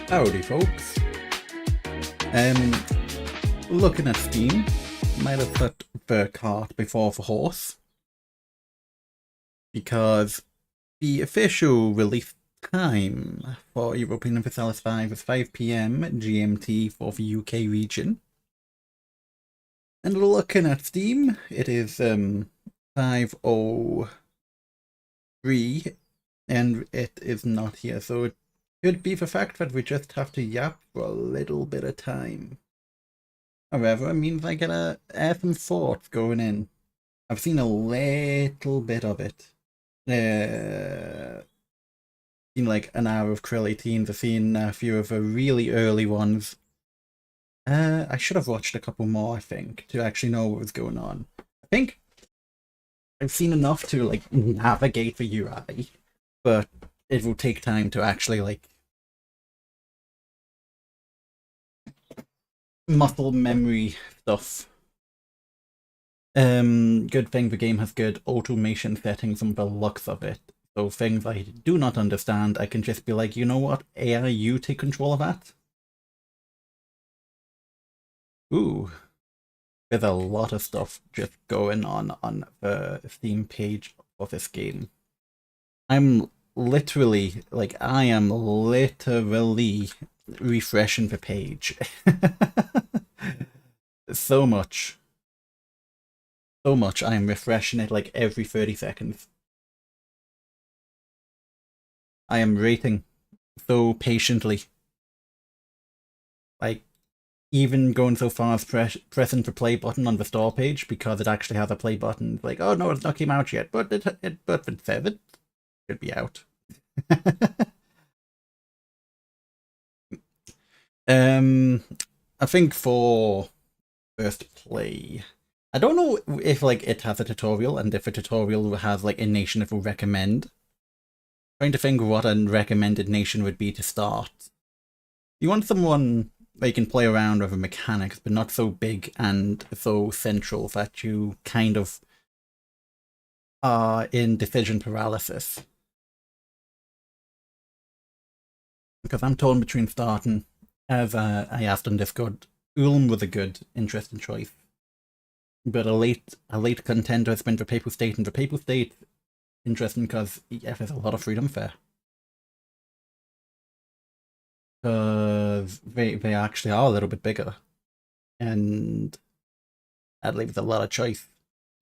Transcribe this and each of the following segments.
Howdy, folks. Um, Looking at Steam, might have put the cart before the horse because the official release time for Europa Universalis 5 is 5 PM GMT for the UK region. And looking at Steam, it is 5:03 and it is not here, so it could be the fact that we just have to yap for a little bit of time. However, it means I get a some thoughts going in. I've seen a little bit of it. Seen like an hour of Krill 18s. I've seen a few of the really early ones. I should have watched a couple more, I think, to actually know what was going on. I think I've seen enough to like navigate the UI, but it will take time to actually like muscle memory stuff. Good thing the game has good automation settings on the looks of it. So things I do not understand, I can just be like, you know what, AI, you take control of that. Ooh, there's a lot of stuff just going on the Steam page of this game. I'm literally, like, I am literally refreshing the page. So much. So much. I am refreshing it like every 30 seconds. I am rating so patiently. Like, even going so far as pressing the play button on the store page because it actually has a play button. It's like, oh no, it's not came out yet, but it says it should be out. I think for first play, I don't know if like it has a tutorial and if a tutorial has like a nation it will recommend. Trying to think what a recommended nation would be to start. You want someone that you can play around with the mechanics, but not so big and so central that you kind of are in decision paralysis. Because I'm torn between starting, as I asked on Discord, Ulm was a good, interesting choice. But a late contender has been the Papal State, and the Papal State interesting because there's a lot of freedom there. Because they actually are a little bit bigger. And that leaves a lot of choice.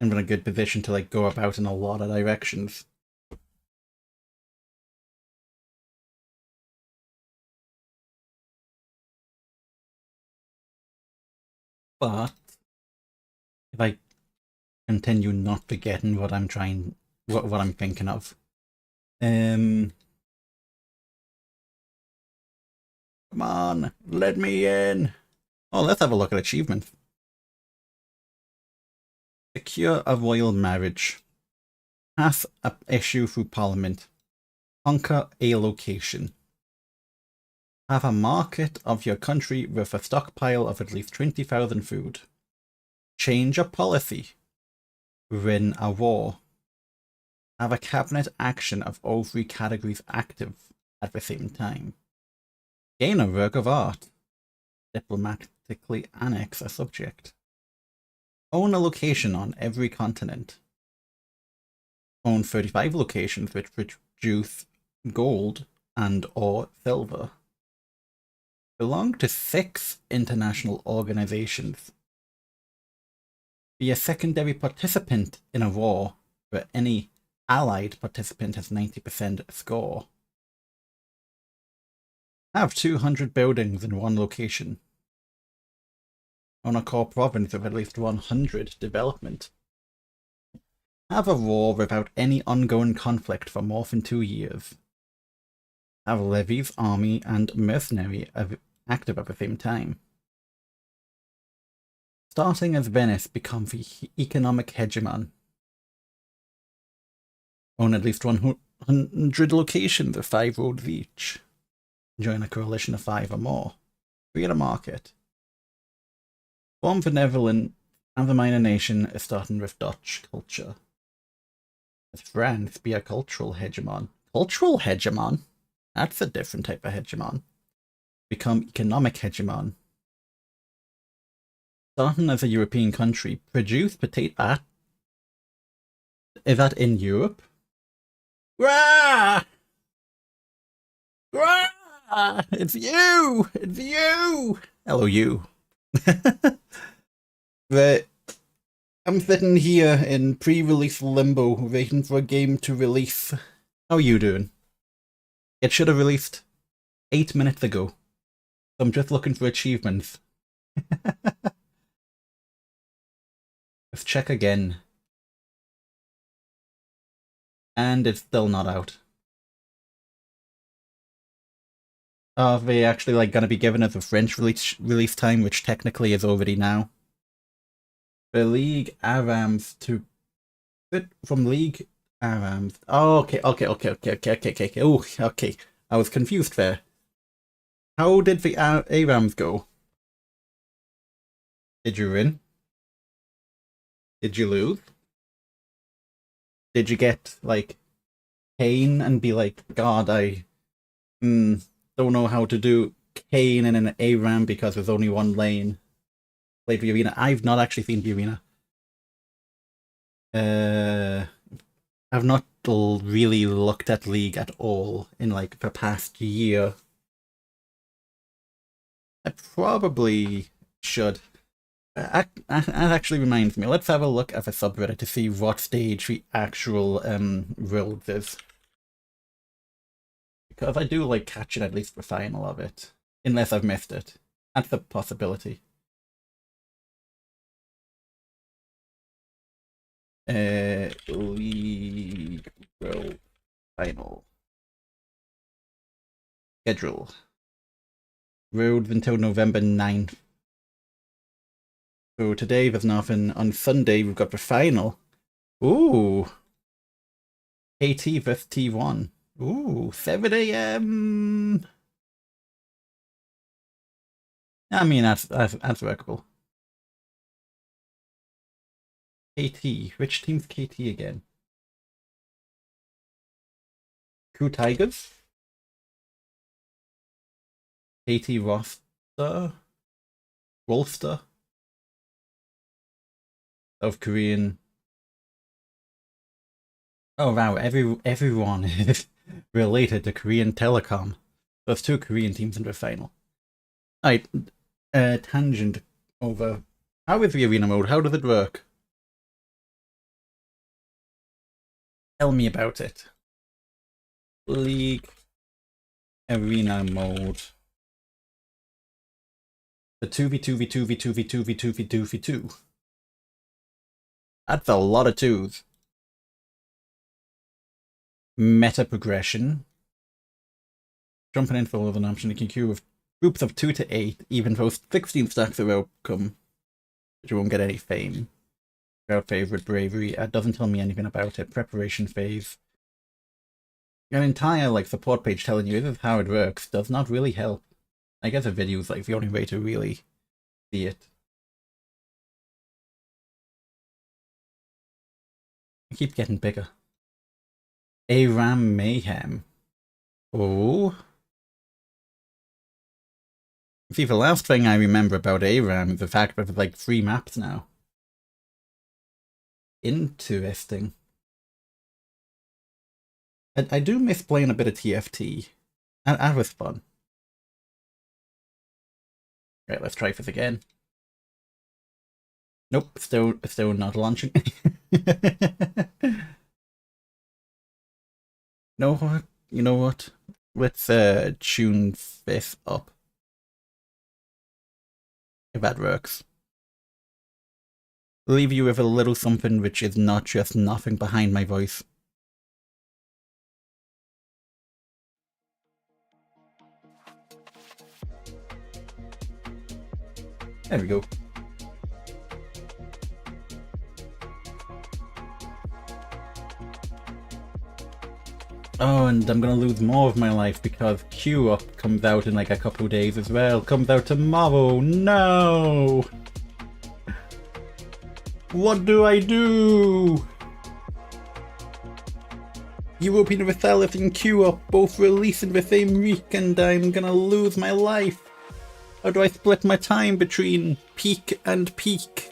And in a good position to like go about in a lot of directions. But if I continue not forgetting what I'm trying, what I'm thinking of, come on, let me in. Oh, let's have a look at achievements. Secure a royal marriage. Pass an issue through Parliament. Conquer a location. Have a market of your country with a stockpile of at least 20,000 food. Change a policy. Win a war. Have a cabinet action of all three categories active at the same time. Gain a work of art. Diplomatically annex a subject. Own a location on every continent. Own 35 locations which produce gold and or silver. Belong to 6 international organizations. Be a secondary participant in a war where any allied participant has 90% score. Have 200 buildings in one location. Own a core province of at least 100 development. Have a war without any ongoing conflict for more than 2 years. Have levies, army, and mercenary active at the same time. Starting as Venice, become the economic hegemon. Own at least 100 locations of 5 roads each. Join a coalition of 5 or more. Create a market. Form the Netherlands and the minor nation is starting with Dutch culture. As France, be a cultural hegemon. Cultural hegemon? That's a different type of hegemon. become economic hegemon. Starting as a European country, produce potato. Is that in Europe? Rah! Rah! It's you! It's you! Hello, you. But I'm sitting here in pre-release limbo, waiting for a game to release. How are you doing? It should have released 8 minutes ago. So I'm just looking for achievements. Let's check again. And it's still not out. Are they actually like gonna be given us a French release time, which technically is already now? The League Arams to fit from League Arams. Oh, okay. Oh, okay. I was confused there. How did the Arams go? Did you win? Did you lose? Did you get like Kane and be like, God, I don't know how to do Kane in an ARAM because there's only one lane. Played the arena. I've not actually seen the arena. I've not really looked at League at all in like the past year. I probably should. That actually reminds me, let's have a look at the subreddit to see what stage the actual world is. Because I do like catching at least the final of it. Unless I've missed it. That's a possibility. League World Final. Schedule. Road until November 9th. So today there's nothing. On Sunday we've got the final. Ooh. KT vs T1. Ooh, 7 AM. I mean, that's workable. KT. Which team's KT again? Crew Tigers? KT Roster? Rolster? South Korean. Oh wow, everyone is related to Korean Telecom. There's 2 Korean teams in the final. Alright, tangent over. How is the arena mode? How does it work? Tell me about it. League arena mode. The 2v2v2v2v2v2v2v2. That's a lot of 2s. Meta progression. Jumping in for an option, you can queue with groups of 2 to 8, even though 16 stacks are welcome. But you won't get any fame. Crowd favorite, bravery. It doesn't tell me anything about it. Preparation phase. An entire like support page telling you this is how it works does not really help. I guess a video is like the only way to really see it. I keep getting bigger. ARAM Mayhem. Oh. See, the last thing I remember about ARAM is the fact that there's like 3 maps now. Interesting. I do miss playing a bit of TFT. That was fun. Right, let's try this again. Nope, still not launching. No, you know what? Let's tune this up. If that works. Leave you with a little something which is not just nothing behind my voice. There we go. Oh, and I'm gonna lose more of my life because Q Up comes out in like a couple days as well. Comes out tomorrow. No! What do I do? Europa Universalis and Europe both releasing the same week and I'm gonna lose my life. How do I split my time between peak and peak?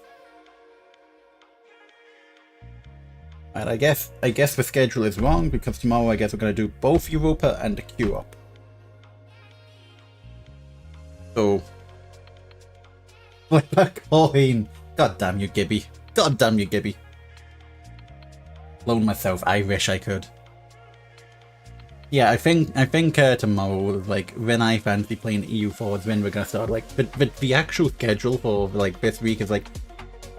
And I guess the schedule is wrong because tomorrow I guess we're gonna do both Europa and Europe. So flip a coin. God damn you, Gibby. God damn you, Gibby. Blown myself. I wish I could. Yeah, I think tomorrow, like, when I fancy playing EU4 is when we're gonna start, like, but the actual schedule for, like, this week is, like,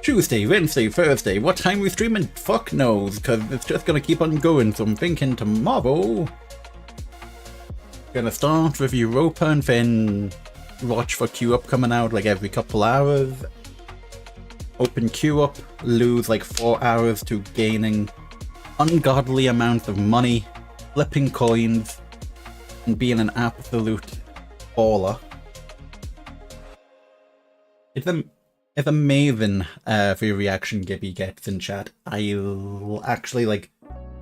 Tuesday, Wednesday, Thursday. What time we streaming? Fuck knows, because it's just gonna keep on going, so I'm thinking tomorrow gonna start with Europa and then watch for queue up coming out, like, every couple hours. Open queue up, lose, like, 4 hours to gaining ungodly amounts of money, flipping coins, and being an absolute baller. It's amazing the reaction Gibby gets in chat. I actually, like,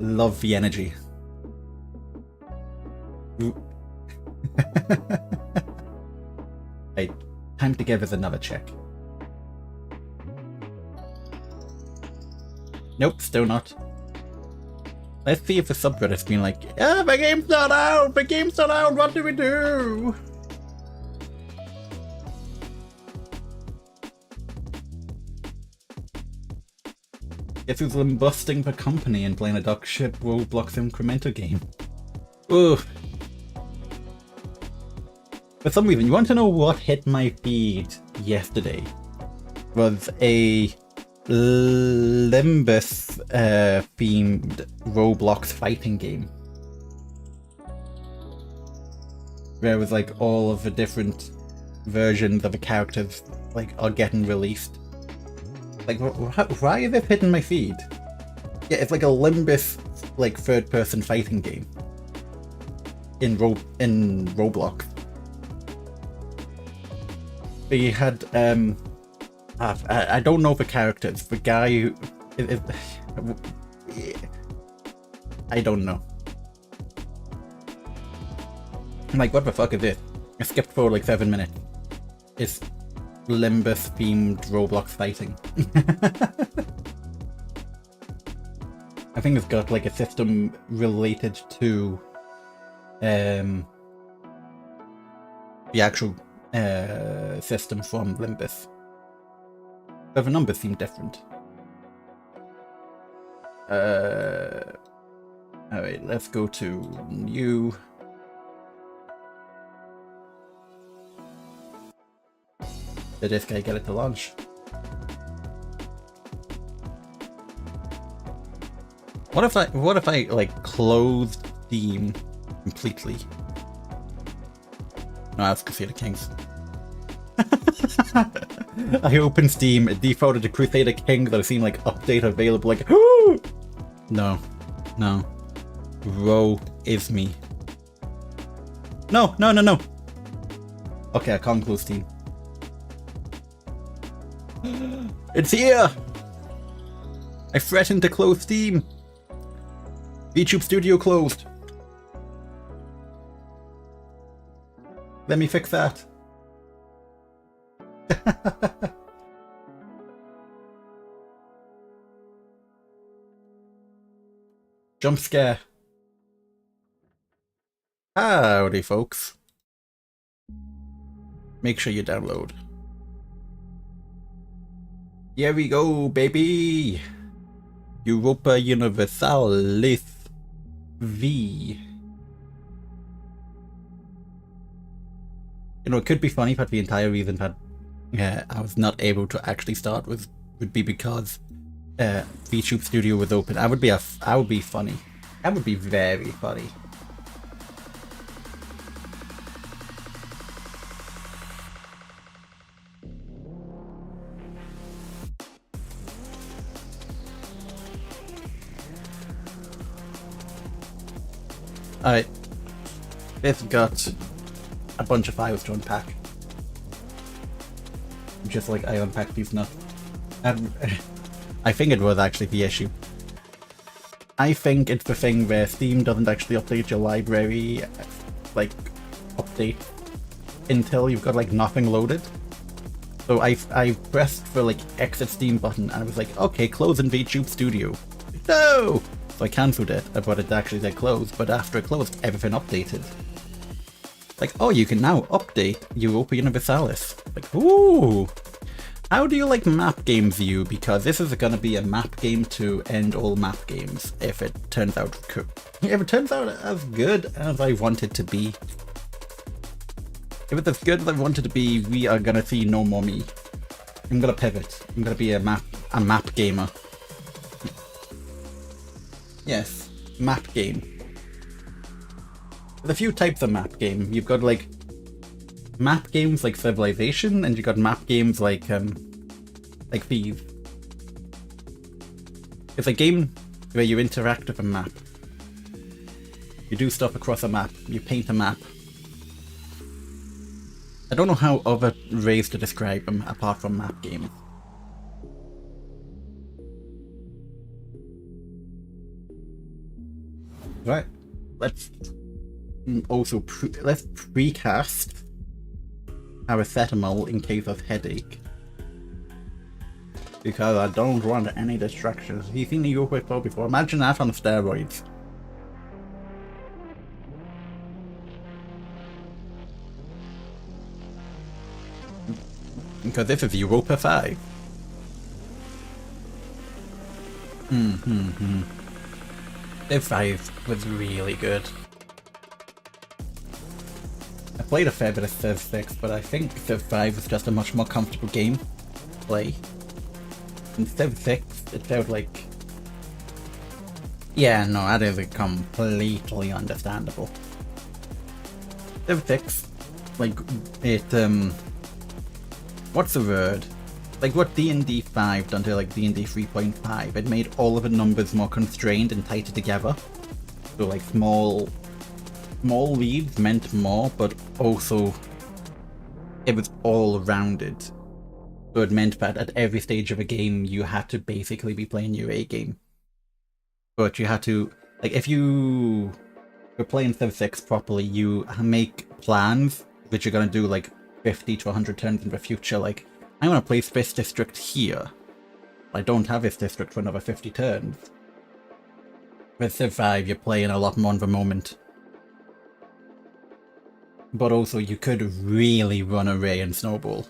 love the energy. Right, time to give us another check. Nope, still not. Let's see if the subreddit's been like, ah, the game's not out! The game's not out! What do we do? Guess who's busting the company and playing a dog shit Roblox incremental game? Ugh. For some reason, you want to know what hit my feed yesterday? Was a Limbus themed Roblox fighting game. Where it was like all of the different versions of the characters like are getting released. Like, why is it hitting my feed? Yeah, it's like a Limbus like third-person fighting game in Roblox. They had I don't know the characters. The guy who I don't know. I'm like, what the fuck is this? I skipped for like 7 minutes. It's Limbus themed Roblox fighting. I think it's got like a system related to the actual system from Limbus. But the numbers seem different. Alright, let's go to new. Did this guy get it to launch? What if I like closed Steam completely? No, that's Crusader Kings. I opened Steam, it defaulted to Crusader Kings, that I've seen like update available, like no. Woe is me. No. Okay, I can't close Steam. It's here! I threatened to close Steam. YouTube Studio closed. Let me fix that. Jump scare. Howdy, folks. Make sure you download. Here we go, baby! Europa Universalis V. You know, it could be funny, but the entire reason that I was not able to actually start would be because YouTube Studio was open. I would be funny. That would be very funny. Alright, this got a bunch of files to unpack. Just like I unpacked these nuts. I think it was actually the issue. I think it's the thing where Steam doesn't actually update your library, like, update until you've got, like, nothing loaded. So I pressed the, like, exit Steam button, and I was like, okay, close in VTube Studio. No! So I cancelled it, but it actually said close, but after it closed, everything updated. Like, oh, you can now update Europa Universalis. Like, ooh! How do you like map game view? Because this is gonna be a map game to end all map games if it turns out as good as I want it to be. If it's as good as I want it to be, we are gonna see no more me. I'm gonna pivot. I'm gonna be a map gamer. Yes, map game. There's a few types of map game. You've got like map games like Civilization, and you've got map games like Thieves. It's a game where you interact with a map. You do stuff across a map. You paint a map. I don't know how other ways to describe them apart from map games. Right. Let's also let's precast paracetamol in case of headache. Because I don't want any distractions. Have you seen the Europa before? Imagine that on steroids. Because this is Europa 5. Civ 5 was really good. I played a fair bit of Civ 6, but I think Civ 5 was just a much more comfortable game to play. In Civ 6, it felt like... Yeah, no, that is completely understandable. Civ 6, like, it, what's the word? Like what D&D 5 done to like D&D 3.5, it made all of the numbers more constrained and tighter together. So like small leads meant more, but also it was all rounded. So it meant that at every stage of a game you had to basically be playing your A game. But you had to, like if you were playing Civ 6 properly, you make plans that you're gonna do like 50 to 100 turns in the future, like I want to place this district here. I don't have this district for another 50 turns. With Civ 5, you're playing a lot more in the moment. But also, you could really run away and snowball.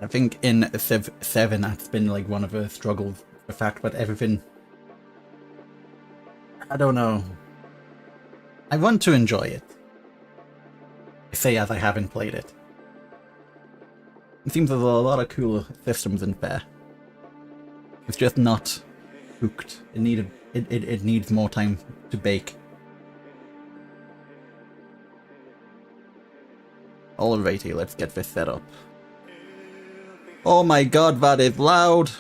I think in Civ 7, that's been like one of the struggles. The fact that everything... I don't know. I want to enjoy it. I say as I haven't played it. It seems there's a lot of cool systems in there. It's just not cooked. It needs more time to bake. Alrighty, let's get this set up. Oh my god, that is loud!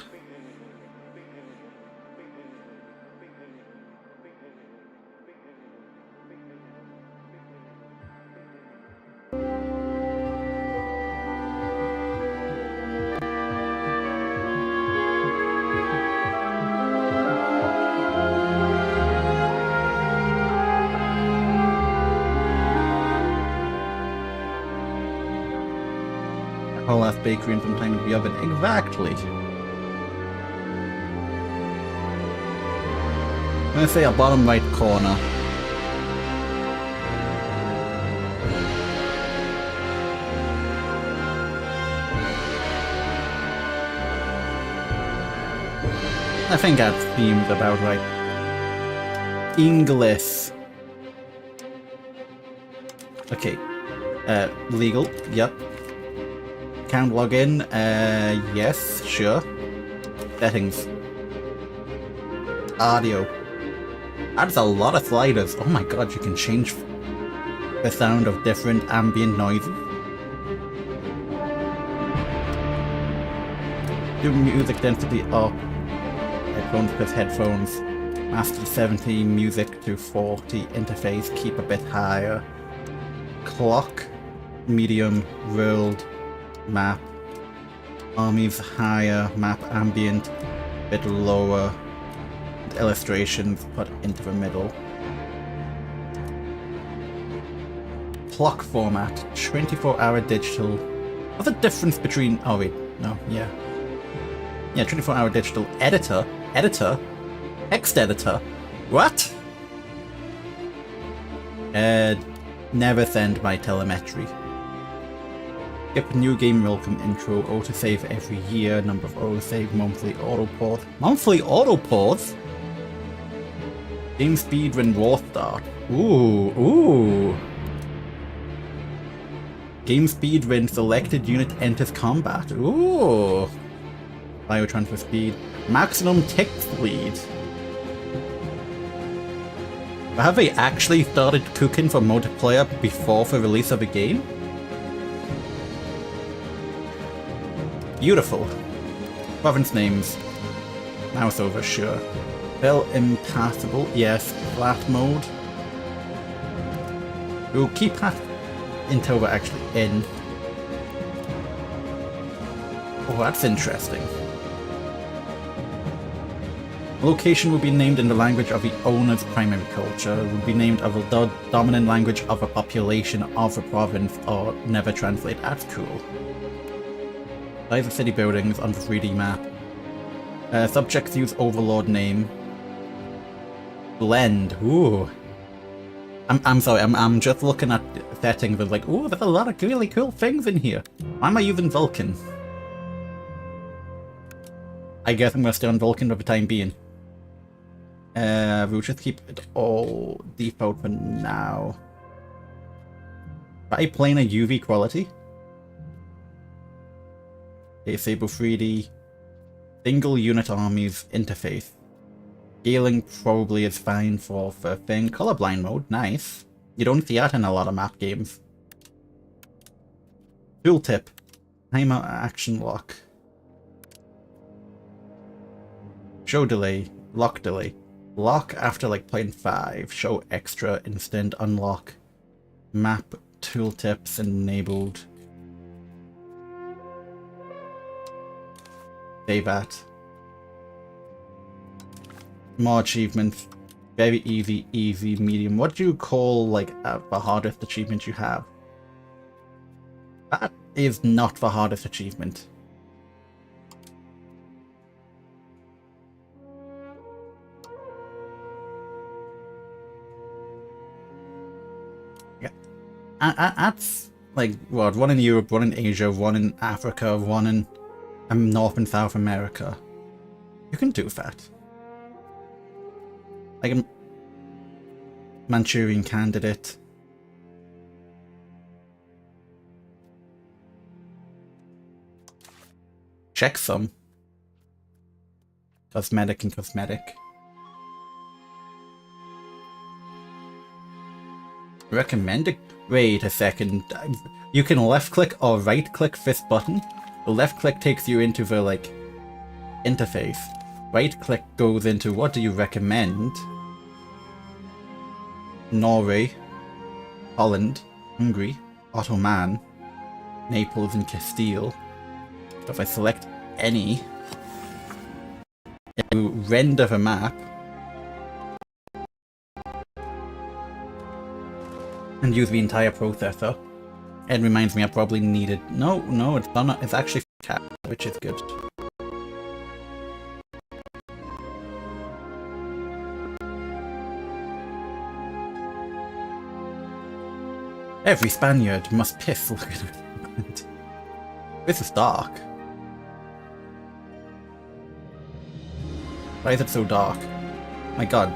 Whole ass bakery and some time in the oven. Exactly. I'm gonna say a bottom right corner. I think that seems about right. English. Okay. Legal. Yep. Can't log in. Yes, sure. Settings. Audio. That's a lot of sliders. Oh my god, you can change the sound of different ambient noises. Do music density up. Headphones plus headphones. Master 70, music to 40. Interface, keep a bit higher. Clock, medium, world. Map. Armies higher, map ambient, bit lower, illustrations put into the middle. Clock format, 24-hour digital. What's the difference between... Oh wait, no, yeah. Yeah, 24-hour digital. Editor? Text editor? What? Never send my telemetry. Skip new game welcome intro, autosave every year, number of autosave, monthly autopause. Monthly autopause? Game speed when war start. Ooh. Game speed when selected unit enters combat. Ooh. Biotransfer speed. Maximum tick speed. Have they actually started cooking for multiplayer before the release of the game? Beautiful. Province names. Mouse over, sure. Bell impassable, yes. Flat mode. We'll keep that until we're actually in. Oh, that's interesting. Location will be named in the language of the owner's primary culture, will be named of the dominant language of a population of a province, or never translate. That's cool. Size of city buildings on the 3D map. Subjects use overlord name. Blend. Ooh. I'm sorry, I'm just looking at settings and like, ooh, there's a lot of really cool things in here. Why am I using Vulcan? I guess I'm gonna stay on Vulcan for the time being. We'll just keep it all default for now. By playing a UV quality. Disable 3D. Single unit armies interface. Scaling probably is fine for the thing. Colorblind mode, nice. You don't see that in a lot of map games. Tooltip. Timer action lock. Show delay. Lock delay. Lock after like 0.5. Show extra instant unlock. Map tooltips enabled. Save at. More achievements. Very easy, medium. What do you call like the hardest achievement you have? That is not the hardest achievement. Yeah. That's like what? One in Europe, one in Asia, one in Africa, one in North and South America. You can do that. Like a Manchurian Candidate. Checksum. Cosmetic and cosmetic. Recommended. Wait a second. You can left click or right click this button. The left click takes you into the like interface. Right click goes into what do you recommend? Norway, Holland, Hungary, Ottoman, Naples and Castile. So if I select any, it will render the map and use the entire processor. It reminds me I probably needed... No, it's not. It's actually cat, which is good. Every Spaniard must piss. Look at it. This is dark. Why is it so dark? My god.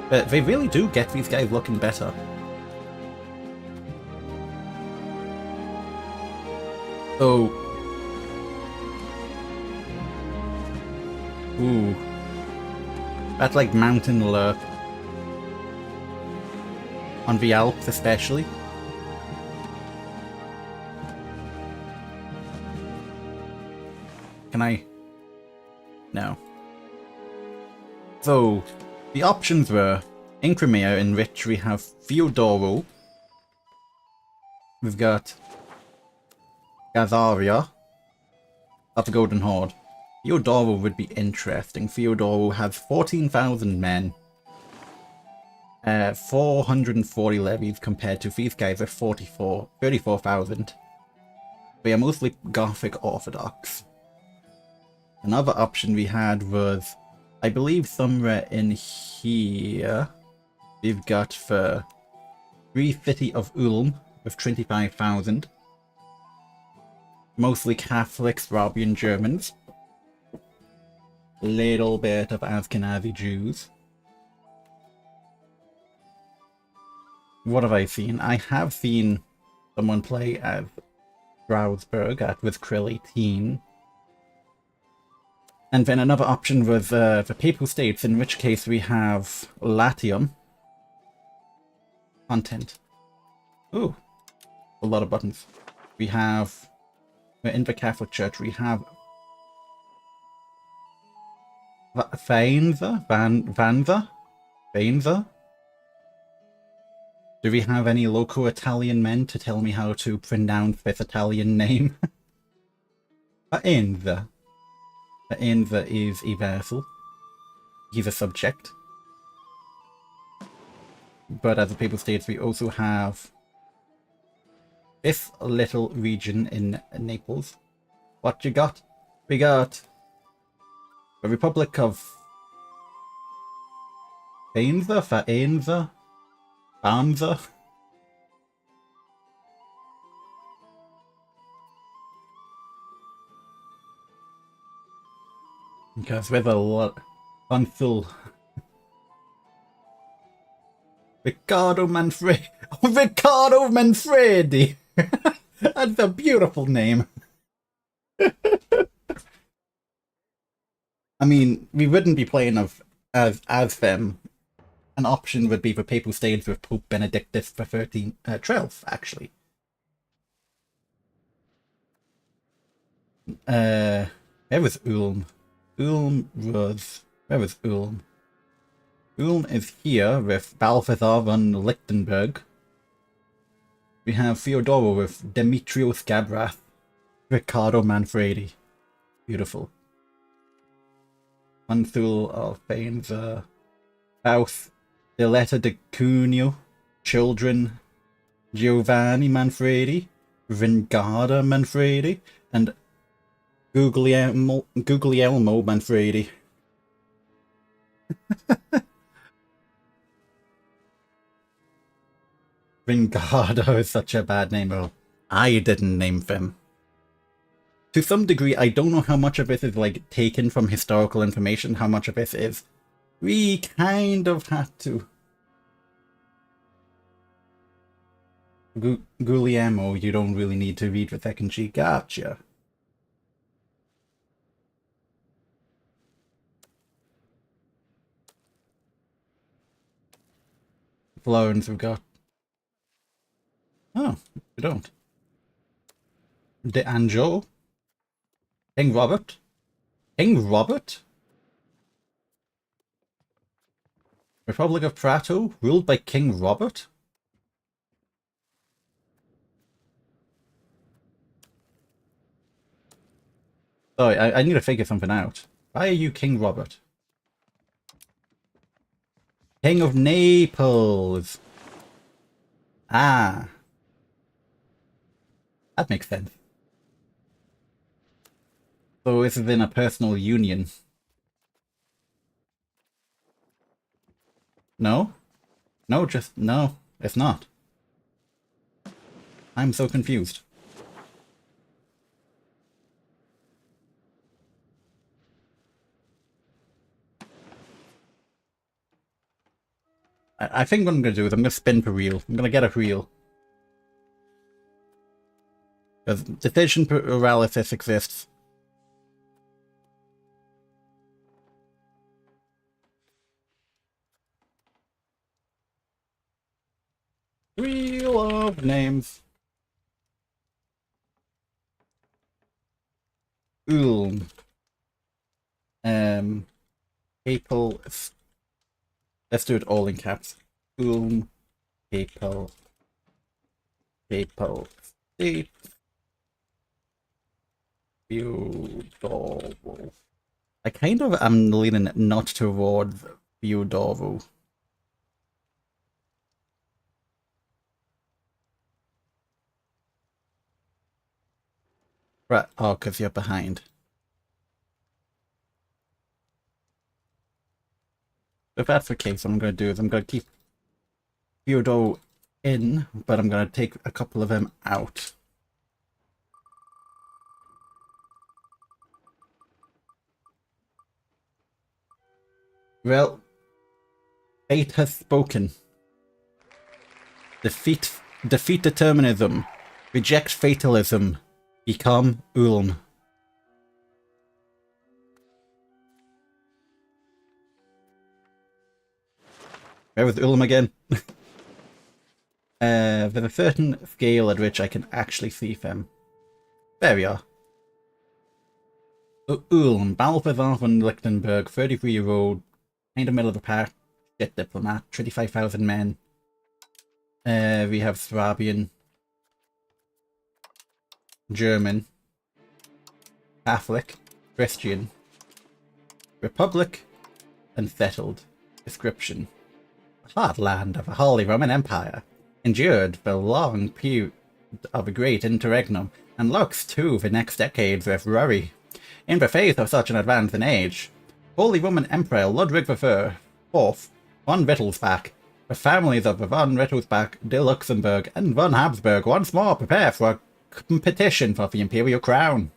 But they really do get these guys looking better. So... Ooh. That's like mountain alert. On the Alps especially. Can I? No. So, the options were, in Crimea, in which we have Theodoro. We've got Gazaria. That's the Golden Horde. Theodoro would be interesting. Theodoro has 14,000 men. 440 levies compared to these guys at 34,000. They are mostly Gothic Orthodox. Another option we had was, I believe somewhere in here, we've got the Free City of Ulm with 25,000. Mostly Catholic Swabian Germans. Little bit of Ashkenazi Jews. What have I seen? I have seen someone play as Strasbourg with Krill 18. And then another option was the Papal States, in which case we have Latium. Content. Ooh, a lot of buttons. We're in the Catholic Church, we have Vanza? Do we have any local Italian men to tell me how to pronounce this Italian name? Faenza. Faenza is a vassal. He's a subject. But as the Papal States, we also have this little region in Naples. What you got? We got the Republic of Faenza? Banza? Because there's a lot. Consul. Riccardo Manfredi! That's a beautiful name. I mean, we wouldn't be playing as them. An option would be the Papal States with Pope Benedictus the 12th, actually. Where was Ulm? Where was Ulm? Ulm is here with Balthazar von Lichtenberg. We have Theodoro with Demetrios Gabrath, Riccardo Manfredi. Beautiful. Consul of Faenza, South, Diletta de Cuneo, children, Giovanni Manfredi, Ringarda Manfredi, and Guglielmo Manfredi. Ringardo is such a bad name. Oh, I didn't name them. To some degree, I don't know how much of this is like taken from historical information, how much of this is. We kind of had to. Guglielmo, you don't really need to read the second sheet. Gotcha. Florence, we've got. Oh, we don't. De Anjou? King Robert? King Robert? Republic of Prato, ruled by King Robert? Sorry, I need to figure something out. Why are you King Robert? King of Naples! Ah. That makes sense. So this is in a personal union. No? No, just no, it's not. I'm so confused. I think what I'm going to do is I'm going to spin for real. I'm going to get a reel. Because decision paralysis exists. Wheel of names. Ulm. Papal. Let's do it all in caps. Ulm. Papal. State. Feudal. I kind of am leaning not towards Theodoro. Right, oh, because you're behind. If that's the case, what I'm going to do is I'm going to keep Theodoro in, but I'm going to take a couple of them out. Well, fate has spoken. Defeat determinism. Reject fatalism. Become Ulm. Where was Ulm again? There's a certain scale at which I can actually see them. There we are. Ulm, Battle for von Lichtenberg, 33-year-old, kind of middle of the pack, shit diplomat, 25,000 men. We have Swabian, German, Catholic, Christian, Republic, and settled. Description. The heartland of a Holy Roman Empire, endured the long period of a great interregnum, and looks to the next decades with worry. In the face of such an advance in age, Holy Roman Emperor Ludwig IV von Wittelsbach, the families of the von Wittelsbach, de Luxembourg, and von Habsburg once more prepare for a competition for the imperial crown.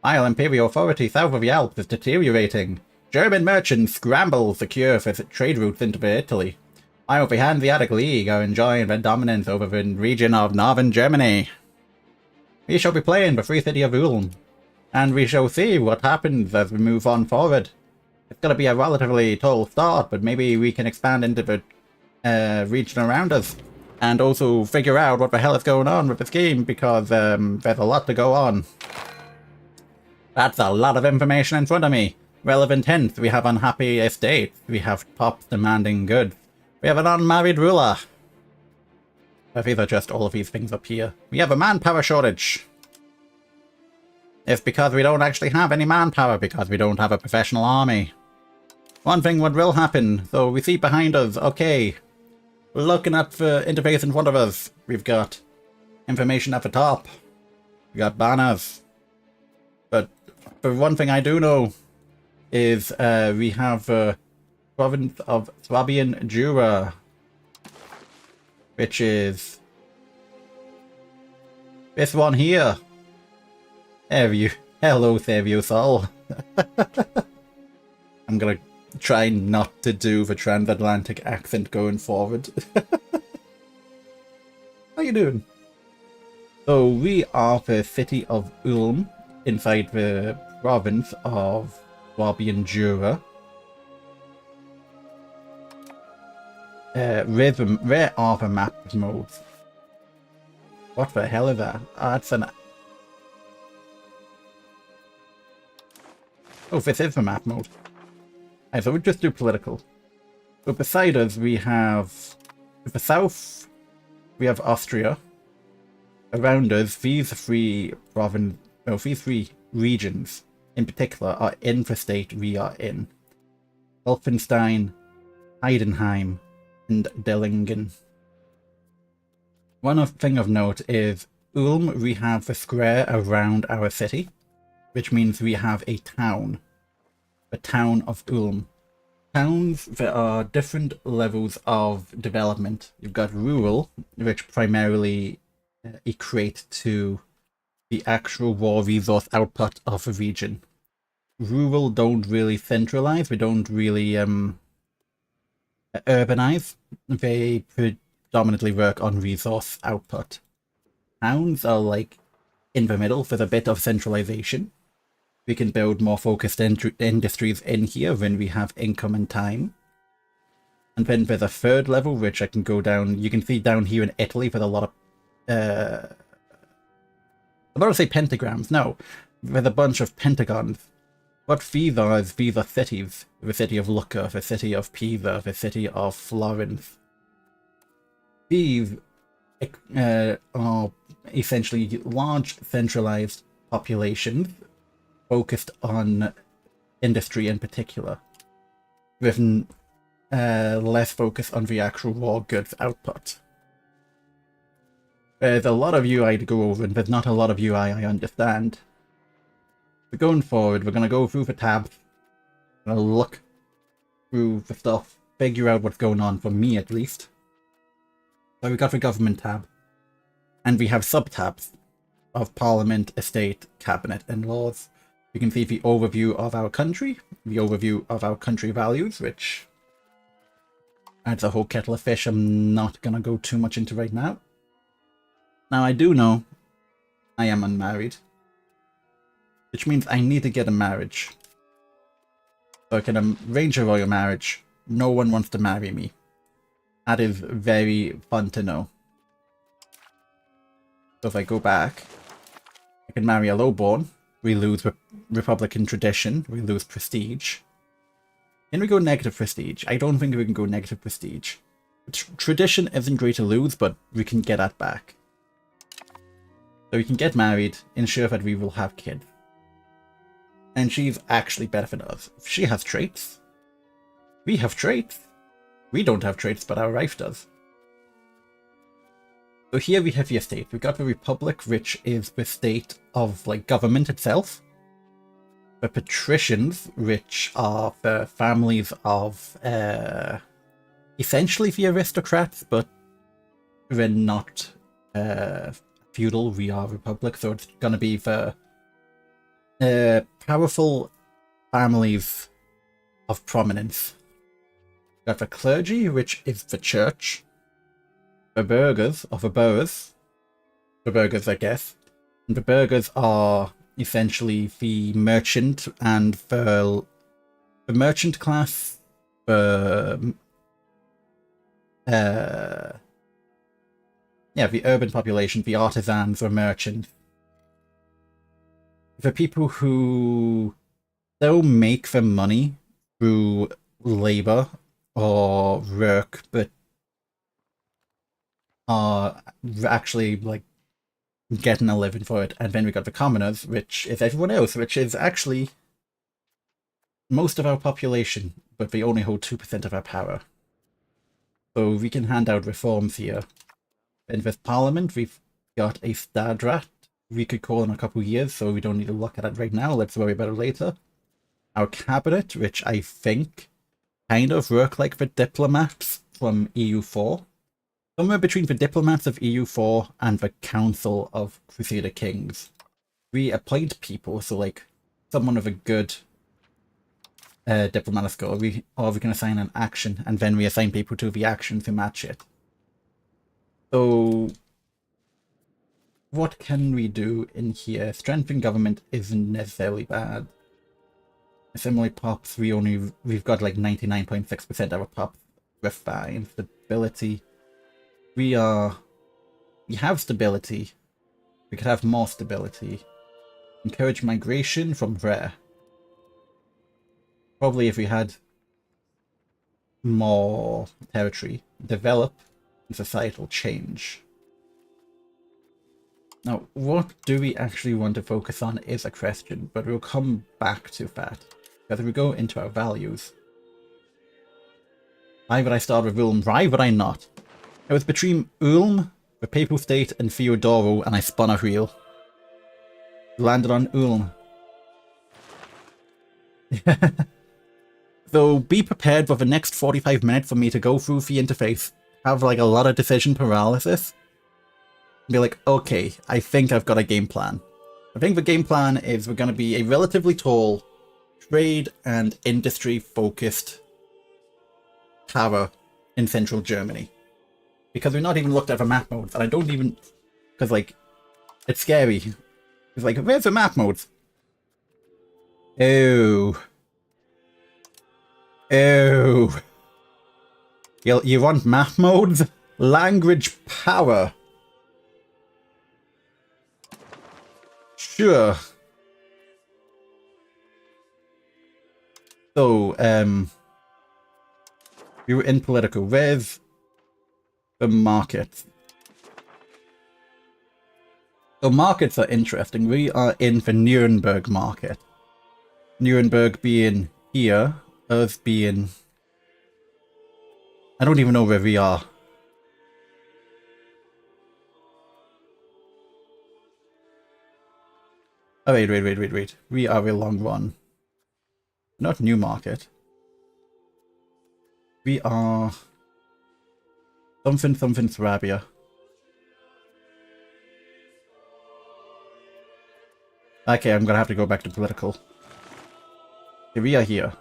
While imperial authority south of the Alps is deteriorating, German merchants scramble to secure their trade routes into Italy, while the Hanseatic League are enjoying their dominance over the region of northern Germany. We shall be playing the free city of Ulm, and we shall see what happens as we move on forward. It's going to be a relatively tall start, but maybe we can expand into the region around us, and also figure out what the hell is going on with this game, because there's a lot to go on. That's a lot of information in front of me. Relevant hints, we have unhappy estates, we have pops demanding goods, we have an unmarried ruler. These are just all of these things up here. We have a manpower shortage. It's because we don't actually have any manpower, because we don't have a professional army. One thing what will happen, so we see behind us, okay, we're looking at the interface in front of us. We've got information at the top. We got banners. But the one thing I do know is we have the province of Swabian Jura, which is this one here. Hello, Theviusol. I'm gonna try not to do the transatlantic accent going forward. How you doing? So we are the city of Ulm, inside the province of Swabian Jura. Where are the map modes? What the hell is that? That's an... Oh, this is the map mode. Alright, so we'll just do political. So beside us we have... To the south, we have Austria. Around us, these three regions in particular are in the state we are in. Elfenstein, Heidenheim, and Dellingen. One thing of note is, Ulm, we have the square around our city, which means we have a town. The town of Ulm. Towns, there are different levels of development. You've got rural, which primarily equate to the actual raw resource output of a region. Rural don't really centralize, we don't really urbanize. They predominantly work on resource output. Towns are like in the middle with a bit of centralization. We can build more focused industries in here when we have income and time. And then there's a third level which I can go down. You can see down here in Italy with a lot of I don't want to say pentagrams, no. There's a bunch of pentagons. What these are cities. The city of Lucca, the city of Pisa, the city of Florence. These are essentially large centralized populations focused on industry in particular, with less focus on the actual raw goods output. There's a lot of UI to go over, and there's not a lot of UI I understand. But going forward, we're going to go through the tabs, we're going to look through the stuff, figure out what's going on, for me at least. So we got the government tab, and we have sub-tabs of Parliament, Estate, Cabinet, and Laws. You can see the overview of our country, the overview of our country values, which adds a whole kettle of fish I'm not going to go too much into right now. Now, I do know I am unmarried, which means I need to get a marriage. So I can arrange a royal marriage. No one wants to marry me. That is very fun to know. So if I go back, I can marry a lowborn. We lose Republican tradition. We lose prestige. Can we go negative prestige? I don't think we can go negative prestige. Tradition isn't great to lose, but we can get that back. So we can get married, ensure that we will have kids. And she's actually better than us. She has traits. We have traits. We don't have traits, but our wife does. So here we have the estate. We've got the Republic, which is the state of, like, government itself. The patricians, which are the families of, essentially the aristocrats, but they're not, feudal. We are Republic, so it's gonna be the, powerful families of prominence. We've got the clergy, which is the church. The burghers, or the boroughs. The burghers, I guess. And the burghers are essentially the merchant and the merchant class, the urban population, the artisans or merchants. The people who don't make their money through labor or work, but are actually, like, getting a living for it. And then we got the commoners, which is everyone else, which is actually most of our population, but they only hold 2% of our power. So we can hand out reforms here. In this parliament, we've got a stadrat we could call in a couple of years, so we don't need to look at it right now. Let's worry about it later. Our cabinet, which I think kind of work like the diplomats from EU4. Somewhere between the diplomats of EU4 and the Council of Crusader Kings. We appoint people, so, like, someone with a good diplomatic score, or we can assign an action, and then we assign people to the action to match it. So, what can we do in here? Strength in government isn't necessarily bad. Assembly pops, we've got like 99.6% of our pops. We're fine. Stability. We have stability. We could have more stability. Encourage migration from where? Probably if we had more territory. Develop and societal change. Now, what do we actually want to focus on is a question, but we'll come back to that. Because if we go into our values, why would I start with Ulm? Why would I not? It was between Ulm, the Papal State, and Theodoro, and I spun a wheel. Landed on Ulm. So be prepared for the next 45 minutes for me to go through the interface, have like a lot of decision paralysis, and be like, okay, I think I've got a game plan. I think the game plan is we're going to be a relatively tall, trade and industry focused tower in central Germany. Because we've not even looked at the map modes, and I don't even, because, like, it's scary. It's like, where's the map modes? Oh. Oh. You want map modes? Language power. Sure. So, we were in political. Where's the market? So markets are interesting. We are in the Nuremberg market. Nuremberg being here, us being... I don't even know where we are. Oh, wait. We are a long run. Not Newmarket. We are... something Thrabia. Okay, I'm gonna have to go back to political. Okay, we are here.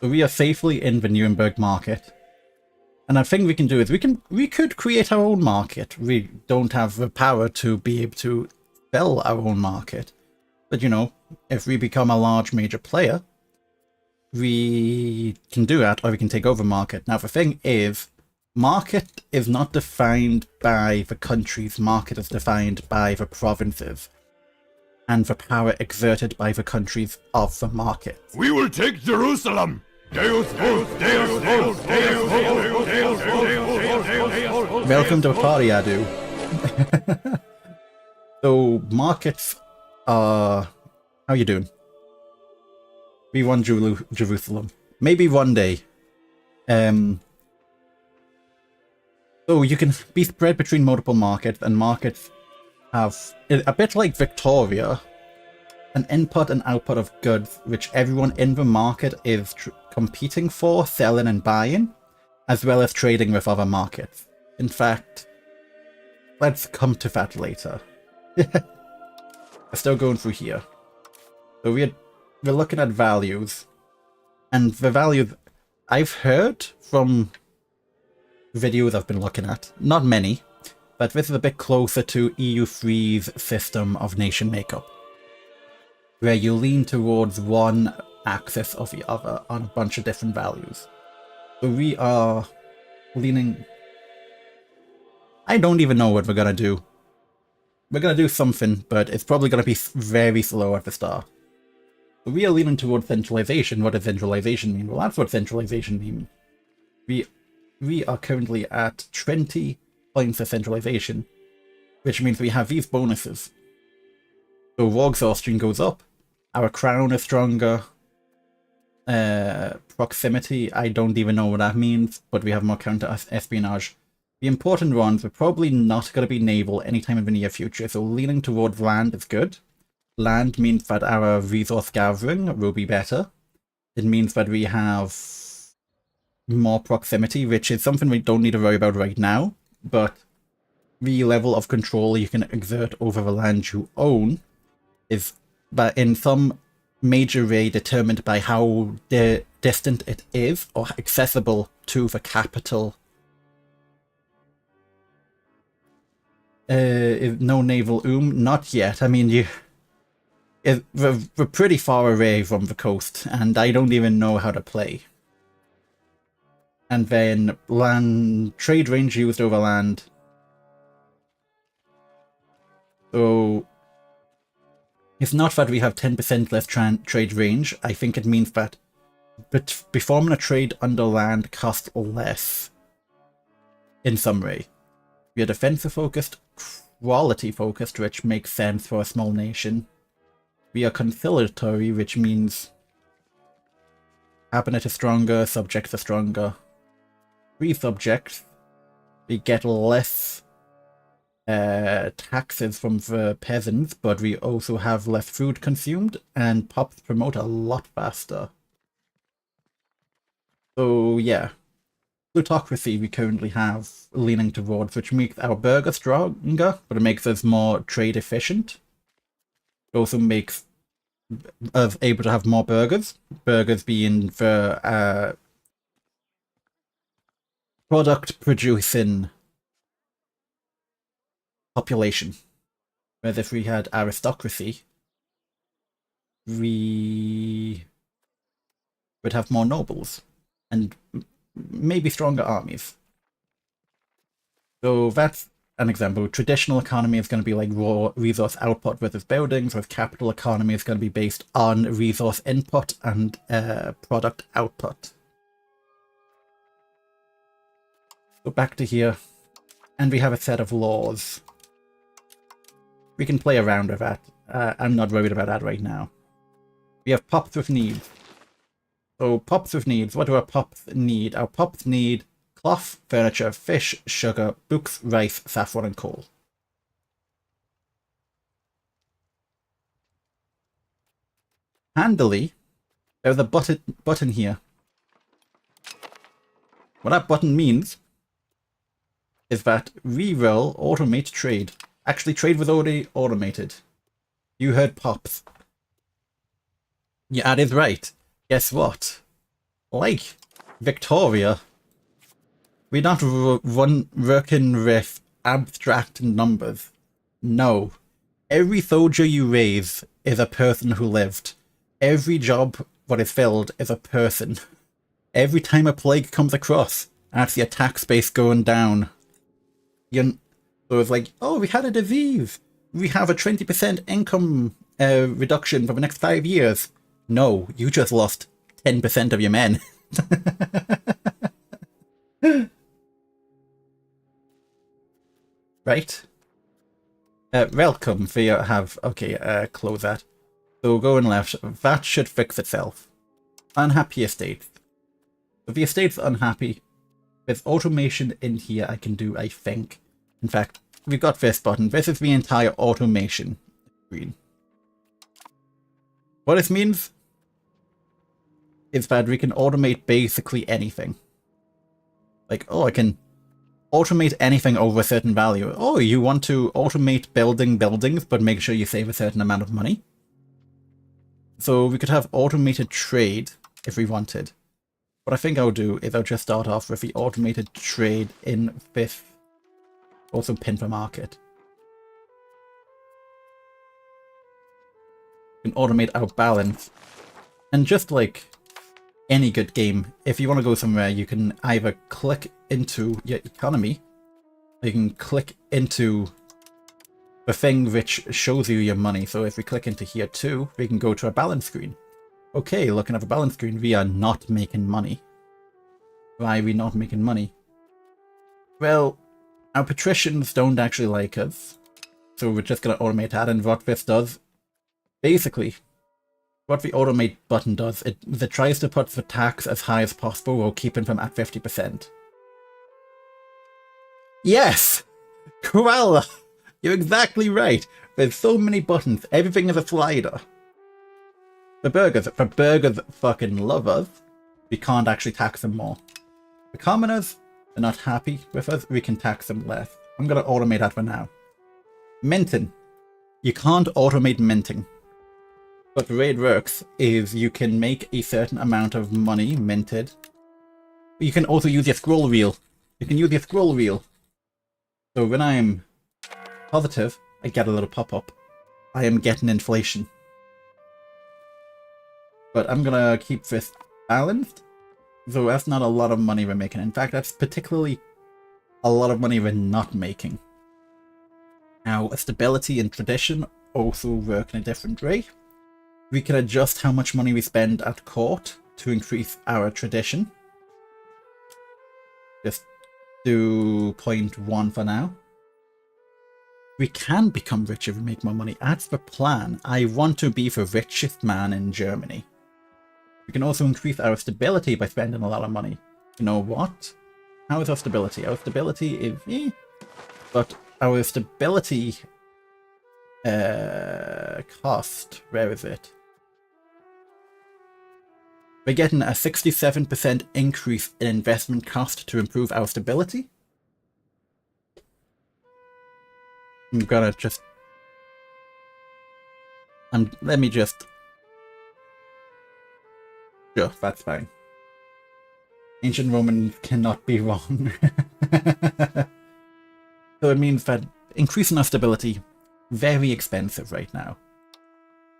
So we are safely in the Nuremberg market. And I think we can do is we could create our own market. We don't have the power to be able to sell our own market. But you know, if we become a large major player, we can do that, or we can take over market. Now the thing is, market is not defined by the countries, market is defined by the provinces and the power exerted by the countries of the market. We will take Jerusalem! Deus vult, Deus vult, Deus vult, Deus vult. Welcome to the party, Adu. So markets are... how you doing? We won Jerusalem. Maybe one day. So you can be spread between multiple markets, and markets have, a bit like Victoria, an input and output of goods which everyone in the market is competing for, selling and buying, as well as trading with other markets. In fact, let's come to that later. We're still going through here. So we're looking at values, and the values I've heard from videos I've been looking at, not many, but this is a bit closer to EU3's system of nation makeup, where you lean towards one axis or the other on a bunch of different values. So we are leaning... I don't even know what we're gonna do. We're gonna do something, but it's probably gonna be very slow at the start. So we are leaning towards centralization. What does centralization mean? Well, that's what centralization means. We are currently at 20 points of centralization, which means we have these bonuses. So war exhaustion goes up, our crown is stronger, proximity, I don't even know what that means, but we have more counter-espionage. The important ones are probably not going to be naval anytime in the near future, so leaning towards land is good. Land means that our resource gathering will be better. It means that we have more proximity, which is something we don't need to worry about right now, but the level of control you can exert over the land you own is, but in some major way, determined by how distant it is or accessible to the capital. No naval not yet. I mean, we're pretty far away from the coast, and I don't even know how to play. And then land trade range used over land. So it's not that we have 10% less trade range. I think it means that performing a trade under land costs less in some way. We are defensive focused, quality focused, which makes sense for a small nation. We are conciliatory, which means cabinet is stronger, subjects are stronger. Free subjects, we get less taxes from the peasants, but we also have less food consumed, and pops promote a lot faster. So yeah, plutocracy we currently have leaning towards, which makes our burger stronger, but it makes us more trade efficient. It also makes us able to have more burgers. Burgers being the product producing population. Whereas if we had aristocracy, we would have more nobles and maybe stronger armies. So that's an example. Traditional economy is going to be like raw resource output versus buildings, whereas capital economy is going to be based on resource input and product output. So back to here, and we have a set of laws. We can play around with that. I'm not worried about that right now. We have pops with needs. So pops with needs. What do our pops need? Our pops need cloth, furniture, fish, sugar, books, rice, saffron, and coal. Handily, there's a button here. What that button means is that reroll automate trade. Actually, trade was already automated. You heard pops. Yeah, that is right. Guess what? Like Victoria, we're not working with abstract numbers. No. Every soldier you raise is a person who lived. Every job that is filled is a person. Every time a plague comes across, that's the attack space going down. So it's like, oh, we had a disease. We have a 20% income reduction for the next 5 years. No, you just lost 10% of your men. Right? Welcome for your have... Okay, close that. So going left, that should fix itself. Unhappy estates. If the estate's unhappy, there's automation in here I can do, I think. In fact, we've got this button. This is the entire automation screen. What this means is that we can automate basically anything. Like, oh, I can automate anything over a certain value. Oh, you want to automate building buildings, but make sure you save a certain amount of money? So we could have automated trade if we wanted. What I think I'll do is I'll just start off with the automated trade in this. Also pin for market. We can automate our balance. And just like any good game, if you want to go somewhere, you can either click into your economy, or you can click into the thing which shows you your money. So if we click into here too, we can go to a balance screen. Okay, looking at the balance screen, we are not making money. Why are we not making money? Well, our patricians don't actually like us, so we're just going to automate that. And what this does, basically, what the automate button does, it tries to put the tax as high as possible while keeping them at 50%. Yes! Koala! You're exactly right. There's so many buttons. Everything is a slider. The burgers fucking love us. We can't actually tax them more. The commoners are not happy with us. We can tax them less. I'm going to automate that for now. Minting. You can't automate minting. But the way it works is you can make a certain amount of money minted. You can also use your scroll wheel. You can use your scroll wheel. So when I'm positive, I get a little pop-up. I am getting inflation. But I'm gonna keep this balanced. So that's not a lot of money we're making. In fact, that's particularly a lot of money we're not making. Now, stability and tradition also work in a different way. We can adjust how much money we spend at court to increase our tradition. Just do 0.1 for now. We can become rich if we make more money. That's the plan. I want to be the richest man in Germany. We can also increase our stability by spending a lot of money. You know what? How is our stability? Our stability is but our stability cost, where is it? We're getting a 67% increase in investment cost to improve our stability. I'm gonna just... let me just... Sure, that's fine. Ancient Romans cannot be wrong. So it means that increasing our stability, very expensive right now.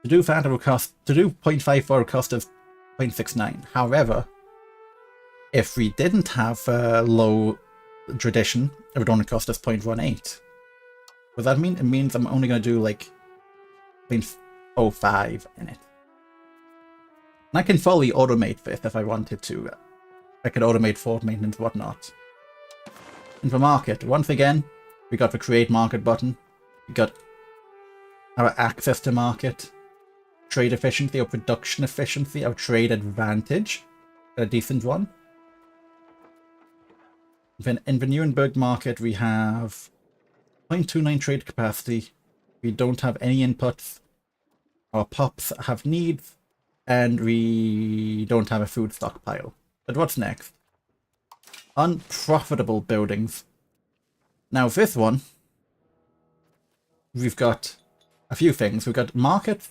To do that, it will cost... To do 0.54 will cost us 0.69. However, if we didn't have low tradition, it would only cost us 0.18. What does that mean? It means I'm only going to do like 0.05 in it. And I can fully automate this if I wanted to. I could automate fort maintenance, whatnot. And for market, once again, we got the create market button. We got our access to market, trade efficiency or production efficiency, our trade advantage, a decent one. Then in the Nuremberg market, we have 0.29 trade capacity. We don't have any inputs. Our pops have needs, and we don't have a food stockpile. But what's next? Unprofitable buildings. Now this one, we've got a few things. We've got markets,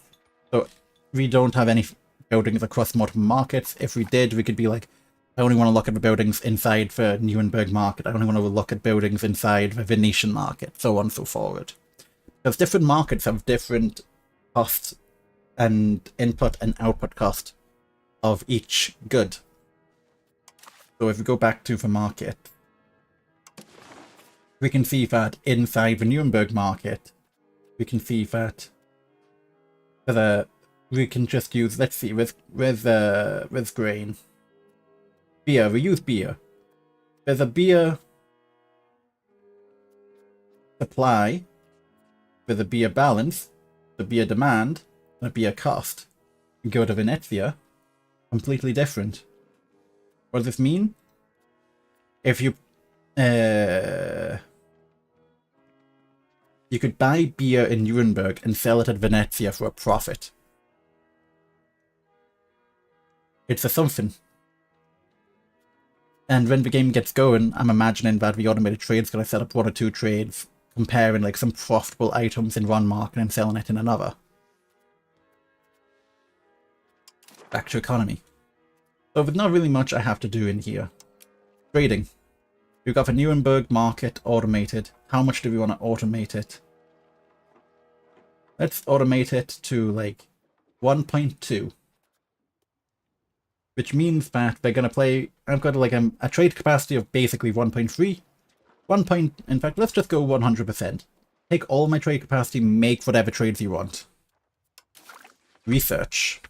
so we don't have any buildings across multiple markets. If we did, we could be like, I only want to look at the buildings inside the Nuremberg market. I only want to look at buildings inside the Venetian market, so on and so forward. Because different markets have different costs and input and output cost of each good. So if we go back to the market, we can see that inside the Nuremberg market, we can see that we can just use, let's see, with grain. Beer, we use beer. There's a beer supply, there's a beer balance, the beer demand, and a beer cost. We go to Venezia, completely different. What does this mean? If you you could buy beer in Nuremberg and sell it at Venezia for a profit. It's a something. And when the game gets going, I'm imagining that the automated trade's gonna set up 1 or 2 trades, comparing like some profitable items in one market and selling it in another. Back to economy. So there's not really much I have to do in here. Trading. We've got the Nuremberg market automated. How much do we want to automate it? Let's automate it to like 1.2. Which means that they're going to play... I've got like a trade capacity of basically 1.3. In fact, let's just go 100%. Take all my trade capacity, make whatever trades you want. Research.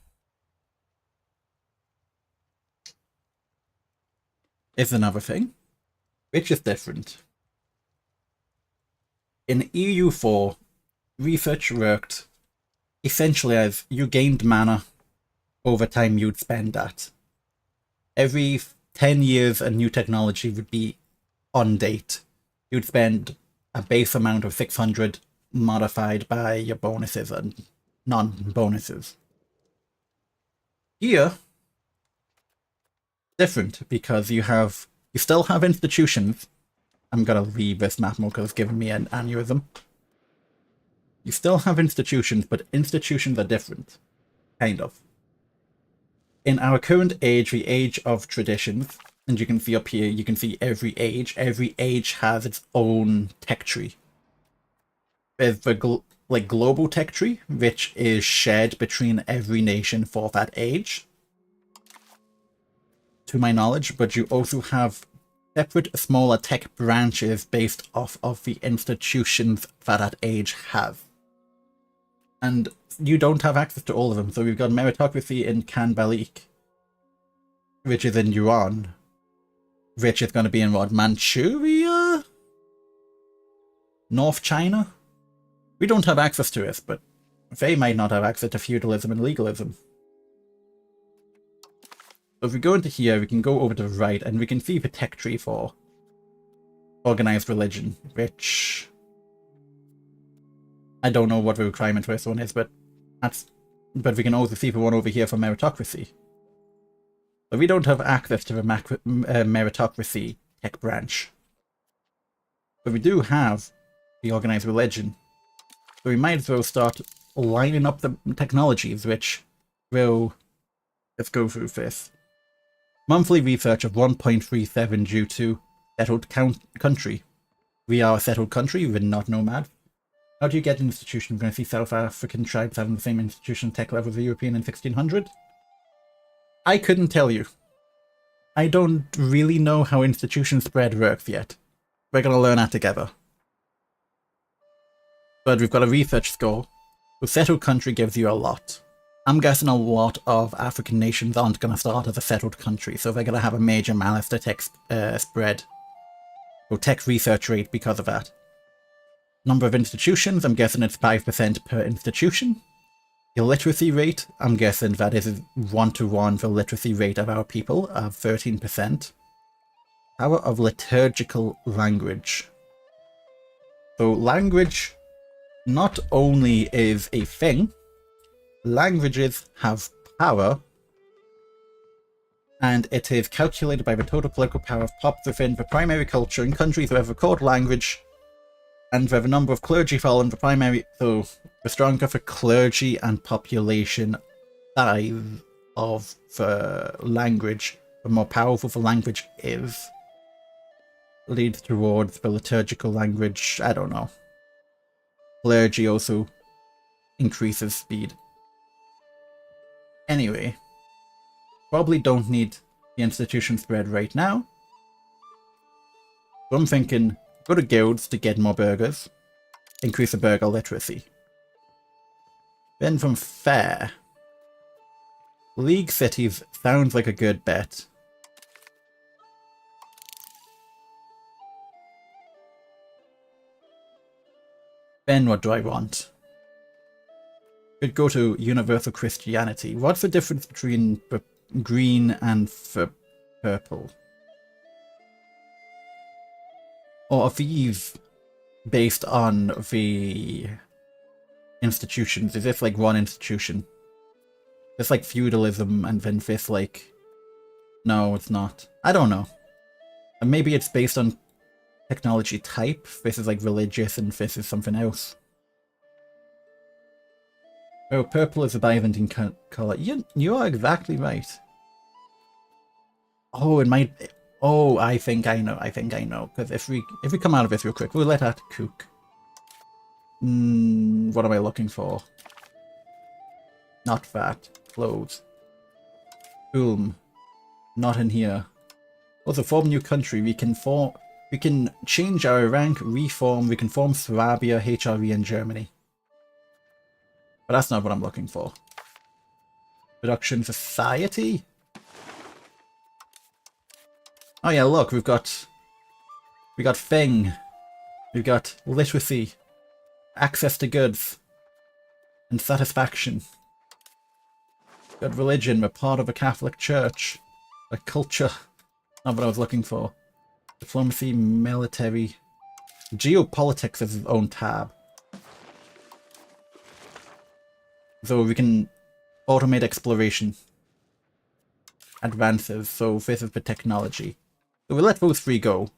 Is another thing, which is different. In EU4, research worked essentially as you gained mana over time you'd spend that. Every 10 years a new technology would be on date. You'd spend a base amount of 600 modified by your bonuses and non-bonuses. Here, different, because you still have institutions. I'm gonna leave this map more because it's giving me an aneurysm. You still have institutions, but institutions are different. Kind of. In our current age, the age of traditions, and you can see up here, you can see every age has its own tech tree. There's the global tech tree, which is shared between every nation for that age, to my knowledge, but you also have separate smaller tech branches based off of the institutions that age have. And you don't have access to all of them, so we've got meritocracy in Kanbalik, which is in Yuan, which is going to be in what, Manchuria? North China? We don't have access to it, but they might not have access to feudalism and legalism. So if we go into here, we can go over to the right, and we can see the tech tree for organized religion, which I don't know what the requirement for this one is, but we can also see the one over here for meritocracy. But we don't have access to the meritocracy tech branch. But we do have the organized religion. So we might as well start lining up the technologies, which will... Let's go through this. Monthly research of 1.37 due to settled country. We are a settled country, we're not nomad. How do you get an institution? We're going to see South African tribes having the same institution tech level as the European in 1600. I couldn't tell you. I don't really know how institution spread works yet. We're going to learn that together. But we've got a research score. The settled country gives you a lot. I'm guessing a lot of African nations aren't going to start as a settled country, so they're going to have a major malice to tech spread. Or tech research rate because of that. Number of institutions, I'm guessing it's 5% per institution. Illiteracy rate, I'm guessing that is 1-to-1 the literacy rate of our people, of 13%. Power of liturgical language. So language not only is a thing, languages have power, and it is calculated by the total political power of pops within the primary culture in countries where the recorded language and where the number of clergy fall in the primary. So the stronger the clergy and population size of the language, the more powerful the language is. Leads towards the liturgical language, I don't know. Clergy also increases speed. Anyway, probably don't need the institution spread right now. So I'm thinking, go to guilds to get more burgers, increase the burger literacy. Then from fair. League cities sounds like a good bet. Then what do I want? Could go to universal Christianity. What's the difference between the green and the purple? Or are these based on the institutions? Is this like one institution? It's like feudalism and then this like... No, it's not. I don't know. And maybe it's based on technology type. This is like religious and this is something else. Oh, purple is a Byzantine color. You are exactly right. Oh, it might... Oh, I think I know. Because if we come out of this real quick, we'll let that cook. What am I looking for? Not that. Clothes. Boom. Not in here. Also, form new country. We can change our rank, reform. We can form Swabia, HRE, and Germany. But that's not what I'm looking for. Production society? Oh yeah, look, we got thing. We've got literacy, access to goods, and satisfaction. We've got religion, we're part of a Catholic church. A culture. Not what I was looking for. Diplomacy, military. Geopolitics is its own tab. So we can automate exploration. Advances, so this is the technology. So we'll let those three go.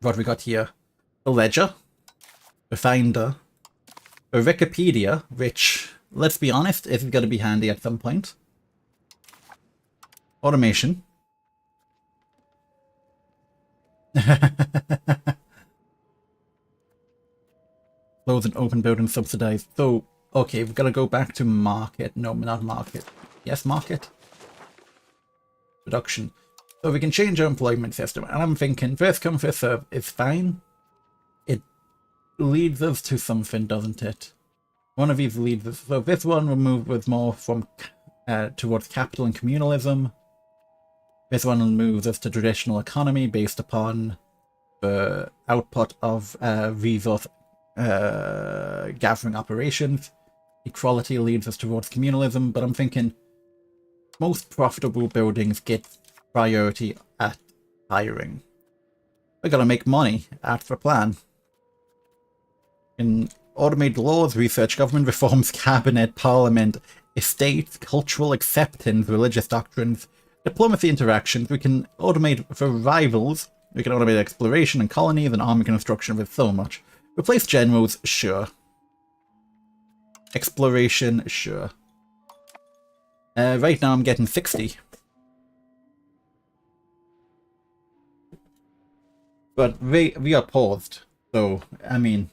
What we got here? The ledger. The finder. The Wikipedia, which, let's be honest, is going to be handy at some point. Automation. Close and open building subsidized. So, okay, we've got to go back to market. No, not market. Yes, market. Production. So we can change our employment system. And I'm thinking, first come, first serve is fine. It leads us to something, doesn't it? One of these leads us. So this one will move with more from towards capital and communalism. This one will move us to traditional economy based upon the output of resource gathering operations. Equality leads us towards communalism, but I'm thinking most profitable buildings get priority at hiring. We gotta make money. That's the plan. In automated laws, research, government reforms, cabinet, parliament, estates, cultural acceptance, religious doctrines, diplomacy interactions, we can automate for rivals. We can automate exploration and colonies and army construction with so much. Replace generals, sure. Exploration, sure. Right now I'm getting 60. But we are paused, so, I mean...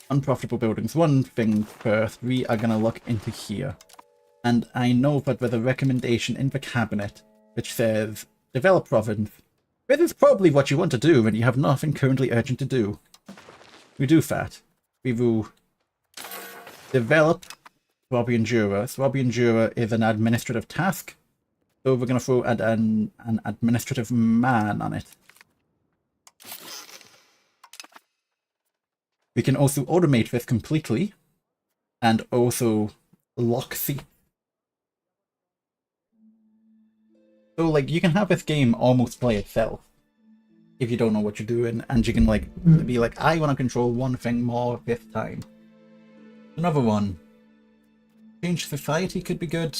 Unprofitable buildings. One thing first, we are going to look into here. And I know that there's a recommendation in the cabinet which says, develop province. This is probably what you want to do when you have nothing currently urgent to do. We do that. We will develop Swabia and Jura. Swabia and Jura is an administrative task. So we're going to throw an administrative man on it. We can also automate this completely and also lock seat. So like you can have this game almost play itself if you don't know what you're doing, and you can like be like, I want to control one thing more this time. Another one. Change society could be good.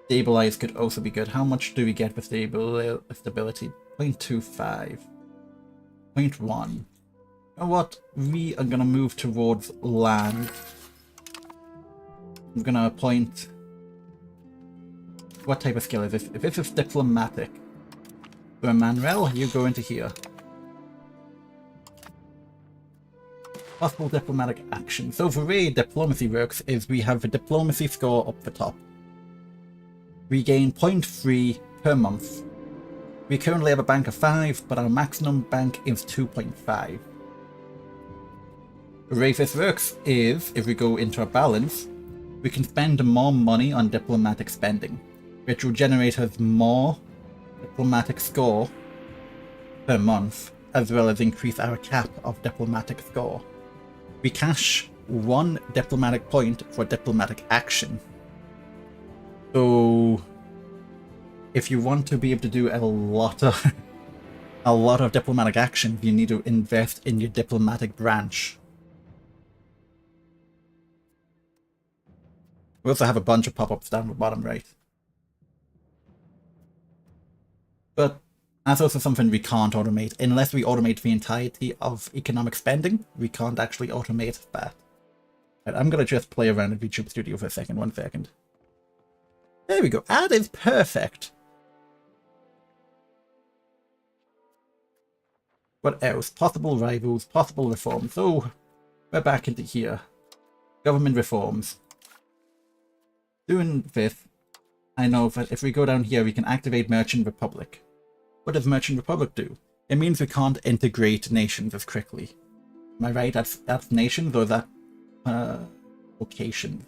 Stabilize could also be good. How much do we get for stability? 0.25. 0.1. You know what? We are gonna move towards land. I'm gonna appoint... What type of skill is this? If this is diplomatic. So Emmanuel, you go into here. Possible diplomatic action. So the way diplomacy works is we have a diplomacy score up the top. We gain 0.3 per month. We currently have a bank of 5, but our maximum bank is 2.5. The way this works is, if we go into a balance, we can spend more money on diplomatic spending, which will generate us more diplomatic score per month, as well as increase our cap of diplomatic score. We cash 1 diplomatic point for diplomatic action. So if you want to be able to do a lot of diplomatic action, you need to invest in your diplomatic branch. We also have a bunch of pop-ups down the bottom right. But that's also something we can't automate. Unless we automate the entirety of economic spending, we can't actually automate that. Right, I'm going to just play around in VTube Studio for a second. 1 second. There we go. That is perfect. What else? Possible rivals, possible reforms. So, we're back into here. Government reforms. Doing this, I know that if we go down here, we can activate Merchant Republic. What does Merchant Republic do? It means we can't integrate nations as quickly. Am I right? That's nations, or is that locations?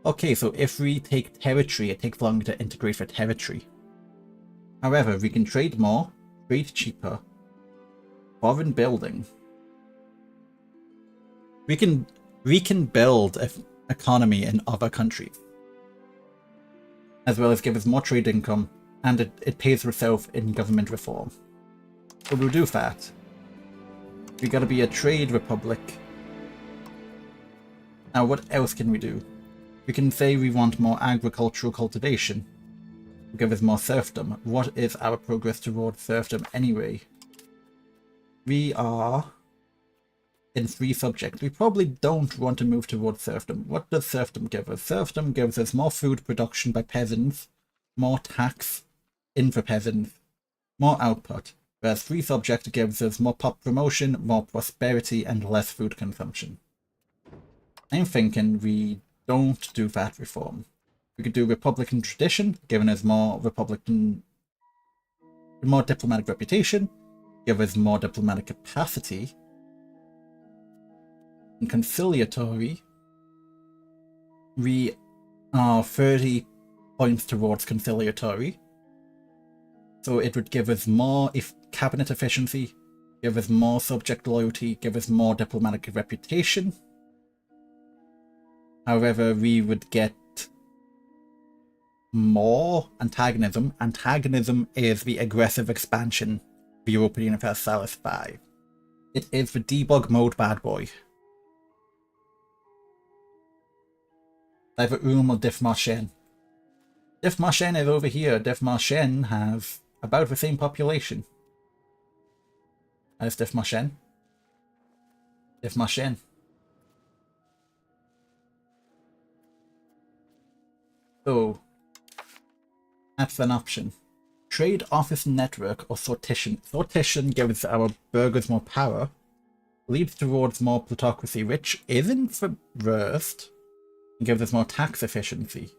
Okay, so if we take territory, it takes longer to integrate for territory. However, we can trade more, trade cheaper, foreign building. We can build an economy in other countries, as well as give us more trade income, and it pays for itself in government reform. So we'll do that. We gotta be a trade republic. Now what else can we do? We can say we want more agricultural cultivation. Give us more serfdom. What is our progress towards serfdom anyway? We are in 3 subjects. We probably don't want to move towards serfdom. What does serfdom give us? Serfdom gives us more food production by peasants, more tax in for peasants, more output. Whereas 3 subject gives us more pop promotion, more prosperity, and less food consumption. I'm thinking we don't do that reform. We could do Republican tradition, giving us more diplomatic reputation, give us more diplomatic capacity, and conciliatory, we are 30 points towards conciliatory, so it would give us more cabinet efficiency, give us more subject loyalty, give us more diplomatic reputation. However, we would get more antagonism. Antagonism is the aggressive expansion of Europa Universalis 5. It is the debug mode bad boy. Either or Diff Marchen. Diff Marchen is over here. Diff Marchen has about the same population as Diff Marchen. Diff Marchen. So, that's an option. Trade Office Network or Sortition. Sortition gives our burghers more power, leads towards more plutocracy, which isn't the worst, and gives us more tax efficiency.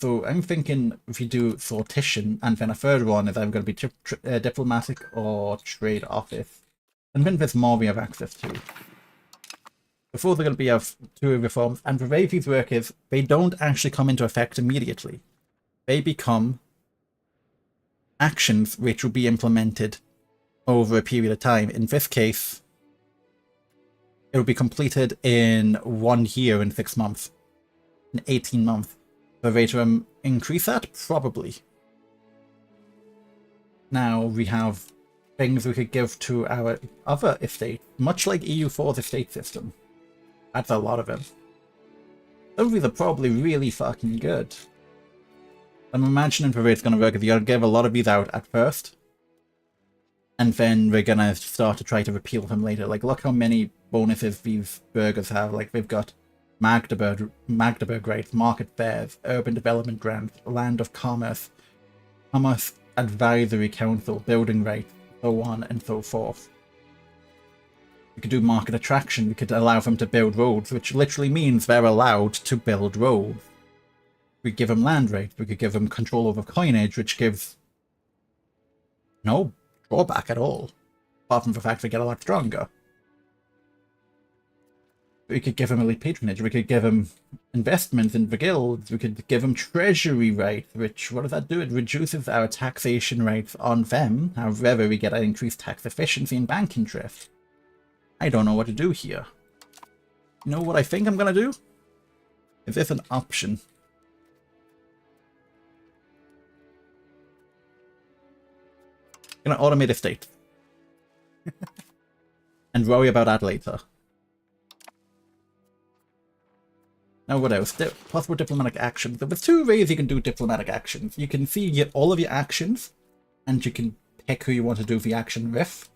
So I'm thinking if you do Sortition, and then a third one is either going to be Diplomatic or Trade Office. And then there's more we have access to. Before they're going to be two reforms, and the way these work is they don't actually come into effect immediately. They become actions which will be implemented over a period of time. In this case, it will be completed in 1 year and 6 months, in 18 months. The rate to increase that? Probably. Now we have things we could give to our other estate, much like EU4's estate system. That's a lot of them. Some of these are probably really fucking good. I'm imagining the way it's going to work is you're going to give a lot of these out at first, and then we're going to start to try to repeal them later. Like, look how many bonuses these burgers have. Like, they've got Magdeburg rates, market fairs, urban development grants, land of commerce, commerce advisory council, building rates, so on and so forth. We could do market attraction. We could allow them to build roads, which literally means they're allowed to build roads. We could give them land rates. We could give them control over coinage, which gives no drawback at all, apart from the fact they get a lot stronger. We could give them elite patronage. We could give them investments in the guilds. We could give them treasury rates, which, what does that do? It reduces our taxation rates on them. However, we get an increased tax efficiency and bank interest. I don't know what to do here. You know what I think I'm going to do? Is this an option? I'm going to automate estate. And worry about that later. Now what else? Possible diplomatic actions. There's 2 ways you can do diplomatic actions. You can see all of your actions, and you can pick who you want to do the action with.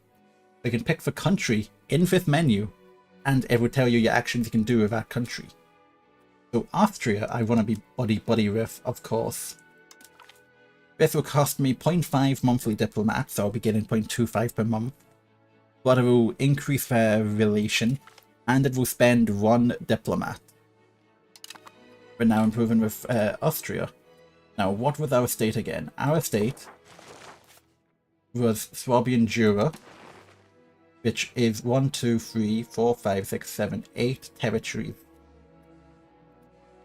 You can pick the country in this menu, and it will tell you your actions you can do with that country. So Austria, I want to be buddy with, of course. This will cost me 0.5 monthly diplomats, so I'll be getting 0.25 per month. But it will increase their relation, and it will spend 1 diplomat. We're now improving with Austria. Now, what was our state again? Our state was Swabian Jura, which is 1, 2, 3, 4, 5, 6, 7, 8 territories.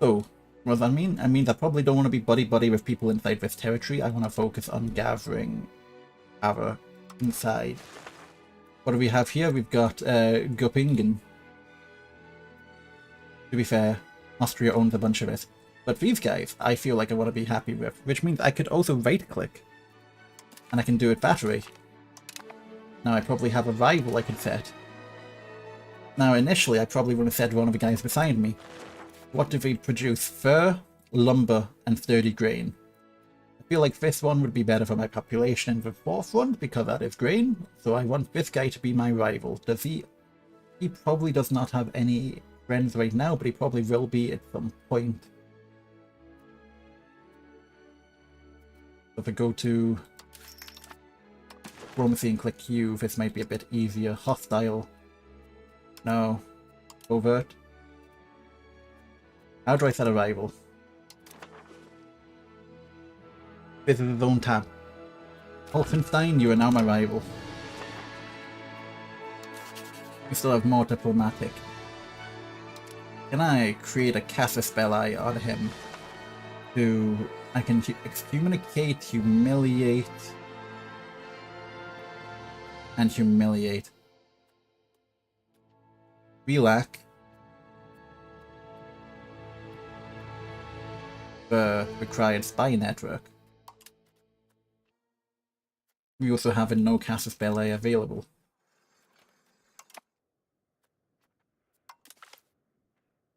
So, what does that mean? It means I probably don't want to be buddy-buddy with people inside this territory. I want to focus on gathering power inside. What do we have here? We've got Göppingen. To be fair, Austria owns a bunch of it. But these guys, I feel like I want to be happy with, which means I could also right-click. And I can do it that way. Now I probably have a rival I can set. Now initially I probably would have said one of the guys beside me. What do they produce? Fur, lumber, and sturdy grain. I feel like this one would be better for my population in the forefront because that is grain. So I want this guy to be my rival. Does he? He probably does not have any friends right now, but he probably will be at some point. So if I go to diplomacy and click Q, this might be a bit easier. Hostile. No. Overt. How do I set a rival? This is his own tab. Holstenstein, you are now my rival. We still have more diplomatic. Can I create a casus belli on him? I can excommunicate, humiliate, and humiliate. We lack the required spy network. We also have a no casus belli available.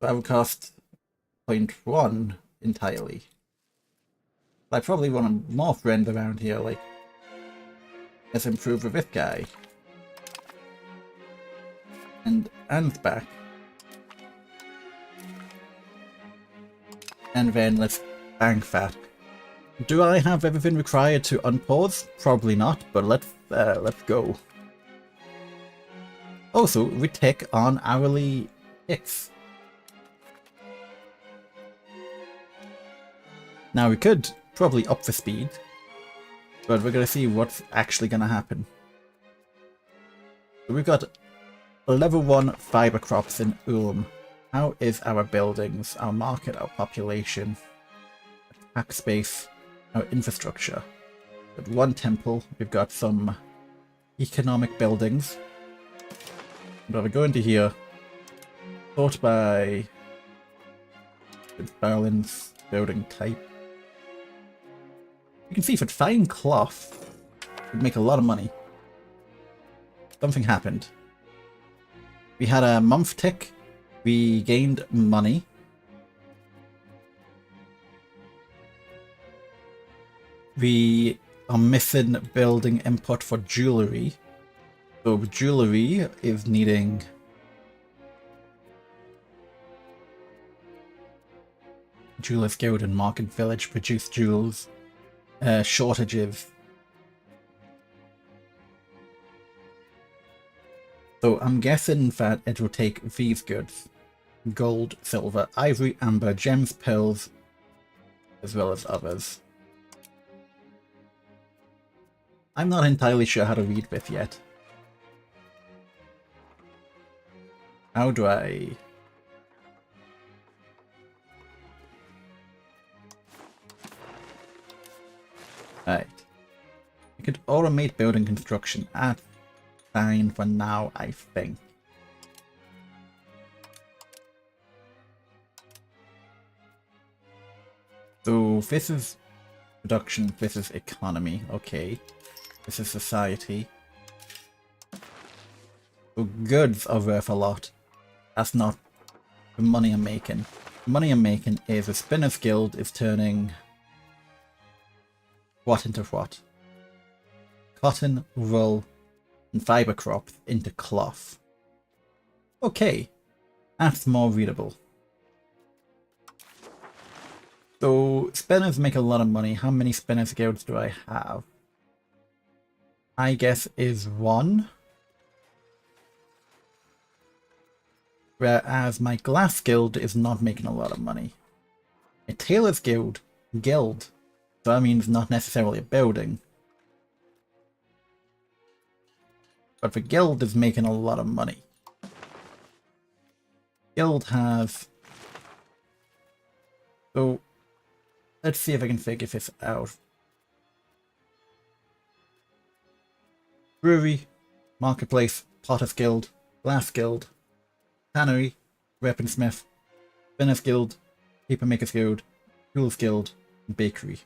That would cost 0.1 entirely. I probably want more friends around here, like, let's improve with this guy. And back. And then let's bank that. Do I have everything required to unpause? Probably not, but let's go. Also, we tick on hourly ticks. Now we could probably up the speed, but we're gonna see what's actually gonna happen. So we've got Level 1 fiber crops in Ulm. How is our buildings, our market, our population, tax space, our infrastructure? We've got one temple, we've got some economic buildings. But we go into here, sort by balance, building type. You can see if it's fine cloth, it'd make a lot of money. Something happened. We had a month tick, we gained money. We are missing building input for jewelry. So jewelry is needing Jewelers Guild and Market Village produce jewels. Shortages. So I'm guessing that it will take these goods. Gold, silver, ivory, amber, gems, pearls, as well as others. I'm not entirely sure how to read this yet. How do I... Right. I could automate building construction at fine for now, I think. So this is production, this is economy, okay. This is society. So goods are worth a lot. That's not the money I'm making. The money I'm making is a Spinner's Guild is turning what into what? Cotton, wool, and fiber crops into cloth. Okay, that's more readable. So spinners make a lot of money. How many Spinners Guilds do I have? I guess is one. Whereas my glass guild is not making a lot of money. A tailor's guild, so that means not necessarily a building. But the guild is making a lot of money. Guild has... So, let's see if I can figure this out. Brewery, Marketplace, Potter's Guild, Glass Guild, Tannery, Weaponsmith, Spinner's Guild, Papermaker's Guild, Tools Guild, and Bakery.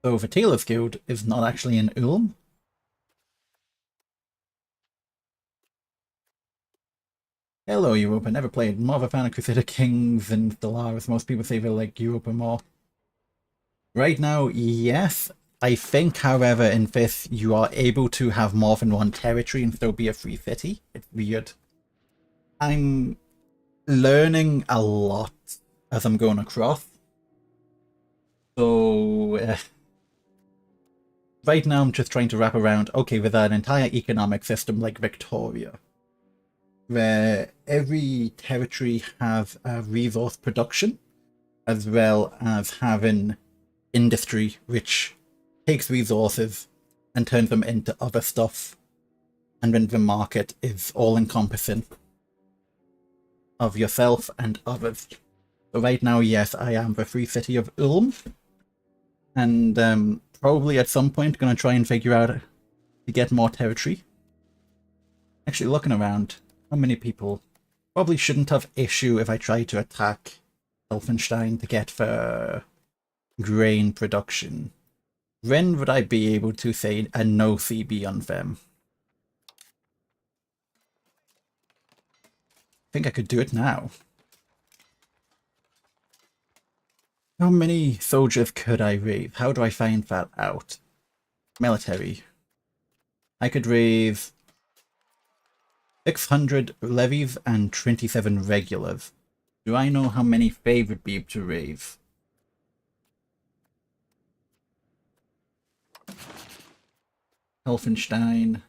So the Tailor's Guild is not actually in Ulm. Hello Europa, never played. More of a fan of Crusader Kings and Stellaris. Most people say they like Europa more. Right now, yes. I think, however, in this, you are able to have more than one territory and still be a free city. It's weird. I'm learning a lot as I'm going across. So, right now I'm just trying to wrap around, okay, with an entire economic system like Victoria, where every territory has a resource production, as well as having industry, which takes resources and turns them into other stuff, and then the market is all-encompassing of yourself and others. So right now, yes, I am the free city of Ulm, and probably at some point gonna try and figure out to get more territory. Actually, looking around, how many people? Probably shouldn't have issue if I tried to attack Elfenstein to get the grain production. When would I be able to say a no CB on them? I think I could do it now. How many soldiers could I raise? How do I find that out? Military. I could raise 600 levies and 27 regulars. Do I know how many they would be able to raise? Elfenstein.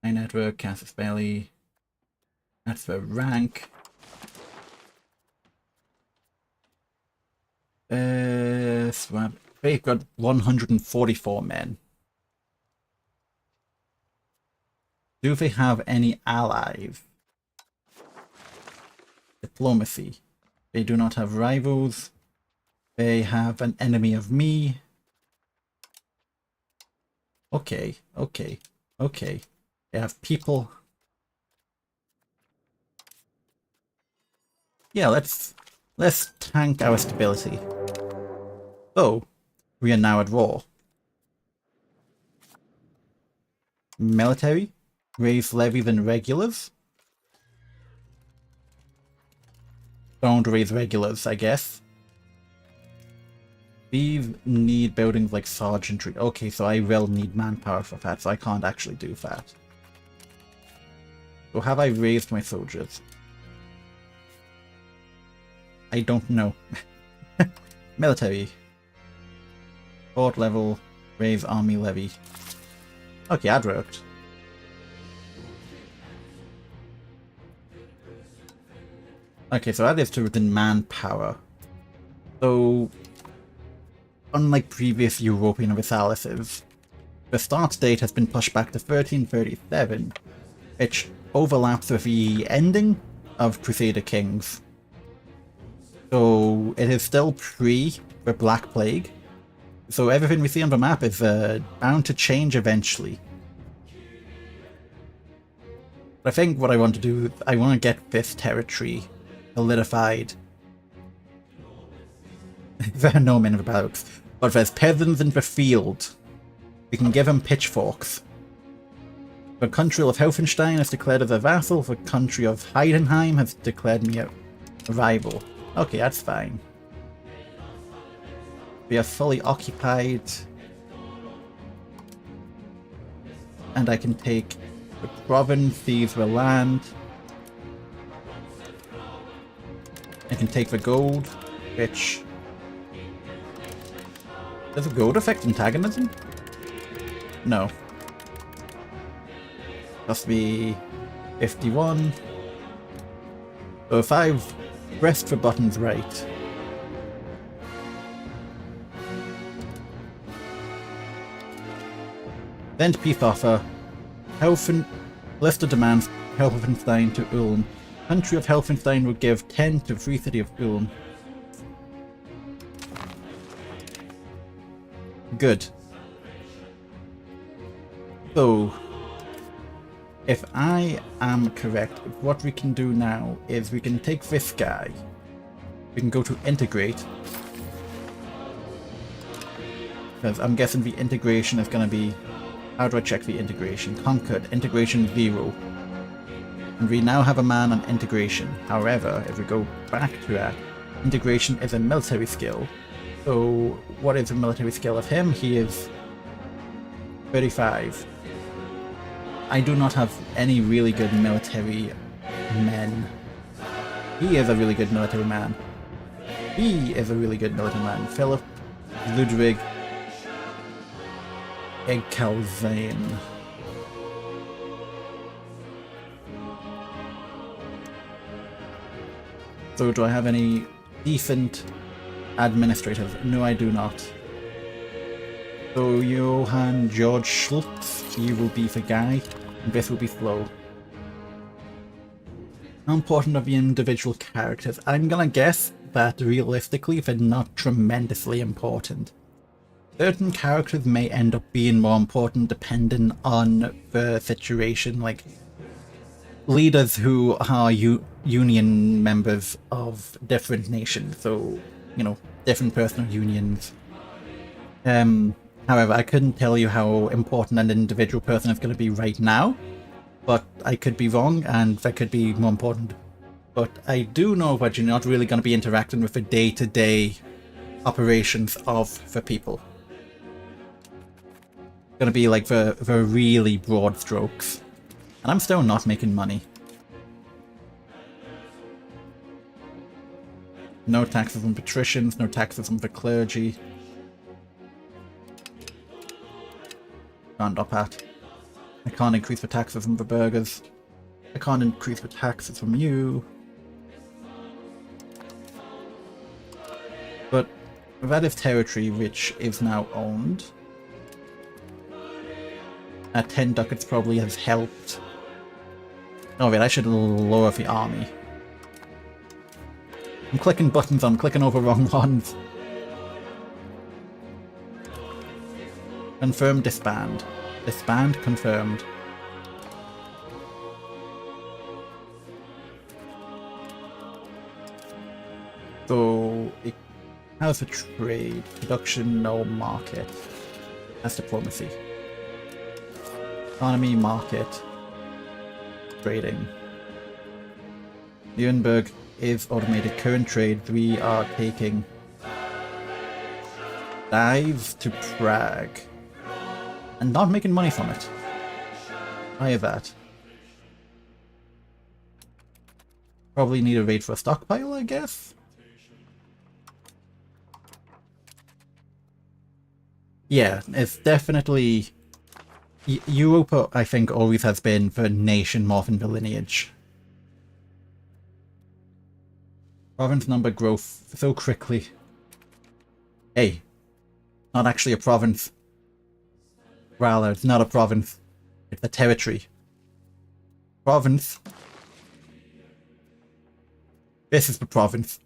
My network, Casus Belli. That's the rank. Swap They've got 144 men. Do they have any allies? Diplomacy. They do not have rivals. They have an enemy of me. Okay, okay, okay. They have people. Yeah, let's tank our stability. Oh, we are now at war. Military? Raise levies and regulars? Don't raise regulars, I guess. These need buildings like sergeantry. Okay, so I will need manpower for that, so I can't actually do that. So have I raised my soldiers? I don't know. Military. Fort level. Raise army levy. Okay, that worked. Okay, so that is to within manpower. So, unlike previous European Universalises, the start date has been pushed back to 1337, which overlaps with the ending of Crusader Kings. So it is still pre the Black Plague, so everything we see on the map is bound to change eventually. But I think what I want to do, I want to get this territory solidified. There are no men about, but there's peasants in the field. We can give them pitchforks. The country of Helfenstein has declared as a vassal, the country of Heidenheim has declared me a rival. Okay, that's fine. We are fully occupied. And I can take the province, seize the land. I can take the gold, which... Does the gold affect antagonism? No. Must be 51. So if I've pressed the buttons right. Send peace offer. Lister demands Helfenstein to Ulm. Country of Helfenstein would give 10 to Free City of Ulm. Good. So, if I am correct, what we can do now is we can take this guy. We can go to integrate. Because I'm guessing the integration is going to be... How do I check the integration? Conquered. Integration 0. And we now have a man on integration. However, if we go back to that, integration is a military skill. So, what is the military skill of him? He is 35. I do not have any really good military men. He is a really good military man. He is a really good military man. Philip, Ludwig, Egkalzane. So do I have any decent administrators? No, I do not. So Johann George Schultz, you will be the guy, and this will be slow. How important are the individual characters? I'm gonna guess that realistically they're not tremendously important. Certain characters may end up being more important depending on the situation, like leaders who are union members of different nations, so, you know, different personal unions. However, I couldn't tell you how important an individual person is going to be right now, but I could be wrong, and that could be more important. But I do know that you're not really going to be interacting with the day-to-day operations of the people. It's going to be like the really broad strokes. And I'm still not making money. No taxes on patricians, no taxes on the clergy. Can't up at. I can't increase the taxes on the burghers. I can't increase the taxes from you. But That is territory which is now owned. 10 ducats probably has helped. Oh wait, I should lower the army. I'm clicking buttons, I'm clicking over wrong ones. Confirm disband. Disband confirmed. So, how's the trade? Production, no market. That's diplomacy. Economy, market. Trading. Nuremberg is automated. Current trade, we are taking dives to Prague. And not making money from it. Why is that? Probably need a raid for a stockpile, I guess? Yeah, it's definitely... Europa, I think, always has been the nation more than the lineage. Province number growth so quickly. Hey, not actually a province. Rather, it's not a province. It's a territory. Province. This is the province.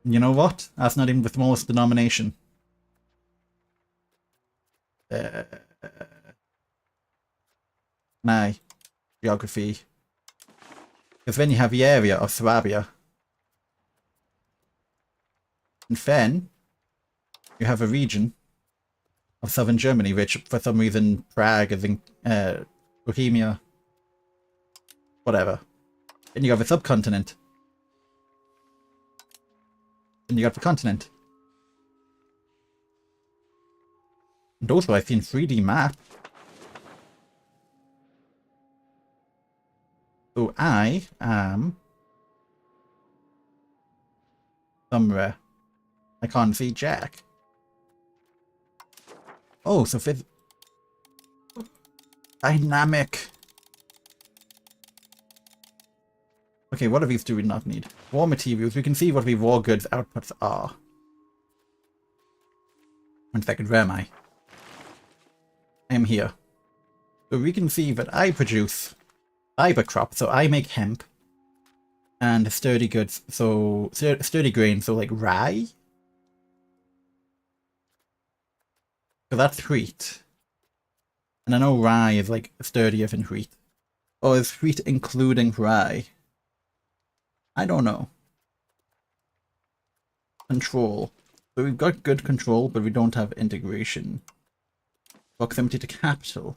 You know what? That's not even the smallest denomination. Nah. Geography. Because then you have the area of Swabia. And then you have a region of southern Germany, which for some reason Prague is in Bohemia. Whatever. Then you have a subcontinent. Then you have the continent. And also I've seen 3D map. So I am somewhere. I can't see Jack. Oh, so fifth dynamic. Okay, what of these do we not need? War materials. We can see what the war goods outputs are. 1 second, where am I? I am here. So we can see that I produce fiber crop, so I make hemp. And sturdy goods, so sturdy grain, so like rye. So that's wheat. And I know rye is like sturdier than wheat. Or is wheat including rye? I don't know. Control. So we've got good control, but we don't have integration. Proximity to capital.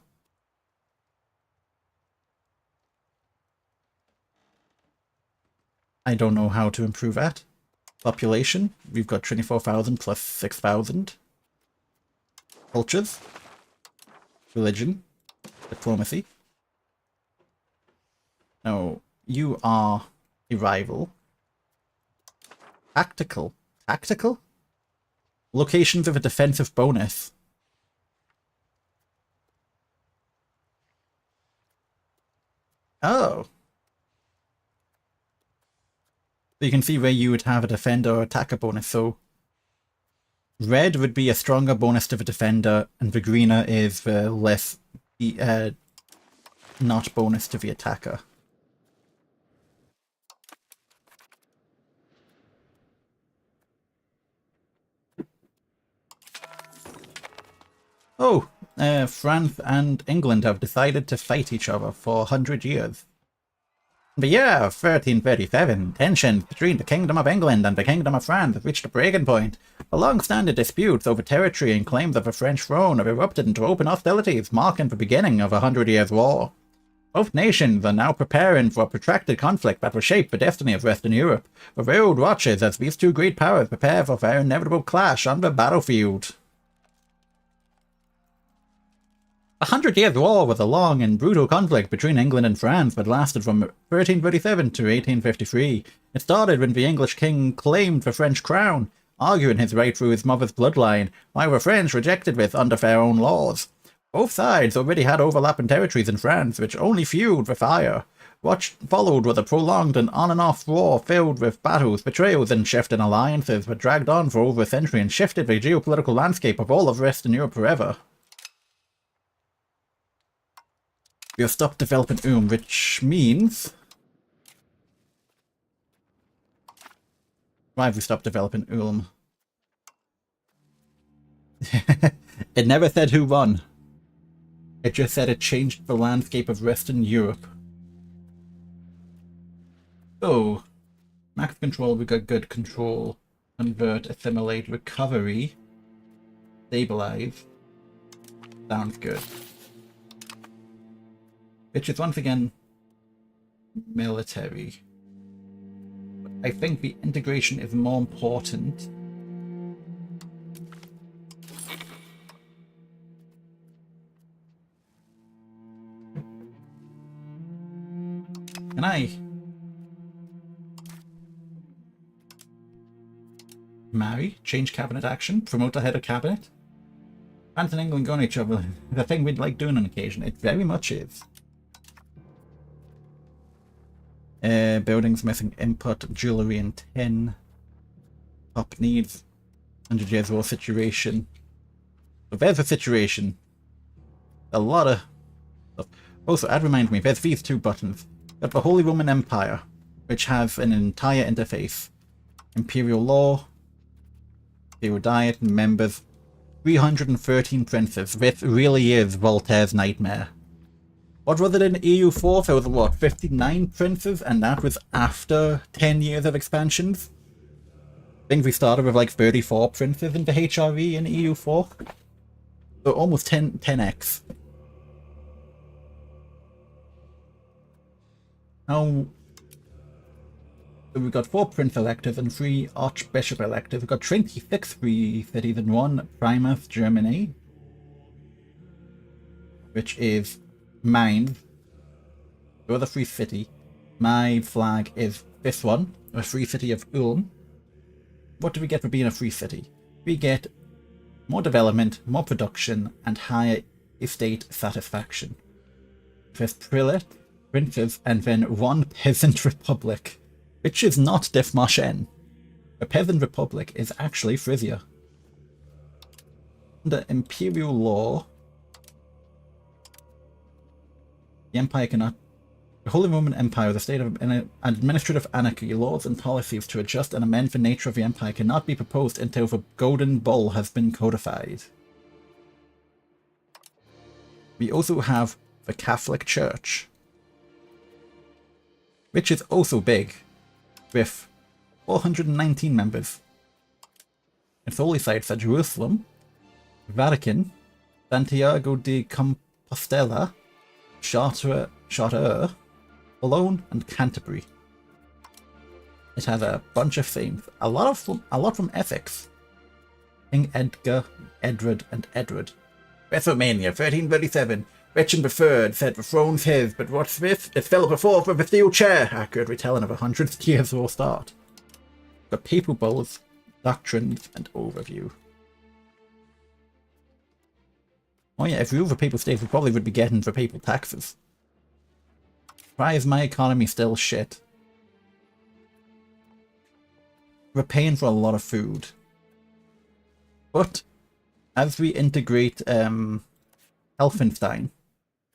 I don't know how to improve that. Population. We've got 24,000 plus 6,000. Cultures. Religion. Diplomacy. Now, you are a rival. Tactical. Tactical? Locations of a defensive bonus. Oh. So you can see where you would have a defender or attacker bonus. So red would be a stronger bonus to the defender, and the greener is the less not bonus to the attacker. Oh, France and England have decided to fight each other for 100 years. In the year 1337, tensions between the Kingdom of England and the Kingdom of France reached a breaking point. The long-standing disputes over territory and claims of the French throne have erupted into open hostilities, marking the beginning of a 100 Years' War. Both nations are now preparing for a protracted conflict that will shape the destiny of Western Europe. The world watches as these two great powers prepare for their inevitable clash on the battlefield. The 100 Years' War was a long and brutal conflict between England and France that lasted from 1337 to 1853. It started when the English king claimed the French crown, arguing his right through his mother's bloodline, while the French rejected this under their own laws. Both sides already had overlapping territories in France, which only fueled the fire. Followed with a prolonged and on-and-off war filled with battles, betrayals, and shifting alliances, but dragged on for over a century and shifted the geopolitical landscape of all of Western Europe forever. We have stopped developing which means... Why have we stopped developing Ulm? It never said who won. It just said it changed the landscape of Western Europe. So, max control, we got good control. Convert, assimilate, recovery, stabilize. Sounds good. Which is once again military. But I think the integration is more important. Can I marry? Change cabinet action? Promote the head of cabinet? France and England go on each other. The thing we'd like doing on occasion. It very much is. Buildings missing input, jewellery and tin. Top needs. 100 years war situation. So there's a situation. A lot of stuff. Also, that reminds me, there's these two buttons. Got the Holy Roman Empire, which has an entire interface. Imperial law. Imperial diet, members. 313 princes. This really is Voltaire's nightmare. What was it in EU4? There was, what, 59 princes? And that was after 10 years of expansions? I think we started with like 34 princes in the HRE in EU4. So almost 10x. Now, so we've got 4 prince electors and 3 archbishop electors. We've got 26 free cities and 1 primus, Germany. Which is mine. The other free city. My flag is this one, a free city of Ulm. What do we get for being a free city? We get more development, more production, and higher estate satisfaction. There's prelate, princes, and then 1 peasant republic, which is not Dithmarschen. A peasant republic is actually Frisia. Under imperial law, the empire cannot... The Holy Roman Empire is a state of administrative anarchy. Laws and policies to adjust and amend the nature of the empire cannot be proposed until the Golden Bull has been codified. We also have the Catholic Church, which is also big, with 419 members. Its holy sites are Jerusalem, Vatican, Santiago de Compostela, Chartres, Cologne, and Canterbury. It has a bunch of saints, a lot from Essex. King Edgar, Edred, and Edward. WrestleMania 1337. Rich and preferred said the throne's his, but what's this? It's Philip IV with a steel chair. Accurate retelling of 100 years war start. The papal bulls, doctrines, and overview. Oh yeah, if we were the papal states, we probably would be getting the papal taxes. Why is my economy still shit? We're paying for a lot of food. But as we integrate Elfenstein,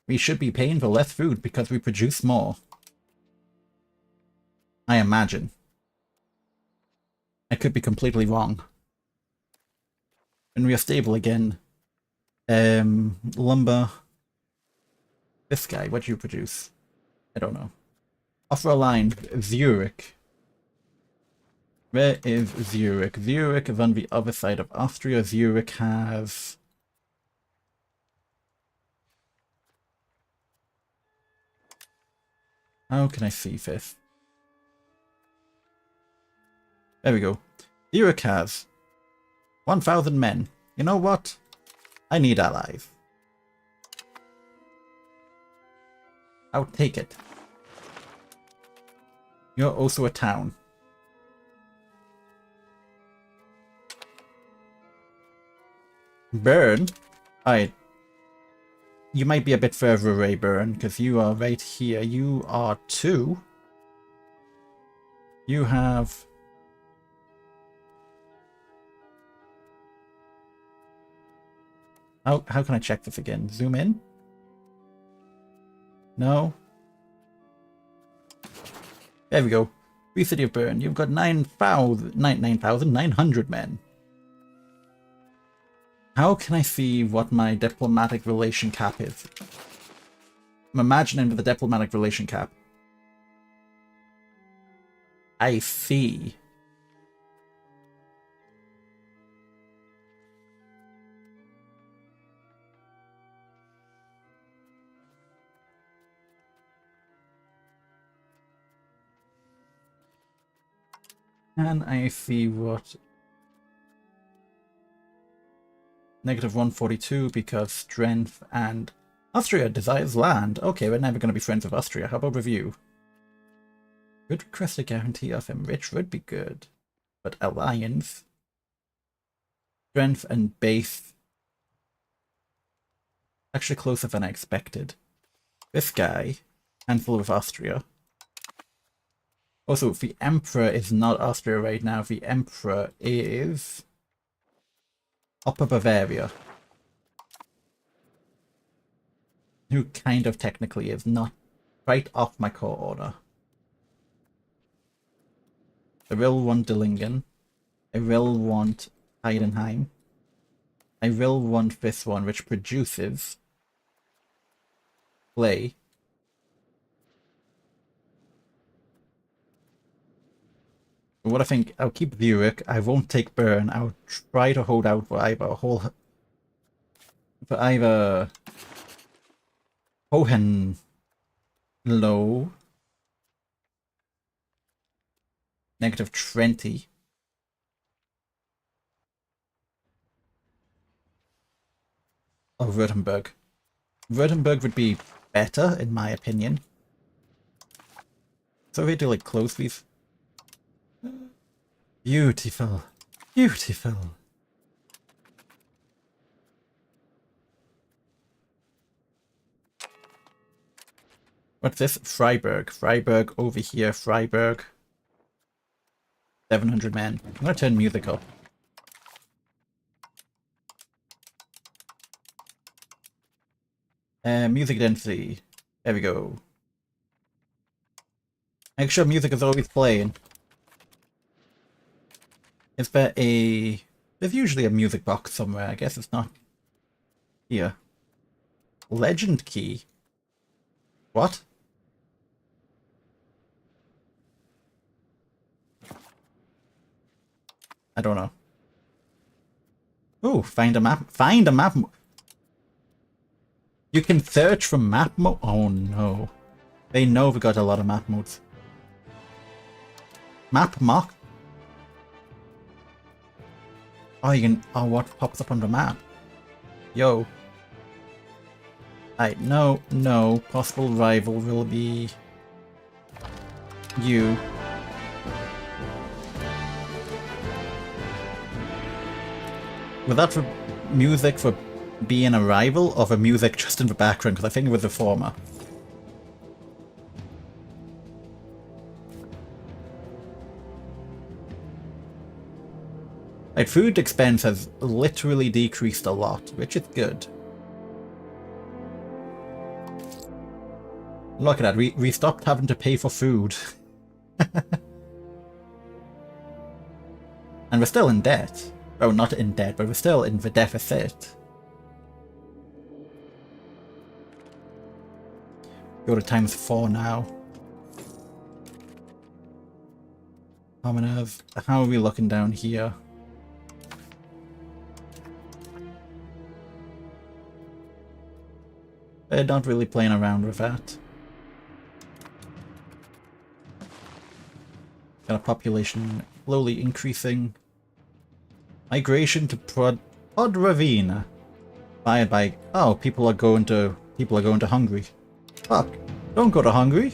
we should be paying for less food because we produce more. I imagine. I could be completely wrong. When we are stable again. Lumber. This guy, what do you produce? I don't know. Offer a line. Zurich. Where is Zurich? Zurich is on the other side of Austria. Zurich has... How can I see this? There we go. Zurich has 1,000 men. You know what? I need allies. I'll take it. You're also a town. Bern? You might be a bit further away, Burn, because you are right here. You are 2. You have... How can I check this again? Zoom in? No? There we go. Free City of Bern. You've got 9,900 men. How can I see what my diplomatic relation cap is? I'm imagining the diplomatic relation cap. I see. Can I see what... -142 because strength and... Austria desires land. Okay, we're never going to be friends with Austria. How about review? Could request a guarantee of enrich would be good. But alliance... Strength and base... Actually closer than I expected. This guy... Handful with Austria. Also, the Emperor is not Austria right now. The Emperor is... Upper Bavaria. Who kind of technically is not right off my core order. I will want Dillingen. I will want Heidenheim. I will want this one, which produces... Play. What I think, I'll keep Zurich, I won't take Bern, I'll try to hold out for either Hohenlohe, -20, or Württemberg. Württemberg would be better, in my opinion. So we do like close these. Beautiful. Beautiful. What's this? Freiburg. Freiburg over here. Freiburg. 700 men. I'm gonna turn music up. Music density. There we go. Make sure music is always playing. Is there a... There's usually a music box somewhere. I guess it's not here. Legend key. What? I don't know. Ooh, find a map. Find a map. You can search for map mode. Oh no. They know we got a lot of map modes. Map mock. Oh, you can... Oh, what pops up on the map? Yo. No. Possible rival will be... you. Was that for music for being a rival, or for music just in the background? Because I think it was the former. Like, food expense has literally decreased a lot, which is good. Look at that, we stopped having to pay for food. And we're still in debt. Oh, not in debt, but we're still in the deficit. Go to ×4 now. Commoners, how are we looking down here? They're not really playing around with that. Got a population slowly increasing. Migration to Podravina. By oh, people are going to Hungary. Fuck! Don't go to Hungary.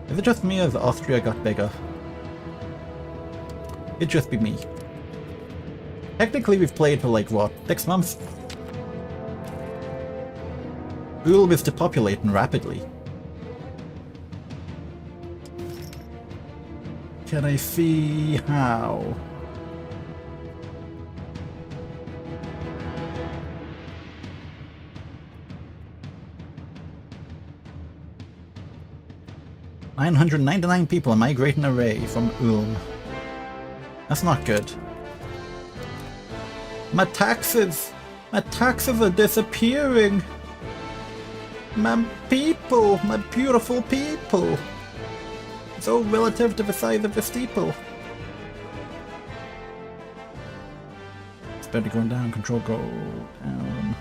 Is it just me or has Austria got bigger? It'd just be me. Technically, we've played for like what, 6 months? Ulm is depopulating rapidly. Can I see how? $999 people are migrating away from Ulm. That's not good. My taxes are disappearing. My people, my beautiful people. So relative to the size of the steeple. It's better going down, control go down.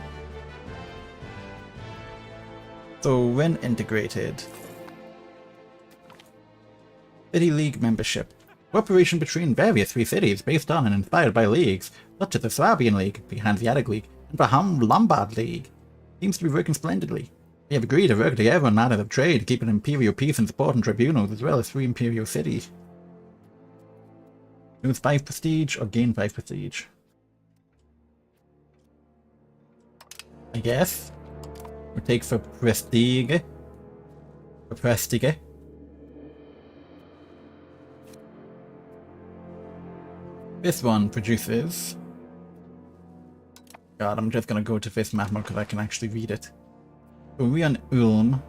So when integrated. City League membership. Cooperation between various free cities based on and inspired by leagues, such as the Swabian League, the Hanseatic League, and the Lombard League. Seems to be working splendidly. We have agreed to work together on matters of trade, keeping imperial peace and supporting tribunals, as well as 3 imperial cities. Lose 5 prestige or gain 5 prestige? I guess. We'll take for prestige. For prestige. This one produces... God, I'm just gonna go to this map because I can actually read it. So we on Ulm.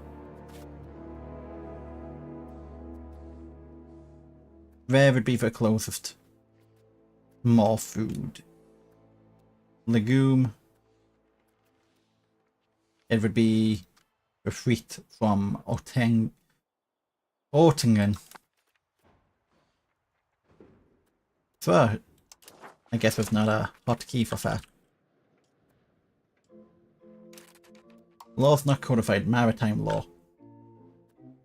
Where would be the closest? More food. Legume. It would be the fruit from Ottingen. So, I guess there's not a hotkey for that. Law's not codified. Maritime law.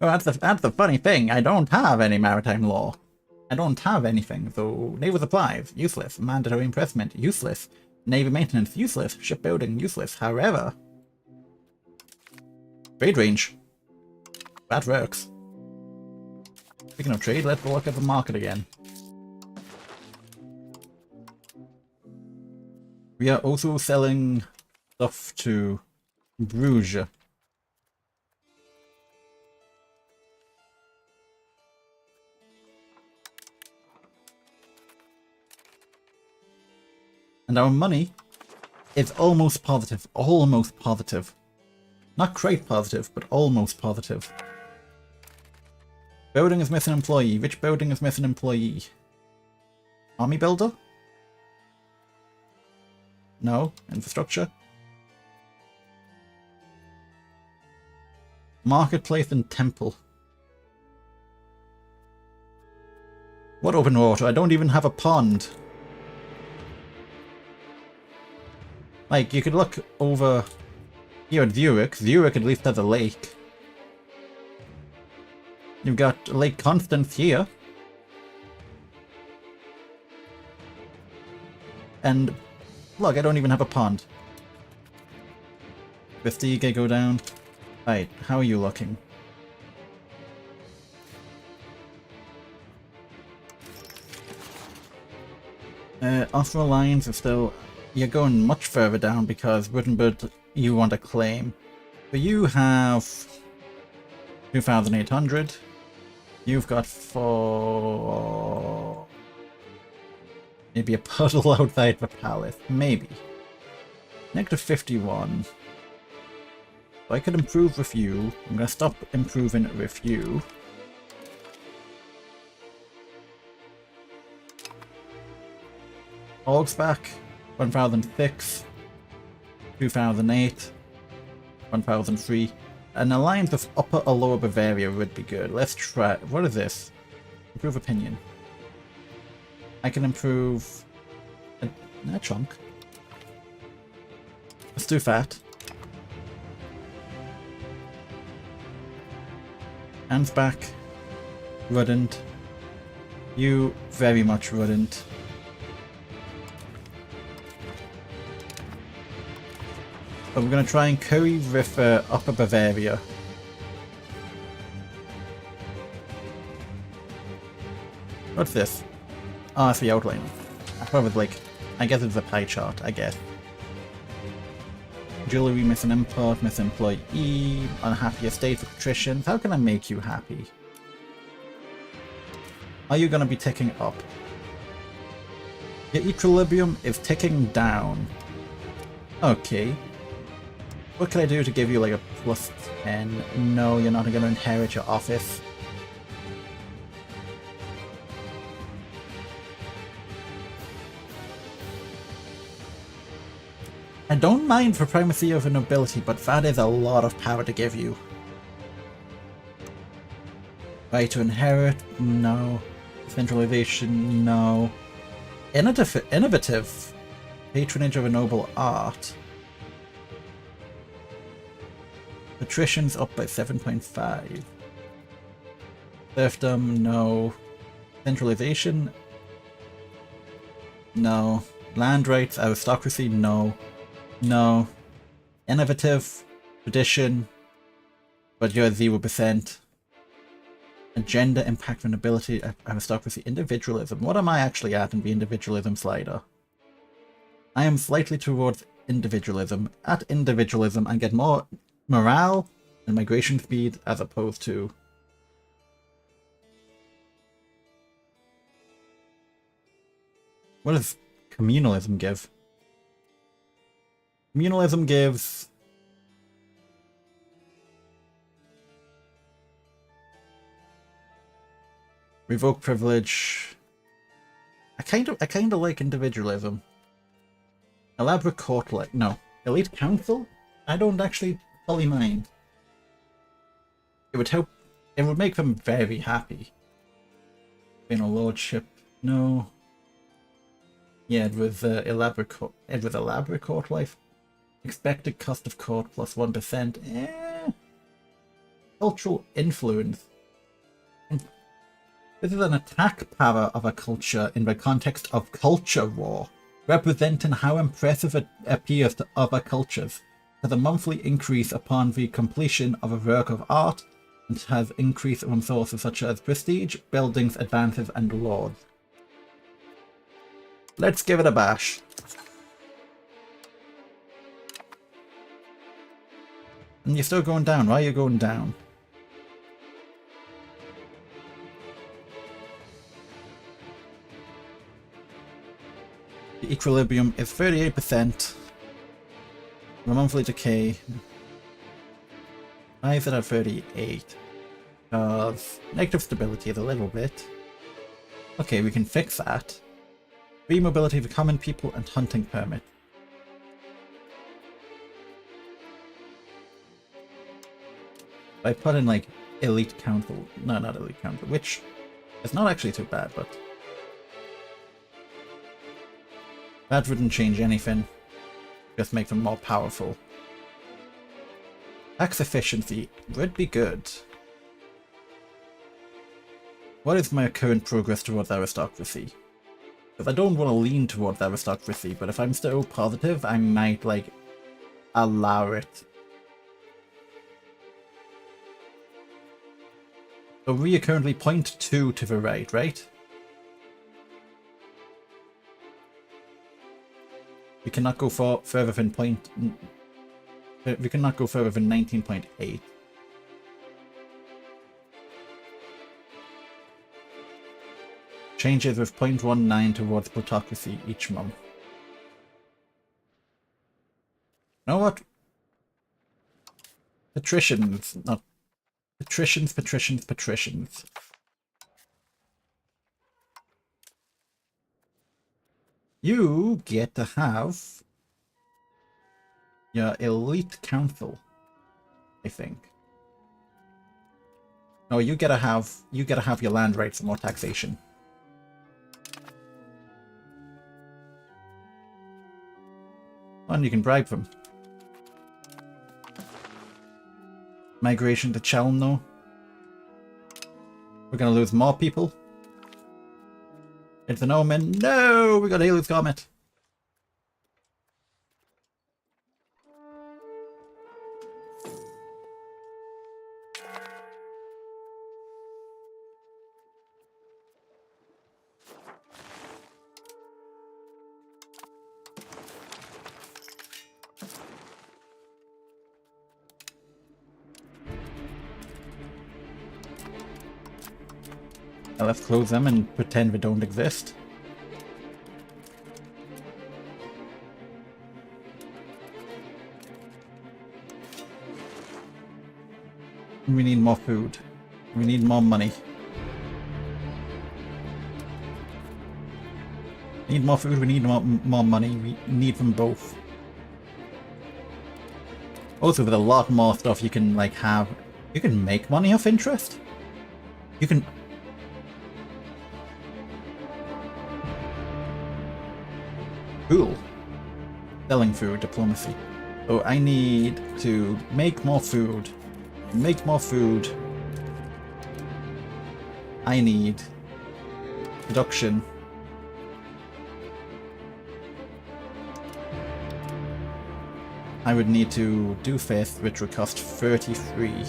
Oh, that's the funny thing. I don't have any maritime law. I don't have anything. So, naval supplies, useless. Mandatory impressment, useless. Navy maintenance, useless. Shipbuilding, useless. However, trade range. That works. Speaking of trade, let's look at the market again. We are also selling stuff to Bruges. And our money is almost positive. Almost positive. Not quite positive, but almost positive. Building is missing employee. Which building is missing employee? Army builder? No. Infrastructure? Marketplace and temple. What open water? I don't even have a pond. Like, you could look over here at Zurich. Zurich at least has a lake. You've got Lake Constance here. And look, I don't even have a pond. Vestige, go down. Right, how are you looking? Austral lines are still... You're going much further down because Württemberg you want to claim. But you have 2,800. You've got 4... Maybe a puddle outside the palace. Maybe. Negative 51. So I could improve with you. I'm going to stop improving with you. Augsbach, 1006, 2008, 1003. An alliance with Upper or Lower Bavaria would be good. Let's try. What is this? Improve opinion. I can improve a chunk. Let's do that. Ansbach, Rudent. You very much Rudent. But we're going to try and curry with Upper Bavaria. What's this? Oh, it's the outline. I thought it was like... I guess it's a pie chart, I guess. Jewelry, missing import, missing employee, unhappy estate for patricians. How can I make you happy? Are you gonna be ticking up? Your equilibrium is ticking down. Okay. What can I do to give you like a plus 10? No, you're not gonna inherit your office. I don't mind for primacy over nobility, but that is a lot of power to give you. Right to inherit? No. Centralization? No. Innovative. Patronage of a noble art. Patricians up by 7.5. Serfdom? No. Centralization? No. Land rights? Aristocracy? No. No. Innovative. Tradition. But you're 0%. Agenda, impact, and ability, aristocracy, individualism. What am I actually at in the individualism slider? I am slightly towards individualism. At individualism, I get more morale and migration speed as opposed to... What does communalism give? Communalism gives... Revoke privilege. I kind of like individualism. Elaborate court like no. Elite council? I don't actually fully mind. It would help. It would make them very happy. Being a lordship, no. Yeah, with elaborate court life. Expected cost of court plus 1%. Cultural influence. This is an attack power of a culture in the context of culture war, representing how impressive it appears to other cultures. It has a monthly increase upon the completion of a work of art, and has increase from sources such as prestige, buildings, advances, and lords. Let's give it a bash. And you're still going down. Why are you going down? The equilibrium is 38%. The monthly decay. Why is it at 38? Because negative stability is a little bit. Okay, we can fix that. Free mobility for common people and hunting permit. I put in like elite council. No, not elite council, which is not actually too bad, but that wouldn't change anything. Just make them more powerful. Tax efficiency would be good. What is my current progress towards aristocracy? Because I don't want to lean towards aristocracy, but if I'm still positive, I might, like, allow it. So we are currently 0.2 to the right? We cannot go further than we cannot go further than 19.8. Changes with 0.19 towards plutocracy each month. You know what? Patricians, not patricians. You get to have your elite council, I think. No, you gotta have your land rights and more taxation. And you can bribe them. Migration to Chelno. We're gonna lose more people. It's an omen. No, we got Helios Comet. Let's close them and pretend we don't exist. We need more food. We need more money. We need more food, we need more money. We need them both. Also, with a lot more stuff you can, like, have... You can make money off interest. You can... Cool. Selling food, diplomacy. So I need to make more food. Make more food. I need production. I would need to do faith, which would cost 33.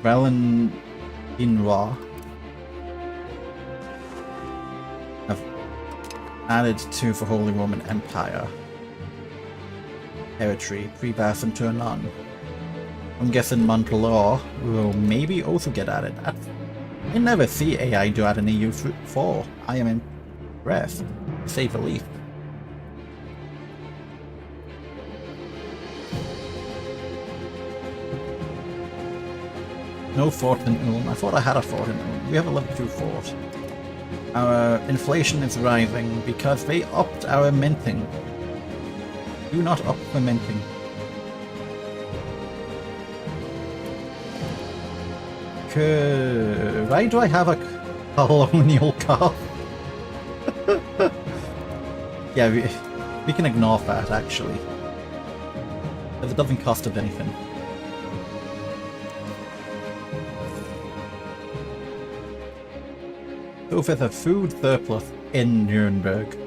Valentinra. I've added to the Holy Roman Empire. Territory, pre-bath and turn on. I'm guessing Montalor will maybe also get added. I never see AI do add an EU4. I am impressed, to say the least. No fort in Ulm. I thought I had a fort in Ulm. We have a level 2 fort. Our inflation is rising because they upped our minting. Do not up the minting. Why do I have a colonial car? Yeah, we can ignore that, actually. Because it doesn't cost us anything. So there's a food surplus in Nuremberg.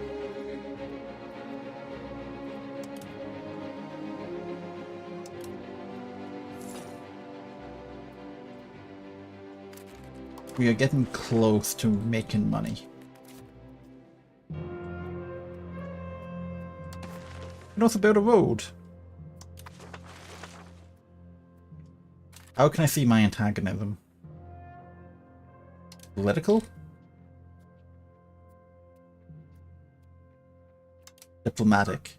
We are getting close to making money. And also build a road. How can I see my antagonism? Political? Diplomatic.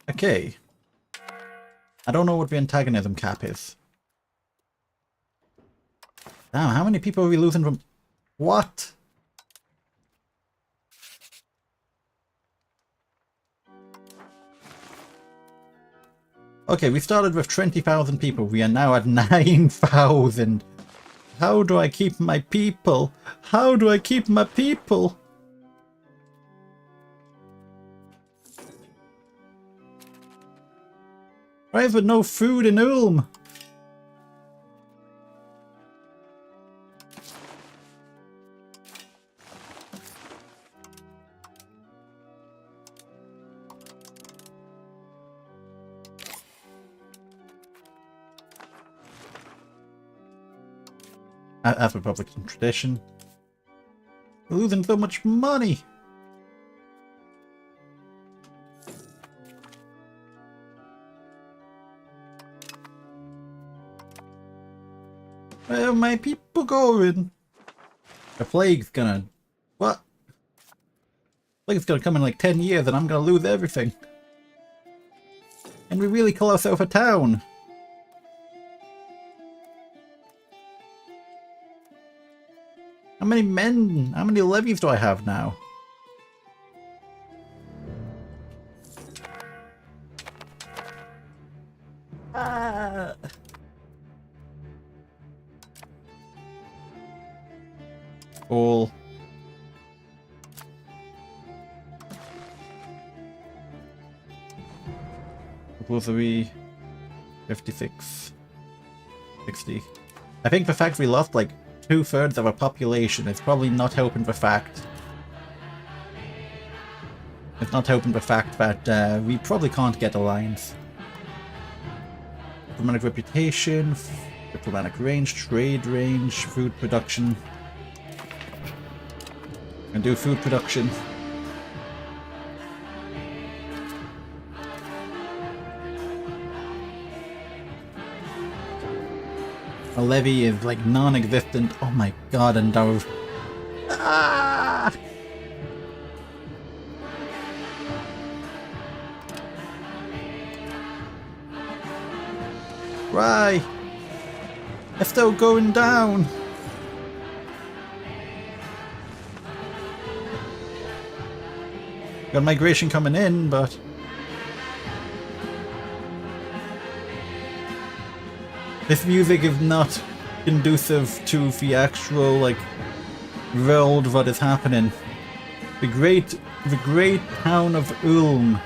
Okay. I don't know what the antagonism cap is. Damn, how many people are we losing from... What? Okay, we started with 20,000 people. We are now at 9,000. How do I keep my people? How do I keep my people? Why is there no food in Ulm? As Republican tradition. We're losing so much money. Where are my people going? The plague's gonna... What? Plague's gonna come in like 10 years and I'm gonna lose everything. And we really call ourselves a town. How many men, how many levies do I have now? All. Compulsory. 56. 60. I think the fact we lost like 2/3 of our population is probably not helping the fact. It's not helping the fact that we probably can't get alliance. diplomatic reputation, diplomatic range, trade range, food production. And do food production. A levy is like non-existent. Oh my god, and those. Ah! Why? They're still going down. Got migration coming in, but this music is not conducive to the actual, like, world what is happening. The great town of Ulm.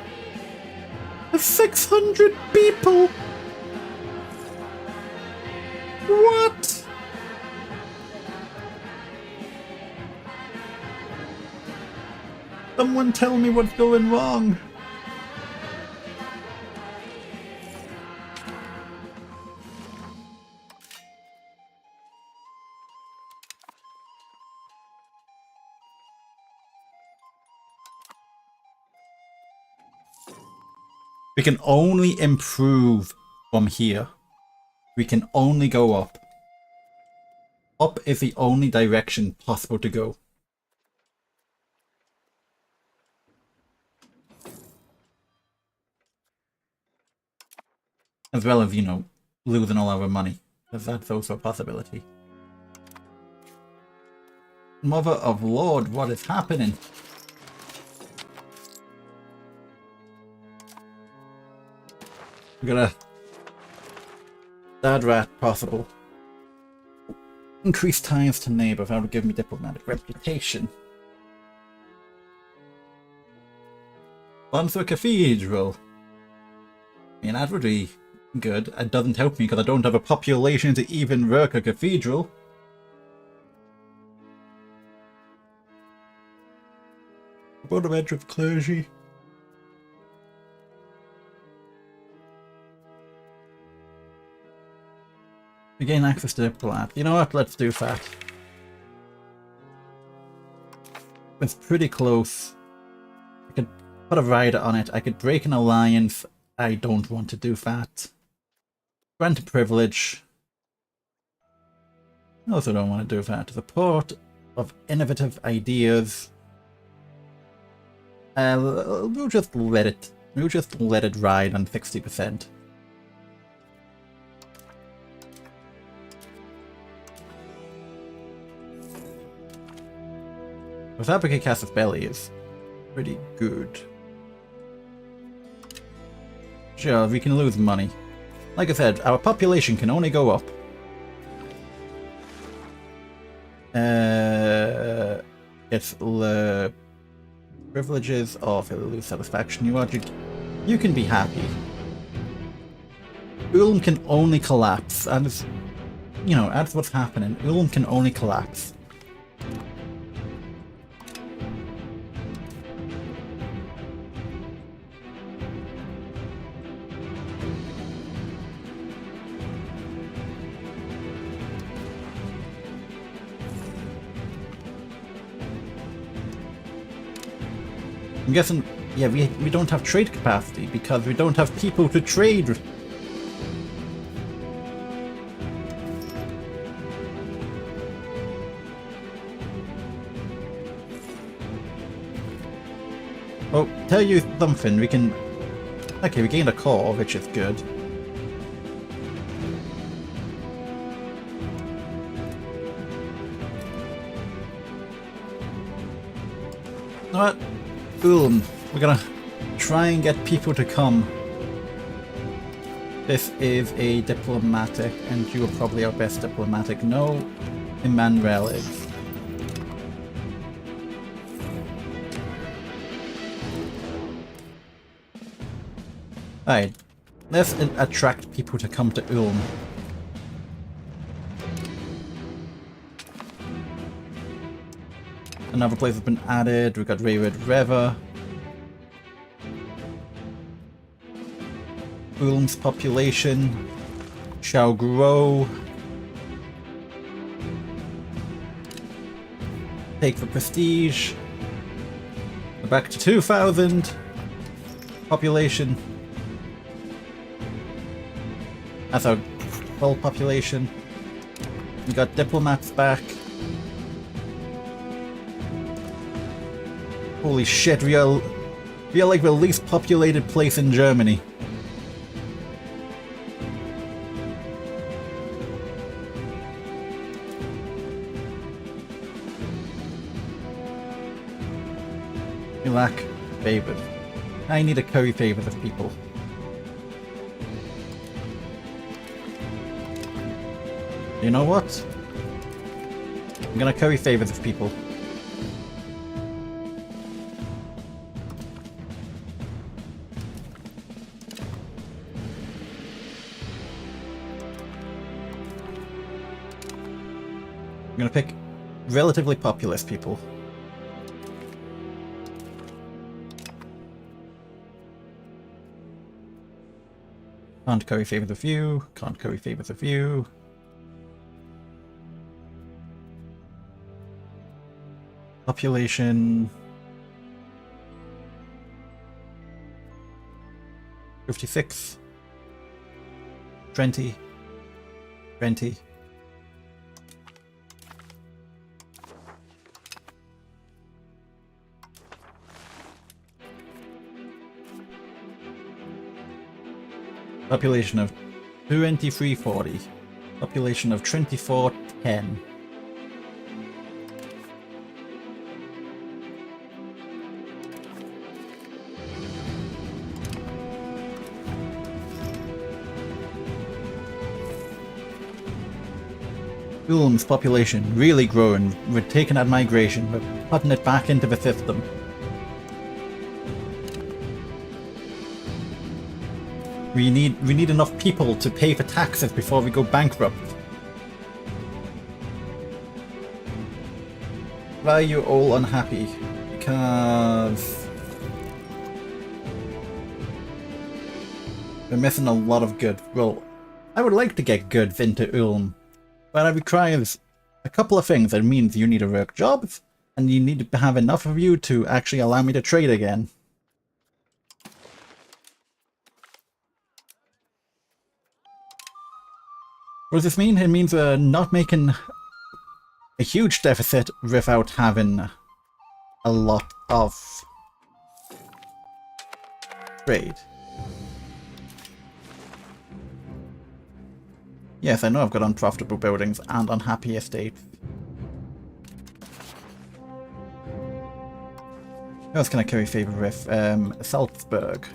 There's 600 people! What? Someone tell me what's going wrong. We can only improve from here. We can only go up. Up is the only direction possible to go. As well as, you know, losing all our money. Because that's also a possibility. Mother of Lord, what is happening? We got a dad rat possible. Increase ties to neighbor. That would give me diplomatic reputation. Sponsor a cathedral. I mean, that would be good. It doesn't help me because I don't have a population to even work a cathedral. Board of Edge of Clergy. We gain access to diplomat. You know what? Let's do that. It's pretty close. I could put a rider on it. I could break an alliance. I don't want to do that. Grant a privilege. I also don't want to do that. Support of innovative ideas. We'll just let it. We'll just let it ride on 60%. Fabricate Casus Belli is pretty good. Sure, we can lose money. Like I said, our population can only go up. It's the privileges of lose satisfaction. You can be happy. Ulm can only collapse, and it's, you know, that's what's happening. Ulm can only collapse. I'm guessing, yeah, we don't have trade capacity because we don't have people to trade. Oh, tell you something, we can... Okay, we gained a core, which is good. You know what? Ulm, we're gonna try and get people to come. This is a diplomatic, and you are probably our best diplomatic. No, Emmanuel is. Alright, let's attract people to come to Ulm. Another place has been added. We've got Railroad River. Ulm's population. shall grow. Take the prestige. We're back to 2,000 population. That's our full population. We got diplomats back. Holy shit, we are like the least populated place in Germany. We lack favors. I need to curry favors of people. You know what? I'm gonna curry favors of people. I'm gonna pick relatively populous people. Can't curry favors of you. Can't curry favors of you. Population 56, 20, 20. Population of 2340. Population of 2410. Ulm's population really growing. We're taking that migration, we're putting it back into the system. We need enough people to pay for taxes before we go bankrupt. Why are you all unhappy? Because we're missing a lot of good. Well, I would like to get goods into Ulm, but it requires a couple of things. It means you need to work jobs, and you need to have enough of you to actually allow me to trade again. What does this mean? It means we're not making a huge deficit without having a lot of trade. Yes, I know I've got unprofitable buildings and unhappy estates. Who else can I carry favor with? Salzburg.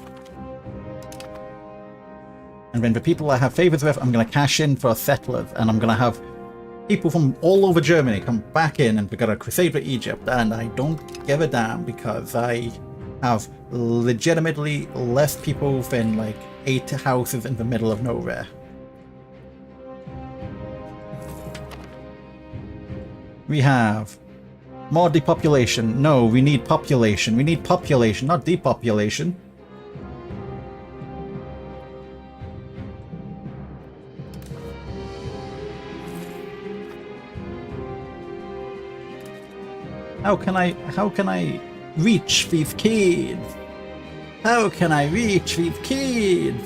And then the people I have favors with, I'm going to cash in for settlers, and I'm going to have people from all over Germany come back in, and we're going to crusade for Egypt, and I don't give a damn because I have legitimately less people than like 8 houses in the middle of nowhere. We have more depopulation. No, we need population. We need population, not depopulation. How can I reach these kids? How can I reach these kids?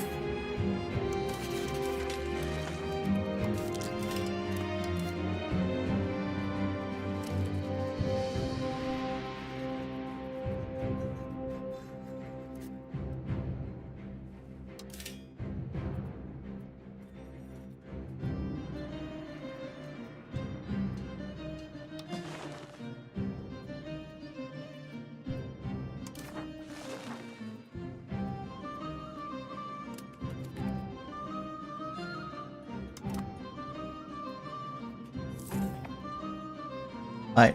Right.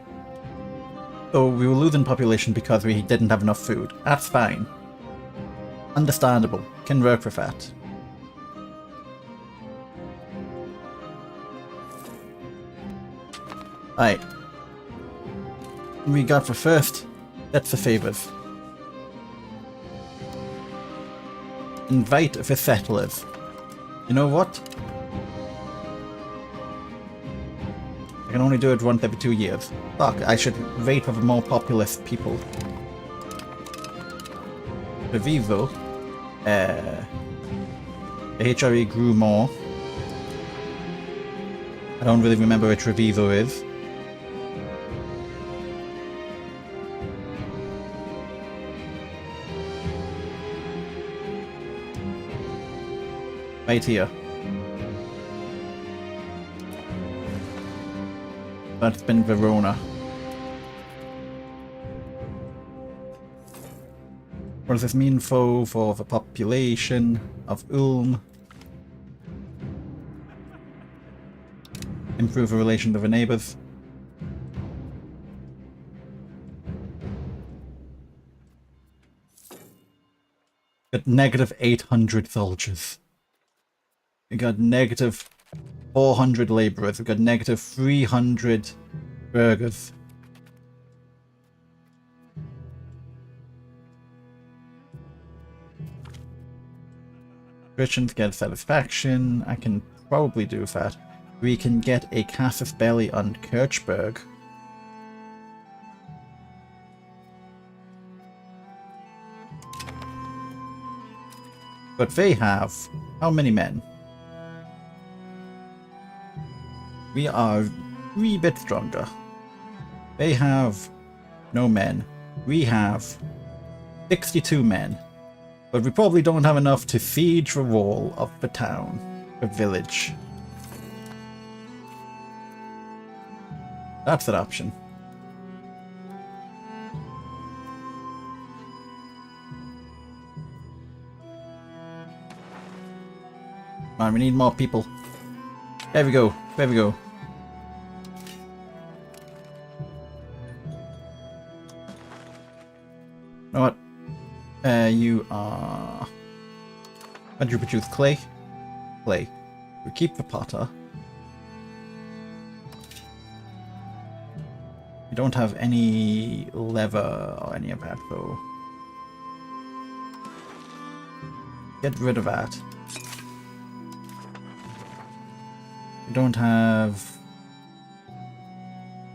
So we were losing population because we didn't have enough food. That's fine. Understandable. Can work with that. Right. We got for first. That's the favors. Invite the settlers. You know what? I can only do it once every 2 years. Fuck, I should wait for the more populous people. Revivo. The HRE grew more. I don't really remember which Revivo is. Right here. That's been Verona. What does this mean for the population of Ulm? Improve the relation with the neighbors. Got negative 800 soldiers. We got negative 400 laborers. We've got negative 300 burghers. Christians get satisfaction. I can probably do that. We can get a casus belli on Kirchberg. But they have how many men? We are a wee bit stronger. They have no men. We have 62 men. But we probably don't have enough to siege the wall of the town, the village. That's an option. Come on, we need more people. There we go. There we go. You know what? You are... How do you produce clay? Clay. We keep the potter. We don't have any leather or any of that, though. Get rid of that. We don't have...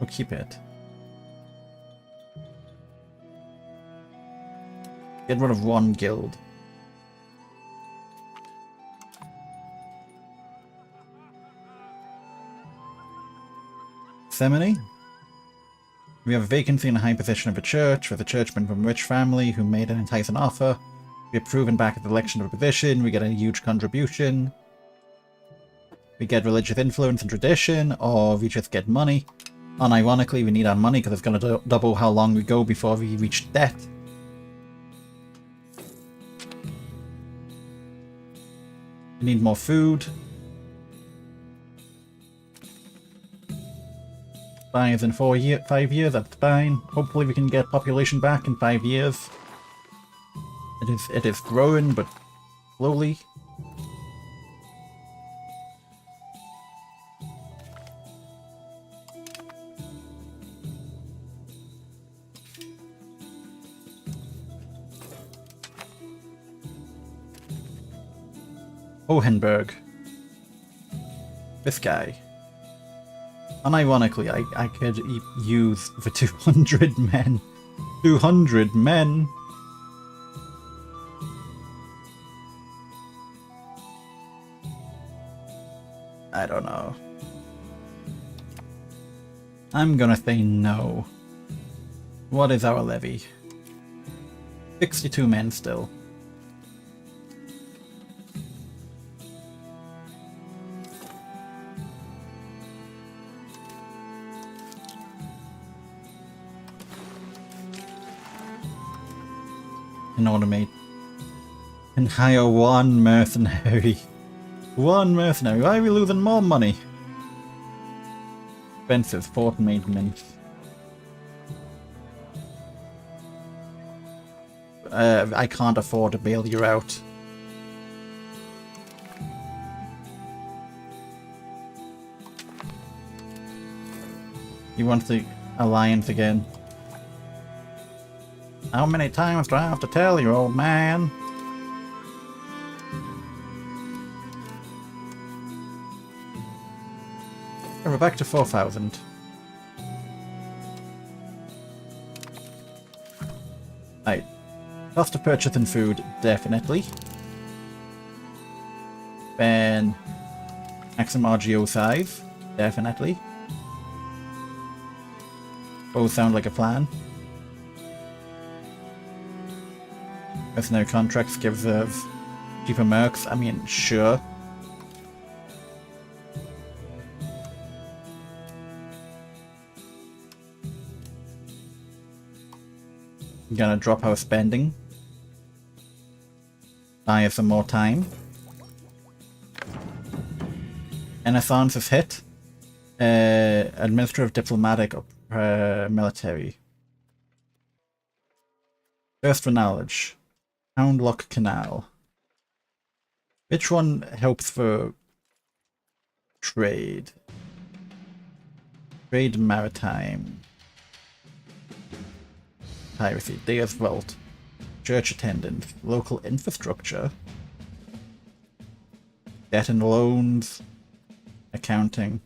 We'll keep it. Get rid of one guild. Seminy? We have a vacancy in a high position of a church with a churchman from a rich family who made an enticing offer. We are proven back at the election of a position. We get a huge contribution. We get religious influence and tradition, or we just get money. Unironically, we need our money because it's going to double how long we go before we reach debt. We need more food. Buys in 5 years, that's fine. Hopefully we can get population back in 5 years. It is growing, but slowly. Hohenberg. This guy. Unironically, I could use the 200 men. 200 men! I don't know. I'm gonna say no. What is our levy? 62 men still. Can automate. Can hire one mercenary. One mercenary. Why are we losing more money? Expensive fort maintenance. I can't afford to bail you out. You want the alliance again? How many times do I have to tell you, old man? Oh, we're back to 4,000. Right. Cost of purchasing food, definitely. Then maximum RGO size, definitely. Both sound like a plan. Mercenary contracts gives us cheaper mercs. I mean, sure. I'm gonna drop our spending. Buy us some more time. Renaissance is hit. Administrative, diplomatic, or military. Thirst for knowledge. Houndlock Canal. Which one helps for trade? Trade maritime. Piracy. Deus Vault. Church attendance. Local infrastructure. Debt and loans. Accounting.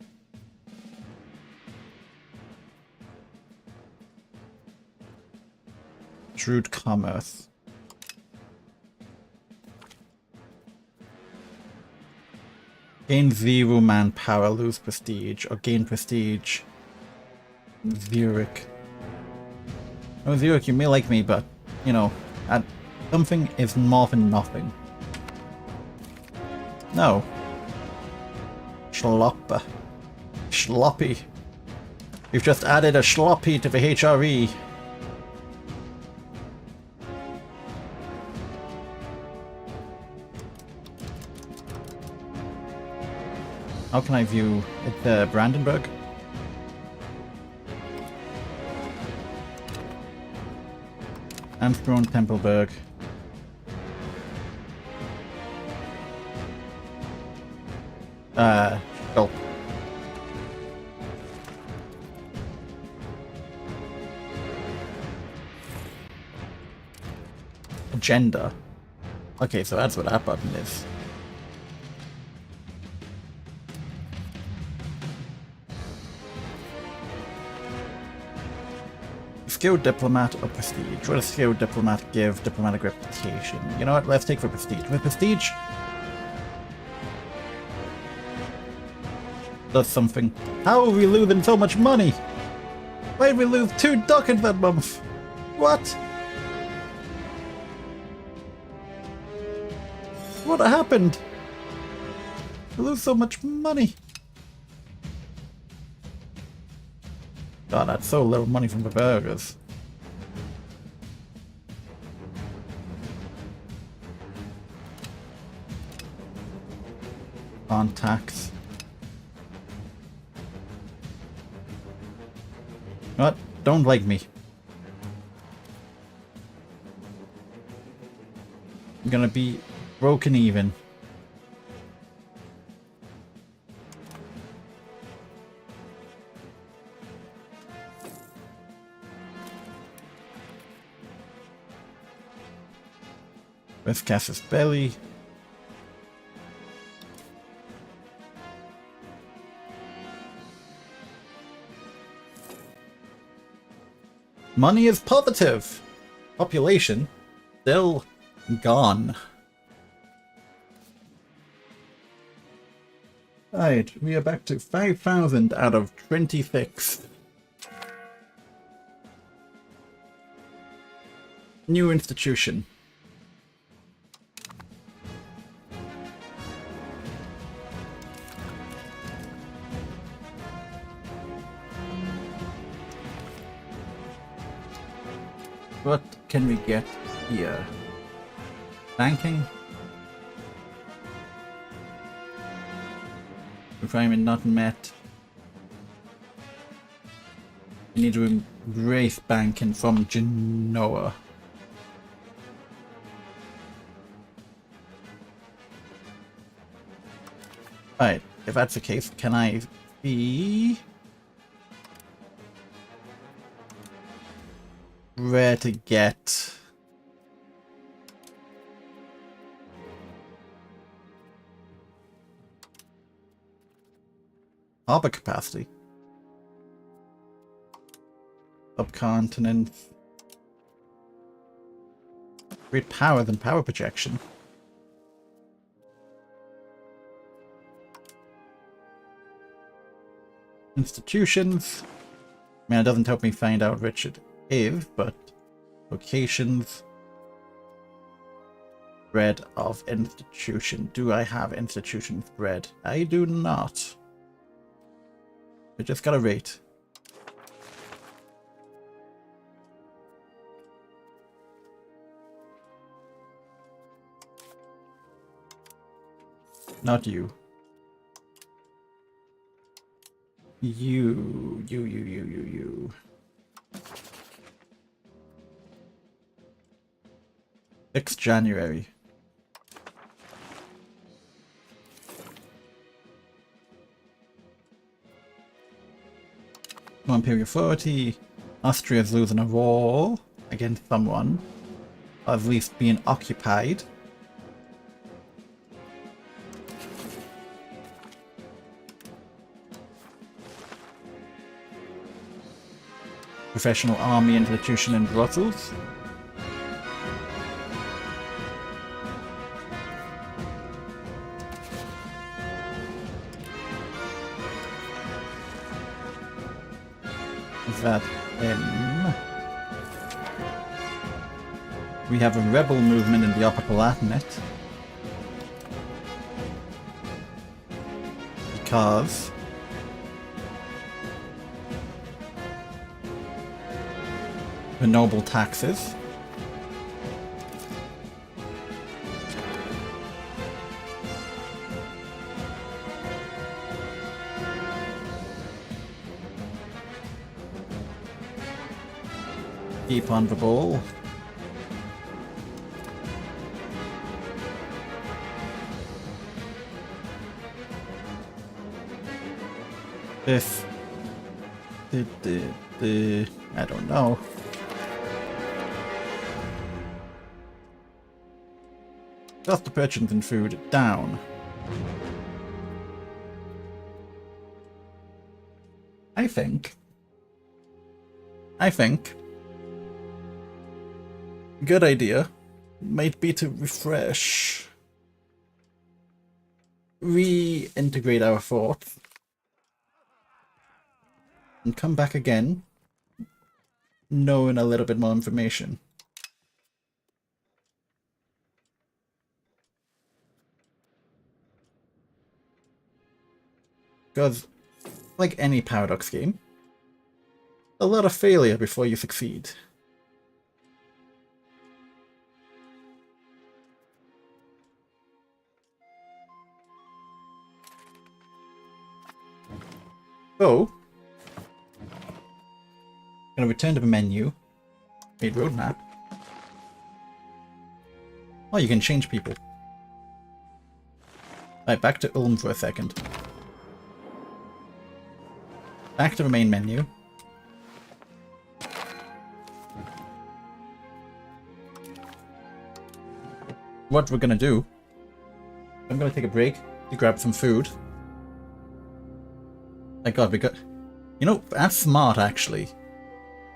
Shrewd commerce. Gain 0 manpower, lose prestige, or gain prestige. Zurich. Oh, Zurich, you may like me, but, you know, something is more than nothing. No. Schlopper. Schloppy. You've just added a schloppy to the HRE. How can I view it? Brandenburg? Amsterdam, Tempelberg. Gulp. Agenda. Okay, so that's what that button is. Skilled diplomat or prestige? What does skilled diplomat give? Diplomatic reputation. You know what? Let's take for prestige. With prestige does something. How are we losing so much money? Why did we lose 2 ducats that month? What? What happened? We lose so much money. God, that's so little money from the burgers. Contacts. What? Don't like me. I'm gonna be broken even. With Cassius Belly. Money is positive. Population still gone. Right, we are back to 5,000 out of 26. New institution. What can we get here? Banking? Requirement not met. We need to embrace banking from Genoa. Right, if that's the case, can I be where to get Harbor capacity. Subcontinent. Great power than power projection. Institutions. I mean, it doesn't help me find out which it is, but locations. Spread of institution. Do I have institution spread? I do not. I just got a rate. Not you. You. 6th January. No imperial authority. Austria's losing a war against someone. Or at least being occupied. Professional army institution in Brussels. Is that in? We have a rebel movement in the Upper Palatinate. Because the noble taxes. Keep on the ball. If I don't know. Cost of purchase and food down. I think good idea might be to refresh, reintegrate our thoughts, and come back again knowing a little bit more information. Because, like any Paradox game, a lot of failure before you succeed. So, gonna return to the menu. Made roadmap. Oh, you can change people. Right, back to Ulm for a second. Back to the main menu. What we're gonna do, I'm gonna take a break to grab some food. Thank God we got... You know, that's smart actually.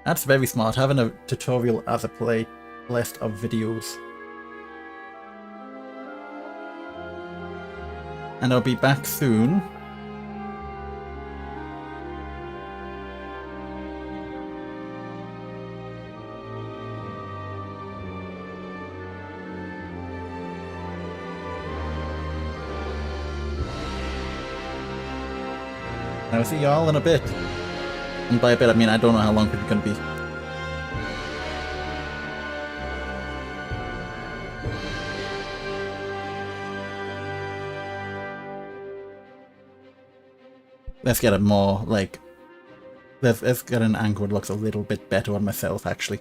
That's very smart, having a tutorial as a playlist of videos. And I'll be back soon. I'll see y'all in a bit. And by a bit, I mean I don't know how long it's gonna be. Let's get it more, like... Let's get an angle that looks a little bit better on myself, actually.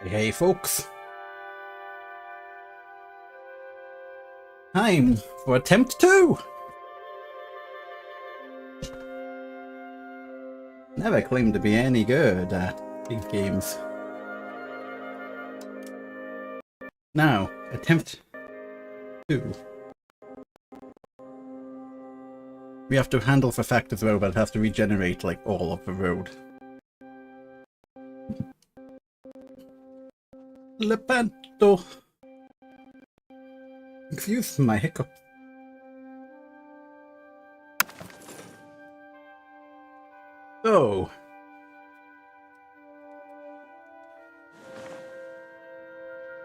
Hey folks. Time for attempt 2! Never claimed to be any good at these games. Now, attempt 2. We have to handle the fact as well, but it has to regenerate like all of the road. Lepanto. Excuse my hiccup. So,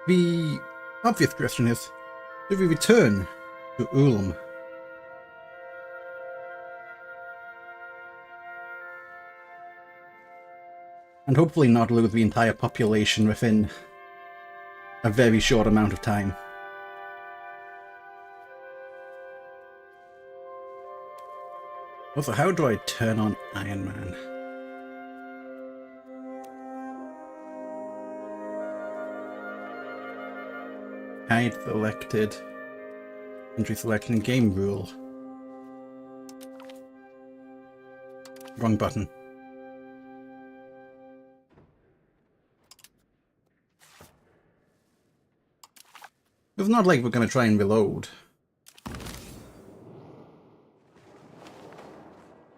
the obvious question is, do we return to Ulm? And hopefully not lose the entire population within a very short amount of time. Also, how do I turn on Iron Man? Hide selected. Entry selection game rule. Wrong button. It's not like we're going to try and reload.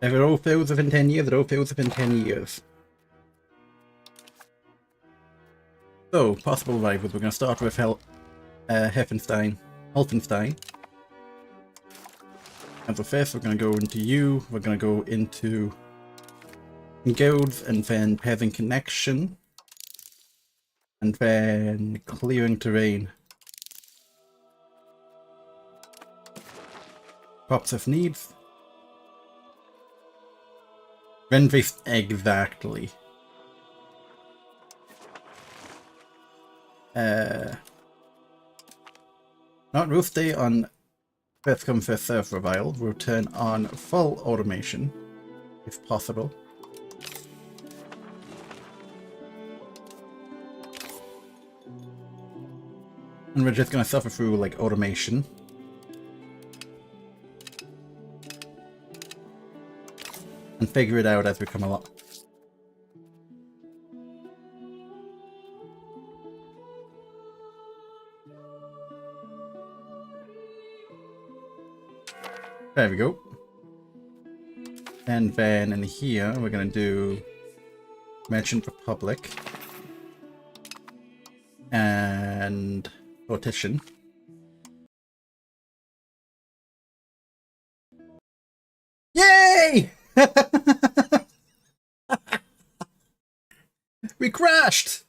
If it all fails within 10 years, it all fails within 10 years. So, possible rivals. We're going to start with Helfenstein. And so first we're going to go into you, we're going to go into guilds, and then pairing connection, and then clearing terrain. Crops of needs. Rent-based exactly. Not we'll stay on first come first serve for a while. We'll turn on full automation, if possible. And we're just gonna suffer through like automation. And figure it out as we come along. There we go. And then in here, we're going to do Merchant Republic and Partition. Yay! We crashed!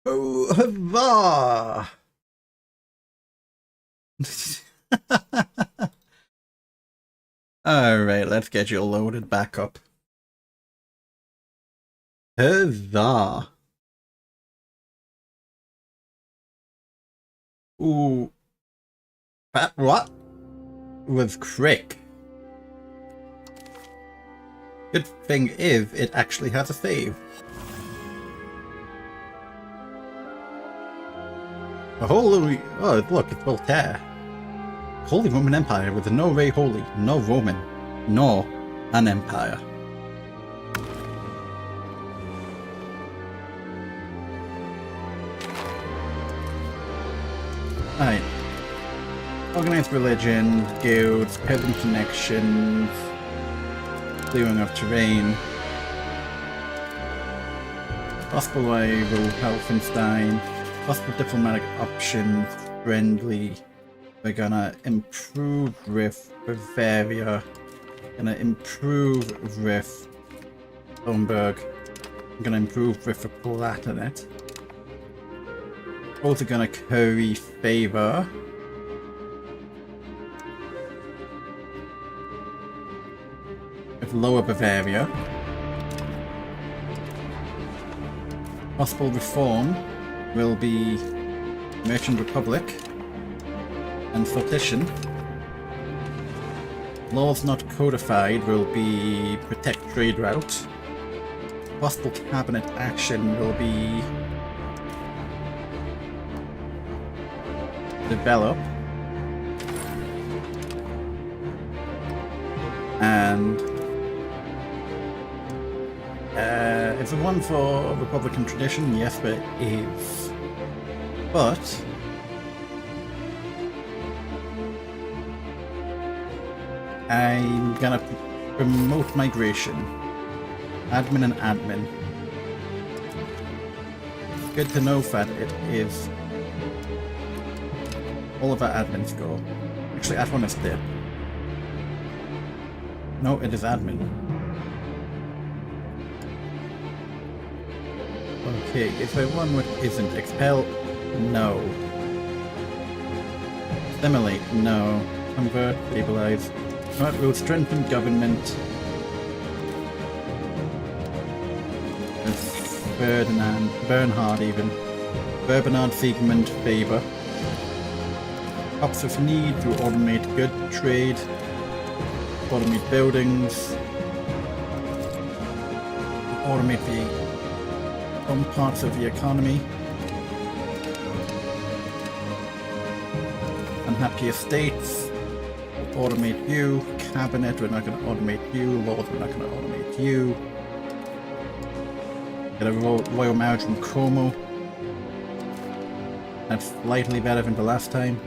Oh, huzzah! Alright, let's get you loaded back up. Huzzah! Ooh. That what? Was Crick. Good thing is, it actually has a save. Holy, oh look, it's Voltaire. Holy Roman Empire with no way holy, no Roman, nor an empire. Alright. Organized religion, guilds, peasant connections, clearing of terrain. Possible rival, Helfenstein. Possible diplomatic options, friendly. We're gonna improve with Bavaria. Gonna improve with Thornburg. I'm gonna improve with the Palatinate. Also gonna curry favor. With Lower Bavaria. Possible reform will be Merchant Republic and Partition. Laws not codified will be protect trade route. Possible cabinet action will be develop. And is it one for Republican tradition? Yes, but it is. But I'm gonna promote migration. Admin and admin. It's good to know that it is all of our admins go. Actually, admin is dead. No, it is admin. Okay, is there one which isn't? Expel? No. Assimilate? No. Convert? Stabilize? Right, we'll strengthen government. There's Ferdinand, Bernhard even. Bernhard, Siegmund, Faber. Ups with need to automate good trade. Automate buildings. Automate the some parts of the economy. Unhappy estates. Automate you. Cabinet, we're not going to automate you. Lord, we're not going to automate you. Get a royal marriage from Como. That's slightly better than the last time.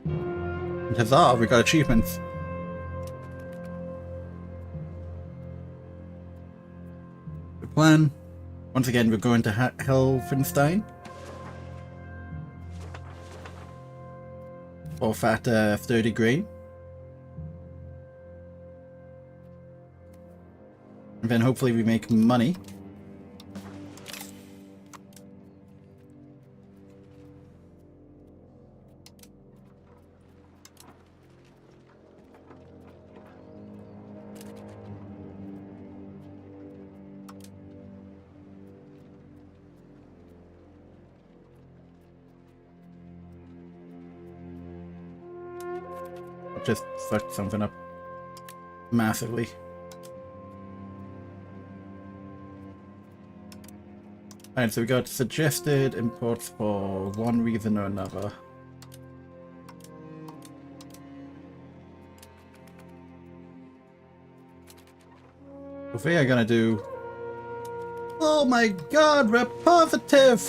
And huzzah, we got achievements. The plan. Once again, we're going to Helfenstein. For that 30 grain. And then hopefully we make money. Just fucked something up massively. Alright, so we got suggested imports for one reason or another. So we are gonna do... Oh my god, we're positive!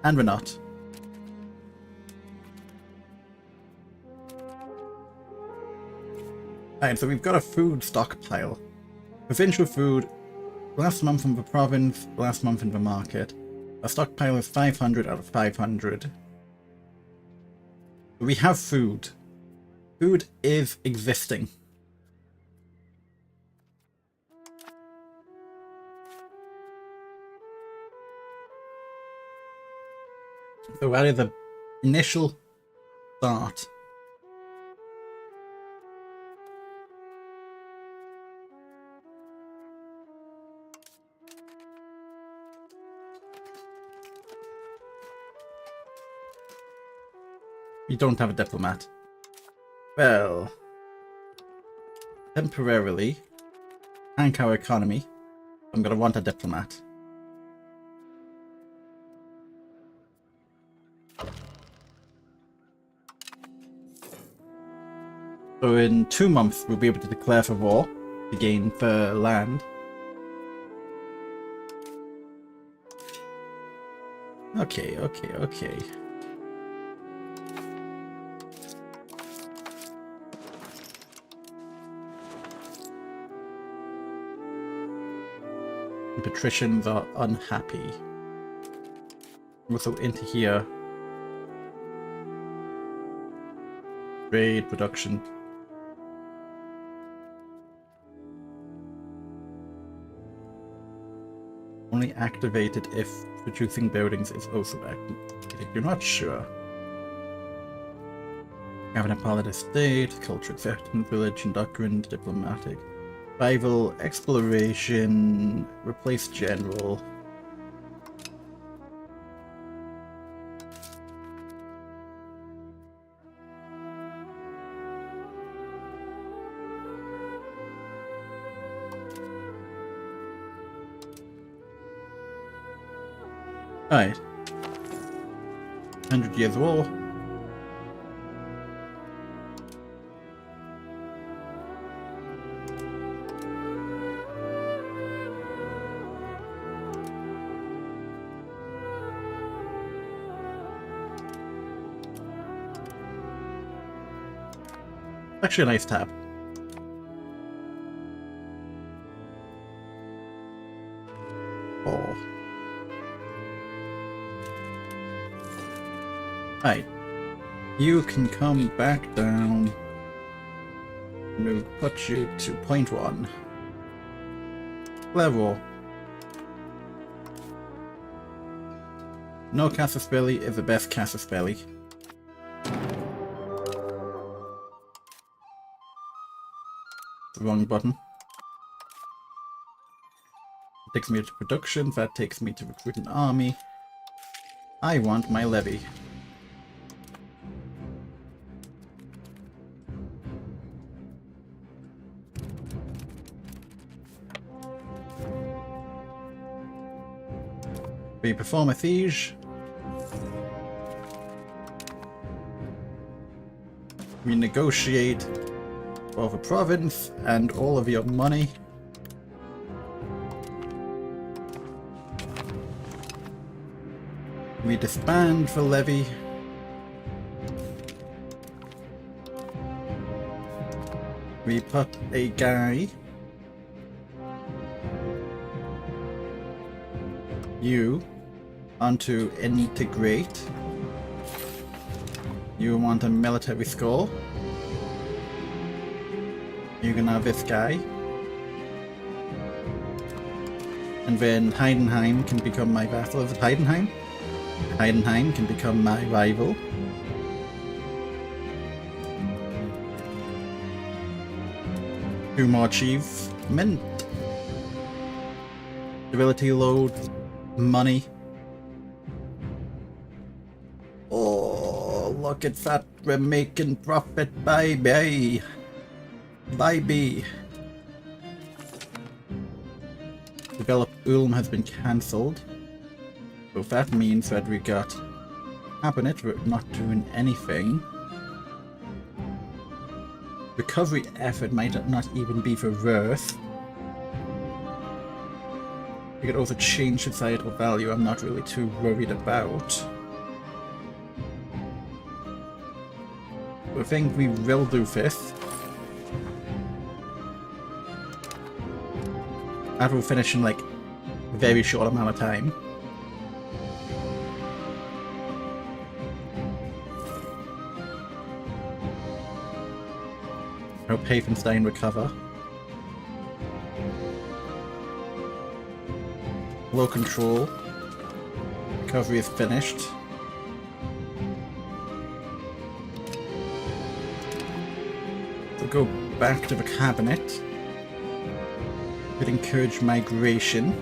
And we're not. Alright, so we've got a food stockpile. Provincial food, last month in the province, last month in the market. Our stockpile is 500 out of 500. We have food. Food is existing. So that is the initial start. We don't have a diplomat. Well, temporarily, tank our economy. I'm gonna want a diplomat. So in 2 months, we'll be able to declare for war to gain the land. Okay. Patricians are unhappy. Also into here. Trade, production. Only activated if producing buildings is also activated. You're not sure. Cabinet pilot estate, culture acceptance, village, doctrine, diplomatic. Rival, exploration, replace general. Alright. 100 Years War. Actually a nice tab. Oh. Right. You can come back down. We'll put you to point 1. Level. No Casus Belli is the best Casus Belli. The wrong button. It takes me to production, that takes me to recruit an army. I want my levy. We perform a siege. We negotiate for the province and all of your money. We disband the levy. We put a guy. You onto integrate. You want a military score. You can have this guy. And then Heidenheim can become my vassal. Is it Heidenheim? Heidenheim can become my rival. Two more achievement. Ability load. Money. Oh, look at that. We're making profit, baby. Baby. Develop Ulm has been cancelled. So that means that we got cabinet, we're not doing anything. Recovery effort might not even be for worth. We could also change societal value, I'm not really too worried about. I think we will do this. That will finish in like a very short amount of time. Hope Hafenstein recover. Low control. Recovery is finished. We'll go back to the cabinet. Could encourage migration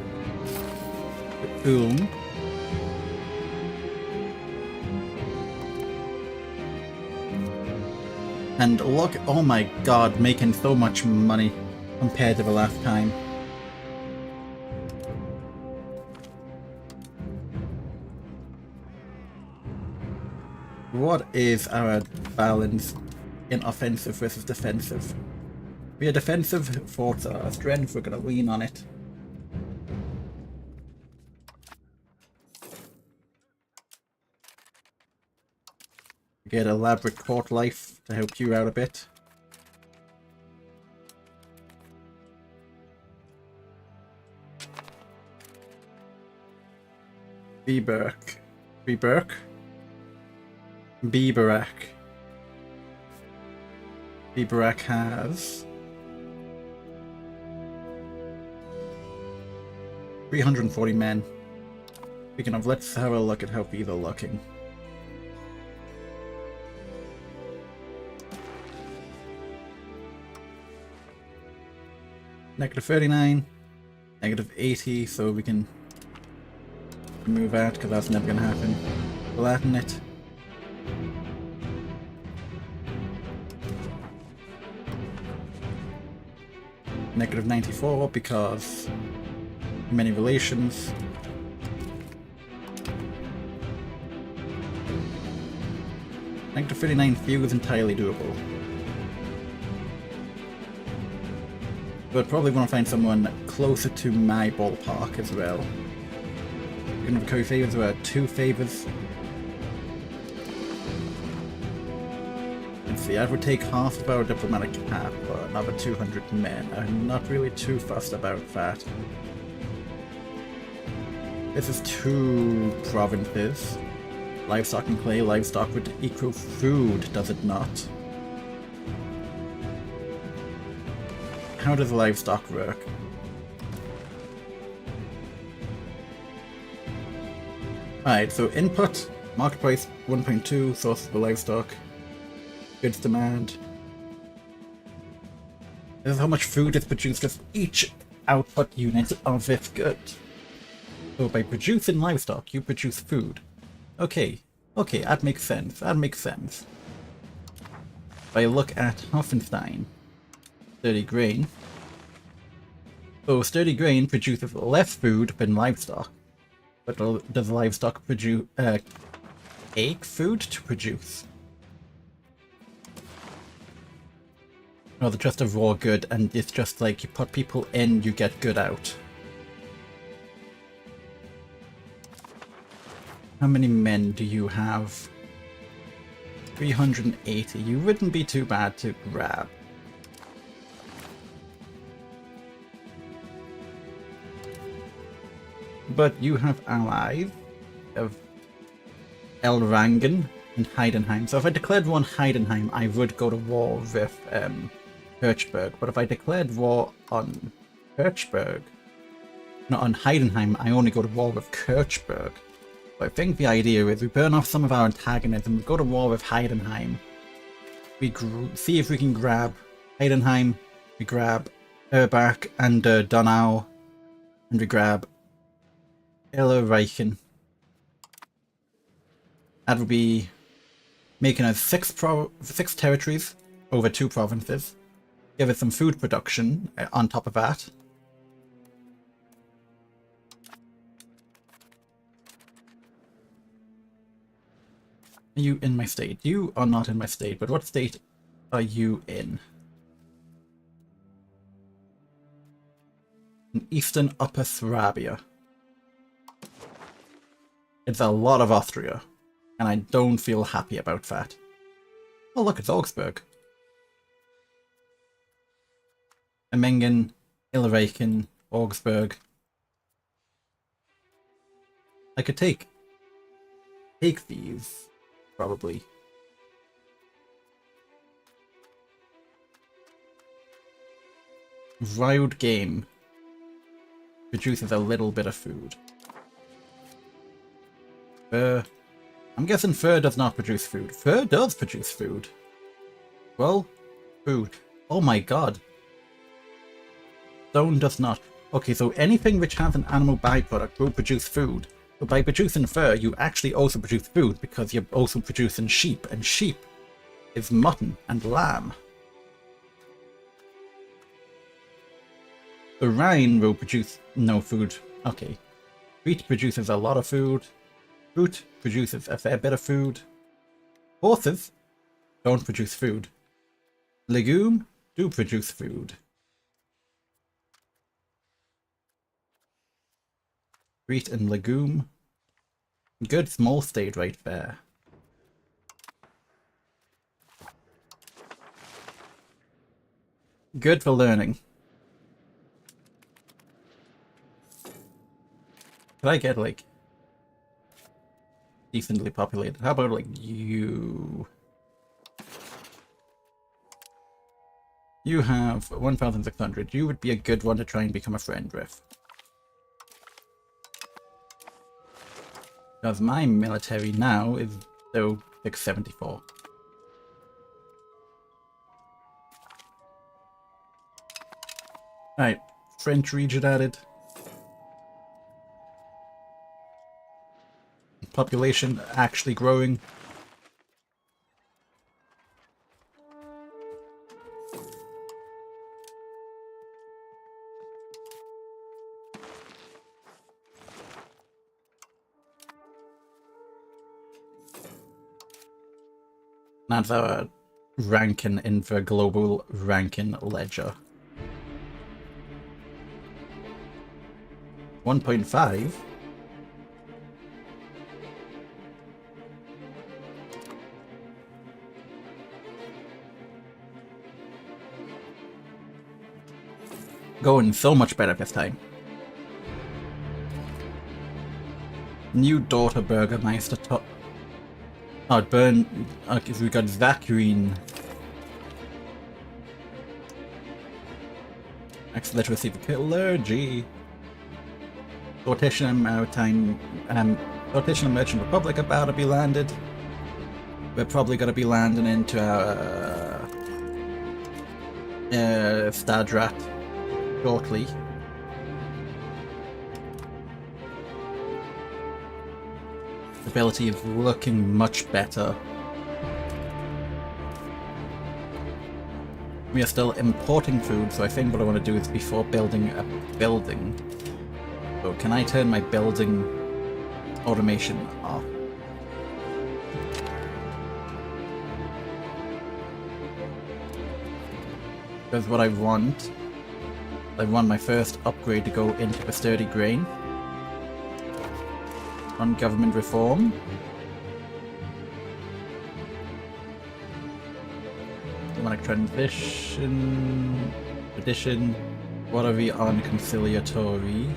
to Ulm. And look, oh my god, making so much money compared to the last time. What is our balance in offensive versus defensive? We are defensive forts are our strength, we're gonna lean on it. Get elaborate court life to help you out a bit. Biberk. Biberk? Biberak. Biberak has 340 men. Speaking of, let's have a look at how these are looking. Negative 39, negative 80, so we can move out because that's never going to happen. Flatten it. Negative 94 because many relations. Nectar 39 feels entirely doable. But probably want to find someone closer to my ballpark as well. We're gonna have curry favors, we're at 2 favors. Let's see, I would take half of our diplomatic cap for another 200 men. I'm not really too fussed about that. This is 2 provinces. Livestock and clay. Livestock would equal food, does it not? How does livestock work? Alright, so input, market price 1.2, source for livestock, goods demand. This is how much food is produced with each output unit of this good. So by producing livestock, you produce food. Okay, that makes sense, If I look at Hoffenstein, sturdy grain. So sturdy grain produces less food than livestock. But does livestock produce take food to produce? Or is it just a raw good and it's just like you put people in, you get good out? How many men do you have? 380. You wouldn't be too bad to grab. But you have allies of Elrangen and Heidenheim. So if I declared war on Heidenheim, I would go to war with Kirchberg. But if I declared war on Kirchberg, not on Heidenheim, I only go to war with Kirchberg. But I think the idea is we burn off some of our antagonism, we go to war with Heidenheim. We see if we can grab Heidenheim, we grab Erbach and Donau, and we grab Reichen. That would be making us 6 territories over 2 provinces. Give us some food production on top of that. Are you in my state? You are not in my state, but what state are you in? In Eastern Upper Swabia. It's a lot of Austria, and I don't feel happy about that. Oh look, it's Augsburg. Emmingen, Illyraichen, Augsburg. I could take these, probably. Wild game produces a little bit of food. Fur. I'm guessing fur does not produce food. Fur does produce food. Well, food. Oh my god. Stone does not. Okay, so anything which has an animal byproduct will produce food. But by producing fur, you actually also produce food because you're also producing sheep, and sheep is mutton and lamb. The Rhine will produce no food. Okay. Wheat produces a lot of food. Fruit produces a fair bit of food. Horses don't produce food. Legume do produce food. Wheat and legume. Good small state right there. Good for learning. Could I get like decently populated? How about like you? You have 1,600. You would be a good one to try and become a friend with. Because my military now is though 674. Alright, French region added. Population actually growing. That's our ranking in the global ranking ledger. 1.5. Going so much better this time. New daughter Burgermeister top. Oh, burn. Okay, so we got Zachary. Max literacy for clergy. Sortition and Maritime. Sortition and Merchant Republic about to be landed. We're probably going to be landing into our Stadrat shortly. Ability is looking much better. We are still importing food, so I think what I want to do is before building a building. So can I turn my building automation off? Because what I want my first upgrade to go into the sturdy grain. On government reform. Demonic transition. Addition. What are we on conciliatory?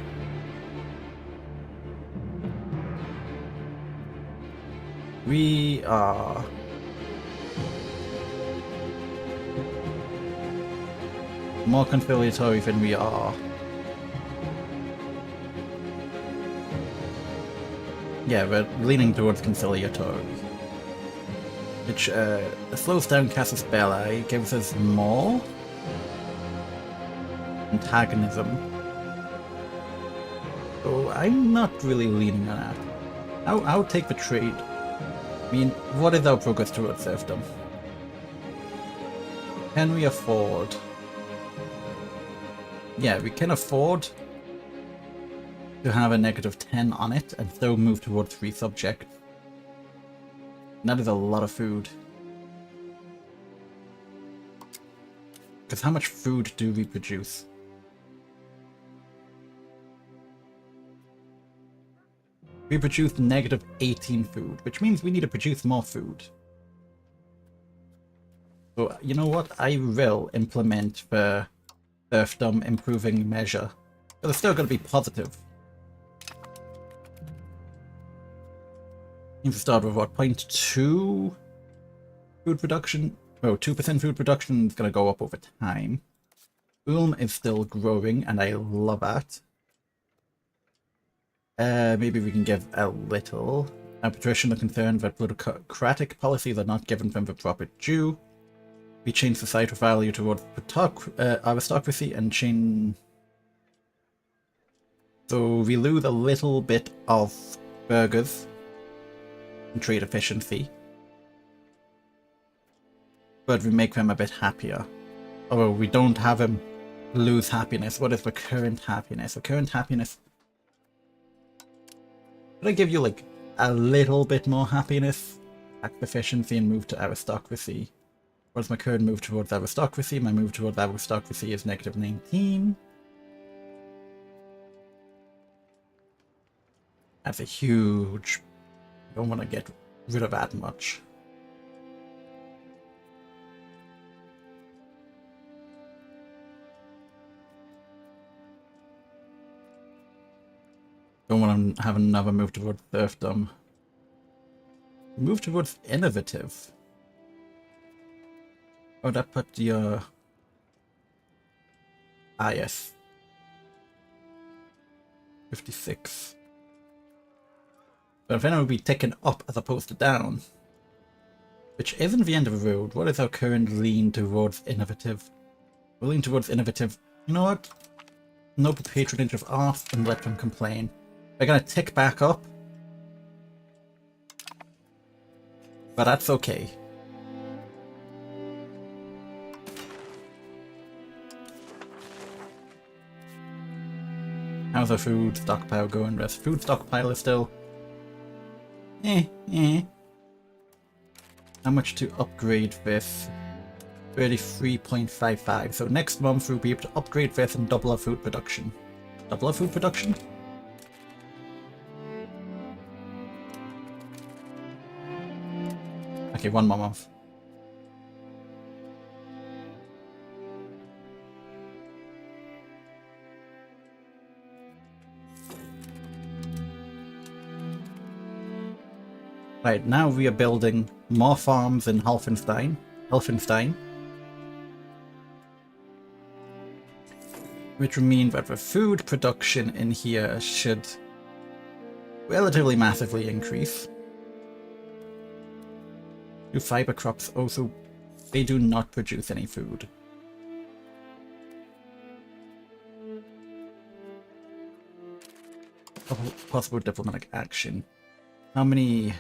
We are more conciliatory than we are. Yeah, we're leaning towards conciliatory. Which slows down Casus Belli, gives us more antagonism. So I'm not really leaning on that. I'll take the trade. I mean, what is our progress towards serfdom? Can we afford? Yeah, we can afford to have a -10 on it and still move towards free subject. And that is a lot of food. Because how much food do we produce? We produce -18 food, which means we need to produce more food. So, you know what? I will implement the serfdom improving measure. But it's still going to be positive. Need to start with what, 0.2 food production? Oh, 2% food production is going to go up over time. Boom is still growing, and I love that. Maybe we can give a little. Our patrician are concerned that plutocratic policies are not given them the proper due. We change societal value towards aristocracy and change. So we lose a little bit of burgers and trade efficiency, but we make them a bit happier. Although we don't have them lose happiness. What is the current happiness? The current happiness. Could I give you like a little bit more happiness? Tax efficiency and move to aristocracy. What's my current move towards aristocracy? My move towards aristocracy is -19. That's a huge. I don't want to get rid of that much. Don't want to have another move towards serfdom. Move towards innovative. Oh, that put your... Ah, yes. 56. But then it would be taken up as opposed to down. Which isn't the end of the road. What is our current lean towards innovative? We're leaning towards innovative. You know what? Noble patronage of art and let them complain. They're gonna tick back up. But that's okay. How's our food stockpile going? The food stockpile is still... How How much to upgrade this? 33.55. So next month we'll be able to upgrade this and double our food production. Double our food production? Okay, one more month. Right, now we are building more farms in Helfenstein. Which would mean that the food production in here should relatively massively increase. Do fiber crops also... they do not produce any food. Possible diplomatic action. How many...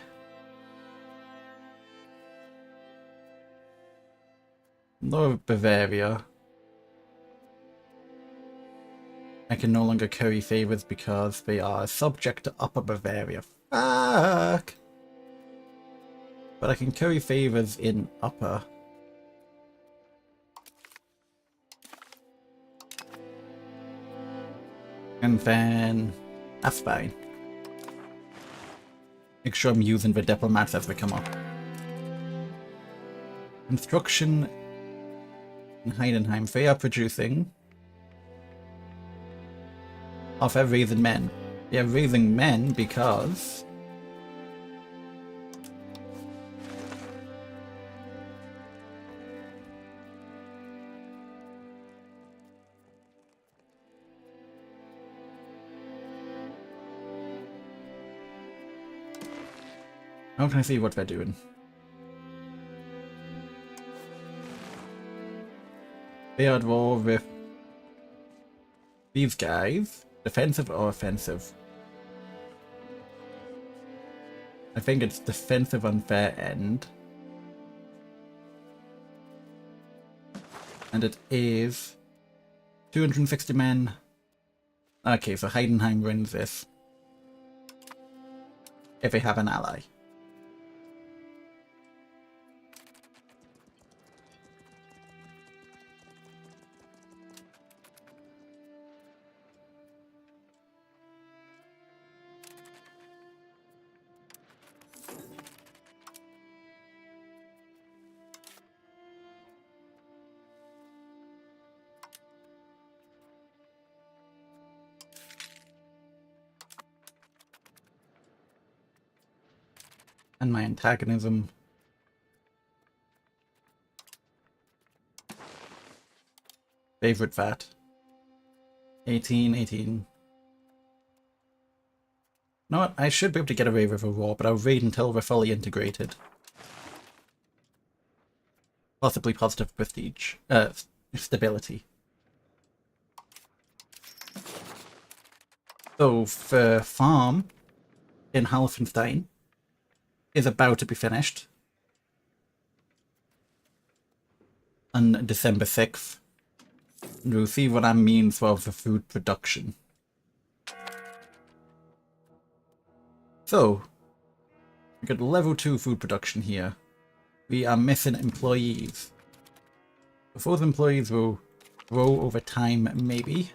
Lower Bavaria. I can no longer curry favors because they are subject to Upper Bavaria. Fuck! But I can curry favors in Upper. And then... that's fine. Make sure I'm using the diplomats as they come up. Construction in Heidenheim. They are producing... oh, they're raising men. They are raising men because... how can I see what they're doing? They are at war with these guys. Defensive or offensive? I think it's defensive on their end. And it is 260 men. Okay, so Heidenheim wins this. If they have an ally. And my antagonism. Favorite VAT. 18, 18. You know what? I should be able to get away with a war, but I'll wait until we're fully integrated. Possibly positive prestige. Stability. So, the farm in Halfenstein is about to be finished on December 6th. And we'll see what that means for the food production. So, we got level 2 food production here. We are missing employees. If those employees will grow over time, maybe.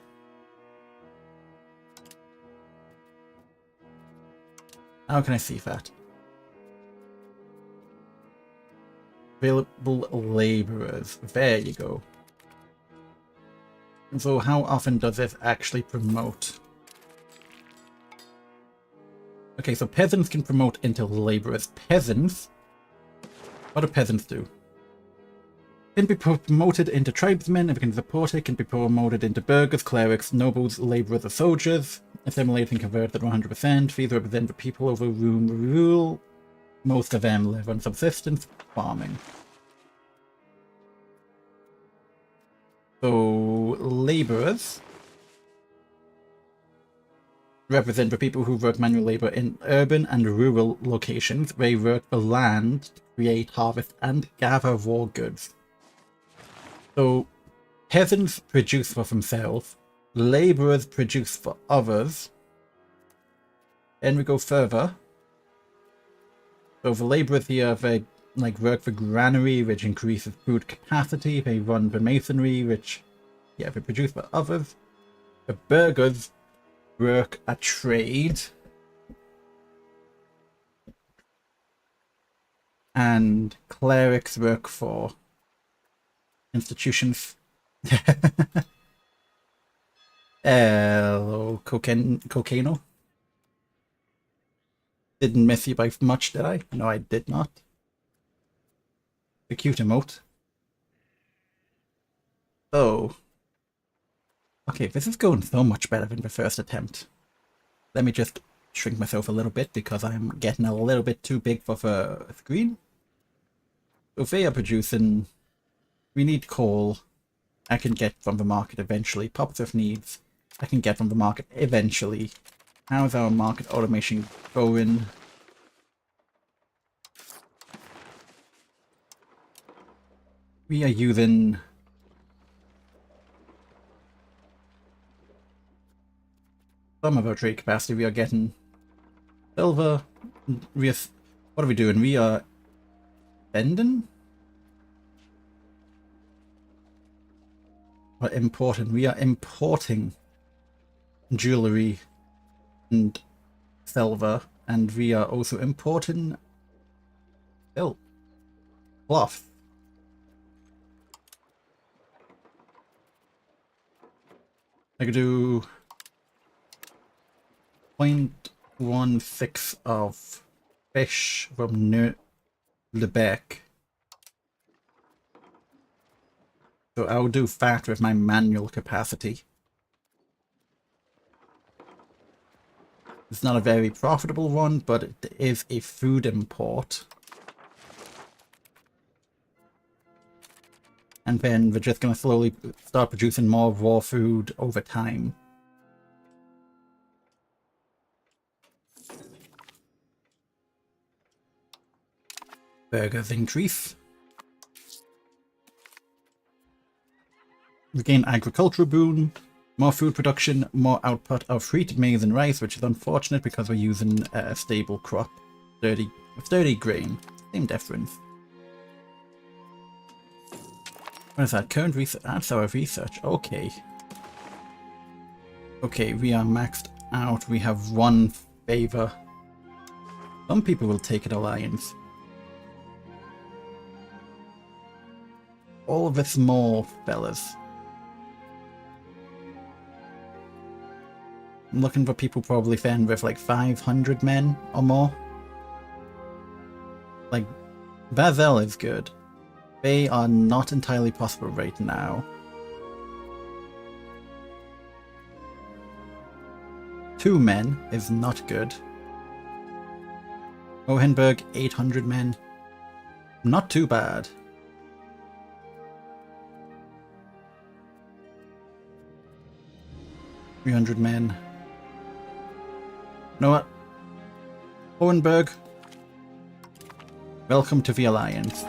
How can I see that? Available laborers. There you go. And so how often does this actually promote? Okay, so peasants can promote into laborers. Peasants? What do peasants do? Can be promoted into tribesmen if we can support it. Can be promoted into burghers, clerics, nobles, laborers, or soldiers. Assimilate and convert at 100%. These represent the people over whom we rule. Most of them live on subsistence farming. So, laborers represent the people who work manual labor in urban and rural locations. They work the land to create, harvest, and gather raw goods. So, peasants produce for themselves, laborers produce for others. Then we go further. So the laborers here, they like work for granary, which increases food capacity. They run for masonry, which, yeah, they produce for others. The burghers work a trade. And clerics work for institutions. Hello, Cocaino. Didn't miss you by much, did I? No, I did not. The cute emote. Oh. Okay, this is going so much better than the first attempt. Let me just shrink myself a little bit because I'm getting a little bit too big for the screen. So they are producing... We need coal. I can get from the market eventually. Popsif needs. I can get from the market eventually. How's our market automation going? We are using... some of our trade capacity. We are getting silver. What are we doing? We are spending? Or importing. We are importing jewelry and silver, and we are also importing silk, cloth. I could do 0.16 of fish from Lebec. So I'll do fat with my manual capacity. It's not a very profitable one, but it is a food import. And then we're just going to slowly start producing more raw food over time. Burgers increase. We gain agricultural boon, more food production, more output of wheat, maize and rice, which is unfortunate because we're using a stable crop. 30 grain. Same difference. What is that? Current research? That's our research. Okay. Okay, we are maxed out. We have one favor. Some people will take an alliance. All of this more, fellas. I'm looking for people probably then with like 500 men or more. Like, Basel is good. They are not entirely possible right now. 2 men is not good. Hohenberg, 800 men. Not too bad. $300 men. You know what? Hohenberg, welcome to the Alliance.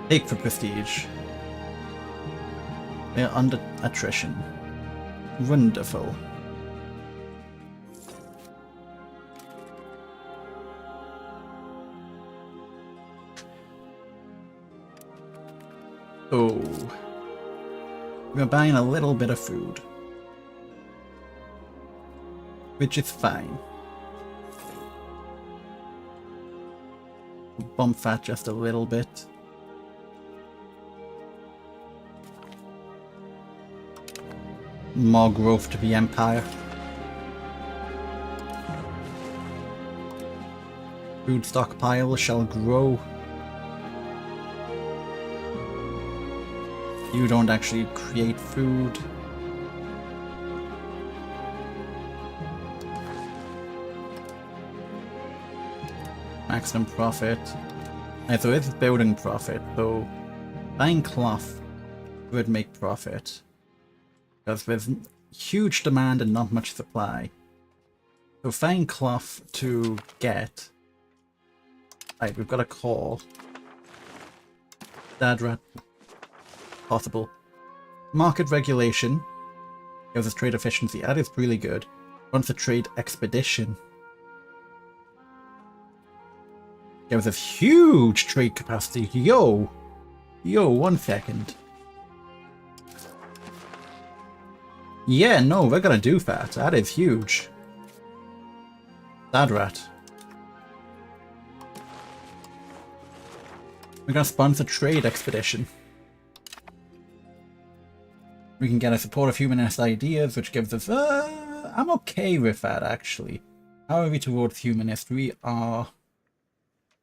Take for prestige. They're under attrition. Wonderful. Oh. We're buying a little bit of food. Which is fine. Bump fat just a little bit. More growth to the Empire. Food stockpile shall grow. You don't actually create food. Maximum profit. Yeah, so it's building profit, so buying cloth would make profit. Because there's huge demand and not much supply. So find cloth to get. Right, we've got a call. Dadrat. Possible. Market regulation gives us trade efficiency. That is really good. Wants a trade expedition. Gives us huge trade capacity. Yo! Yo, 1 second. Yeah, no, we're gonna do that. That is huge. Sad rat. We're gonna sponsor trade expedition. We can get a support of humanist ideas, which gives us... I'm okay with that, actually. How are we towards humanist? We are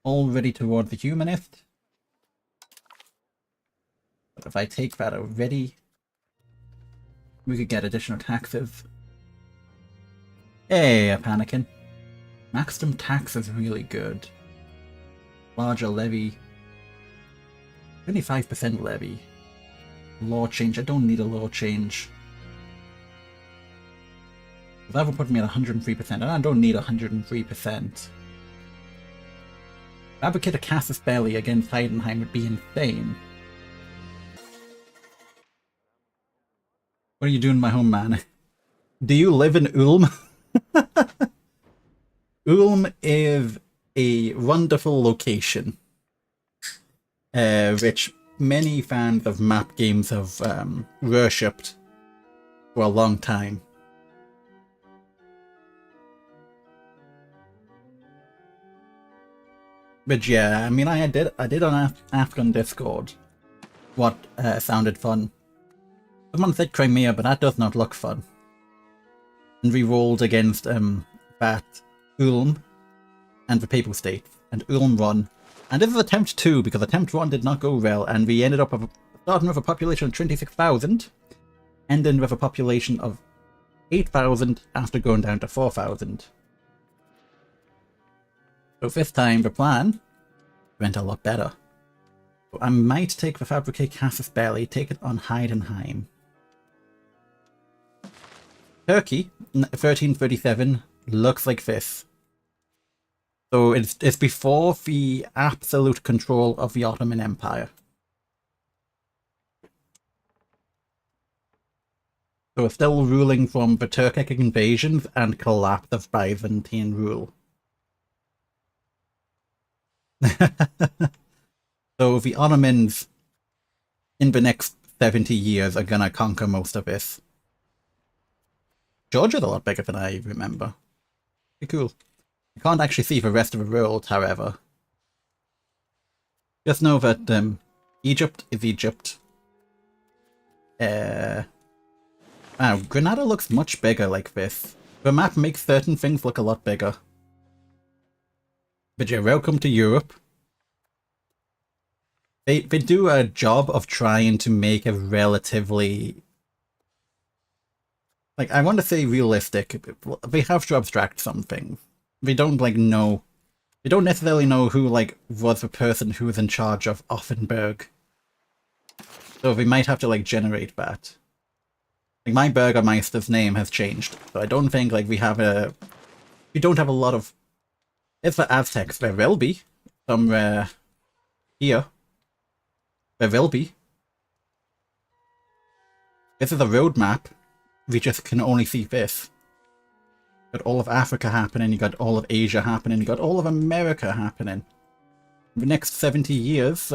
already towards the humanist. But if I take that already, we could get additional taxes. Hey, panicking. Maximum tax is really good. Larger levy. 25% levy. Law change. I don't need a law change. That would put me at 103%, and I don't need 103%. Advocate a casus belli against Heidenheim would be insane. What are you doing, my home man? Do you live in Ulm? Ulm is a wonderful location, which many fans of map games have worshipped for a long time. But yeah, I mean, I did ask on Discord what sounded fun. Someone said Crimea, but that does not look fun. And we rolled against that Ulm and the Papal States, and Ulm won. And this is attempt 2, because attempt 1 did not go well, and we ended up starting with a population of 26,000, ending with a population of 8,000 after going down to 4,000. So this time the plan went a lot better. So I might take the Fabricate Casus Belli, take it on Heidenheim. Turkey, 1337, looks like this. So it's before the absolute control of the Ottoman Empire. So it's still ruling from the Turkic invasions and collapse of Byzantine rule. So the Ottomans in the next 70 years are gonna conquer most of this. Georgia's a lot bigger than I remember. Pretty cool. I can't actually see the rest of the world, however. Just know that Egypt is Egypt. Wow, Grenada looks much bigger like this. The map makes certain things look a lot bigger. But yeah, welcome to Europe. They do a job of trying to make a relatively... Like, I want to say realistic. They have to abstract some things. They don't, like, know... They don't necessarily know who, like, was the person who was in charge of Offenburg. So they might have to, like, generate that. Like, my Burgermeister's name has changed. So I don't think, like, we don't have a lot of... It's for Aztecs. There will be. Somewhere here. There will be. This is a roadmap. We just can only see this. You got all of Africa happening, you got all of Asia happening, you got all of America happening. In the next 70 years,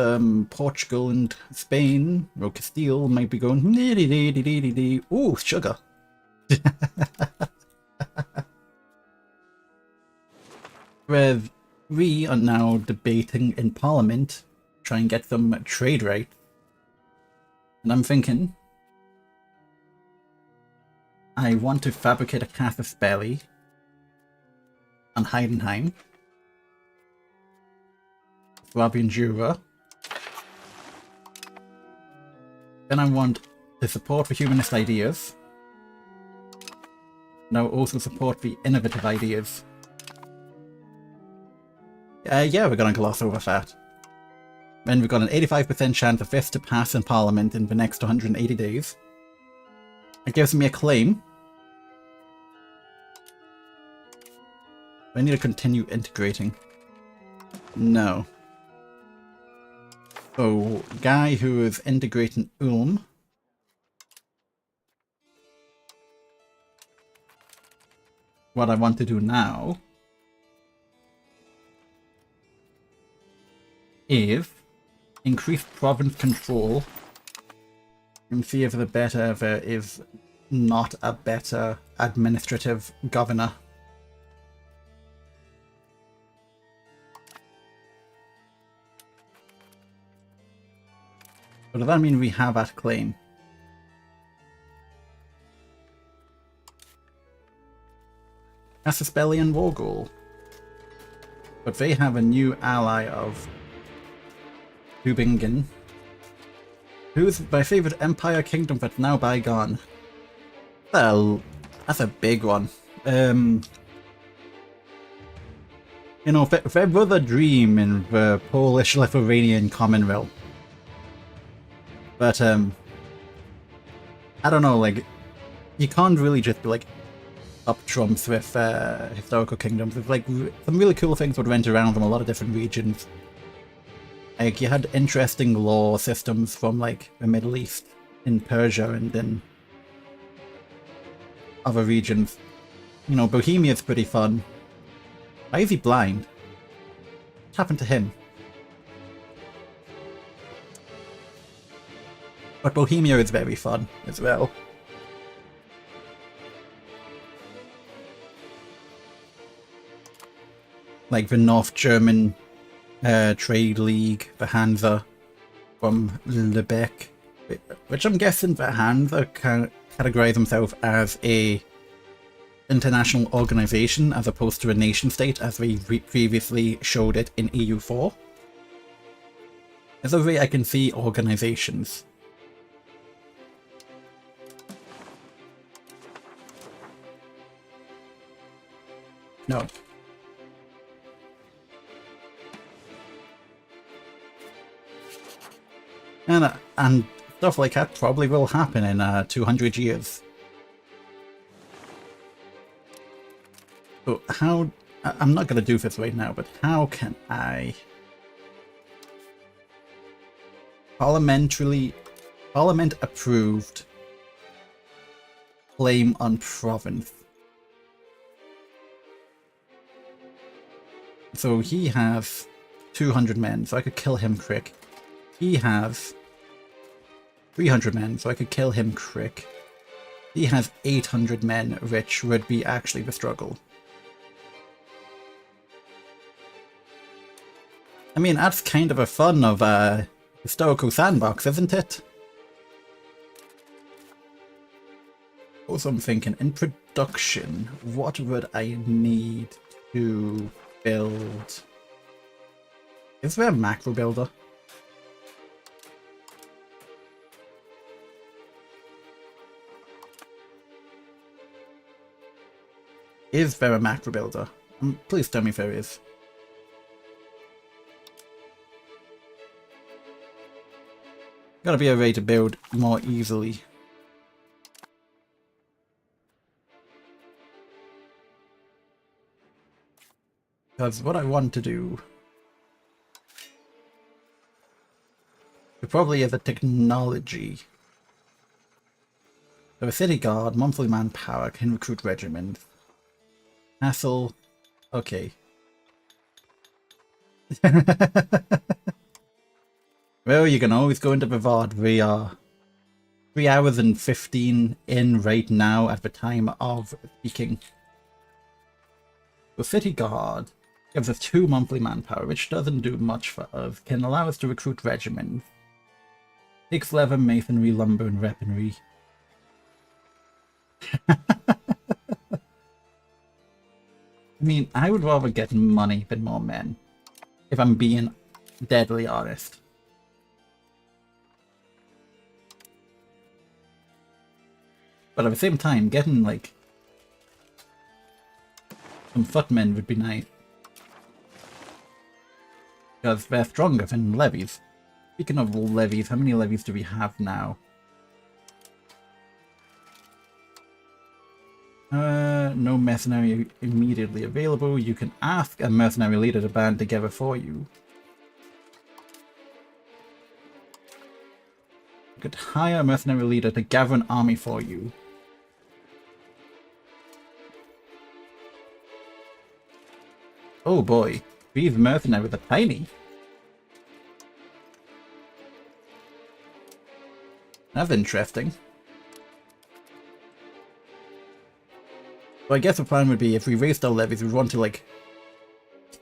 Portugal and Spain, or Castile, might be going... Ooh, sugar. Where we are now debating in Parliament, try and get some trade rights. And I'm thinking, I want to fabricate a casus belli on Heidenheim, Swabian Jura. Then I want to support the humanist ideas. Now also support the innovative ideas. Yeah, we're gonna gloss over that. Then we've got an 85% chance of this to pass in Parliament in the next 180 days. It gives me a claim. I need to continue integrating. No. So, guy who is integrating Ulm what I want to do now is increase province control and see if there is not a better administrative governor. So does that mean we have that claim? Assaspelian Wargol. But they have a new ally of Tübingen, who's my favorite empire kingdom that's now bygone. Well, that's a big one. You know, there was a dream in the Polish-Lithuanian Commonwealth. But, I don't know, like, you can't really just be, like, up trumps with historical kingdoms. There's, like, some really cool things would went around from a lot of different regions. Like, you had interesting law systems from, like, the Middle East, in Persia, and then other regions. You know, Bohemia's pretty fun. Why is he blind? What happened to him? But Bohemia is very fun as well. Like the North German Trade League, the Hansa from Lübeck, which I'm guessing the Hansa can categorize themselves as a international organization as opposed to a nation state as we previously showed it in EU4. There's a way I can see organizations. No. And stuff like that probably will happen in 200 years. So how... I'm not going to do this right now, but how can I... Parliament approved claim on province. So he has 200 men, so I could kill him quick. He has 300 men, so I could kill him quick. He has 800 men, which would be actually the struggle. I mean, that's kind of a fun of a historical sandbox, isn't it? Also, I'm thinking, in production, what would I need to build? Is there a macro builder? Is there a macro builder? Please tell me if there is. Gotta be a way to build more easily. Because what I want to do... It probably is a technology. So a city guard, monthly manpower, can recruit regiments. Hassle. Okay. Well, you can always go into the VOD. We are 3 hours and 15 in right now at the time of speaking. The City Guard gives us 2 monthly manpower, which doesn't do much for us. Can allow us to recruit regiments. Takes leather, masonry, lumber, and weaponry. I mean, I would rather get money than more men, if I'm being deadly honest. But at the same time, getting, like, some footmen would be nice. Because they're stronger than levies. Speaking of levies, how many levies do we have now? No mercenary immediately available. You can ask a mercenary leader to band together for you. You could hire a mercenary leader to gather an army for you. Oh boy, these mercenaries are tiny. That's interesting. So I guess the plan would be if we raised our levies, we'd want to, like,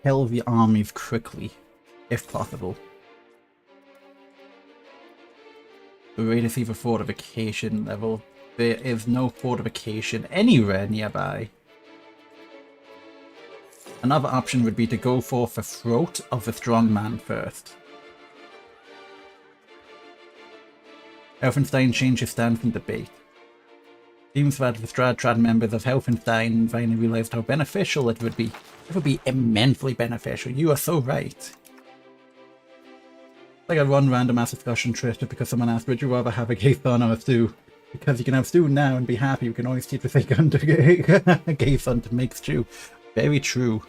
kill the armies quickly, if possible. We're ready to see the fortification level. There is no fortification anywhere nearby. Another option would be to go for the throat of the strong man first. Helfenstein changed his stance in debate. Seems that the Strad members of Helfenstein finally realized how beneficial it would be. It would be immensely beneficial. You are so right. Like a random ass discussion trip just because someone asked, would you rather have a gay son or a stew? Because you can have stew now and be happy, you can always teach the second gay son to make stew. Very true.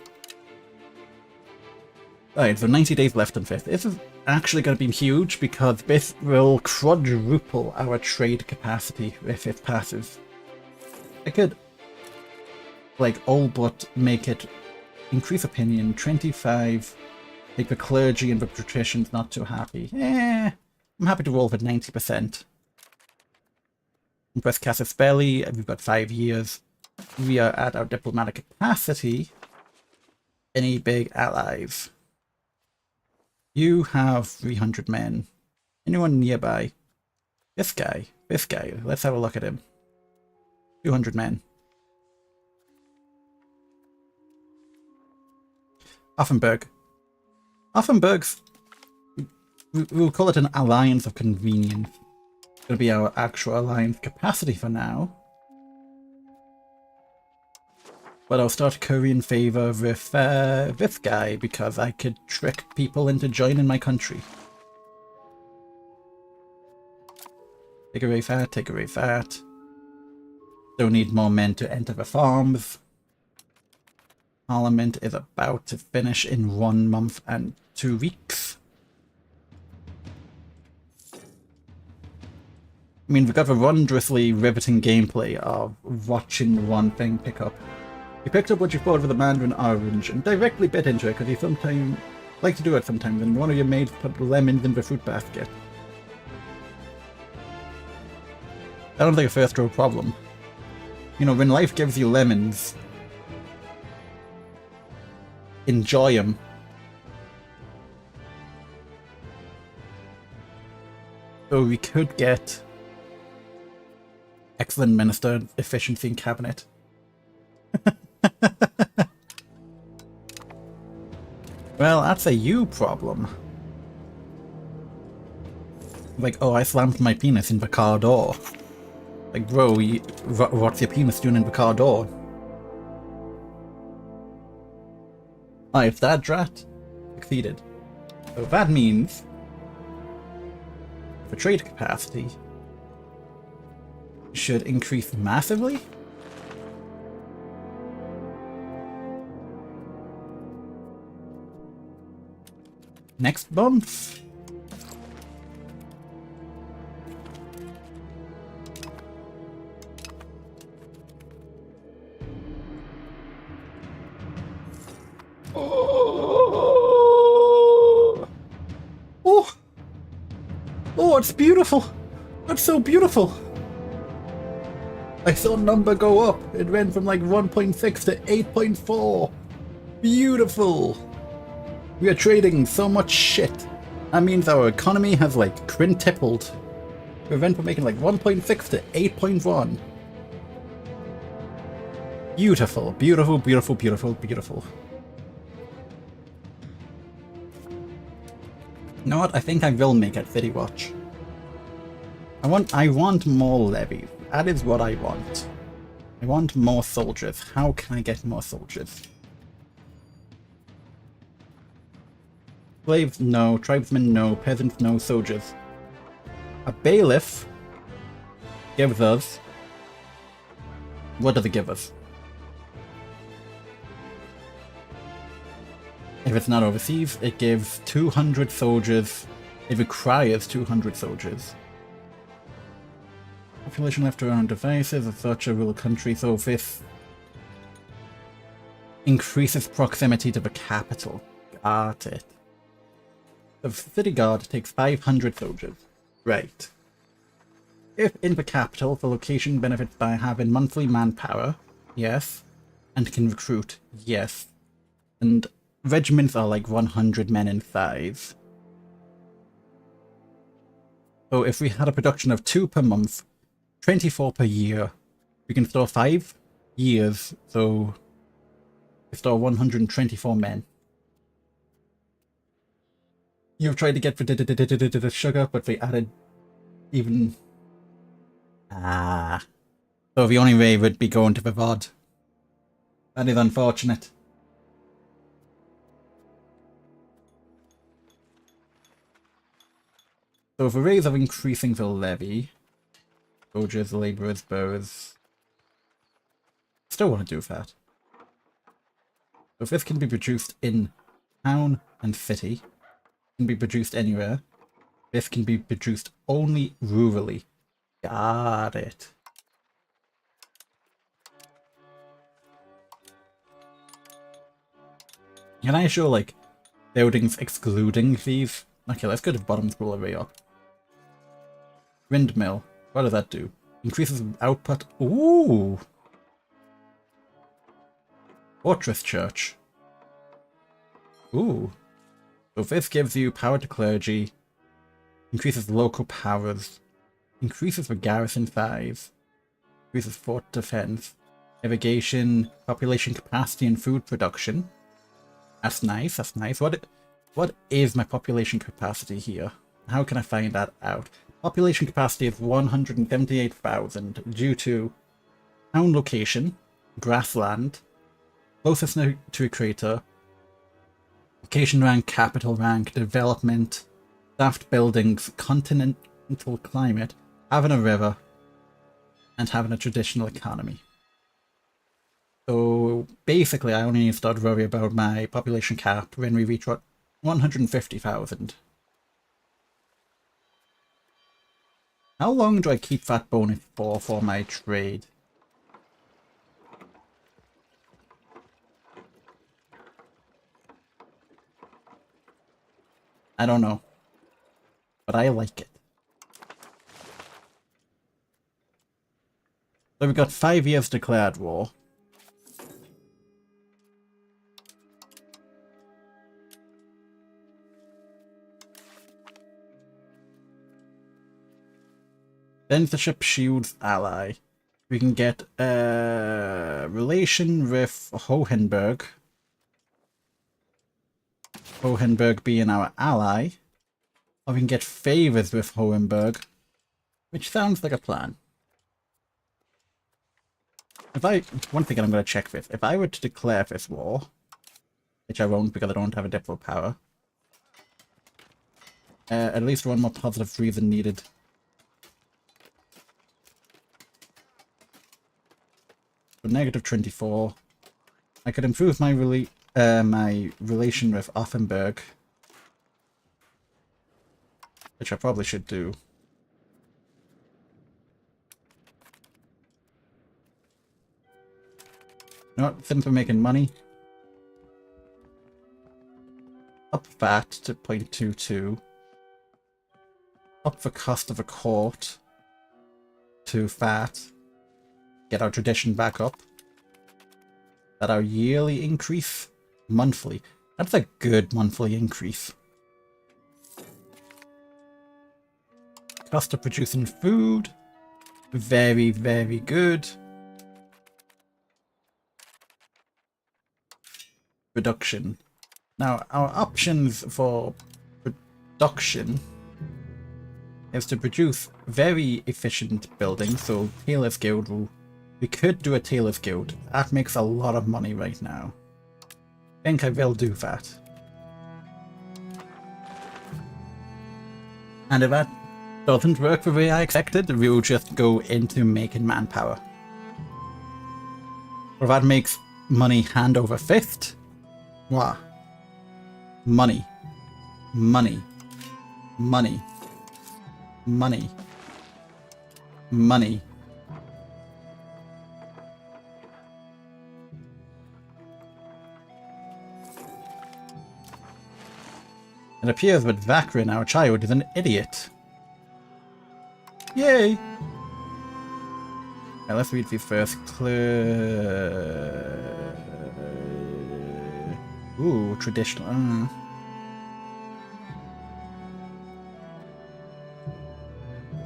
Alright, so 90 days left on 5th. This is actually going to be huge because this will quadruple our trade capacity if it passes. I could, like, all but make it increase opinion, 25, make the clergy and the patricians not too happy. I'm happy to roll for 90%. Impress Casus Belli, we've got 5 years. We are at our diplomatic capacity. Any big allies? You have 300 men. Anyone nearby? This guy. Let's have a look at him. 200 men. Offenburg. Offenburg's... We'll call it an alliance of convenience. It's going to be our actual alliance capacity for now. But I'll start currying favor with this guy because I could trick people into joining my country. Take away that, take away that. Don't need more men to enter the farms. Parliament is about to finish in 1 month and 2 weeks. I mean, we've got the wondrously riveting gameplay of watching one thing pick up. You picked up what you thought of the Mandarin Orange and directly bit into it because you sometimes like to do it sometimes, and one of your maids put lemons in the fruit basket. I don't think a first world problem. You know, when life gives you lemons, enjoy them. So we could get excellent minister efficiency in cabinet. Well, that's a you problem. Like, oh, I slammed my penis in the car door. Like, bro, what's your penis doing in the car door? Alright, that drat succeeded. So that means the trade capacity should increase massively. Next month. Oh, it's beautiful. That's so beautiful. I saw a number go up. It went from like 1.6 to 8.4. Beautiful. We are trading so much shit. That means our economy has like quintupled. We went from making like 1.6 to 8.1. Beautiful, beautiful, beautiful, beautiful, beautiful. You know what? I think I will make it City Watch. I want more levies. That is what I want. I want more soldiers. How can I get more soldiers? Slaves, no. Tribesmen, no. Peasants, no. Soldiers. A bailiff gives us... What does it give us? If it's not overseas, it gives 200 soldiers. It requires 200 soldiers. Population left around devices of such a rural country, so this... increases proximity to the capital. Got it. The city guard takes 500 soldiers. Right. If in the capital, the location benefits by having monthly manpower. Yes. And can recruit. Yes. And regiments are like 100 men in size. So if we had a production of 2 per month, 24 per year, we can store 5 years, so we store 124 men. You've tried to get the sugar, but they added even... So the only way would be going to the VOD. That is unfortunate. So the ways of increasing the levy, soldiers, labourers, bows, still want to do that. So if this can be produced in town and city, can be produced anywhere, this can be produced only rurally. Got it. Can I show like buildings excluding these? Okay, let's go to bottom scroll array up. Windmill. What does that do? Increases output. Ooh! Fortress Church. Ooh. So this gives you power to clergy, increases local powers, increases the garrison size, increases fort defense, irrigation, population capacity and food production. That's nice, that's nice. What is my population capacity here? How can I find that out? Population capacity is 178,000 due to town location, grassland, closest to a crater, location rank, capital rank, development, staffed buildings, continental climate, having a river, and having a traditional economy. So basically I only need to start worrying about my population cap when we reach 150,000. How long do I keep that bonus for my trade? I don't know, but I like it. So we've got 5 years declared war. Censorship shields ally. We can get a relation with Hohenberg. Hohenberg being our ally. Or we can get favors with Hohenberg, which sounds like a plan. One thing I'm going to check this. If I were to declare this war, which I won't because I don't have a depth of power, at least one more positive reason needed. So negative 24. I could improve my relation with Offenberg, which I probably should do. You know what? Since we're making money, up that to 0.22. Up the cost of a court to that. Get our tradition back up. That our yearly increase, monthly. That's a good monthly increase. Cost of producing food, very, very good. Production. Now, our options for production is to produce very efficient buildings, so Tailor's Guild we could do a Tailor's Guild. That makes a lot of money right now. I think I will do that. And if that doesn't work the way I expected, we'll just go into making manpower. Or that makes money hand over fist. Wow. Money. Money. Money. Money. Money. It appears that Vakrin, our child, is an idiot. Yay! Right, let's read these first. Ooh, traditional.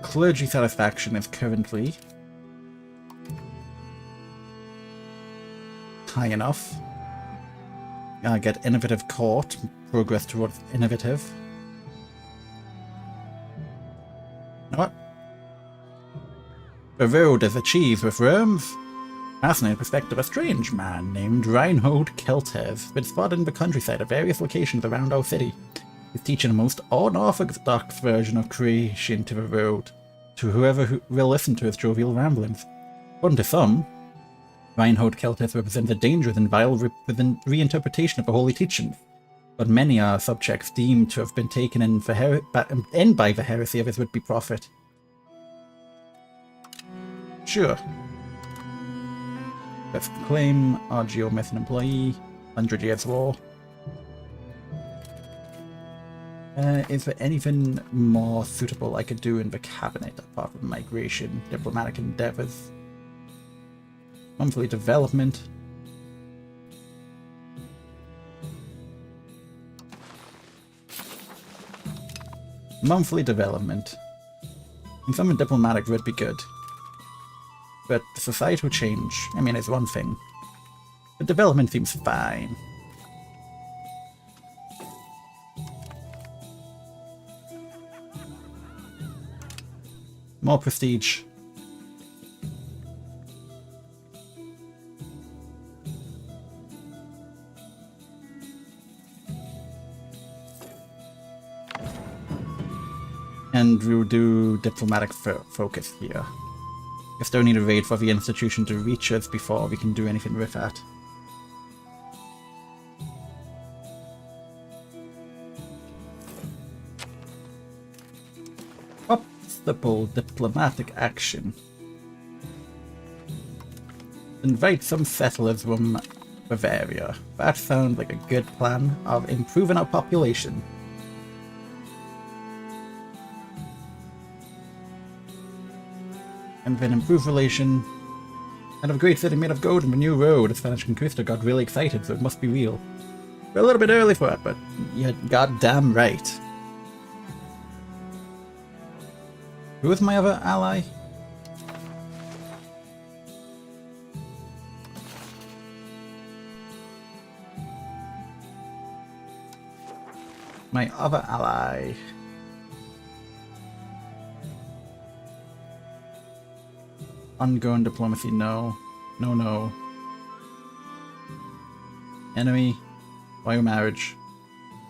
Clergy satisfaction is currently high enough. Get innovative court, progress towards innovative. You know what? The road is achieved with worms. Fascinating perspective, a strange man named Reinhold Kelters been spotted in the countryside at various locations around our city. He's teaching a most unorthodox version of creation to the road, to whoever will listen to his jovial ramblings. According to some, Reinhold Kelters represents a dangerous and vile reinterpretation of the holy teachings, but many are subjects deemed to have been taken in by the heresy of his would-be prophet. Sure. Let's claim RGO missing employee, 100 years war. Is there anything more suitable I could do in the cabinet apart from migration, diplomatic endeavors, monthly development? Monthly development. And something diplomatic would be good. But the societal change, I mean, is one thing. The development seems fine. More prestige. And we'll do diplomatic focus here. I still need a raid for the institution to reach us before we can do anything with that. Possible diplomatic action. Invite some settlers from Bavaria. That sounds like a good plan of improving our population. And then improve relation. And of a great city made of gold and a new road. The Spanish conquistador got really excited, so it must be real. We're a little bit early for it, but you're goddamn right. Who is my other ally? My other ally. Ongoing diplomacy, no. No, no. Enemy. Bio marriage.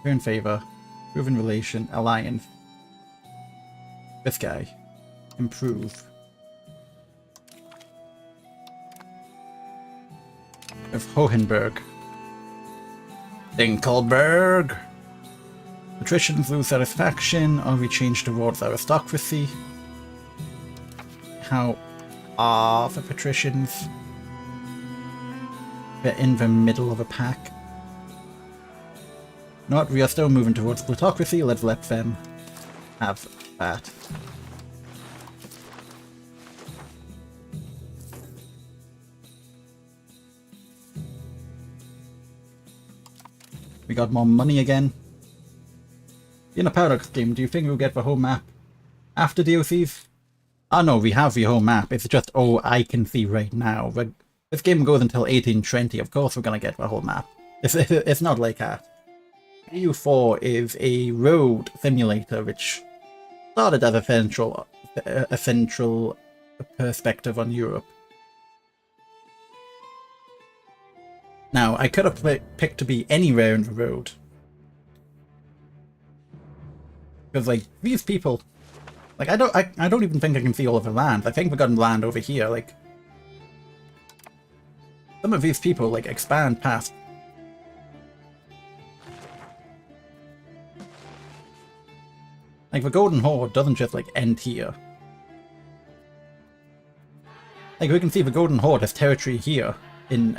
We're in favor. Proven relation. Alliance. This guy. Improve. Of Hohenberg. Dinkelberg. Patricians lose satisfaction, or we change towards aristocracy. How are the patricians? They're in the middle of a pack. Not, we are still moving towards plutocracy, let's let them have that. We got more money again. In a paradox game, do you think we'll get the whole map after DLCs? Oh no, we have the whole map. It's just, oh, I can see right now. But this game goes until 1820. Of course we're gonna get the whole map. It's not like that. EU4 is a road simulator which started as a central perspective on Europe. Now, I could have picked to be anywhere in the road. Because, like, these people... Like, I don't even think I can see all of the land. I think we got land over here, like... Some of these people, like, expand past. Like, the Golden Horde doesn't just, like, end here. Like, we can see the Golden Horde has territory here in,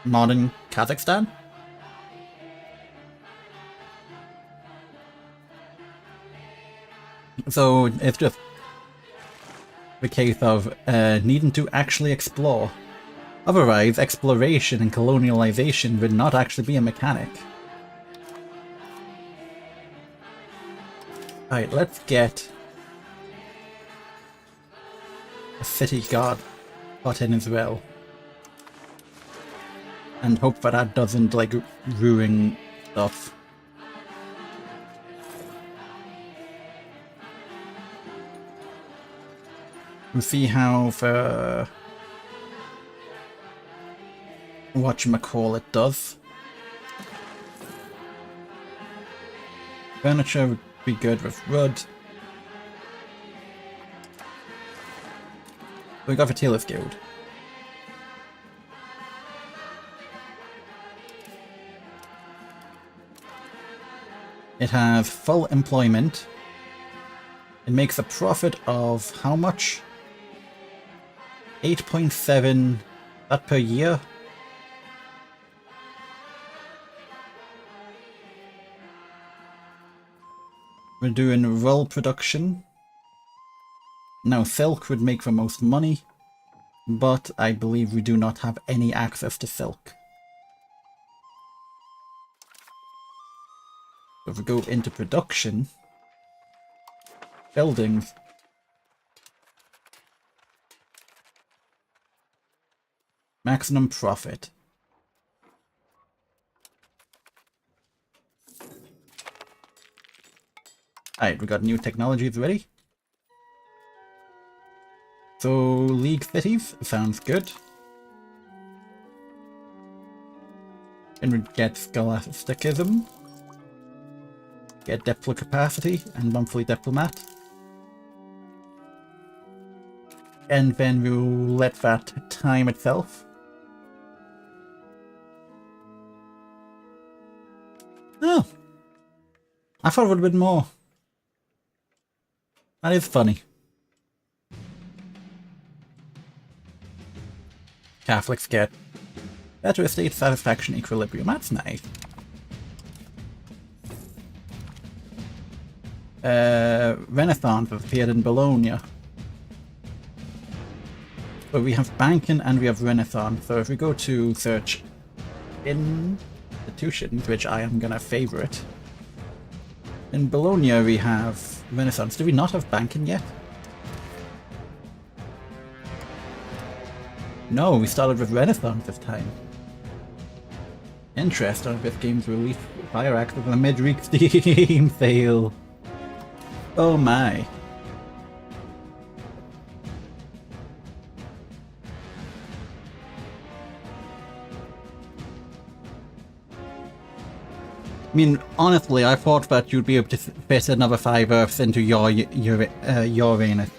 modern Kazakhstan. So it's just the case of needing to actually explore. Otherwise, exploration and colonialization would not actually be a mechanic. Alright, let's get a city guard put in as well. And hope that doesn't, like, ruin stuff. We'll see how the whatchamacallit does. Furniture would be good with wood. We got the Tailor's Guild. It has full employment. It makes a profit of how much? 8.7 that per year. We're doing wool production. Now silk would make the most money, but I believe we do not have any access to silk. So if we go into production, buildings, maximum profit. Alright, we got new technologies ready. So, League Cities sounds good. And we get Scholasticism. Get Diplo Capacity and Monthly Diplomat. And then we'll let that time itself. Oh! I thought it would have been more. That is funny. Catholics get better estate satisfaction equilibrium. That's nice. Renaissance has appeared in Bologna. So we have banking and we have Renaissance. So if we go to search institutions, which I am gonna favorite. In Bologna we have Renaissance. Do we not have banking yet? No, we started with Renaissance this time. Interesting, this game's released fire access on a mid-week Steam sale. Oh my. I mean, honestly, I thought that you'd be able to fit another 5 Earths into your Uranus.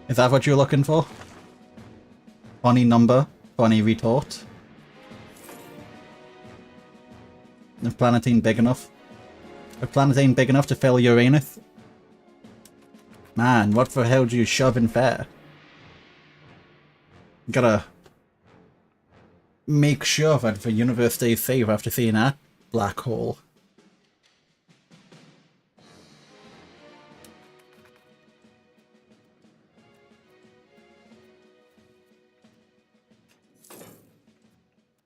Is that what you're looking for? Funny number, funny retort. Is planet ain't big enough? If planet ain't big enough to fill Uranus? Man, what the hell do you shove in there? Gotta make sure that the universe stays safe after seeing that black hole.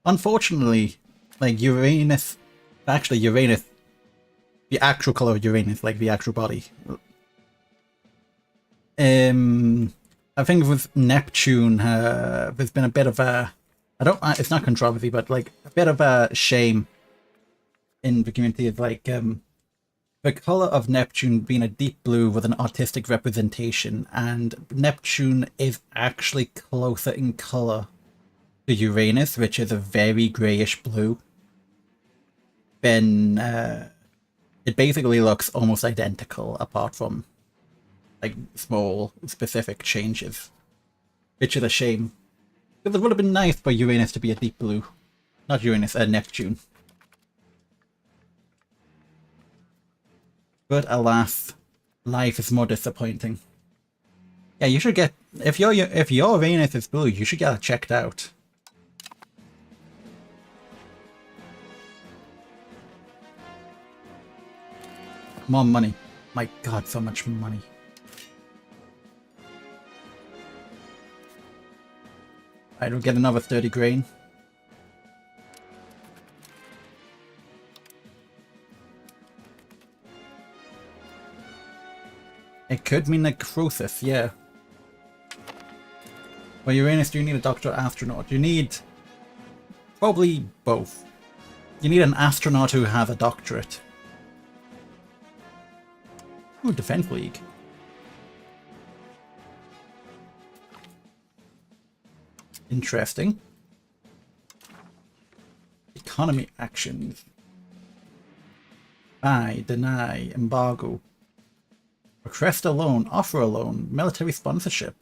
Unfortunately, like Uranus, actually Uranus, the actual color of Uranus, like the actual body. I think with Neptune, there's been a bit of a, it's not controversy, but like a bit of a shame in the community of like, the color of Neptune being a deep blue with an artistic representation, and Neptune is actually closer in color to Uranus, which is a very greyish blue. Then it basically looks almost identical apart from like small specific changes, which is a shame. Because it would have been nice for Uranus to be a deep blue. Not Uranus, Neptune. But alas, life is more disappointing. Yeah, you should get, if your Uranus is blue, you should get it checked out. More money. My god, so much money. Alright, we'll get another 30 grain. It could mean necrosis, yeah. Well, Uranus, do you need a doctor or astronaut? You need probably both. You need an astronaut who has a doctorate. Ooh, Defense League. Interesting. Economy actions. Buy, deny, embargo. Request a loan, offer a loan, military sponsorship.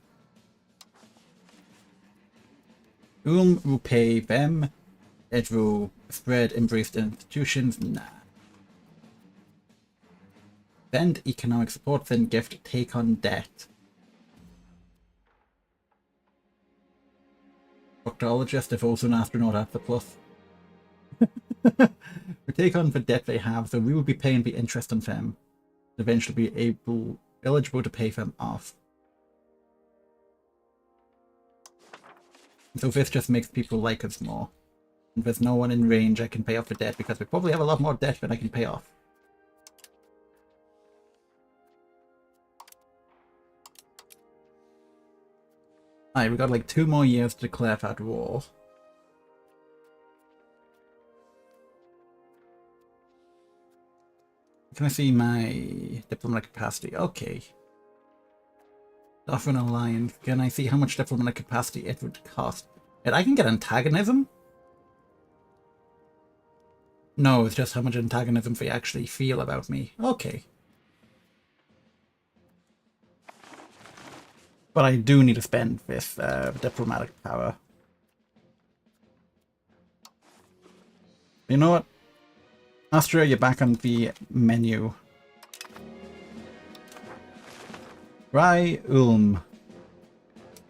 Will pay them. It will spread embraced institutions. Nah. Send economic support, send gift, take on debt. Proctologist, if also an astronaut at the plus. We take on the debt they have, so we will be paying the interest on them. Eventually be eligible to pay them off. So this just makes people like us more. And there's no one in range I can pay off the debt because we probably have a lot more debt than I can pay off. Alright, we got like 2 more years to declare that war. Can I see my diplomatic capacity? Okay. Offer an alliance. Can I see how much diplomatic capacity it would cost? And I can get antagonism? No, it's just how much antagonism they actually feel about me. Okay. But I do need to spend this diplomatic power. You know what? Austria, you're back on the menu. Try Ulm.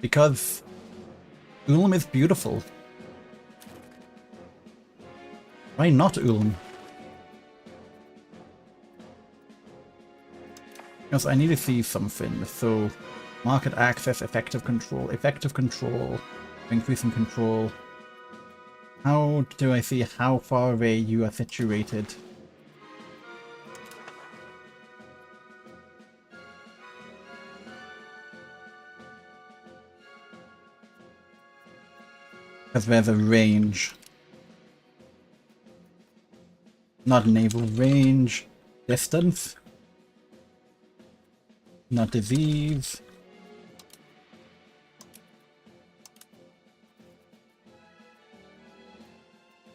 Because Ulm is beautiful. Why not Ulm? Because I need to see something. So, market access, effective control, increasing control. How do I see how far away you are situated? Because there's a range. Not naval range. Distance. Not disease.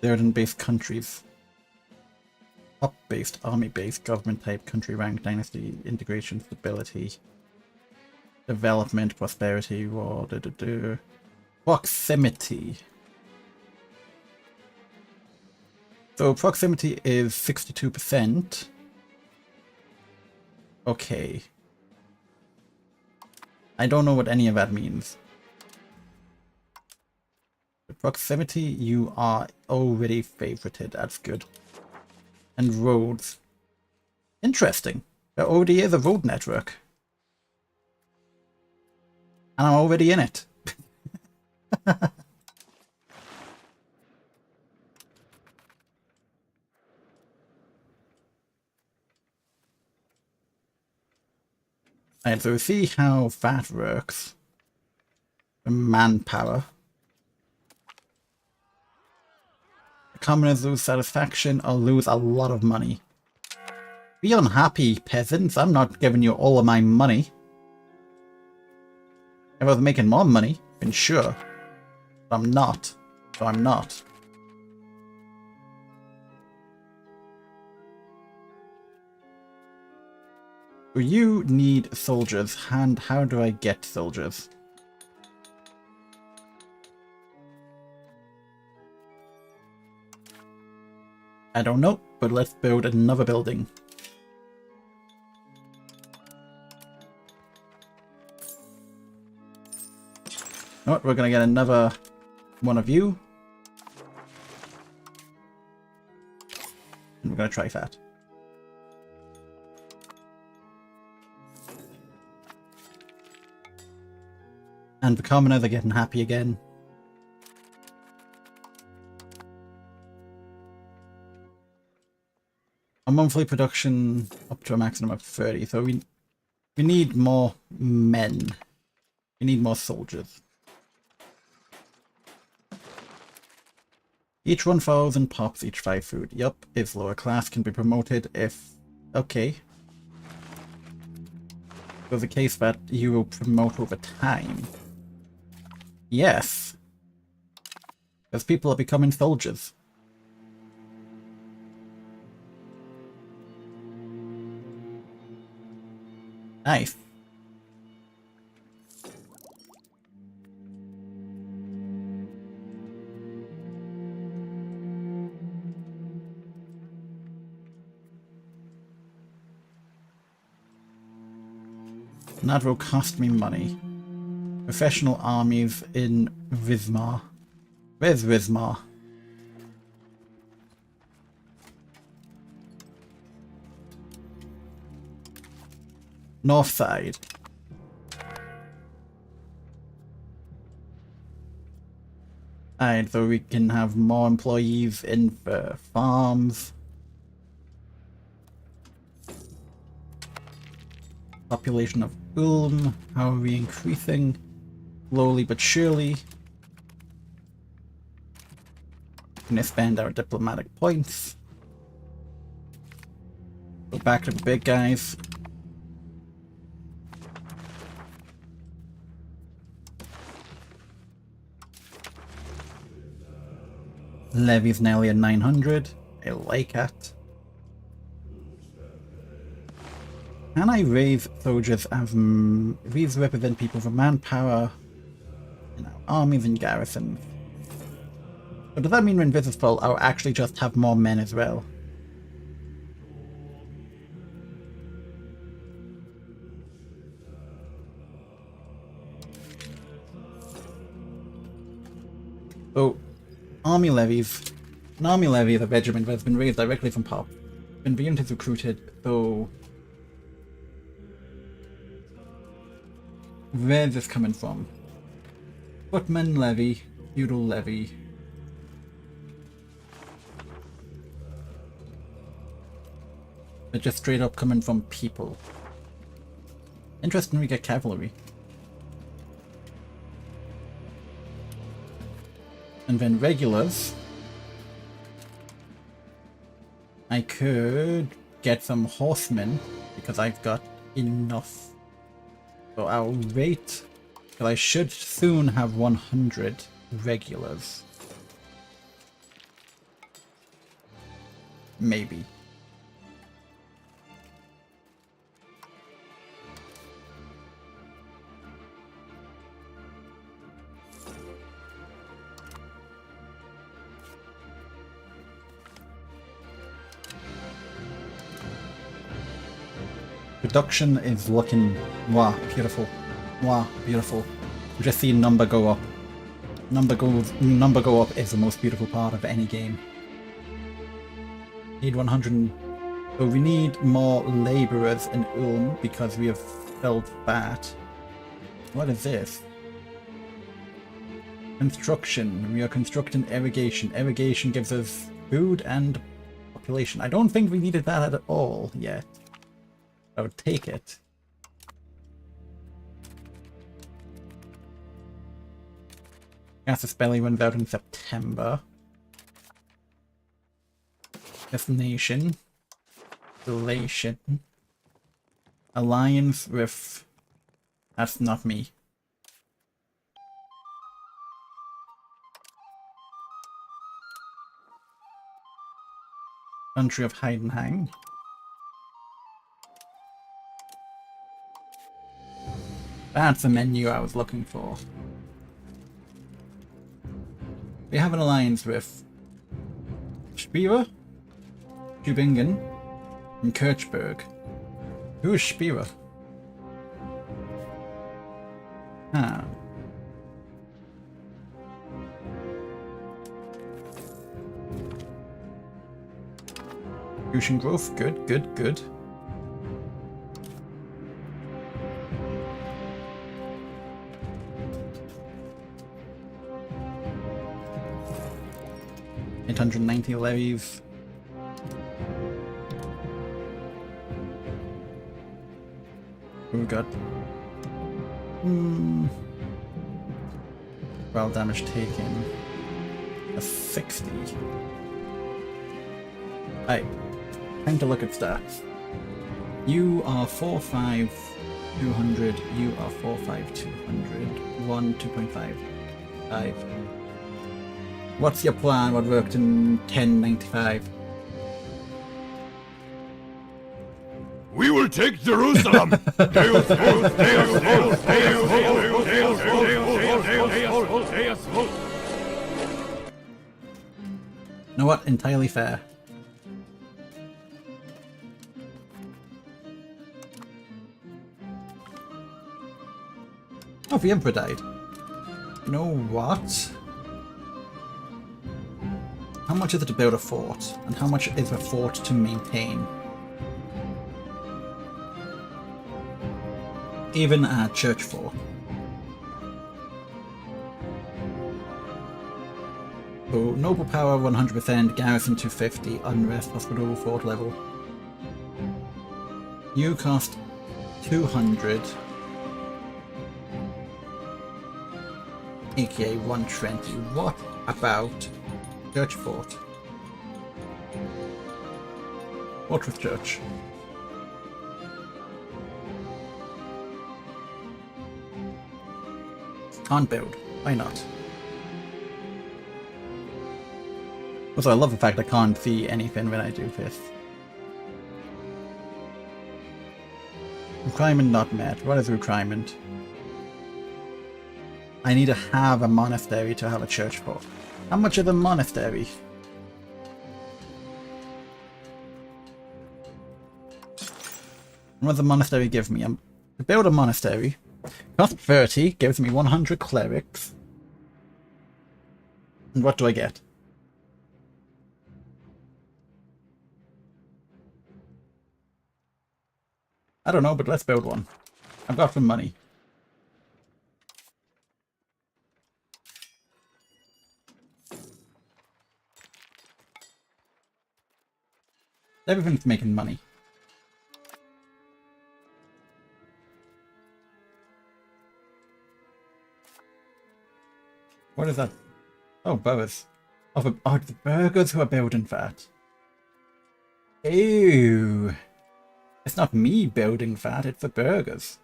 Certain-based countries. Top-based, army-based, government type, country rank, dynasty, integration, stability, development, prosperity, war, proximity. So proximity is 62%. Okay. I don't know what any of that means. Proximity, you are already favorited. That's good. And roads. Interesting. There already is a road network. And I'm already in it. Alright, so we see how that works. The manpower. Commoners lose satisfaction or lose a lot of money. Be unhappy, peasants. I'm not giving you all of my money. If I was making more money, then sure. But I'm not. So I'm not. So you need soldiers. And how do I get soldiers? I don't know, but let's build another building. Oh, we're gonna get another one of you. And we're gonna try that. And the commoners are getting happy again. A monthly production up to a maximum of 30, so we need more men. We need more soldiers. Each 1,000 pops, each 5 food. Yup, if lower class can be promoted if... Okay. So the case that you will promote over time. Yes. Because people are becoming soldiers. Nice. And that will cost me money. Professional armies in Wismar. Where's Wismar? North side. Alright, so we can have more employees in the farms. Population of Ulm, how are we increasing? Slowly but surely. Can expand our diplomatic points. Go back to the big guys. Levy's nearly at 900. I like it. Can I raise soldiers as these represent people for manpower in our armies and garrisons? But does that mean when this is full, I'll actually just have more men as well? So, army levies. An army levy is a regiment that has been raised directly from pop. When the unit is recruited, so... Where's this coming from? Footman levy, feudal levy. They're just straight up coming from people. Interesting, we get cavalry. And then regulars. I could get some horsemen because I've got enough. So I'll wait, because I should soon have 100 regulars. Maybe. Production is looking, wow, beautiful. Wow, beautiful. Just see number go up. Number go up is the most beautiful part of any game. Need 100. So we need more laborers in Ulm because we have filled that. What is this? Construction. We are constructing irrigation. Irrigation gives us food and population. I don't think we needed that at all yet. I would take it. Gas Belly runs out in September. Destination. Relation. Alliance with... That's not me. Country of Heidenheim. That's the menu I was looking for. We have an alliance with Speer, Tübingen, and Kirchberg. Who is Speer? Ah. Fusion growth, good, good, good. 890 levies. We've got well, damage taken a 60. Right, time to look at stats. You are 4-5 200, you are 4-5 200, 1 2.5 5. What's your plan? What worked in 1095? We will take Jerusalem! Deus vult, Deus vult, Deus vult, Deus vult, Deus vult, Deus vult. You know what? Entirely fair. Oh, the Emperor died. You know what? How much is it to build a fort? And how much is a fort to maintain? Even a church fort. So, noble power 100%, garrison 250, unrest, hospital, fort level. You cost 200. AKA 120. What about church fort? Fortress church. Can't build. Why not? Also, I love the fact I can't see anything when I do this. Requirement not met. What is the requirement? I need to have a monastery to have a church fort. How much is a monastery? What does the monastery give me? To build a monastery, cost 30, gives me 100 clerics. And what do I get? I don't know, but let's build one. I've got some money. Everything's making money. What is that? Oh, burgers. Oh, the burgers who are building that. Ew. It's not me building that, it's the burgers.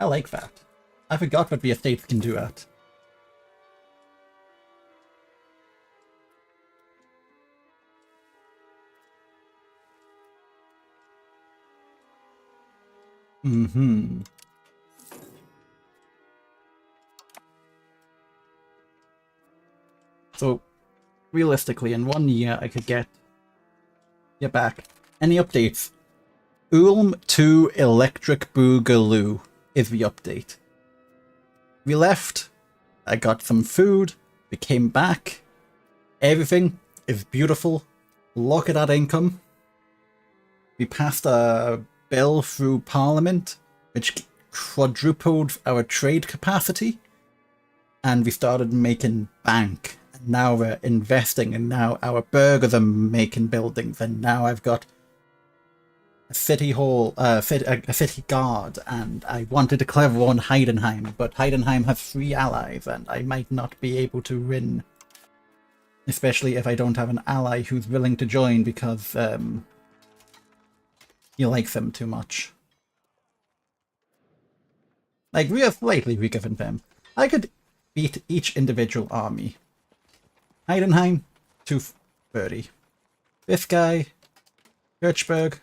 I like that. I forgot what the estates can do that. Mm-hmm. So, realistically, in 1 year, I could get back. Any updates? Ulm 2 Electric Boogaloo is the update. We left, I got some food, we came back, everything is beautiful, look at that income. We passed a bill through Parliament, which quadrupled our trade capacity, and we started making bank. And now we're investing, and now our burgers are making buildings, and now I've got a city hall, a city guard, and I wanted to clever on Heidenheim, but Heidenheim has 3 allies, and I might not be able to win. Especially if I don't have an ally who's willing to join because he likes them too much. Like, we are slightly weaker than them. I could beat each individual army. Heidenheim, 230. This guy, Kirchberg,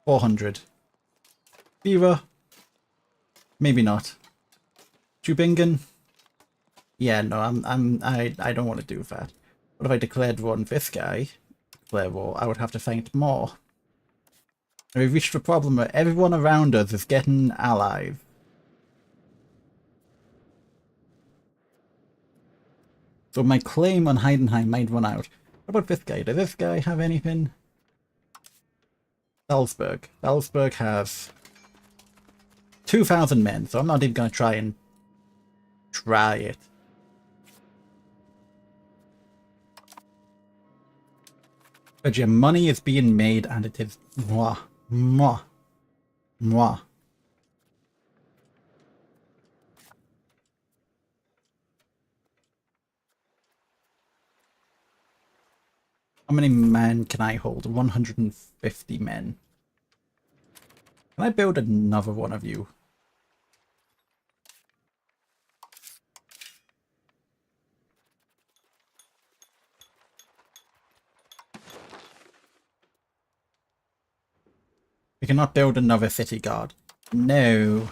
400. Beaver, maybe not. Tübingen, yeah, no, I don't want to do that. What if I declared war on this guy? Declare war, I would have to fight more. And we've reached a problem where everyone around us is getting allies. So my claim on Heidenheim might run out. What about this guy? Does this guy have anything? Salzburg. Salzburg has 2,000 men, so I'm not even going to try it. But your money is being made and it is mwah, mwah, mwah. How many men can I hold? 150 men. Can I build another one of you? We cannot build another city guard. No.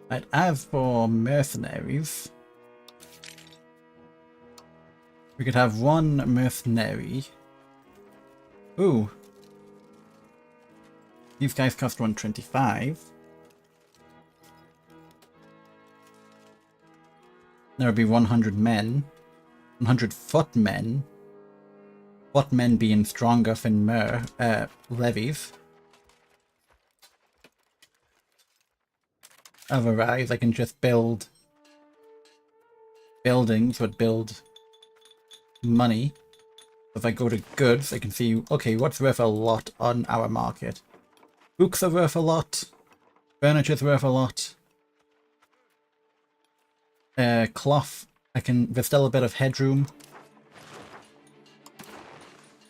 Right, as for mercenaries, we could have one mercenary. Ooh. These guys cost 125. There would be 100 men. 100 foot men. Foot men being stronger than levies. Otherwise, I can just build buildings would build money. If I go to goods, I can see, okay, what's worth a lot on our market? Books are worth a lot. Furniture's worth a lot. Cloth, there's still a bit of headroom.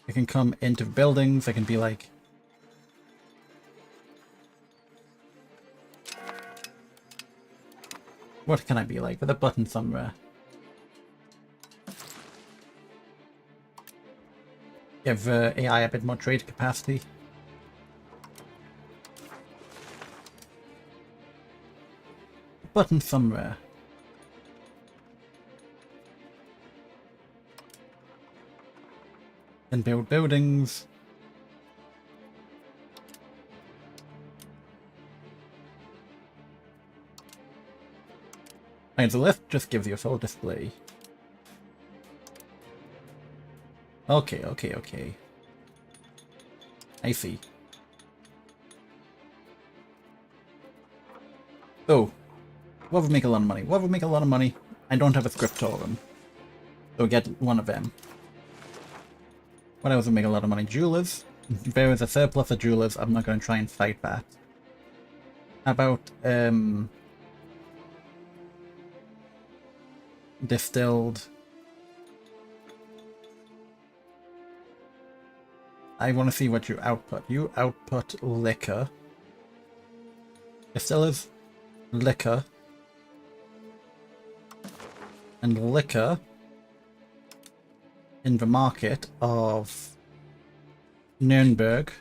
I can come into buildings, I can be like, what can I be like? With a button somewhere. Give AI a bit more trade capacity. Button somewhere. Then build buildings. Right, so let's just give you a full display. Okay, okay, okay. I see. So, what would make a lot of money? What would make a lot of money? I don't have a scriptorium. So get one of them. What else would make a lot of money? Jewelers. If there is a surplus of jewelers, I'm not going to try and fight that. How about, distilled. I want to see what you output. You output liquor. Distillers, liquor. And liquor in the market of Nuremberg.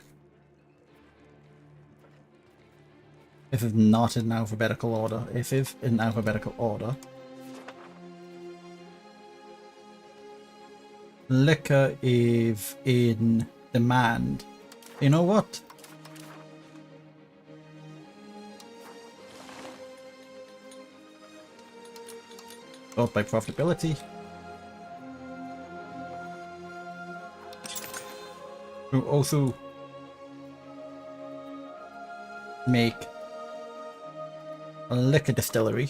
This is not in alphabetical order. This is in alphabetical order. Liquor is in demand. You know what? Sort by profitability. We'll also make a liquor distillery.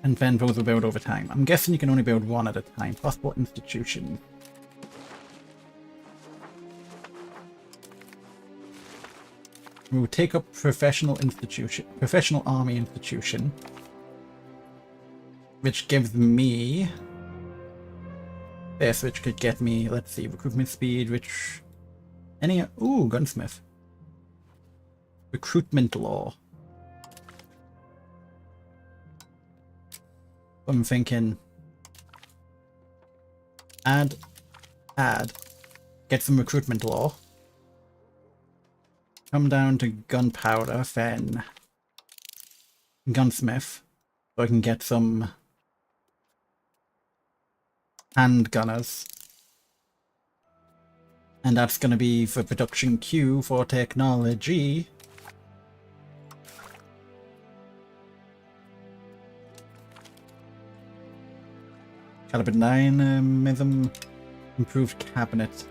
And then those will build over time. I'm guessing you can only build one at a time. Possible institution. We'll take up professional army institution. Which gives me this, which could get me, let's see, recruitment speed, which ooh, gunsmith. Recruitment law. I'm thinking add, get some recruitment law. Come down to gunpowder, then gunsmith, so I can get some handgunners. And that's going to be for production queue for technology. Caliber dynamism, improved cabinet.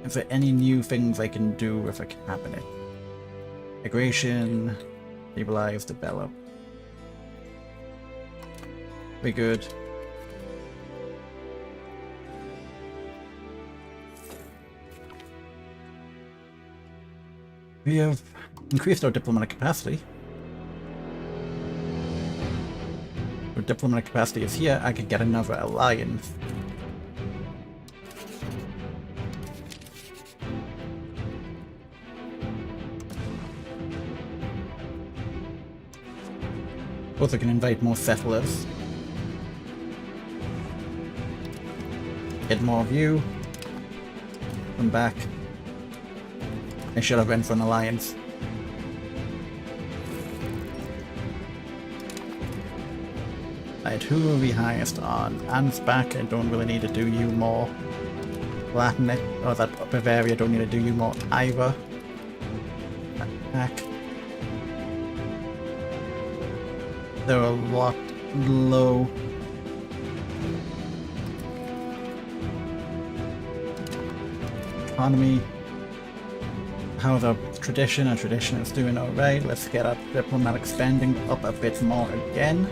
Is there any new things I can do with a cabinet? Migration, stabilize, develop. Very good. We have increased our diplomatic capacity. Our diplomatic capacity is here. I could get another alliance. Also can invite more settlers. Get more of you. Come back. I should have went for an alliance. Right, who are we highest on? Ansbach, I don't really need to do you more. Latinate, or that Bavaria, don't need to do you more either. Attack. They're a lot low. Economy. How's our tradition? Our tradition is doing alright. Let's get our diplomatic spending up a bit more again.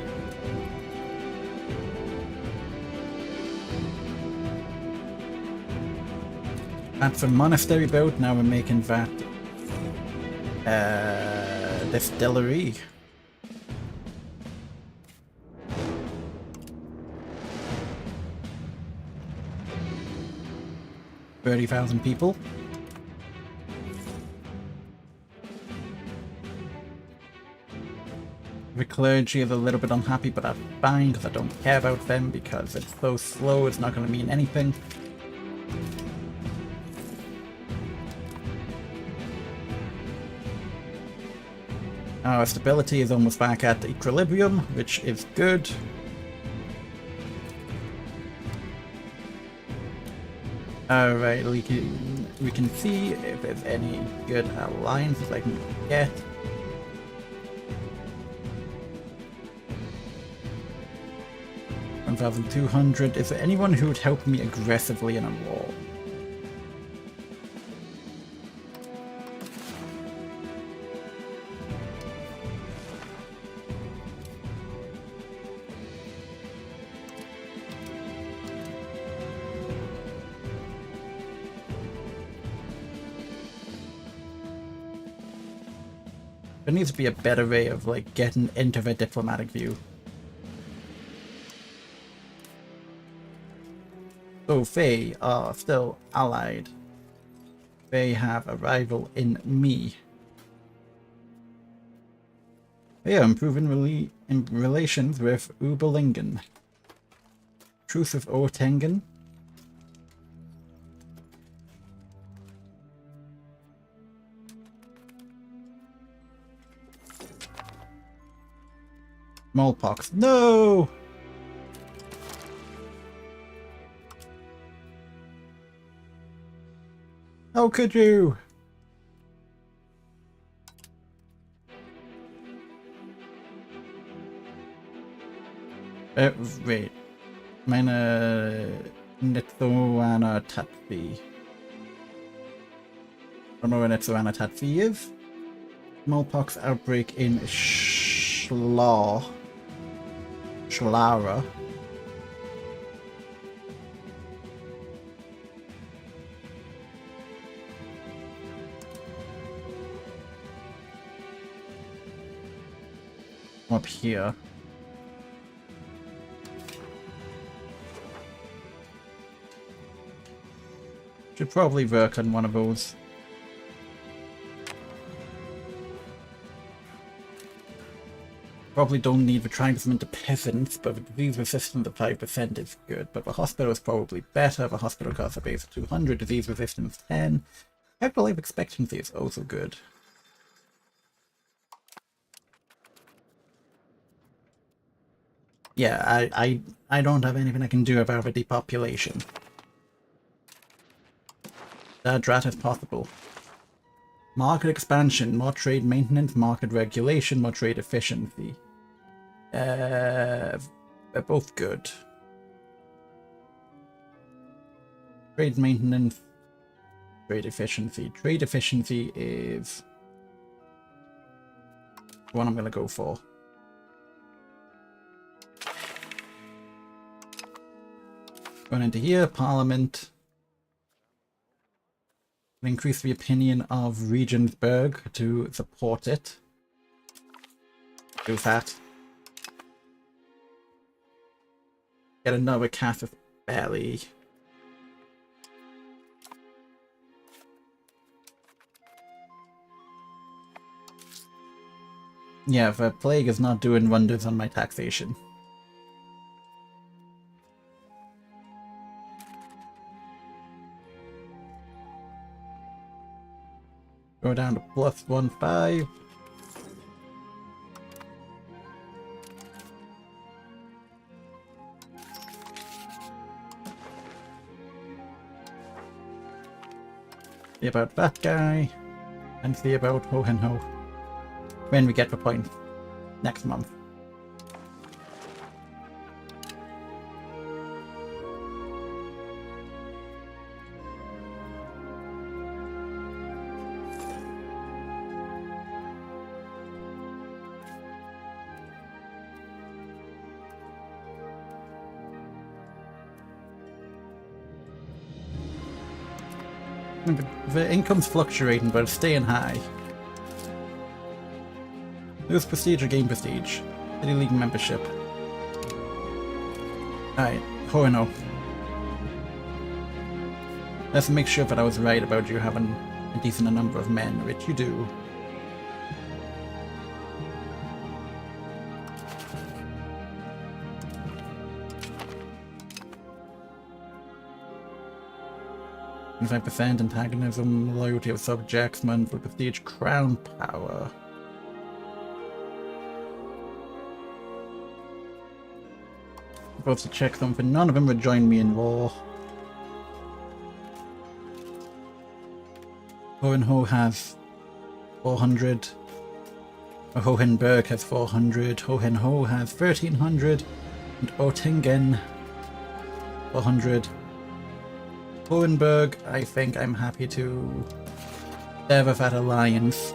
That's a monastery built. Now we're making that distillery. $30,000 people. The clergy is a little bit unhappy, but that's fine because I don't care about them because it's so slow, it's not going to mean anything. Our stability is almost back at equilibrium, which is good. Alright, we can see if there's any good alliances I can get. $1,200. Is there anyone who would help me aggressively in a war? There needs to be a better way of like getting into the diplomatic view. So they are still allied. They have a rival in me. They are improving in relations with Uberlingen. Truce with Ortengen. Smallpox. No! How could you? Wait. Meine Netzoana Tatvi. I don't know where Netzoana Tatvi is. Smallpox outbreak in Schlara. Up here. Should probably work on one of those. Probably don't need the tribesmen to peasants, but the disease resistance of 5% is good. But the hospital is probably better. The hospital costs a base of 200, disease resistance 10. Capital life expectancy is also good. Yeah, I don't have anything I can do about the depopulation. That drat is possible. Market expansion, more trade maintenance, market regulation, more trade efficiency. They're both good. Trade maintenance, trade efficiency. Trade efficiency is the one I'm going to go for. Going into here, Parliament. Increase the opinion of Regensburg to support it. Do that. Get another casus belli. Yeah, the plague is not doing wonders on my taxation. Go down to +15. See about that guy, and see about Ho and Ho when we get the point next month. The income's fluctuating, but it's staying high. Lose prestige or gain prestige. City League membership. Alright, Ho and Ho. Let's make sure that I was right about you having a decent number of men, which you do. %, antagonism, loyalty of subjects, monthly prestige, crown power. Supposed to check something. None of them would join me in war. Hohenho has 400. Hohenberg has 400. Hohenho has 1300. And Oettingen 400. Hohenberg, I think I'm happy to sever that alliance.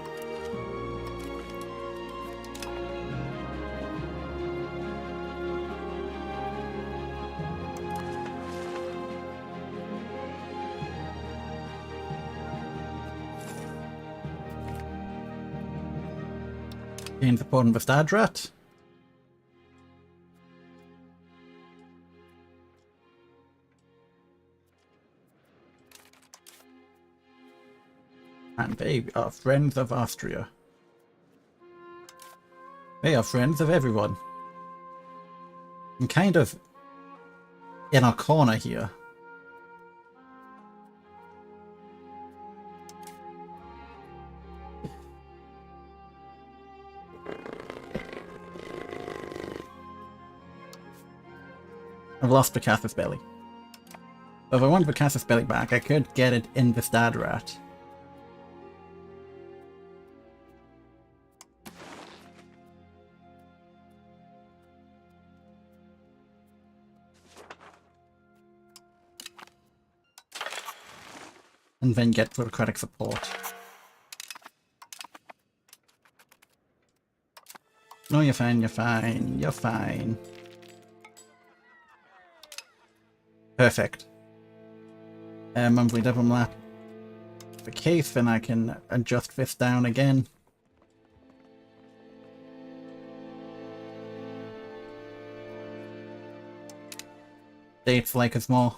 Gain support in the Stadrat. And they are friends of Austria. They are friends of everyone. I'm kind of in a corner here. I've lost the casus belli. So if I want the casus belli back, I could get it in the Stadrat. And then get bureaucratic support. No, you're fine, you're fine, you're fine. Perfect. Monthly diplomat. The case, then I can adjust this down again. Dates like us more.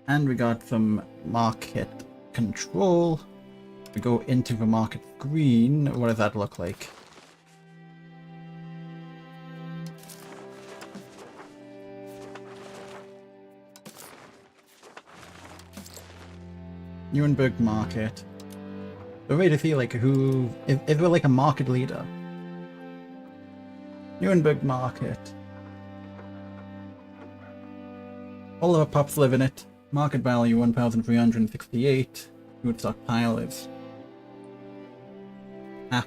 And we got some market control. We go into the market green. What does that look like? Nuremberg market. The way to see like who is there like a market leader? Nuremberg market. All of our pups live in it. Market value 1,368. food stockpile is. Ah.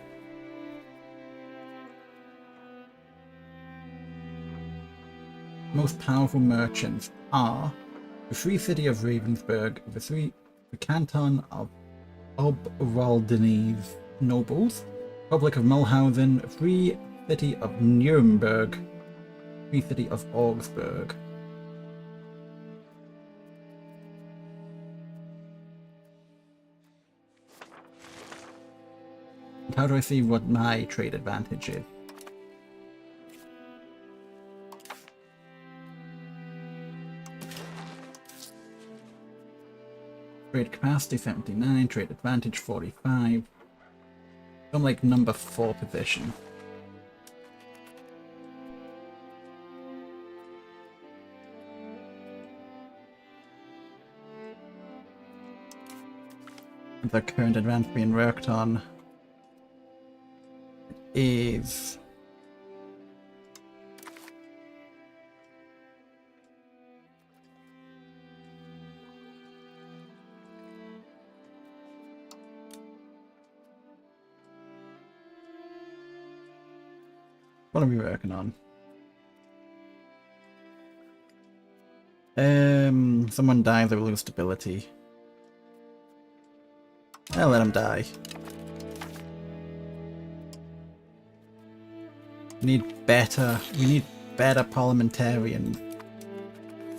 Most powerful merchants are the Free City of Ravensburg, the Canton of Oberwaldenese nobles, Republic of Mulhausen, Free City of Nuremberg, Free City of Augsburg. And how do I see what my trade advantage is? Trade capacity 79, trade advantage 45. I'm like number 4 position. The current advance being worked on is what are we working on? Someone dies, they will lose stability. I'll let him die. We need better parliamentarians.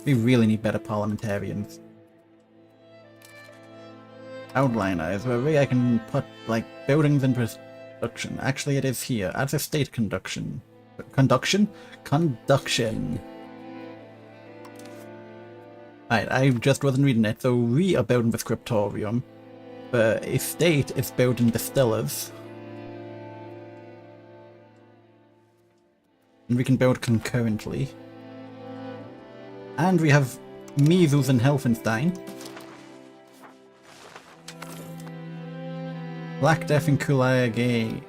We really need better parliamentarians. Outliner is where I can put, like, buildings in production. Actually, it is here. As a state conduction. Conduction? Right, I just wasn't reading it, so we are building the scriptorium. The estate is building distillers. And we can build concurrently. And we have measles and Helfenstein. Black Death and Kulagen.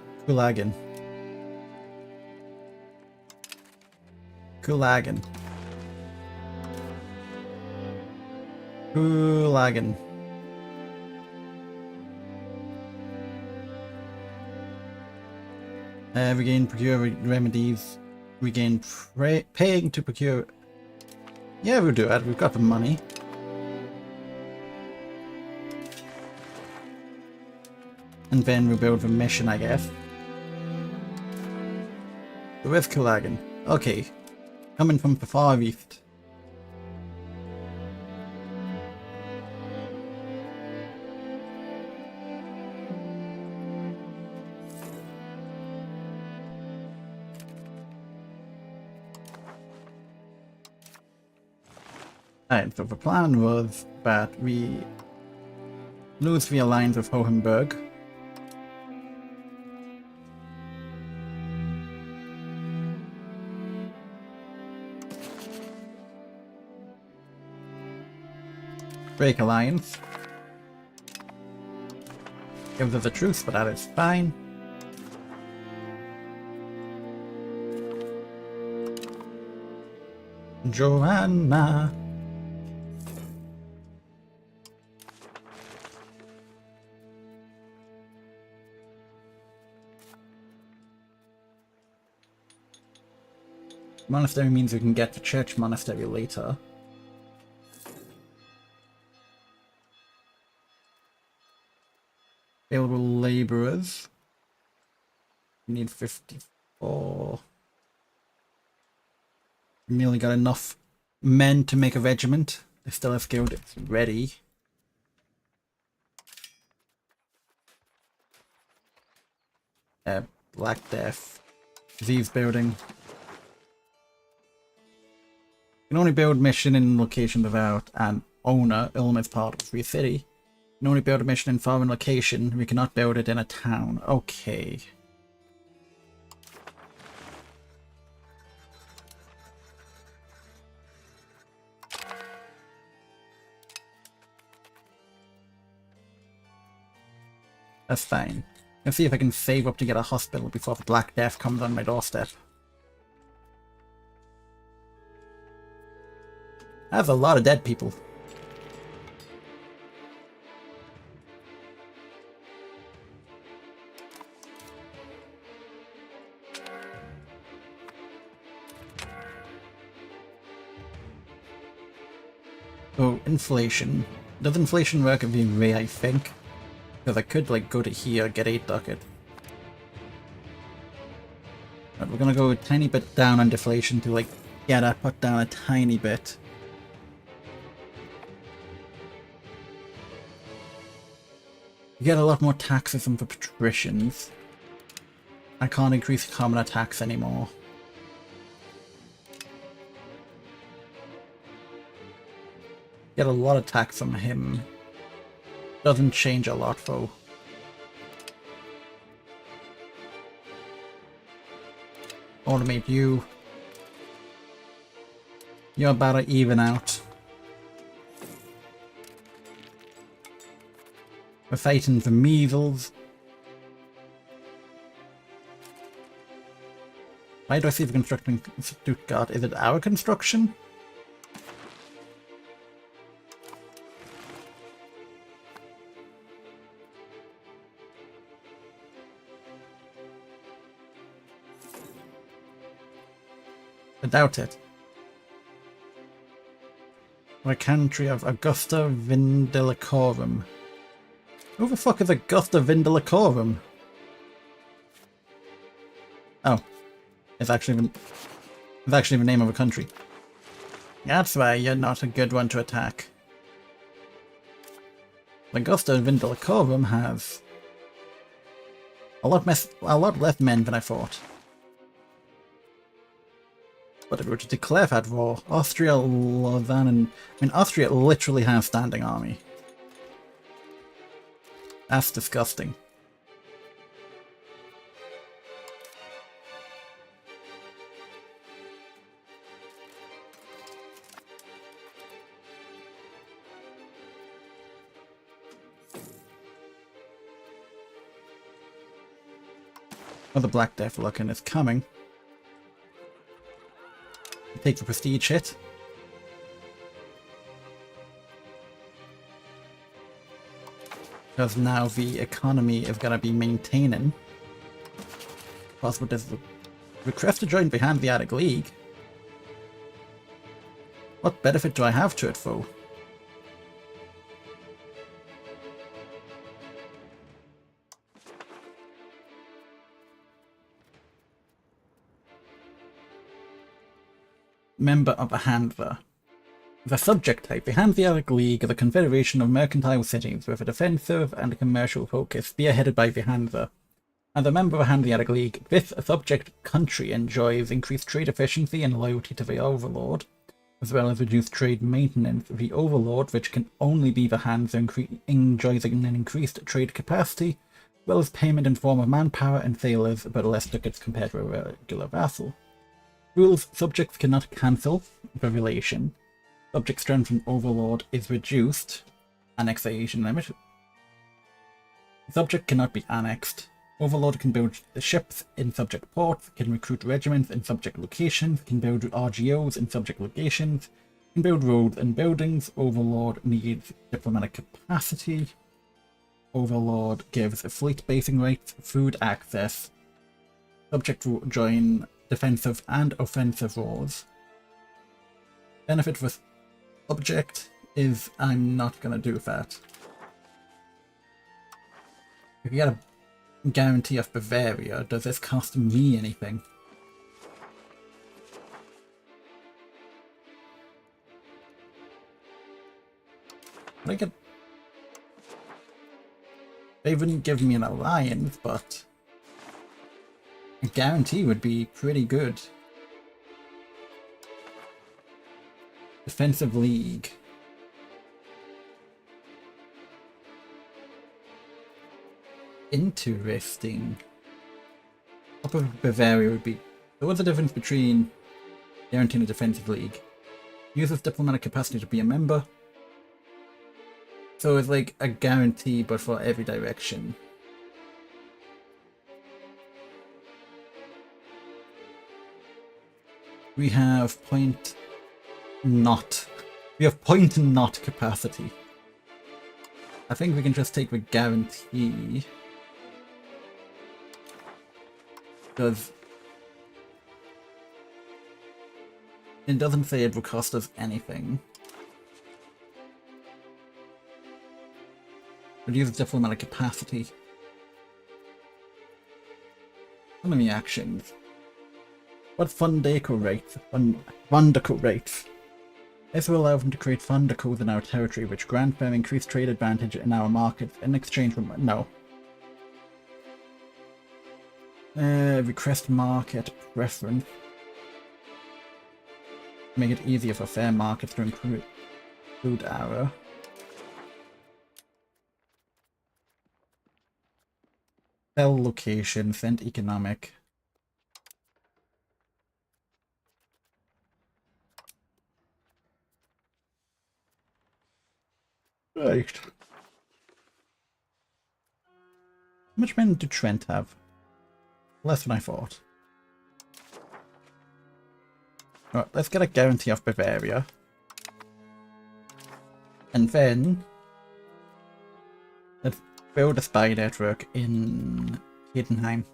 We gain procure remedies. We gain paying to procure. Yeah, we'll do it. We've got the money. And then we'll build a mission, I guess. So where's Kulagen? Okay. Coming from the far east. Alright, so the plan was that we lose the alliance with Hohenberg. Break alliance. Gives us a truce, but that is fine. Joanna. Monastery means we can get the church monastery later. Available laborers. We need 54. We merely got enough men to make a regiment. They still have skilled. It's ready. Black Death. Disease building. You can only build mission in location without an owner. Ulm is part of Free City. You can only build a mission in foreign location. We cannot build it in a town. Okay. That's fine. Let's see if I can save up to get a hospital before the Black Death comes on my doorstep. I have a lot of dead people. So, inflation. Does inflation work every way, I think? Because I could, like, go to here, get 8 ducat. But we're gonna go a tiny bit down on deflation to, like, get that put down a tiny bit. You get a lot more taxes for patricians. I can't increase common tax anymore. Get a lot of tax from him. Doesn't change a lot though. Automate you. You're about to even out. We're fighting for measles. Why do I see the construction Stuttgart? Is it our construction? I doubt it. My country of Augusta Vindelicorum. Who the fuck is Augusta Vindelicorum? Oh. It's actually the name of a country. That's why you're not a good one to attack. Augusta Vindelicorum has a lot less men than I thought. But if we were to declare that war, Austria, Lausanne, and... I mean, Austria literally has standing army. That's disgusting. Oh, the Black Death looking is coming. Take the prestige hit. Because now the economy is going to be maintaining. Possible there's a request to join the Hanseatic League. What benefit do I have to it, though? Member of the Hansa. The subject type. The Hanseatic League is a confederation of mercantile cities with a defensive and commercial focus, spearheaded by the Hansa. As a member of the Hanseatic League, this subject country enjoys increased trade efficiency and loyalty to the Overlord, as well as reduced trade maintenance. The Overlord, which can only be the Hansa, enjoys an increased trade capacity, as well as payment in form of manpower and sailors, but less ducats compared to a regular vassal. Rules: subjects cannot cancel the relation. Subject strength from Overlord is reduced. Annexation limit. Subject cannot be annexed. Overlord can build the ships in subject ports, can recruit regiments in subject locations, can build RGOs in subject locations, can build roads and buildings. Overlord needs diplomatic capacity. Overlord gives fleet basing rights, food access. Subject will join defensive and offensive wars. Benefit with object is I'm not gonna do that. If you get a guarantee of Bavaria, does this cost me anything? I get... They wouldn't give me an alliance, but a guarantee would be pretty good. Defensive League. Interesting. Top of Bavaria would be... So what's the difference between guaranteeing a defensive league? Uses diplomatic capacity to be a member. So it's like a guarantee, but for every direction. We have point not capacity. I think we can just take the guarantee. Because it doesn't say it will cost us anything. Reduce diplomatic capacity. Economy actions. What Fundaco rates? Fundaco rates. This will allow them to create Fundacos in our territory, which grant them increased trade advantage in our markets in exchange for... No. Request market preference. Make it easier for fair markets to include our... Sell location, send economic. Right. How much men did Trent have? Less than I thought. Right, let's get a guarantee of Bavaria. And then let's build a spy network in Heidenheim.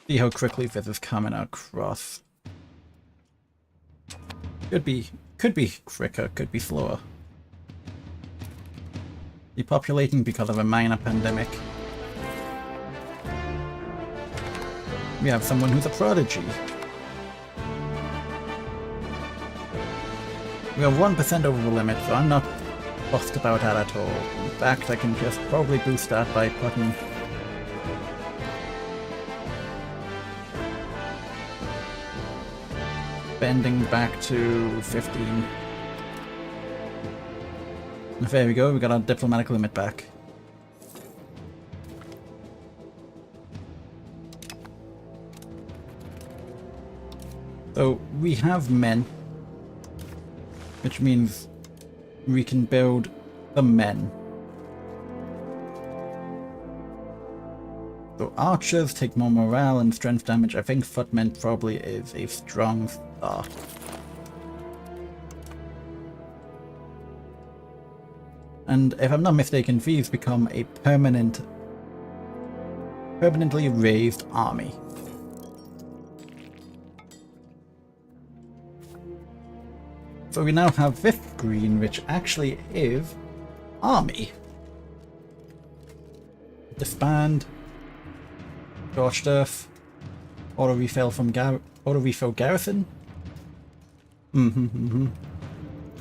See how quickly this is coming across. Could be quicker, could be slower. Depopulating because of a minor pandemic. We have someone who's a prodigy. We are 1% over the limit, so I'm not fussed about that at all. In fact, I can just probably boost that by putting bending back to 15. There we go, we got our diplomatic limit back. So we have men, which means we can build the men. So archers take more morale and strength damage. I think footmen probably is a strong start. And if I'm not mistaken, these become a permanently raised army. So we now have this green, which actually is army. Disband. Scorched Earth. Auto refill from garrison.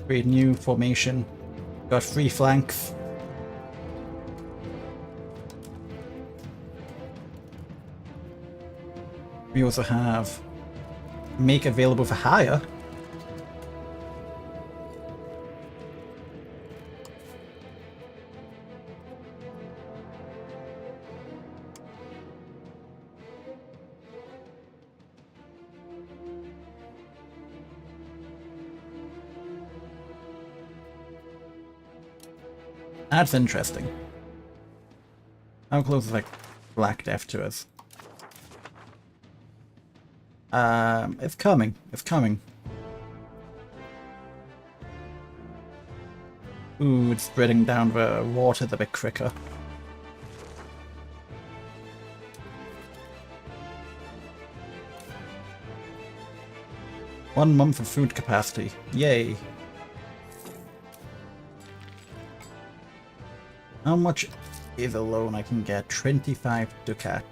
Create new formation. Got 3 flanks. We also have make available for hire. That's interesting. How close is like Black Death to us? It's coming. It's coming. Ooh, it's spreading down the water a bit quicker. One month of food capacity. Yay. How much is a loan I can get? 25 ducat.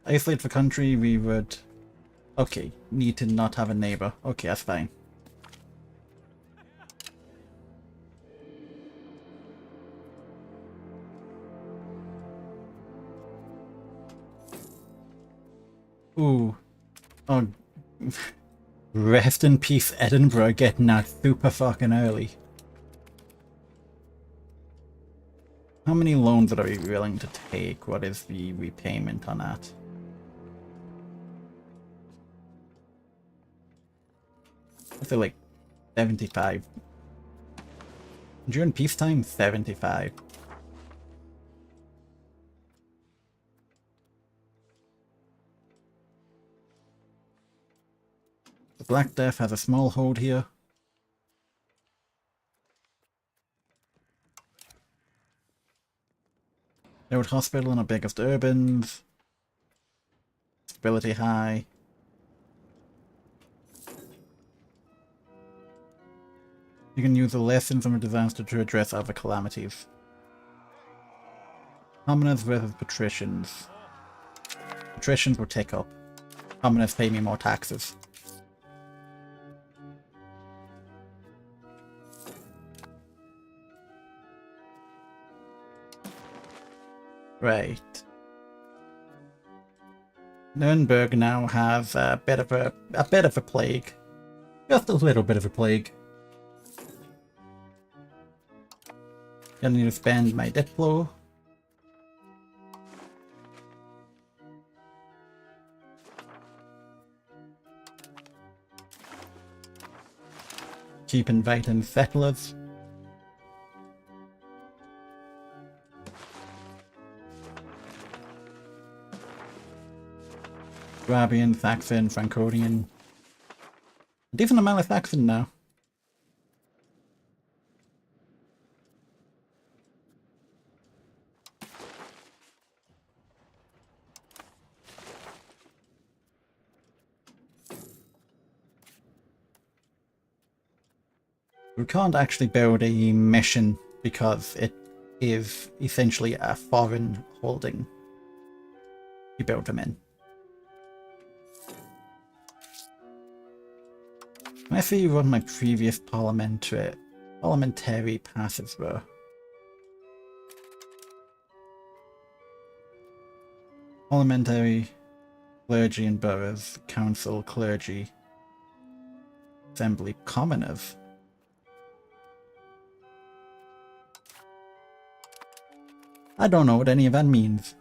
Isolate the country, we would... Okay, need to not have a neighbor. Okay, that's fine. Ooh. Oh. Rest in peace, Edinburgh, getting out super fucking early. How many loans are we willing to take? What is the repayment on that? I feel like 75. During peacetime, 75. Black Death has a small hold here. Node Hospital in our biggest urbans. Stability high. You can use the lessons from a disaster to address other calamities. Commoners versus patricians. Patricians will take up. Commoners pay me more taxes. Right. Nuremberg now has a bit of a plague. Just a little bit of a plague. Gonna need to spend my debt flow. Keep inviting settlers. Swabian, Saxon, Franconian. A decent amount of Saxon now. We can't actually build a mission because it is essentially a foreign holding. You build them in. Let's see what my previous parliamentary passes were. Parliamentary, clergy and boroughs, council, clergy, assembly, commoners. I don't know what any of that means.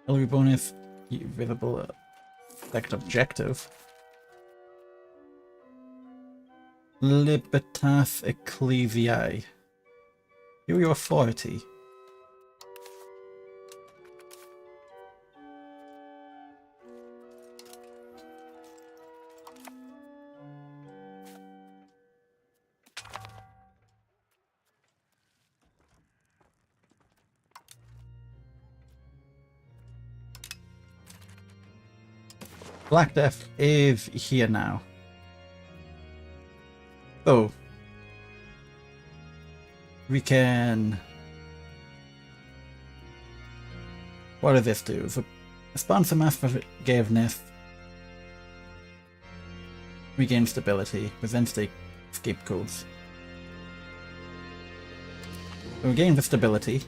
Salary bonus, visible select objective. Libertas Ecclesiae. Your authority. Black Death is here now. So we can... What does this do? So sponsor mass forgiveness. Regain stability. Present scapegoats. So we gain the stability.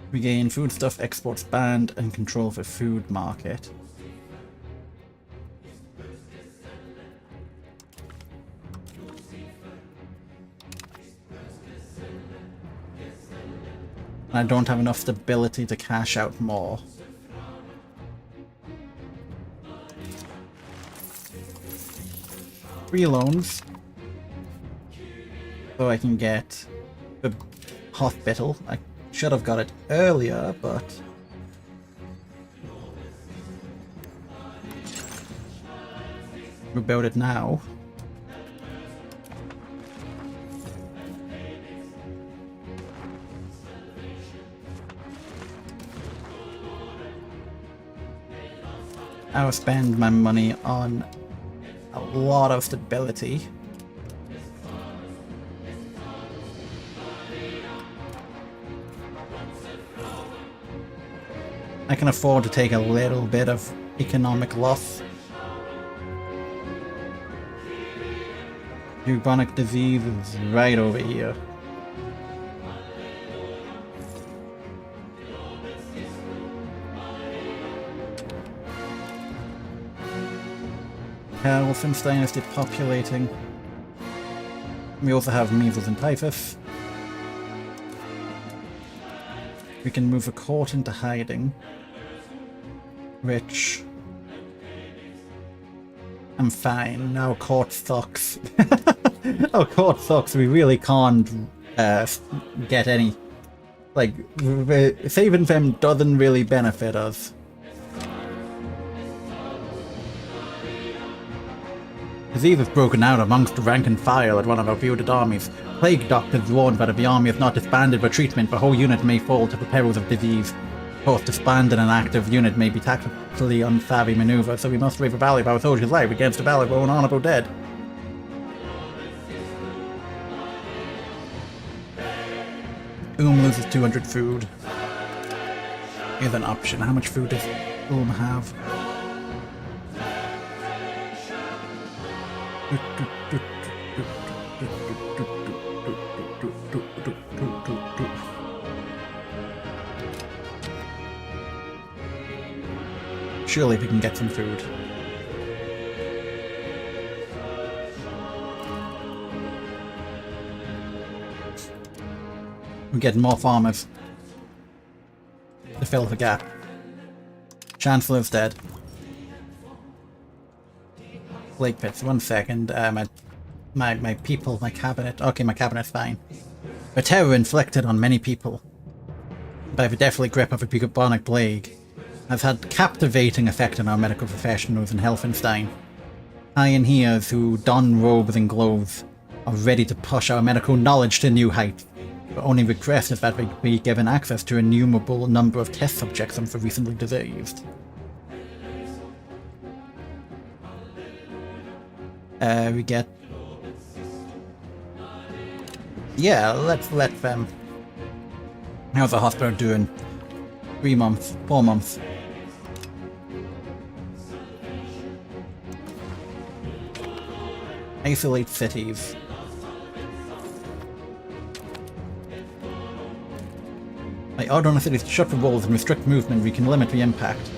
We gain foodstuff exports banned and control the food market. I don't have enough stability to cash out more. Free loans. So I can get the hospital. I should have got it earlier, but we'll build it now. I will spend my money on a lot of stability. I can afford to take a little bit of economic loss. Bubonic disease is right over here. Elephant dynasty populating. We also have measles and typhus. We can move a court into hiding, which I'm fine. Our court sucks. Our court sucks. We really can't get any. Like, saving them doesn't really benefit us. Disease has broken out amongst the rank and file at one of our feuded armies. Plague doctors warned that if the army is not disbanded for treatment, the whole unit may fall to the perils of disease. Of course, disbanding an active unit may be tactically unsavvy maneuver, so we must save the value of our soldiers' life against the value of our own honorable dead. Loses 200 food. Here's an option. How much food does have? Surely we can get some food. We're getting more farmers to fill the gap. Chancellor's dead. Plague pits, 1 second. My people, my cabinet. Okay, my cabinet's fine. The terror inflicted on many people by the deathly grip of a bubonic plague has had captivating effect on our medical professionals in Helfenstein. Pioneers who don robes and gloves are ready to push our medical knowledge to new heights. The only request is that we be given access to an innumerable number of test subjects on the recently diseased. We get... Yeah, let's let them... How's the hospital doing? 3 months, 4 months. Isolate cities. By ordering cities to shut the walls and restrict movement, we can limit the impact.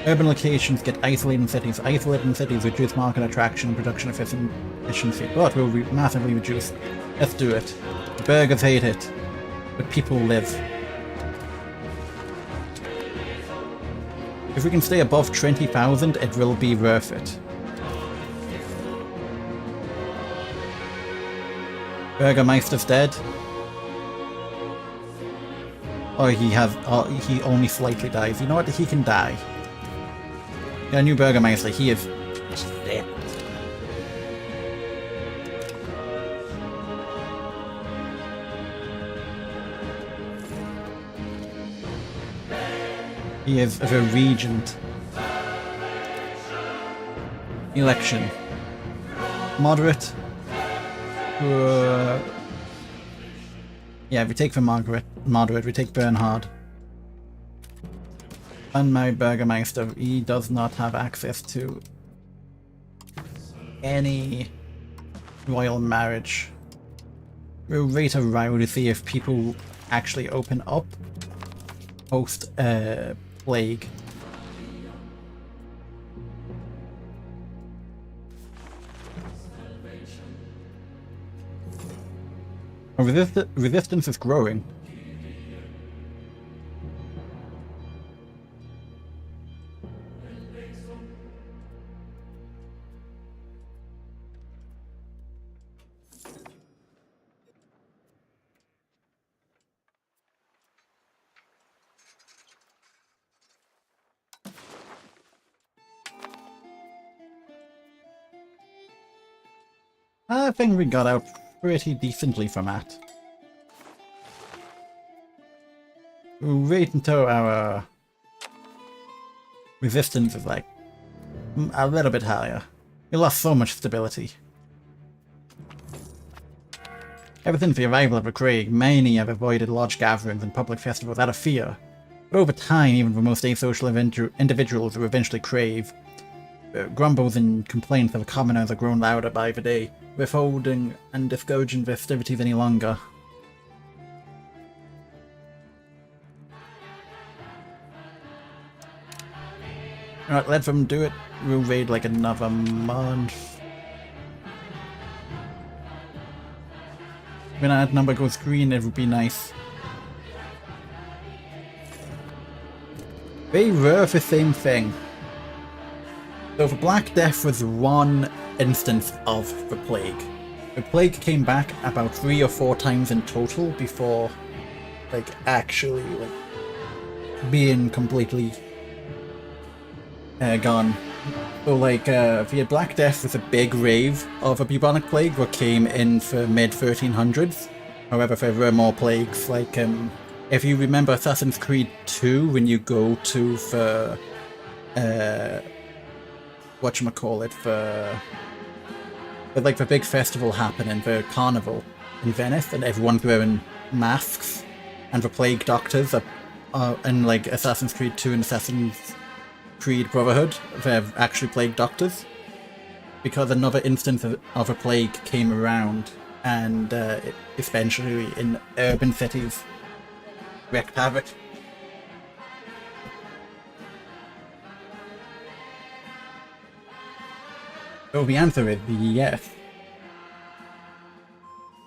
Urban locations get isolated cities. Isolating cities reduce market attraction and production efficiency, but will be massively reduced. Let's do it. The burgers hate it, but people live. If we can stay above 20,000, it will be worth it. Burgermeister's dead. Oh, he only slightly dies. You know what? He can die. Yeah, new Burgermeister, he is dead. He is the regent. Election. Moderate. Yeah, we take the moderate, we take Bernhard. Unmarried Burgermeister, he does not have access to any royal marriage. We'll rate a row to see if people actually open up post plague. Resistance is growing. I think we got out pretty decently from that. We'll wait until our resistance is like a little bit higher. We lost so much stability. Ever since the arrival of the Craig, many have avoided large gatherings and public festivals out of fear. But over time, even the most asocial individuals who eventually crave. Grumbles and complaints of the commoners are grown louder by the day, withholding and discouraging festivities any longer. Alright, let them do it. We'll raid like another month. When that number goes green, it would be nice. They were the same thing. So the Black Death was one instance of the plague. The plague came back about 3 or 4 times in total before, like, actually, like, being completely gone. So, like, the Black Death was a big wave of a bubonic plague that came in for mid-1300s. However, there were more plagues, like, if you remember Assassin's Creed 2, when you go to the, whatchamacallit, like, the big festival happening, the carnival in Venice, and everyone's wearing masks, and the plague doctors are in, like, Assassin's Creed 2 and Assassin's Creed Brotherhood, they're actually plague doctors, because another instance of a plague came around, and especially in urban cities, wreaked havoc. So the answer is yes.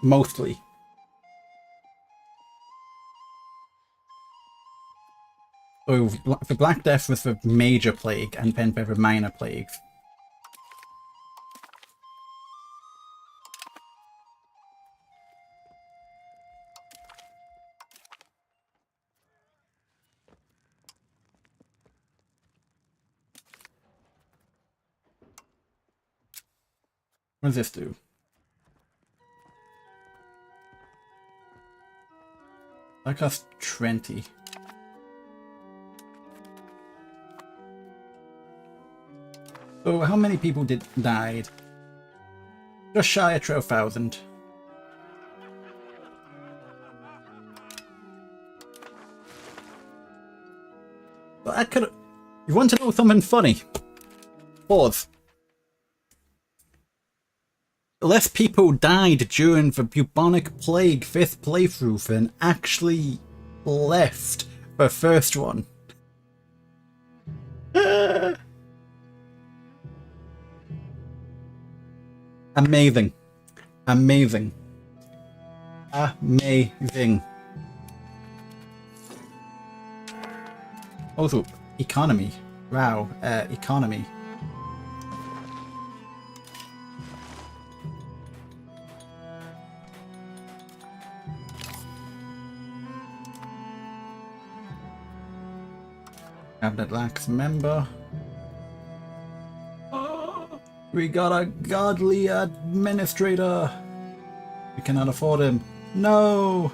Mostly. So the Black Death was the major plague, and then there were minor plagues. What does this do? That costs 20. So how many people died? Just shy of 12,000. But I could. You want to know something funny? Pause. Less people died during the bubonic plague 5th playthrough than actually left the first one. Amazing. Amazing. Amazing. Also, economy. Wow, economy. Cabinet lacks member. We got a godly administrator. We cannot afford him. No.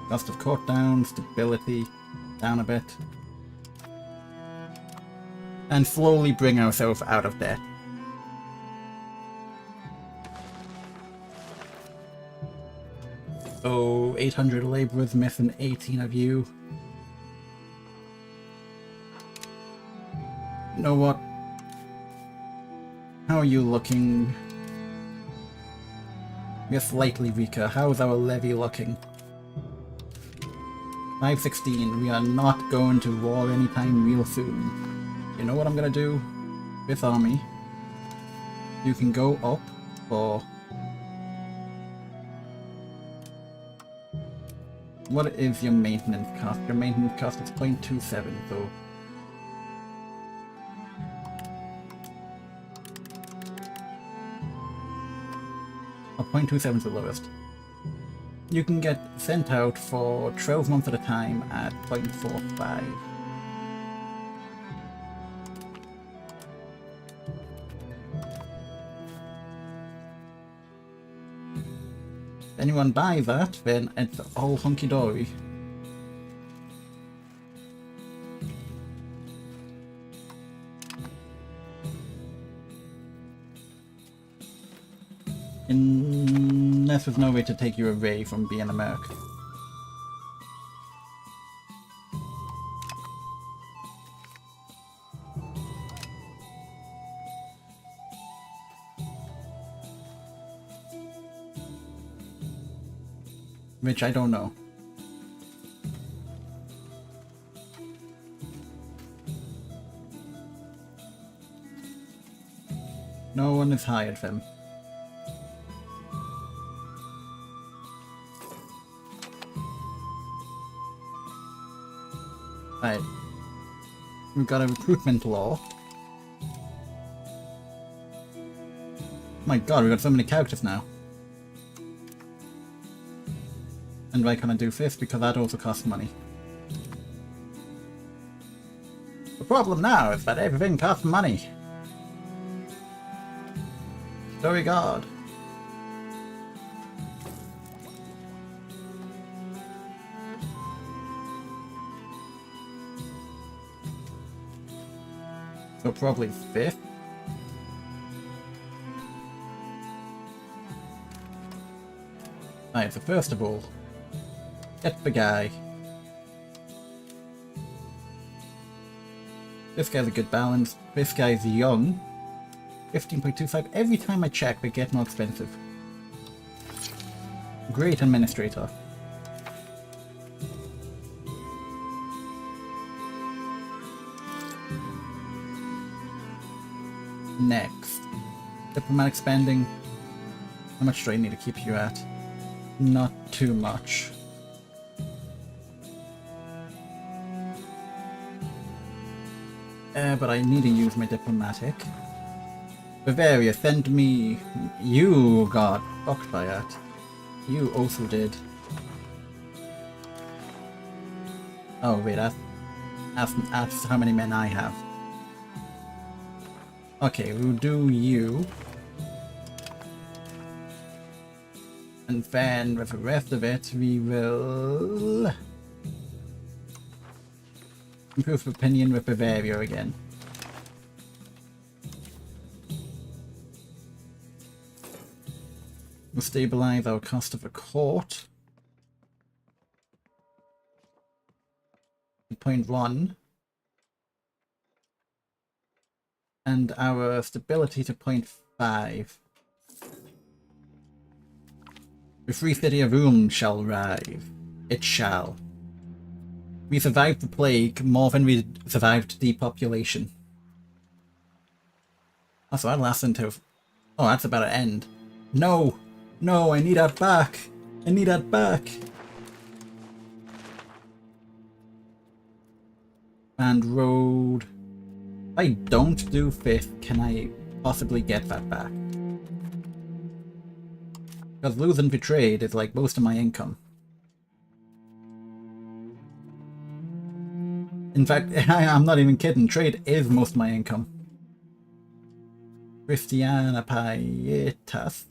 Cost of court down, stability down a bit. And slowly bring ourselves out of debt. So 800 laborers, missing 18 of you. You know what? How are you looking? We're slightly weaker. How's our levy looking? 516. We are not going to war anytime real soon. You know what I'm gonna do? This army. You can go up for... What is your maintenance cost? Your maintenance cost is 0.27, so... Oh, 0.27 is the lowest. You can get sent out for 12 months at a time at 0.45. If anyone buys that, then it's all hunky-dory. Unless there's no way to take you away from being a merc. Which I don't know. No one has hired them. Right. We've got a recruitment law. My god, we've got so many characters now. And why can't I do fifth? Because that also costs money. The problem now is that everything costs money. Sorry God. So probably fifth. Right, so first of all, get the guy. This guy's a good balance. This guy's young. 15.25. Every time I check, they get more expensive. Great administrator. Next. Diplomatic spending. How much do I need to keep you at? Not too much. But I need to use my diplomatic. Bavaria, send me... You got fucked by that. You also did. Oh wait, that's how many men I have. Okay, we'll do you. And then with the rest of it, we will... improve opinion with Bavaria again. We'll stabilize our cost of a court. 0.1. And our stability to 0.5. The free city of Rome shall rise. It shall. We survived the plague more than we survived depopulation. Oh, so that lasts until... Oh, that's about to end. No! No, I need that back! I need that back! And road... If I don't do 5th, can I possibly get that back? Because losing the trade is like most of my income. In fact, I'm not even kidding, trade is most of my income. Christiana Pietas.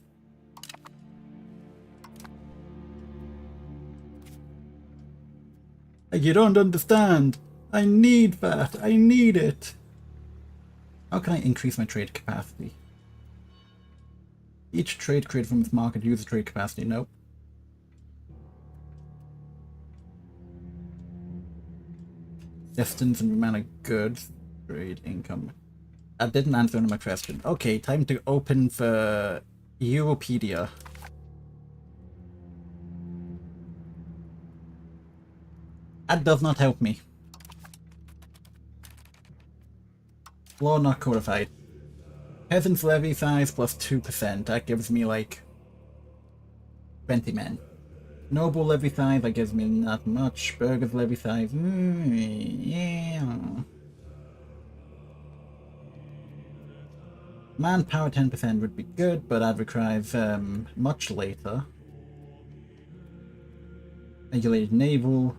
You don't understand. I need that. I need it. How can I increase my trade capacity? Each trade created from this market uses trade capacity. Nope. Distance and amount of goods. Trade income. That didn't answer my question. Okay, time to open for Europedia. That does not help me. Law not codified. Peasants levy size plus 2%. That gives me like 20 men. Noble levy size, that gives me not much. Burghers levy size, yeah. Manpower 10% would be good, but that requires much later. Regulated naval.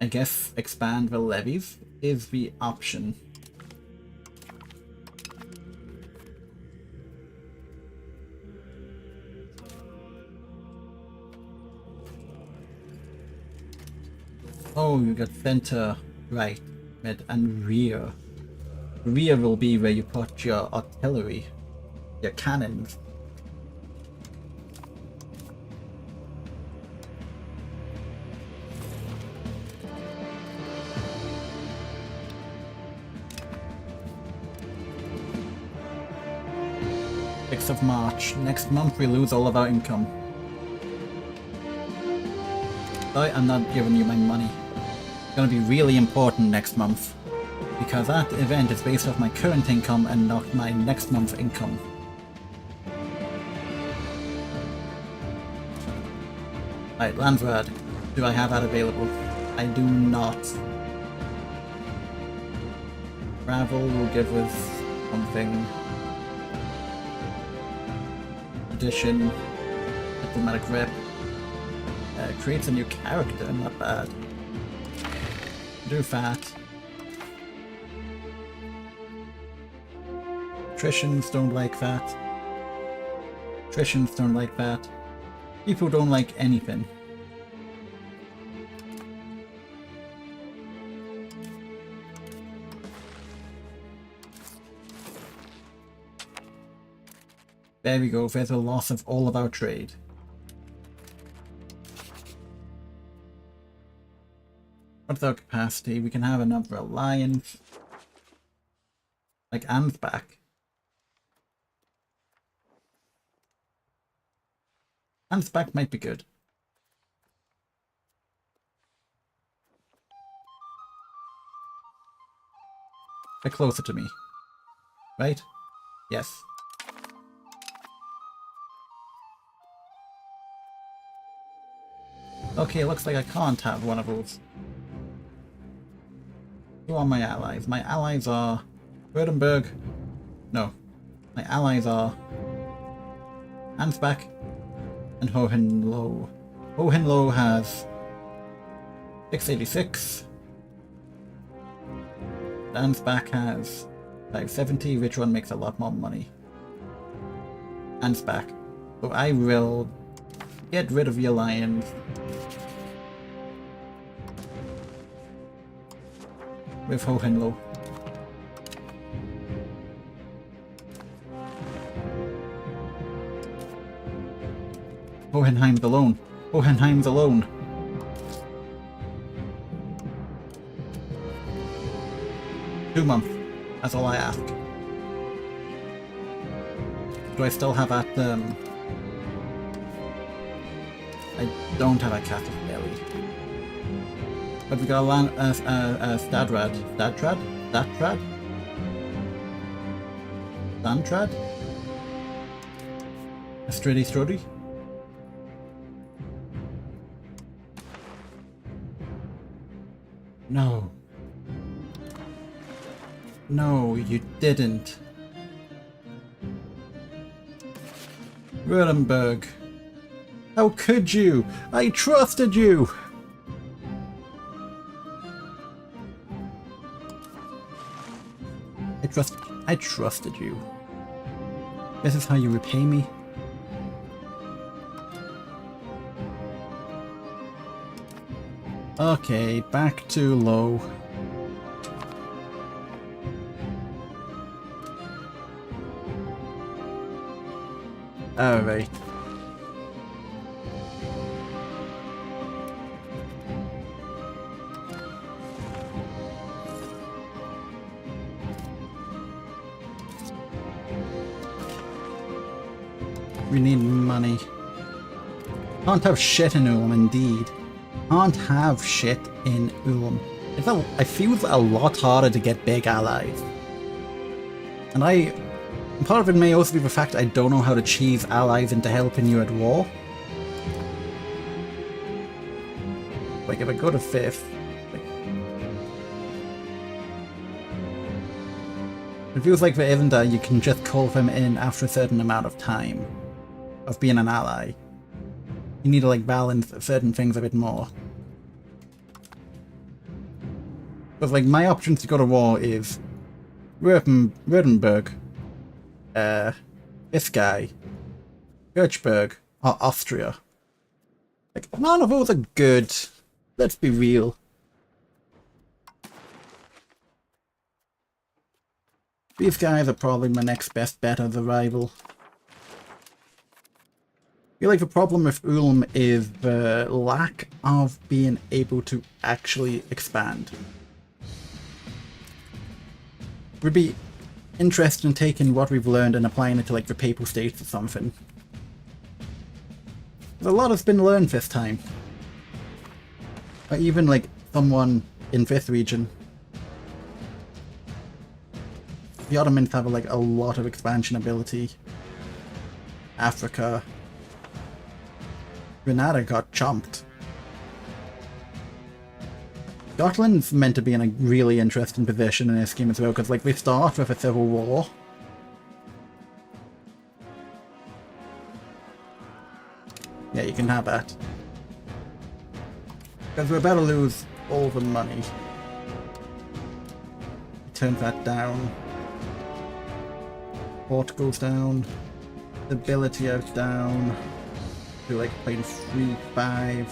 I guess expand the levies is the option. Oh, you got center, right, mid, and rear. Rear will be where you put your artillery, your cannons. Of March. Next month we lose all of our income. Sorry, I'm not giving you my money. It's gonna be really important next month. Because that event is based off my current income and not my next month's income. Right, Landgrad. Do I have that available? I do not. Travel will give us something. Addition. Diplomatic rep. Creates a new character, not bad. Do fat. Patricians don't like fat. Patricians don't like fat. People don't like anything. There we go, there's a loss of all of our trade. What's our capacity? We can have another alliance. Like Ansbach. Ansbach might be good. They're closer to me. Right? Yes. Okay, looks like I can't have one of those. Who are my allies? My allies are Württemberg. No. My allies are Ansbach and Hohenlohe. Hohenlohe has 686. Ansbach has 570. Which one makes a lot more money? Ansbach. So I will get rid of the alliance. With Hohenlohe. Hohenheim's alone. Hohenheim's alone. Two months. That's all I ask. Do I still have that, I don't have a Castle Belly. But we got a land, Stadrad. Statrad? Statrad? Stantrad? A Stridi Strudi? No. No, you didn't. Württemberg. How could you? I trusted you! I trusted you. This is how you repay me? Okay, back to low. Alright. We need money. Can't have shit in Ulm, indeed. Can't have shit in Ulm. I feel a lot harder to get big allies. And part of it may also be the fact I don't know how to cheese allies into helping you at war. Like if I go to 5th, it feels like there isn't you can just call them in after a certain amount of time of being an ally. You need to like balance certain things a bit more. Because like my options to go to war is Württemberg, this guy, Kirchberg, or Austria. Like none of those are good. Let's be real. These guys are probably my next best bet as a rival. I feel like the problem with Ulm is the lack of being able to actually expand. We'd be interested in taking what we've learned and applying it to like the Papal States or something. A lot has been learned this time. Or even like someone in this region. The Ottomans have like a lot of expansion ability. Africa. Granada got chomped. Scotland's meant to be in a really interesting position in this game as well, because like we start with a civil war. Yeah, you can have that. Because we're about to lose all the money. Turn that down. Port goes down. Stability is down. To like .35.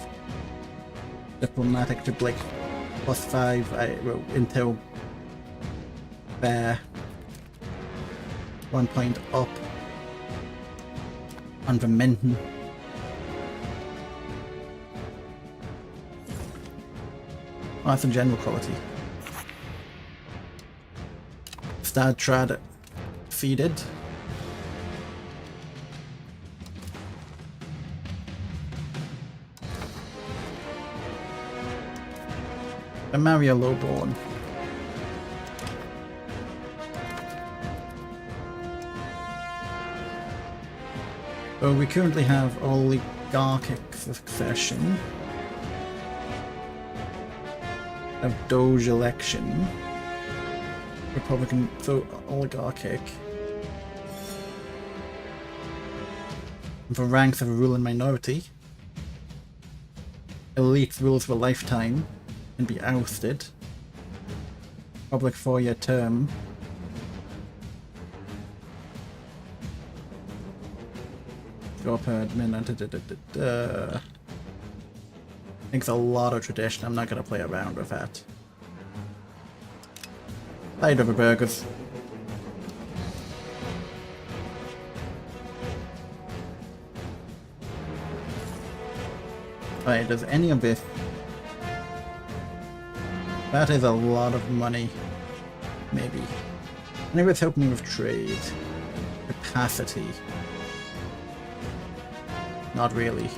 Diplomatic to like +5. I wrote until there. 1 point up. Under Minton. Oh, that's in general quality. Stad Trad defeated. And Mario Lowborn. So we currently have oligarchic succession. Of Doge election. Republican, so oligarchic. And for ranks of a ruling minority. Elite rules for a lifetime can be ousted. Public 4-year term. Go per admin. I think it's a lot of tradition. I'm not going to play around with that. Side over burgers. Right, does any of this... That is a lot of money. Maybe. Maybe it's helping me with trade. Capacity. Not really.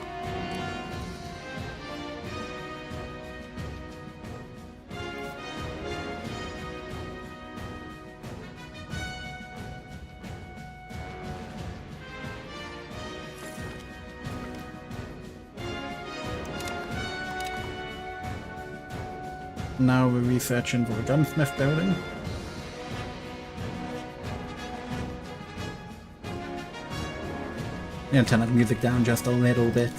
Now we're researching for the gunsmith building. Yeah, turn the music down just a little bit.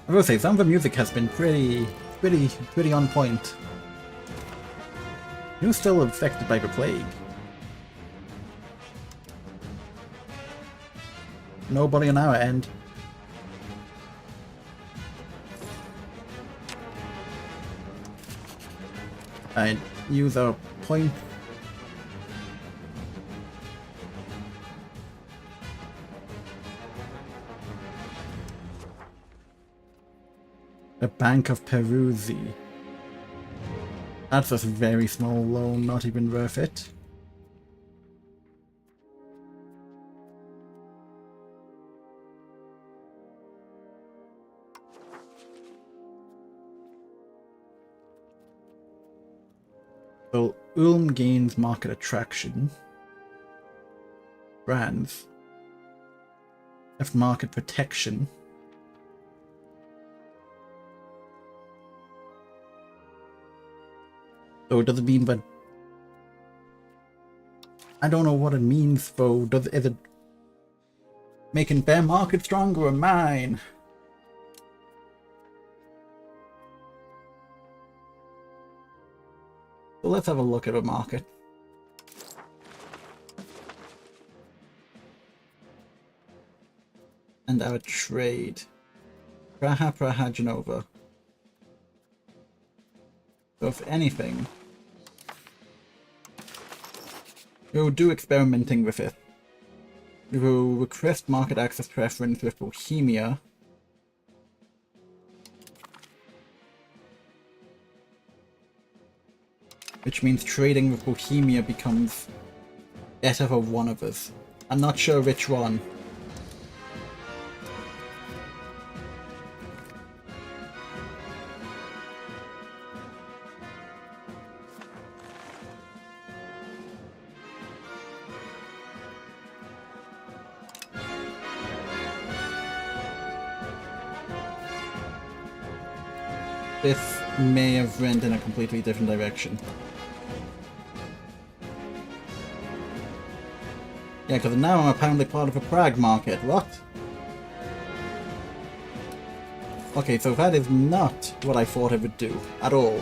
I will say some of the music has been pretty on point. Who's still affected by the plague? Nobody on our end. I use a point. The Bank of Peruzzi. That's a very small loan, not even worth it. So Ulm gains market attraction. Brands. Have market protection. So does it mean that... I don't know what it means though. Is it making their market stronger or mine? So let's have a look at a market. And our trade. Praha, Genova. So if anything, we'll do experimenting with it. We will request market access preference with Bohemia. Which means trading with Bohemia becomes better for one of us. I'm not sure which one. This may have went in a completely different direction. Yeah, because now I'm apparently part of a Prague market. What? Okay, so that is not what I thought it would do at all.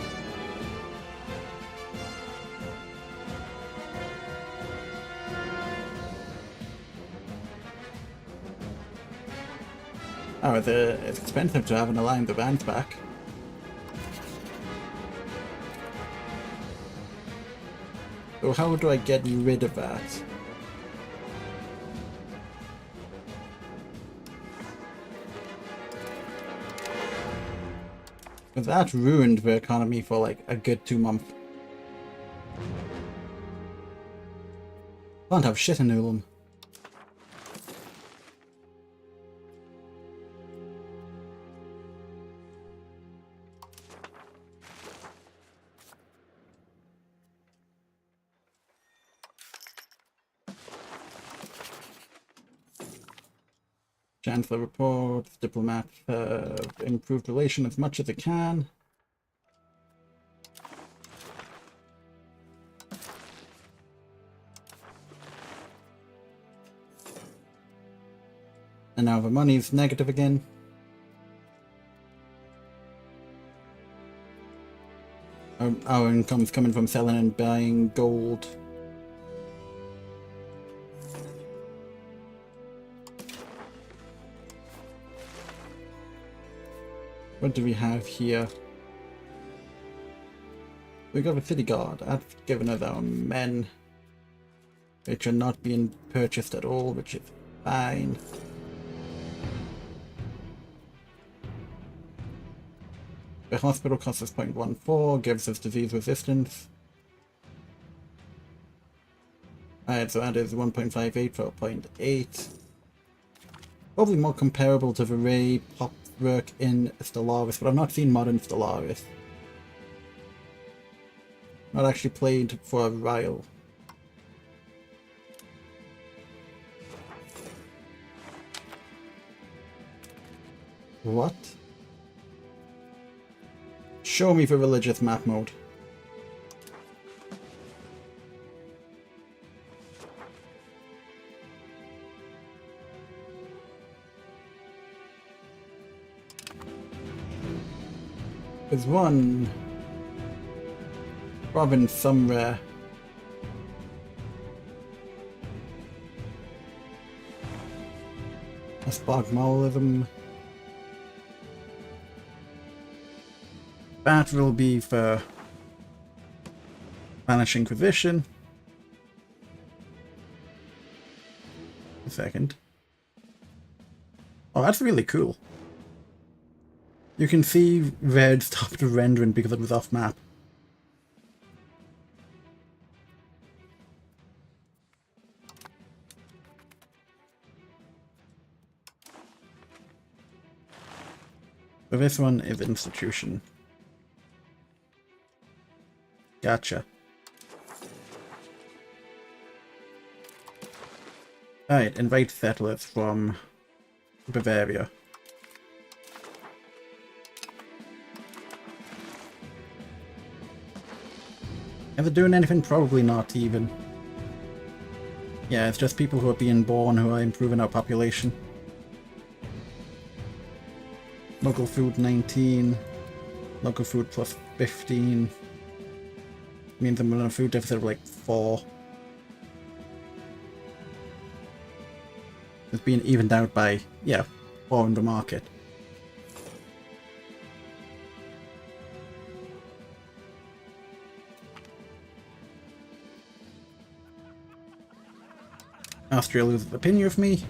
Oh, it's expensive to have an alliance of ants back. So how do I get rid of that? Because that ruined the economy for like a good 2 months. Can't have shit in Ulam. Chancellor reports, diplomats have improved relation as much as it can. And now the money's negative again. Our income's coming from selling and buying gold. What do we have here? We got a city guard. That's given us our men, which are not being purchased at all, which is fine. The hospital costs us 0.14, gives us disease resistance. Alright, so that is 1.58 for 0.8. Probably more comparable to the Ray pop work in Stellaris, but I've not seen modern Stellaris. Not actually played for a while. What? Show me the religious map mode. There's one province somewhere. A spark Maoism. That will be for Spanish Inquisition. A second. Oh, that's really cool. You can see red stopped rendering because it was off map. So this one is institution. Gotcha. Alright, invite settlers from Bavaria. Are they doing anything? Probably not even. Yeah, it's just people who are being born who are improving our population. Local food 19. Local food plus 15. Means I'm on a food deficit of like 4. It's being evened out by, yeah, 4 in the market. Austria loses opinion of me.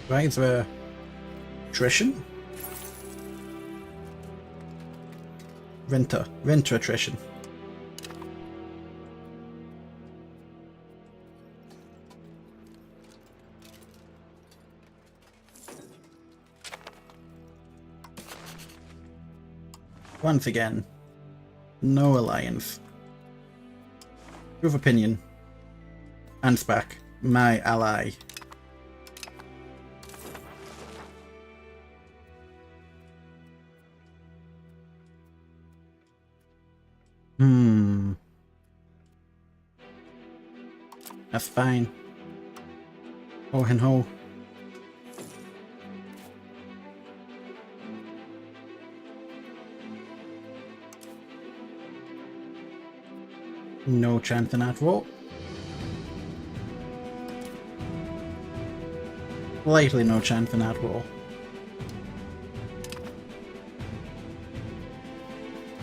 Right, is there attrition? Renter attrition. Once again, no alliance. Proof opinion. Ansbach, my ally. That's fine. Ho and ho. No chance in that roll. Slightly no chance in that roll.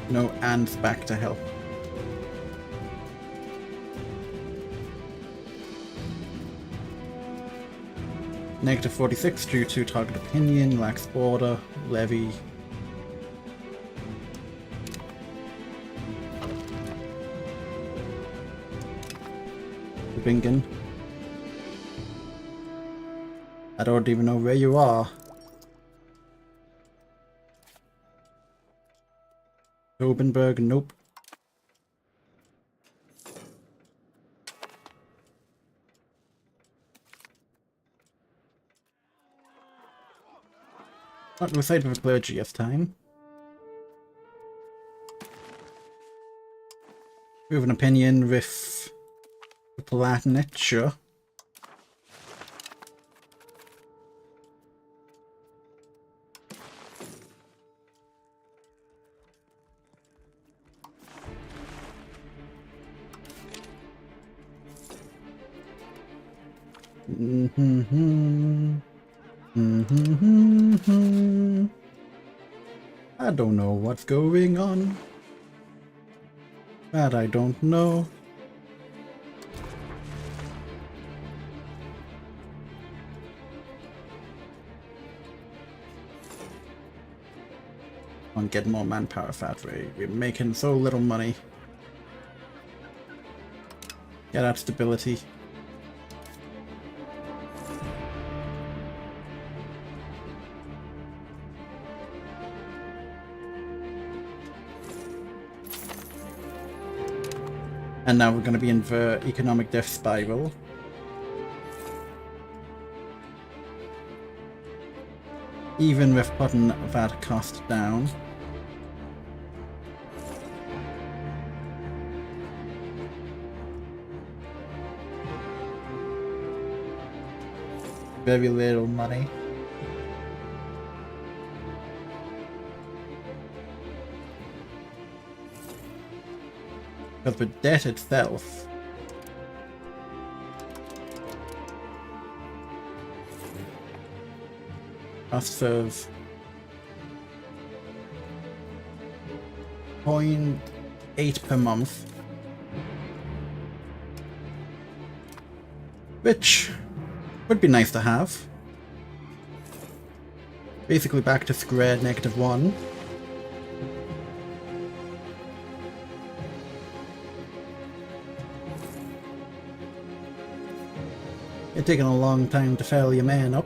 No ants back to help. Negative 46 due to target opinion, lacks border, levy. Bingen. I don't even know where you are. Obenberg, nope. Not the side of the clergy this time. We have an opinion with the Palatinate, sure. I don't know what's going on. That I don't know. On get more manpower factory. We're making so little money. Get that stability. And now we're going to be in the economic death spiral. Even with putting that cost down. Very little money. Because the debt itself costs of 0.8 per month, which would be nice to have. Basically back to square -1. It's taking a long time to fill your man up.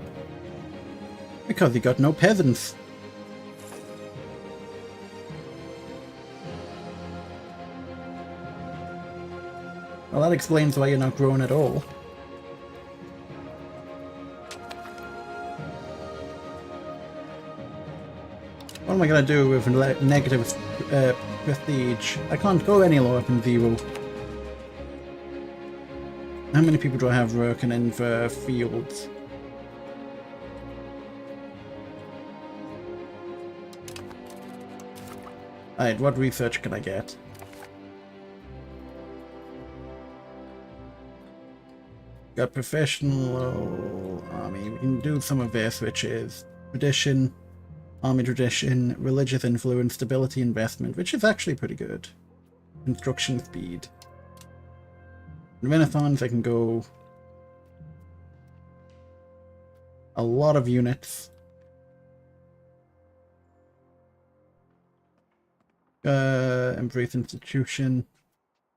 Because you got no peasants. Well, that explains why you're not growing at all. What am I gonna do with negative prestige? I can't go any lower than 0. How many people do I have working in the fields? Alright, what research can I get? Got professional army. We can do some of this, which is tradition, army tradition, religious influence, stability investment, which is actually pretty good. Construction speed. In Renaissance, I can go a lot of units. Embrace institution,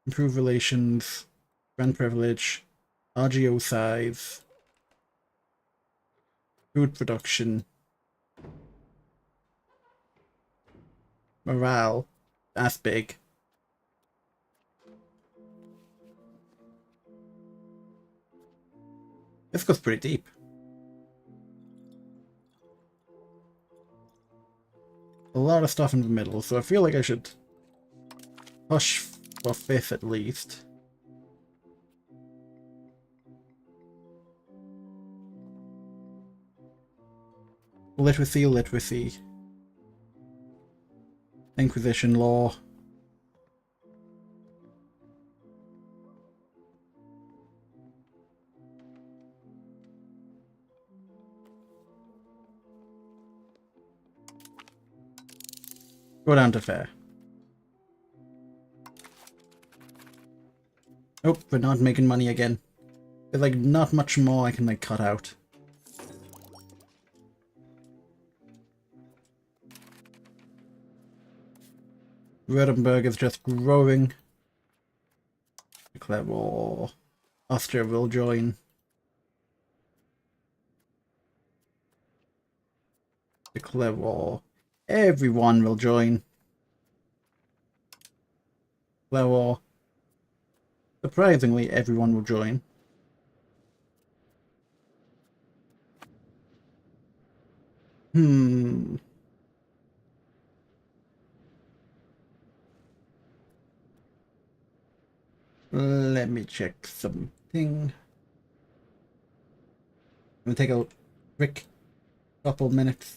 improve relations, grant privilege, RGO size, food production, morale, that's big. This goes pretty deep. A lot of stuff in the middle, so I feel like I should push for 5th at least. Literacy, literacy. Inquisition law. Go down to fair. Oh, we're not making money again. There's like not much more I can like cut out. Rodenburg is just growing. Declare war. Austria will join. Declare war. Everyone will join. Declare war. Surprisingly, everyone will join. Let me check something. I'm gonna take a quick couple minutes.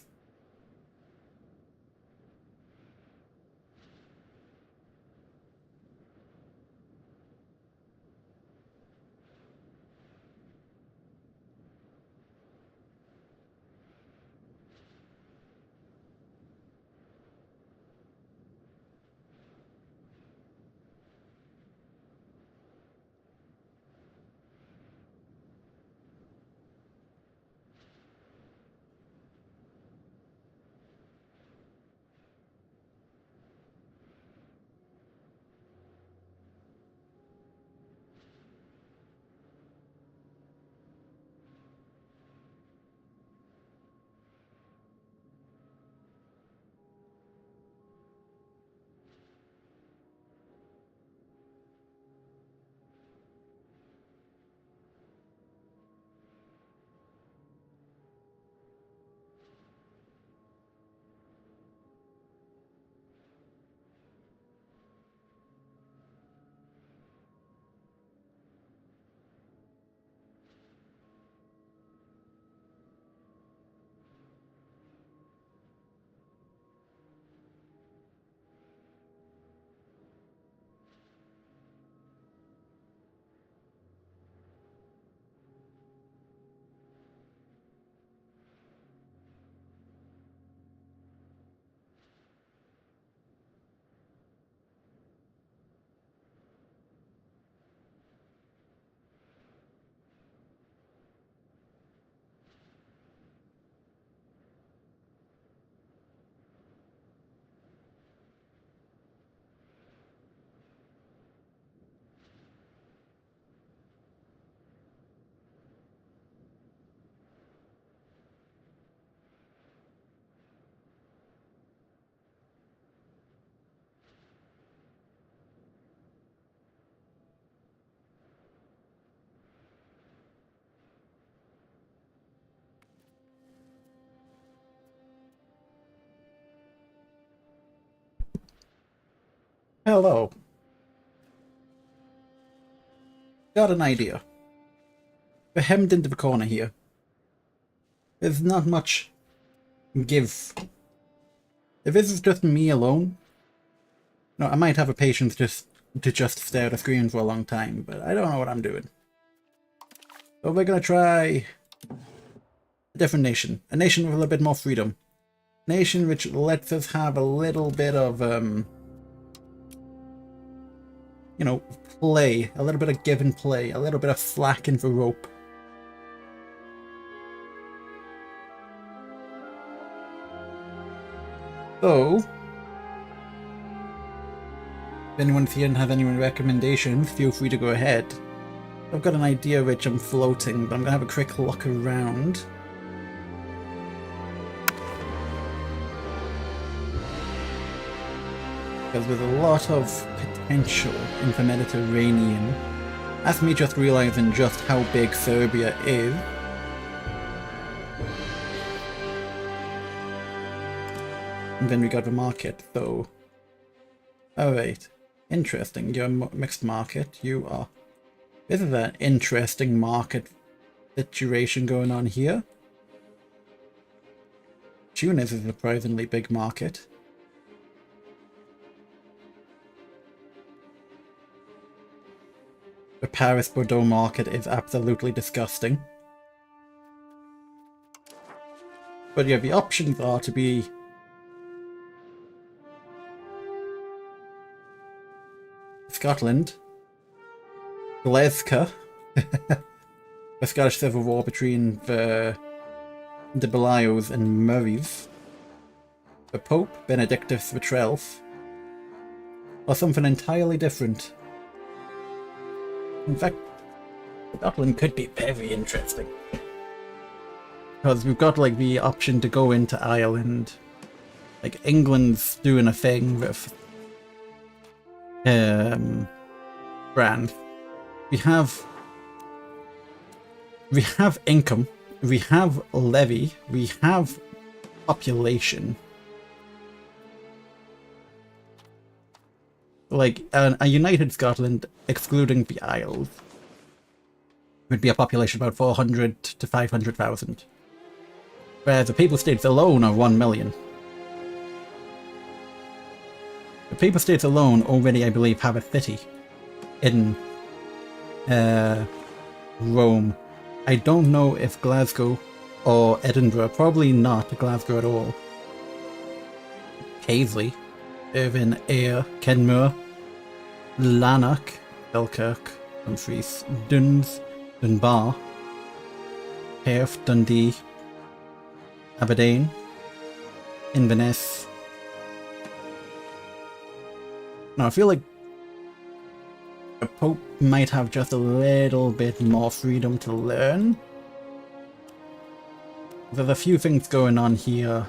Hello. Got an idea. We're hemmed into the corner here. There's not much give. If this is just me alone, no, I might have a patience to just stare at a screen for a long time, but I don't know what I'm doing. So we're gonna try a different nation. A nation with a little bit more freedom. A nation which lets us have a little bit of, you know, play. A little bit of give and play. A little bit of slack in the rope. So, if anyone here has any recommendations, feel free to go ahead. I've got an idea which I'm floating, but I'm going to have a quick look around. Because there's a lot of potential in the Mediterranean. That's me just realizing just how big Serbia is. And then we got the market, though. Alright. Interesting. You're a mixed market. You are. This is an interesting market situation going on here. Tunis is a surprisingly big market. The Paris Bordeaux market is absolutely disgusting. But yeah, the options are to be Scotland, Glasgow, the Scottish Civil War between the Belials and Murrays, the Pope, Benedictus XII, or something entirely different. In fact, Scotland could be very interesting. Because we've got like the option to go into Ireland. Like England's doing a thing with France. We have income, we have levy, we have population. Like a united Scotland, excluding the Isles, would be a population of about 400 to 500,000. Whereas the Papal States alone are 1 million. The Papal States alone already, I believe, have a city in Rome. I don't know if Glasgow or Edinburgh, probably not Glasgow at all. Paisley, Irvine, Ayr, Kenmure, Lanark, Falkirk, Dumfries, Duns, Dunbar, Perth, Dundee, Aberdeen, Inverness. Now I feel like the Pope might have just a little bit more freedom to learn. There's a few things going on here.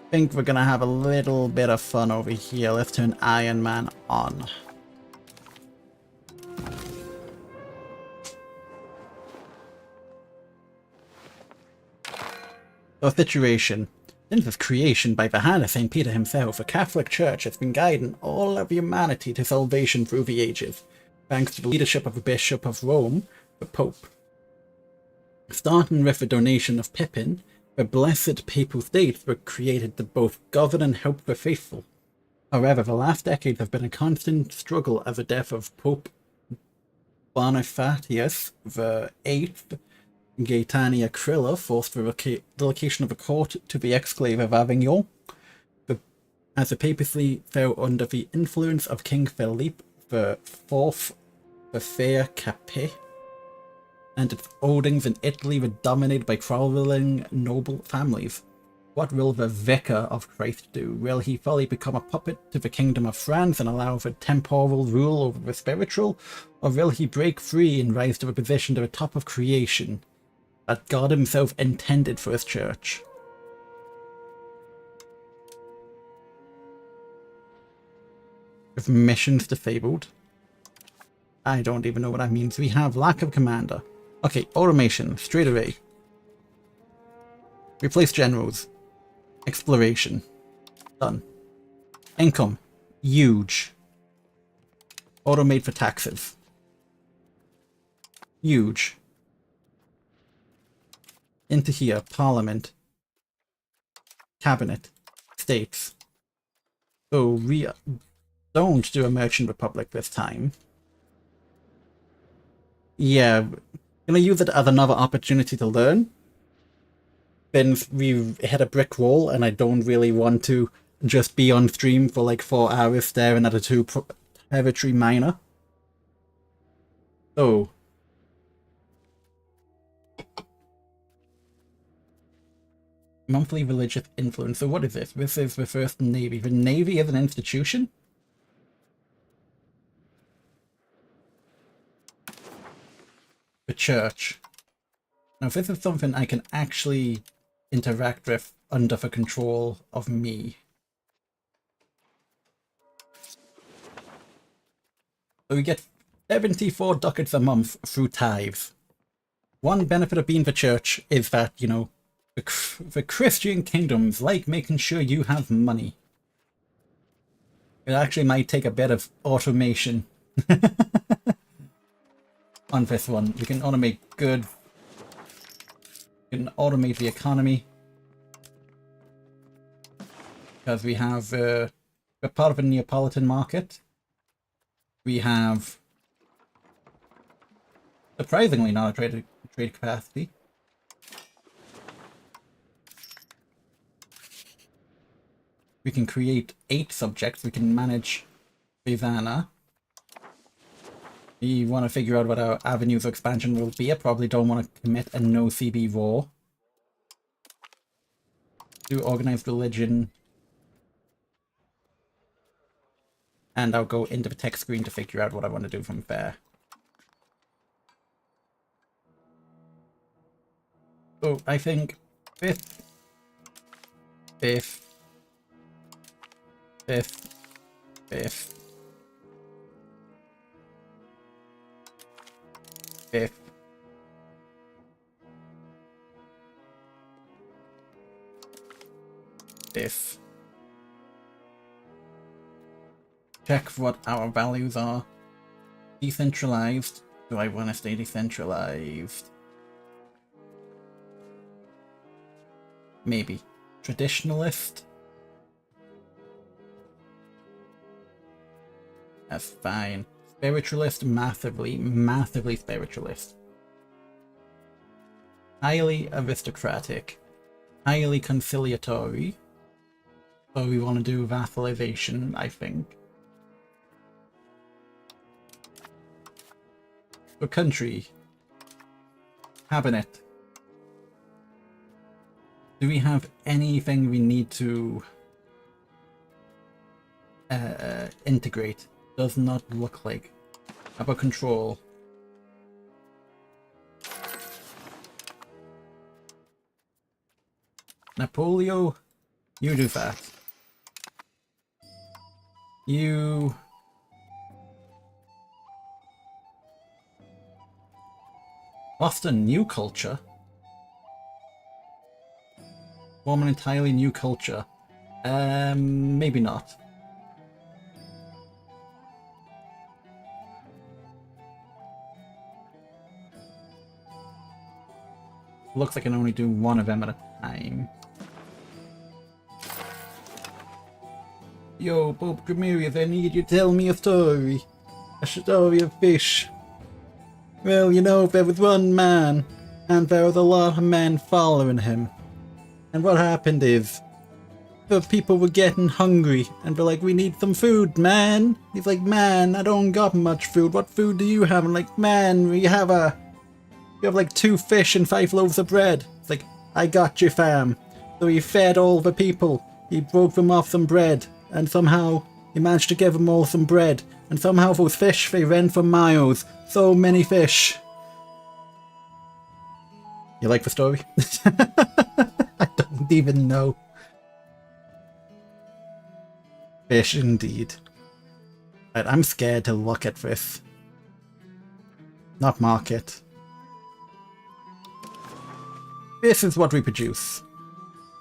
I think we're gonna have a little bit of fun over here. Let's turn Iron Man on. So, situation. Since its creation by the hand of St. Peter himself, the Catholic Church has been guiding all of humanity to salvation through the ages, thanks to the leadership of the Bishop of Rome, the Pope. Starting with the donation of Pippin, the blessed Papal States were created to both govern and help the faithful. However, the last decades have been a constant struggle as the death of Pope Bonifacius VIII Gaetania Krilla forced the relocation of the court to the exclave of Avignon, as the papacy fell under the influence of King Philippe IV the Fair Capet, and its holdings in Italy were dominated by quarreling noble families. What will the Vicar of Christ do? Will he fully become a puppet to the Kingdom of France and allow for temporal rule over the spiritual, or will he break free and rise to a position to the top of creation that God himself intended for his church? With missions disabled. I don't even know what that means. We have lack of commander. Okay, automation, straight away. Replace generals. Exploration. Done. Income. Huge. Automate for taxes. Huge. Into here, Parliament, Cabinet, States. So we don't do a Merchant Republic this time. Yeah, gonna use it as another opportunity to learn. Since we've hit a brick wall and I don't really want to just be on stream for like 4 hours staring at a territory miner. So monthly religious influence. So what is this? This is the first Navy. The Navy is an institution? The Church. Now, if this is something I can actually interact with under the control of me. So we get 74 ducats a month through tithes. One benefit of being the Church is that, you know, the Christian kingdoms like making sure you have money. It actually might take a bit of automation on this one. We can automate goods. We can automate the economy. because we have we're part of a Neapolitan market. We have surprisingly not a trade capacity. We can create 8 subjects. We can manage Vivana. We want to figure out what our avenues of expansion will be. I probably don't want to commit a no CB war. Do organized religion. And I'll go into the text screen to figure out what I want to do from there. So I think 5th, 5th, 5th, 5th, 5th, 5th. Check what our values are. Decentralized. Do I want to stay decentralized? Maybe. Traditionalist. That's fine. Spiritualist, massively spiritualist. Highly aristocratic. Highly conciliatory. So we want to do vassalization, I think. So country. Cabinet. Do we have anything we need to integrate? Does not look like. How about control? Napoleon, you do that. You... lost a new culture? Form an entirely new culture? Maybe not. Looks like I can only do one of them at a time. Yo, Pope Grimirius, I need you to tell me a story. A story of fish. Well, you know, there was one man, and there was a lot of men following him. And what happened is, the people were getting hungry, and they're like, we need some food, man. He's like, man, I don't got much food. What food do you have? And like, man, we have like 2 fish and 5 loaves of bread. It's like, I got you, fam. So he fed all the people. He broke them off some bread, and somehow he managed to give them all some bread. And somehow those fish, they ran for miles. So many fish. You like the story? I don't even know. Fish indeed. Right, I'm scared to look at this. Not market. This is what we produce.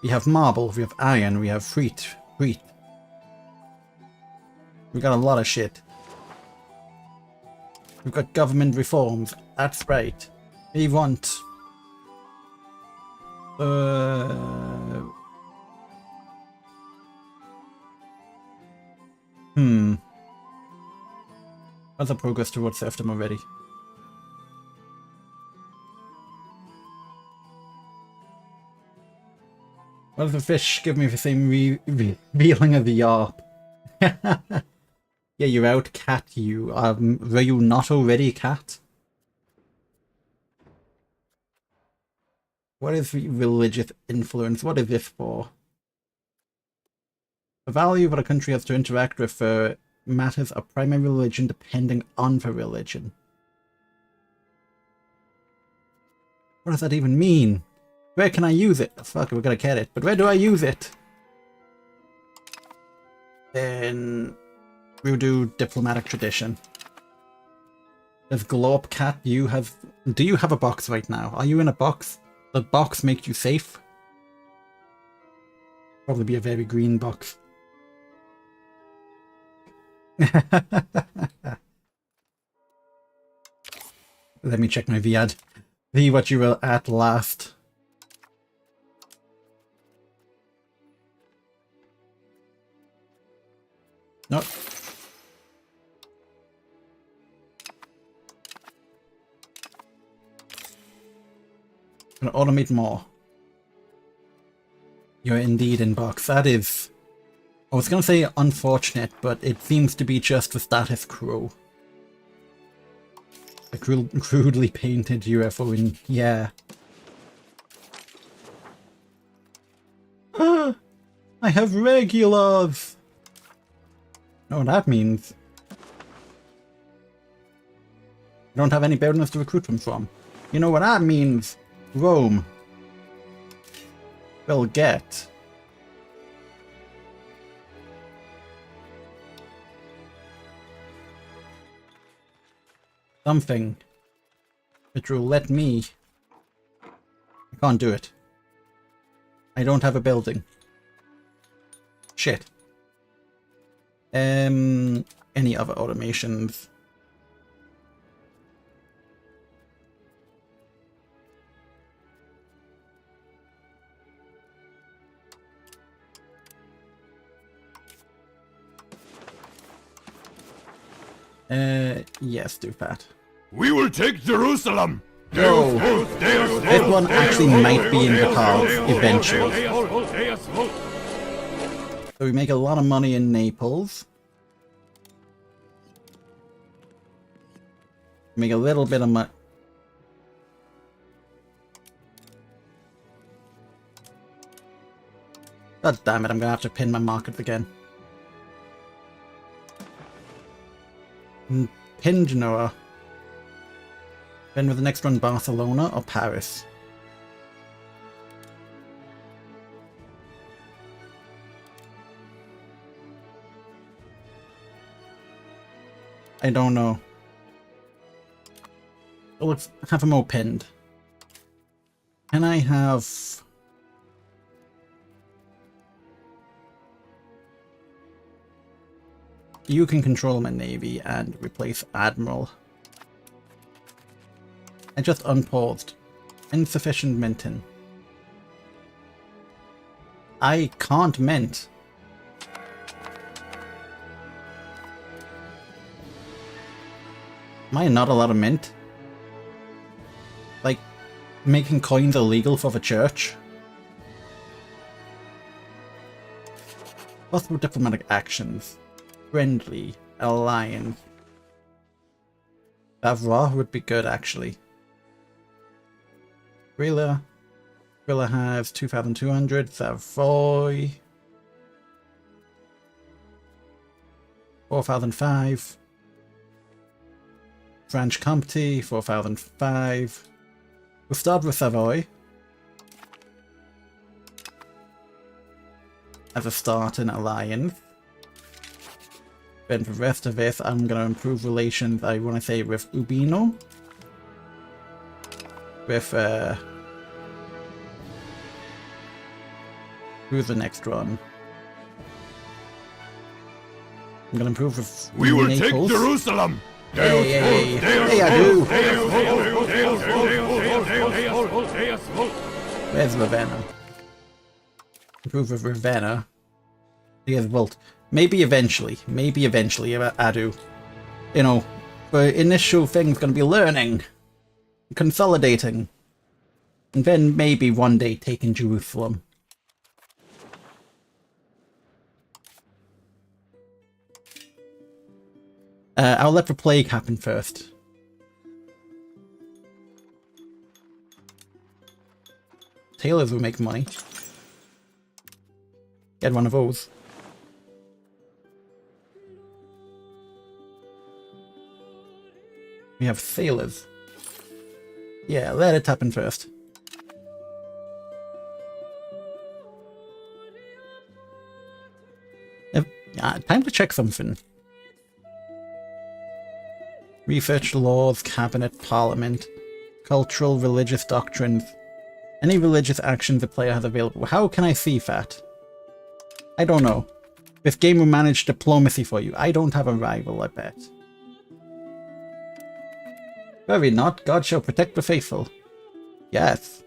We have marble, we have iron, we have wheat. We got a lot of shit. We've got government reforms. That's right. We want... What's the progress towards serfdom already? What if the fish give me the same feeling of the yarp? Yeah, you're out, cat, you. Were you not already cat? What is the religious influence? What is this for? The value that a country has to interact with matters of primary religion depending on the religion. What does that even mean? Where can I use it? Fuck, we're gonna get it. But where do I use it? Then we'll do diplomatic tradition. Does Glorp Cat, do you have a box right now? Are you in a box? Does box make you safe? Probably be a very green box. Let me check my VAD. See what you were at last. No. Gonna automate more. You're indeed in box. That is... I was gonna say unfortunate, but it seems to be just the status quo. A crudely painted UFO in... yeah. Ah! I have regulars! Know what that means. I don't have any bonus to recruit them from. You know what that means? Rome will get something which will let me... I can't do it. I don't have a building. Shit. Any other automations? Yes, do that. We will take Jerusalem! No, this one actually might be in the cards eventually. So we make a lot of money in Naples. Make a little bit of money. God damn it, I'm gonna have to pin my market again. Pin Genoa. Then with the next one, Barcelona or Paris? I don't know. Well, let's have them all pinned. Can I have... You can control my navy and replace Admiral. I just unpaused. Insufficient minting. I can't mint. Am I not allowed to mint? Like, making coins illegal for the church? Possible diplomatic actions. Friendly. Alliance. Bavra would be good, actually. Grilla has 2,200. Savoy. 4,005. Franche Comté, 4,005. We'll start with Savoy. As a start in alliance. Then for the rest of this, I'm going to improve relations, I want to say, with Urbino. With, who's the next one? I'm going to improve with We will Naples. take Jerusalem! Hey, I do! Where's Ravenna? Improve with Ravenna. Here's Volt. Maybe eventually, I do. You know, the initial thing's gonna be learning, consolidating, and then maybe one day taking Jerusalem. I'll let the plague happen first. Tailors will make money. Get one of those. We have sailors. Yeah, let it happen first. Time to check something. Research laws, cabinet, parliament, cultural, religious doctrines. Any religious actions the player has available. How can I see that? I don't know. This game will manage diplomacy for you. I don't have a rival, I bet. Worry not, God shall protect the faithful. Yes.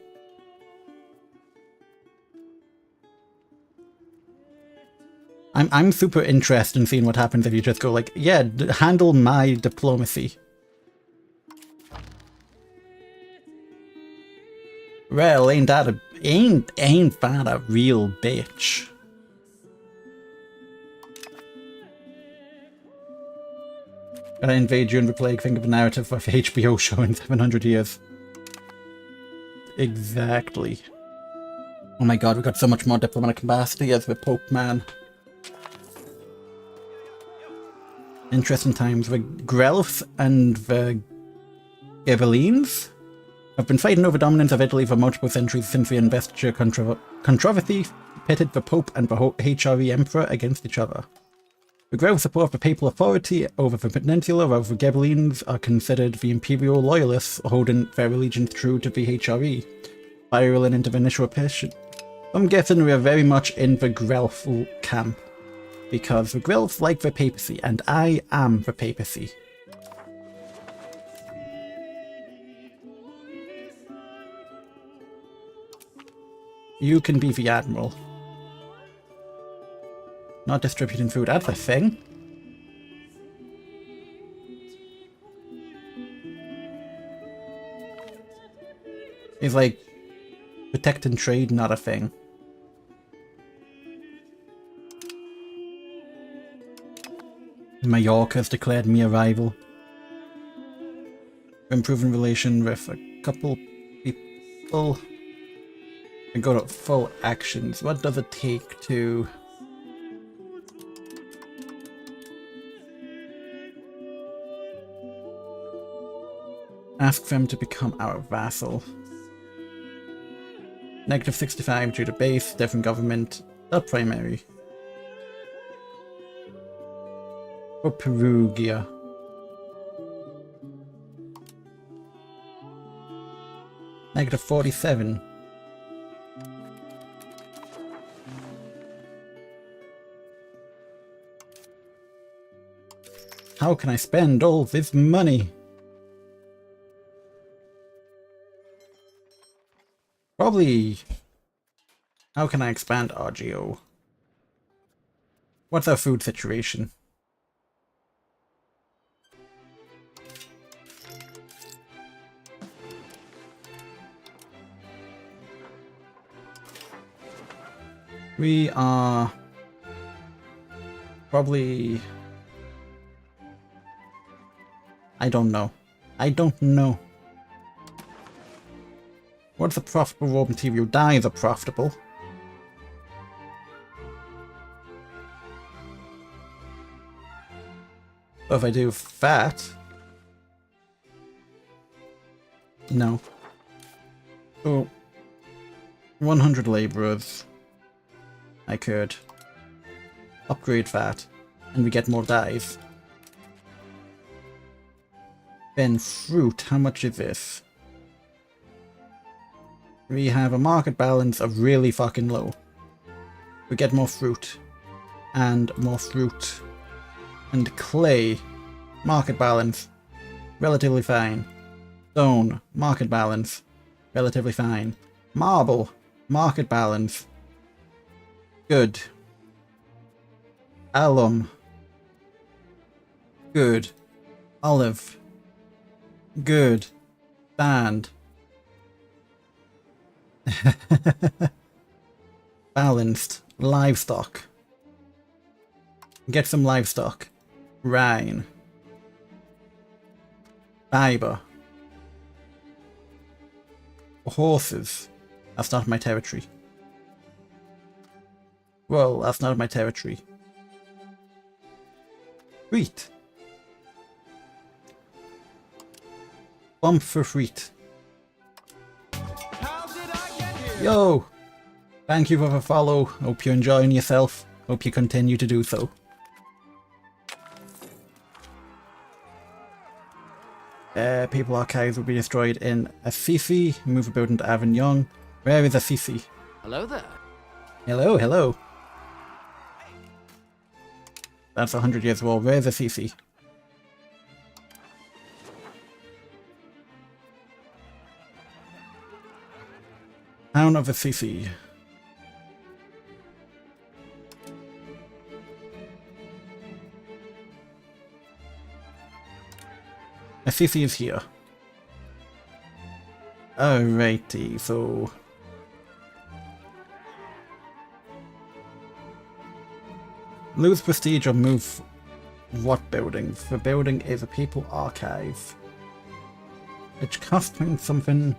I'm super interested in seeing what happens if you just go like, yeah, handle my diplomacy. Well, ain't that a real bitch? Gotta invade you and replay, think of a narrative of HBO show in 700 years. Exactly. Oh my god, we got so much more diplomatic capacity as the Pope, man. Interesting times. The Guelphs and the Ghibellines have been fighting over dominance of Italy for multiple centuries since the investiture controversy pitted the Pope and the HRE Emperor against each other. The Guelphs support the papal authority over the peninsula, while the Ghibellines are considered the imperial loyalists, holding their allegiance true to the HRE. Spiraling into the initial opposition. I'm guessing we are very much in the Guelph camp. Because the Guelphs like the papacy, and I am the papacy. You can be the admiral. Not distributing food, that's a thing. It's like protecting trade, not a thing. Mallorca's declared me a rival. Improving relation with a couple people. And go to full actions. What does it take to... ask them to become our vassal? Negative 65 due to base, different government, not primary. For Perugia. Negative 47. How can I spend all this money? Probably... How can I expand RGO? What's our food situation? We are... probably... I don't know. I don't know. What's a profitable raw material? Dyes are profitable. So if I do fat... No. So... 100 laborers. I could upgrade that, and we get more dyes. Then fruit, how much is this? We have a market balance of really fucking low. We get more fruit. And more fruit. And clay, market balance, relatively fine. Stone, market balance, relatively fine. Marble, market balance. Good. Alum. Good. Olive. Good. Sand. Balanced. Livestock. Get some livestock. Rhine. Fiber. Horses. That's not my territory. Well, that's not my territory. Wheat. Bump for wheat. Yo! Thank you for the follow. Hope you're enjoying yourself. Hope you continue to do so. People archives will be destroyed in Assisi. Move a building to Avignon. Where is Assisi? Hello there. Hello, hello. That's 100 years old. Where's Assisi? Town of Assisi. Assisi is here. Alrighty, so... Lose prestige or move what building? The building is a papal archive. Which costs me something...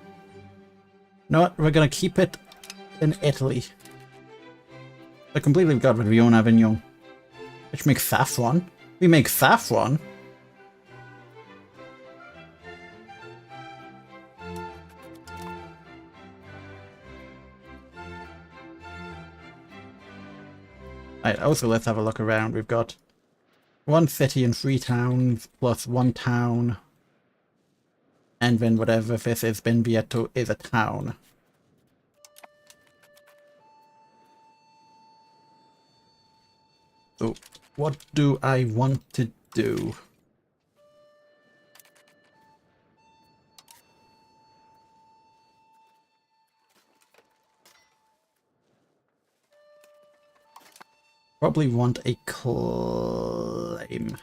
No, what? We're gonna keep it in Italy. I completely got rid of Yon Avignon. Which makes saffron. We make saffron? Right, also let's have a look around. We've got 1 city and 3 towns, plus 1 town. And then whatever this is, Benvietto is a town. So, what do I want to do? Probably want a claim.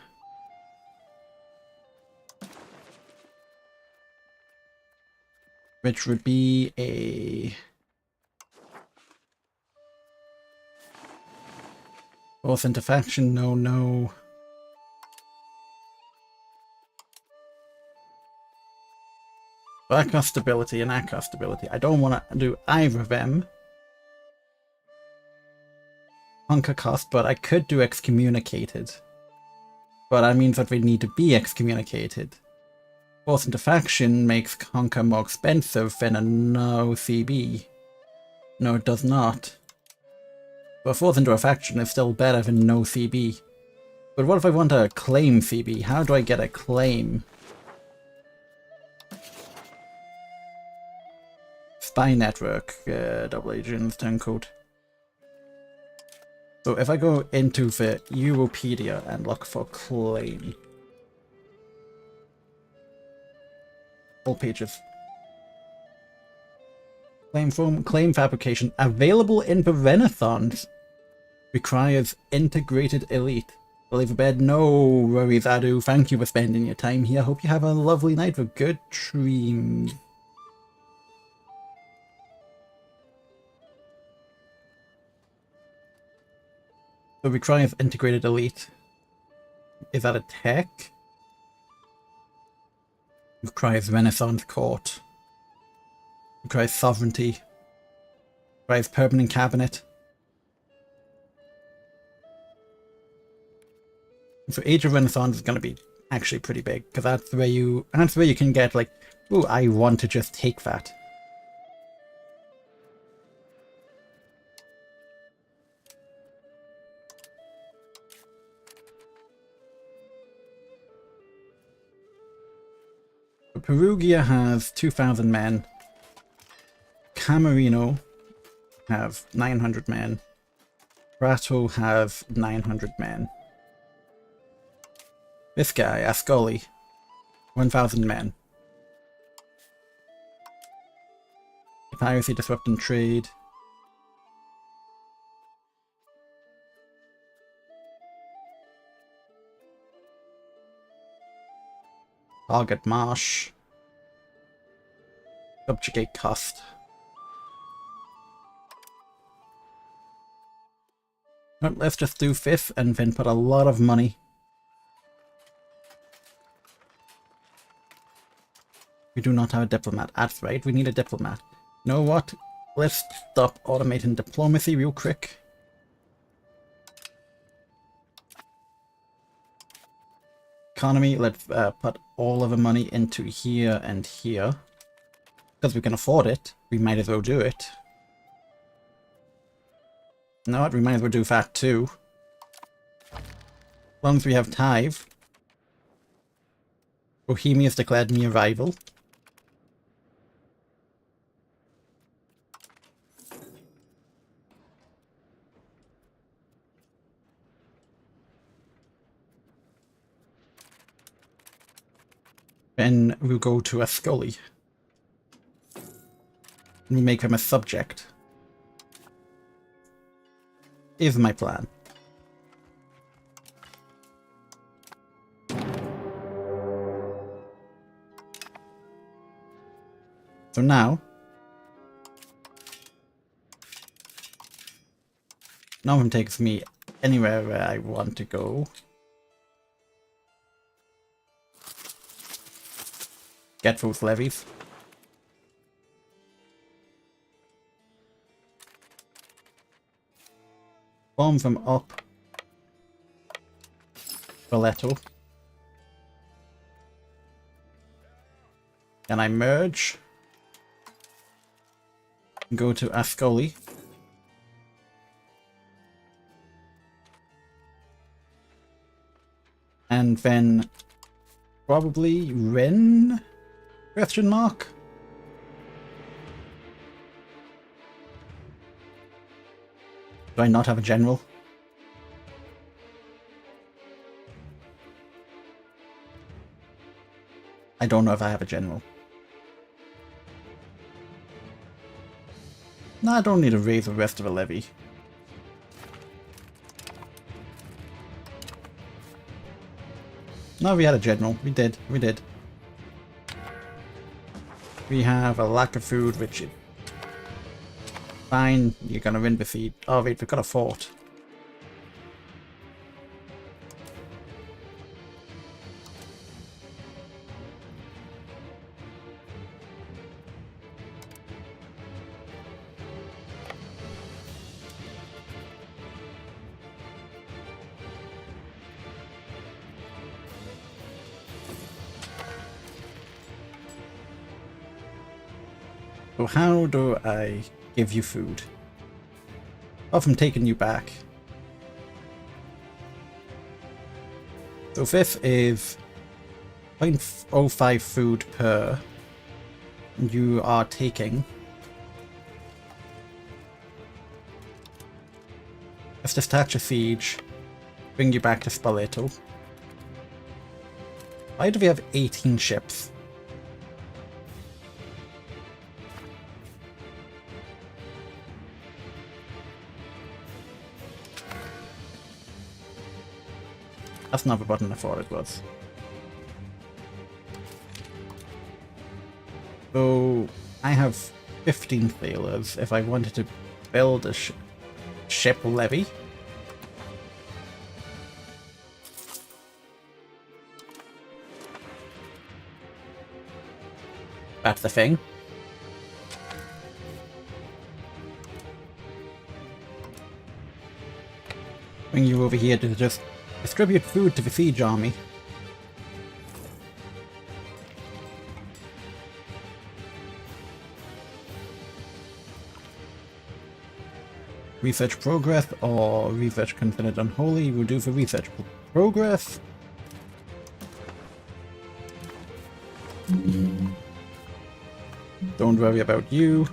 Which would be a... Force into faction, no, no. That costs stability and that costs stability. I don't want to do either of them. Hunker cost, but I could do excommunicated. But that means that we need to be excommunicated. Force into faction makes Conquer more expensive than a no CB. No, it does not. But force into a faction is still better than no CB. But what if I want to claim CB? How do I get a claim? Spy network, double agents, turncoat. So if I go into the Europedia and look for claim. All pages. Claim form, claim fabrication, available in the Renaissance. Requires integrated elite. Believe a bed, no worries, Adu. Thank you for spending your time here. Hope you have a lovely night with good dreams. So requires integrated elite. Is that a tech? Requires Renaissance court. Requires sovereignty. Requires permanent cabinet. So Age of Renaissance is going to be actually pretty big, because that's where you can get like, ooh, I want to just take that. So Perugia has 2,000 men. Camerino have 900 men. Prato have 900 men. This guy, Ascoli, 1,000 men. Piracy, disrupting trade. Target marsh. Subjugate cost. Well, let's just do 5th and then put a lot of money. We do not have a diplomat. That's right, we need a diplomat. You know what? Let's stop automating diplomacy real quick. Economy, let's put all of the money into here and here. Because we can afford it, we might as well do it. You know what? We might as well do that too. As long as we have tithe. Bohemia has declared me a rival. Then we'll go to Ascoli. And we make him a subject. Is my plan. So now, none of them takes me anywhere where I want to go. Get those levies. Bomb them up. Spoleto. Can I merge? Go to Ascoli. And then probably Ren? Question mark? Do I not have a general? I don't know if I have a general. No, I don't need to raise the rest of a levy. No, we had a general. We did. We did. We have a lack of food, which is fine. You're gonna win the feed. Oh wait, we've got a fort. So how do I give you food? Oh, from taking you back. So this is 0.05 food per. You are taking. Let's detach a siege. Bring you back to Spoleto. Why do we have 18 ships? That's not the button I thought it was. So I have 15 sailors. If I wanted to build a ship levy, that's the thing. Bring you over here to just distribute food to the siege army. Research progress or research considered unholy. We'll do for research progress. Don't worry about you.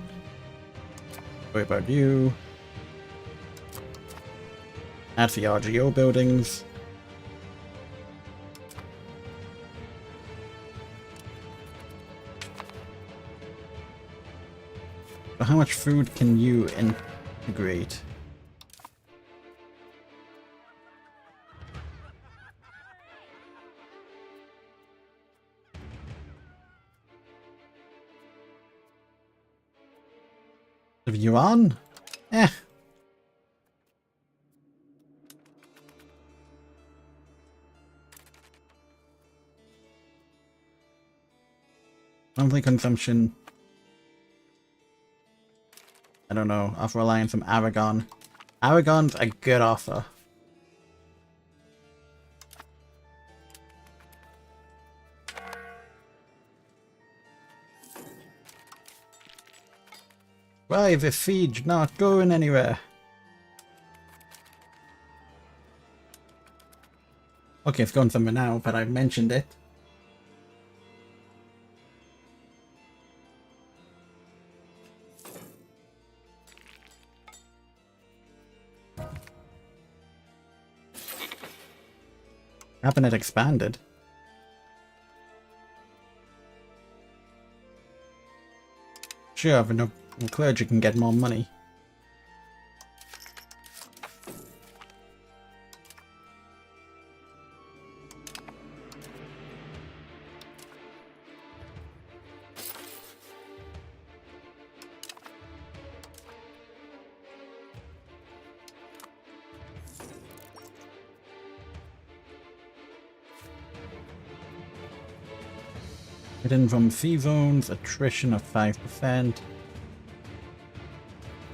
Worry about you. Add the RGO buildings. So how much food can you integrate? Of yuan? Eh. Monthly consumption. I don't know. Offer alliance from Aragon. Aragon's a good offer. Why is this siege not going anywhere? Okay, it's going somewhere now, but I mentioned it. Cabinet expanded. Sure, but no clergy can get more money. Hidden from sea zones, attrition of 5%.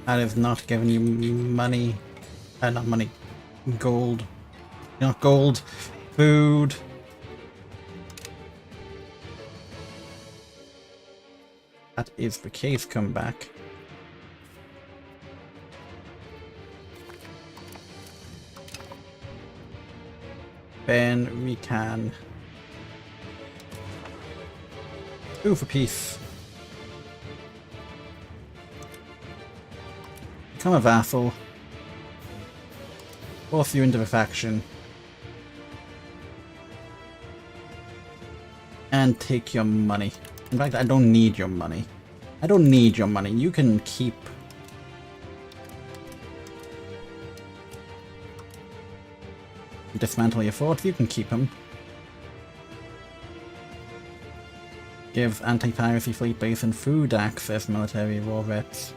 That is not giving you money. Not money. Gold. Not gold. Food. That is the case comeback. Then we can do for peace. Become a vassal. Force you into the faction. And take your money. In fact, I don't need your money. I don't need your money. You can keep... Dismantle your forts. You can keep them. Give anti-piracy fleet base and food access military war reps.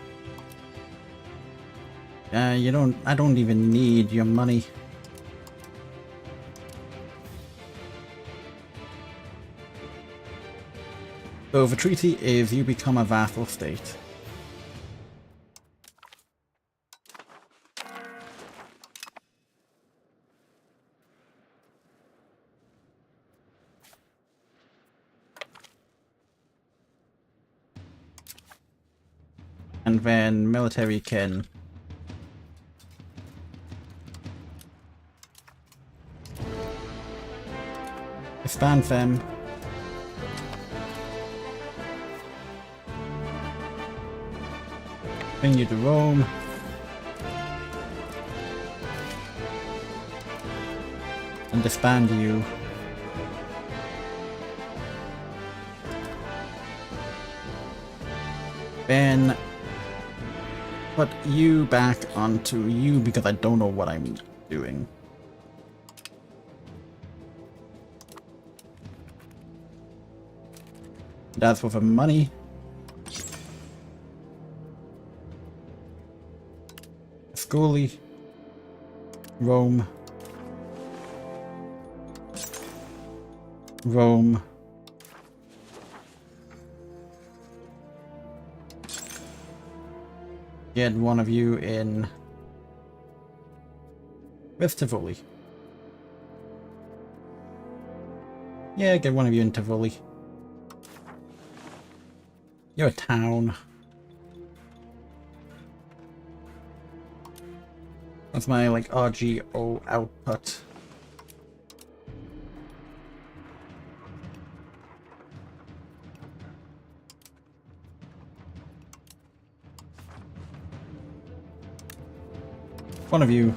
You don't... I don't even need your money. So the treaty is you become a vassal state. And then military can expand them. Bring you to Rome. And disband you. Then put you back onto you because I don't know what I'm doing. That's for the money. Schoolie. Rome. Rome. Get one of you in with Tivoli. Yeah, get one of you in Tivoli. You're a town. That's my, like, RGO output. One of you.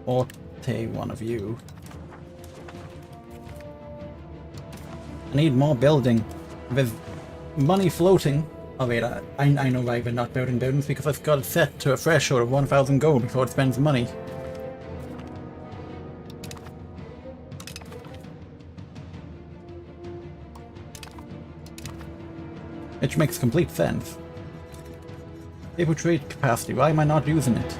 Or take one of you. I need more building. With money floating. Oh wait, I know why we're not building buildings, because I've got it set to a threshold of 1,000 gold before it spends money. Which makes complete sense. Stable trade capacity, why am I not using it?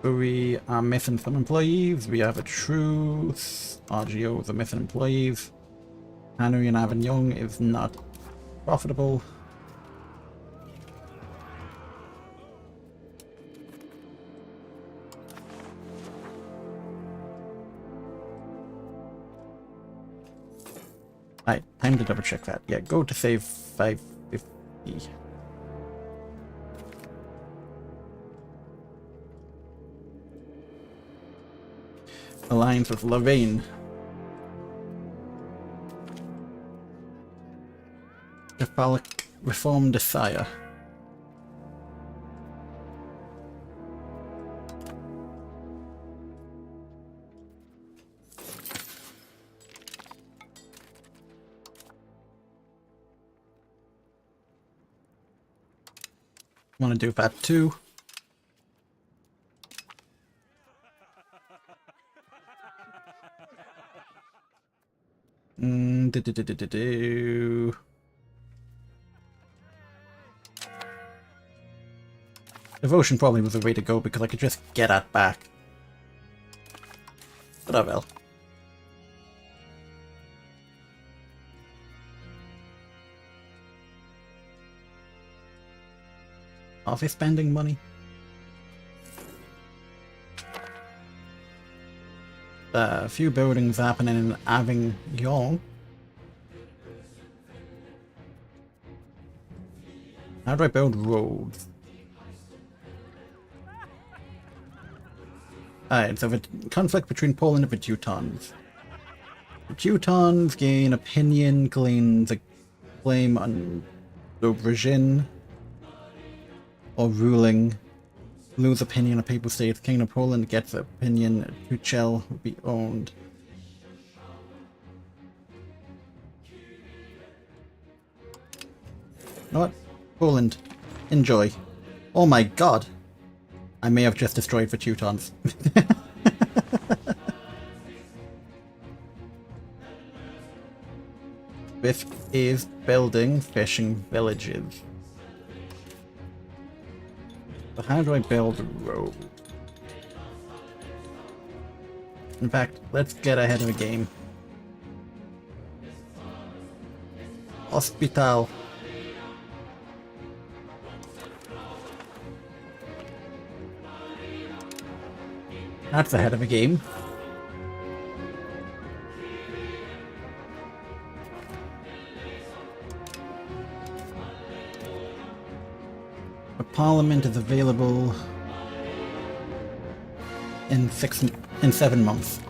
We are missing some employees. We have a truce. RGOs are missing employees. Henry and Avignon is not profitable. Alright, time to double check that. Yeah, go to save 550. Alliance with Lavaine. Catholic Reform Desire. Want to do that too. Do. Devotion probably was the way to go because I could just get that back. But oh well. Are they spending money? A few buildings happening in Avignon. How do I build roads? Alright, so the conflict between Poland and the Teutons. The Teutons gain opinion, claims a claim on Dobrzyń, or ruling. Lose opinion of papal states. Kingdom of Poland gets opinion. Tuchel will be owned. You know what? Poland. Enjoy. Oh my god! I may have just destroyed the Teutons. This is building fishing villages. So how do I build a road? In fact, let's get ahead of the game. Hospital. That's ahead of the game. A parliament is available in 7 months.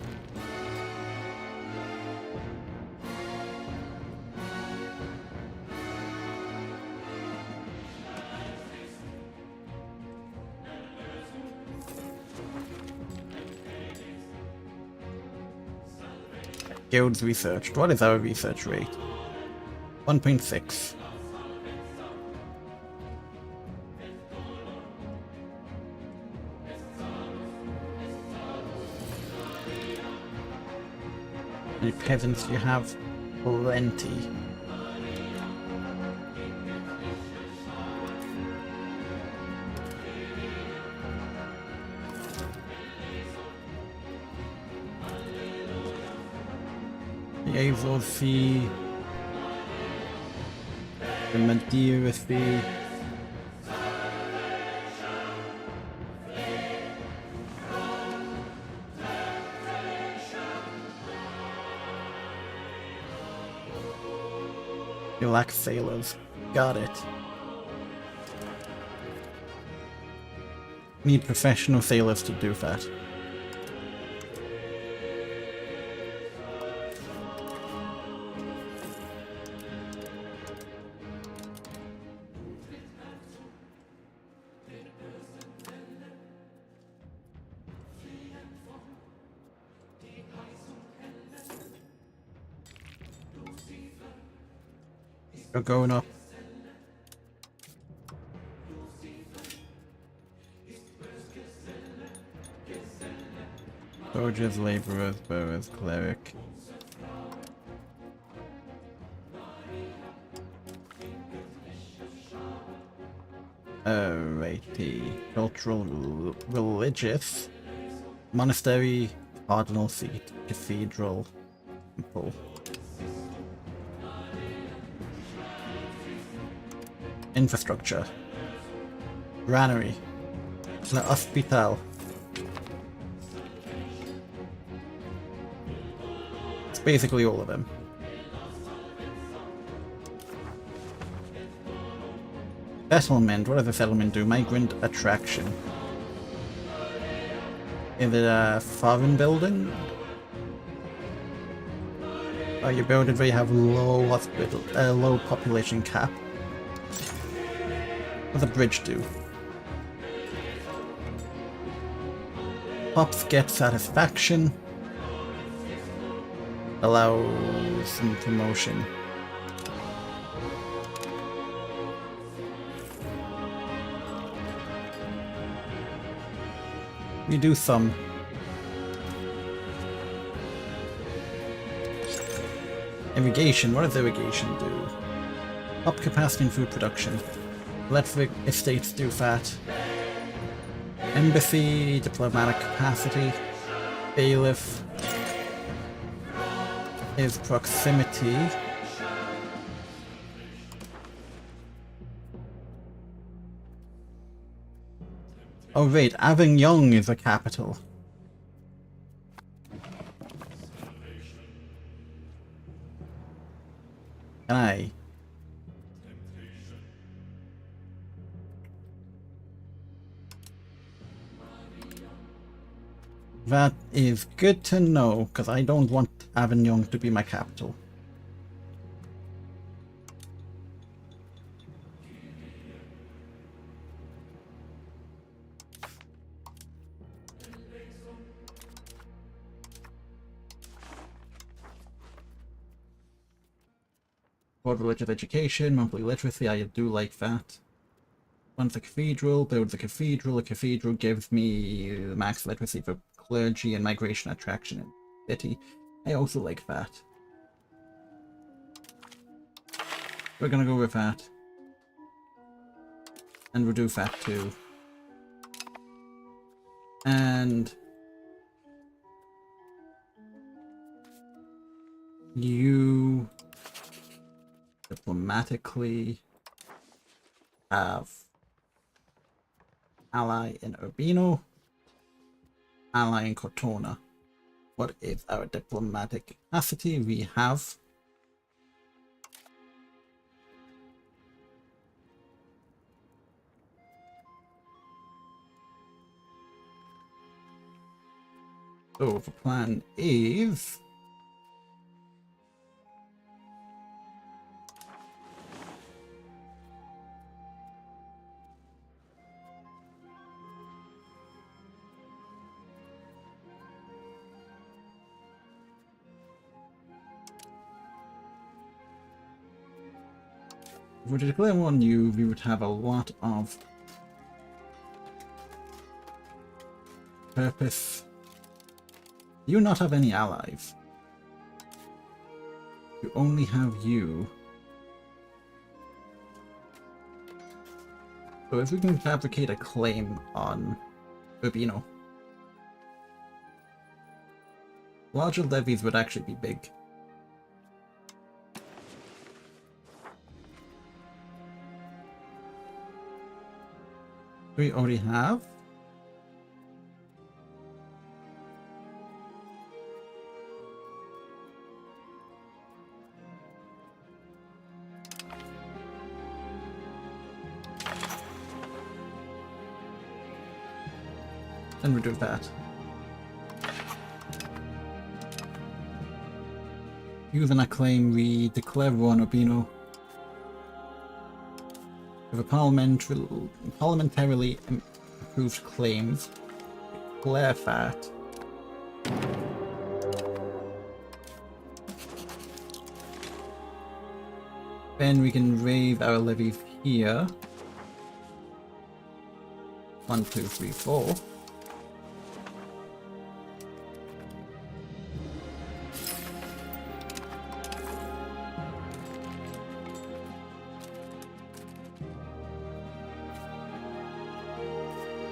Guilds researched. What is our research rate? 1.6. Any peasants you have? Plenty. The Azor Sea, the Madeira Sea, you lack sailors. Got it. Need professional sailors to do that. You're going up. Soldiers, laborers, bowers, cleric. Alrighty. Cultural, religious. Monastery, cardinal seat, cathedral, temple. Infrastructure. Granary. Le hospital. It's basically all of them. Settlement. What does a settlement do? Migrant attraction. Is it a foreign building? Oh, you build it where you have low hospital, low population cap. What does a bridge do? Pops get satisfaction. Allow some promotion. We do some. Irrigation. What does irrigation do? Up capacity in food production. Electric estates do that. Embassy, diplomatic capacity. Bailiff is proximity. Oh wait, Avignon is a capital. Can I? That is good to know, because I don't want Avignon to be my capital. Board religious education, monthly literacy, I do like that. Once a cathedral, builds a cathedral gives me the max literacy for clergy and migration attraction in city. I also like that. We're gonna go with that. And we'll do that too. And you diplomatically have ally in Urbino, ally in Cortona. What is our diplomatic capacity? We have so the plan is if we were to declare war on you, we would have a lot of purpose. You not have any allies. You only have you. So if we can fabricate a claim on Urbino, larger levies would actually be big. We already have. And we do that. Using a claim, we declare war on Urbino. With a parliamentarily approved claims, declare that. Then we can raise our levies here. 1, 2, 3, 4.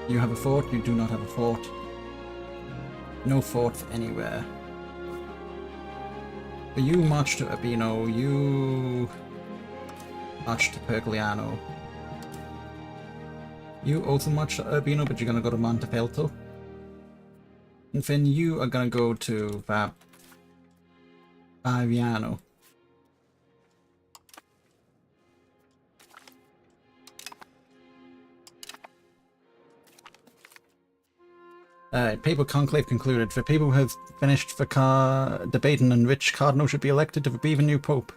You have a fort, you do not have a fort. No forts anywhere. So you march to Urbino, you march to Pergliano. You also march to Urbino, but you're gonna go to Montefeltro. And then you are gonna go to Faviano. Papal conclave concluded. The people have finished the debating on which cardinal should be elected to be the new pope.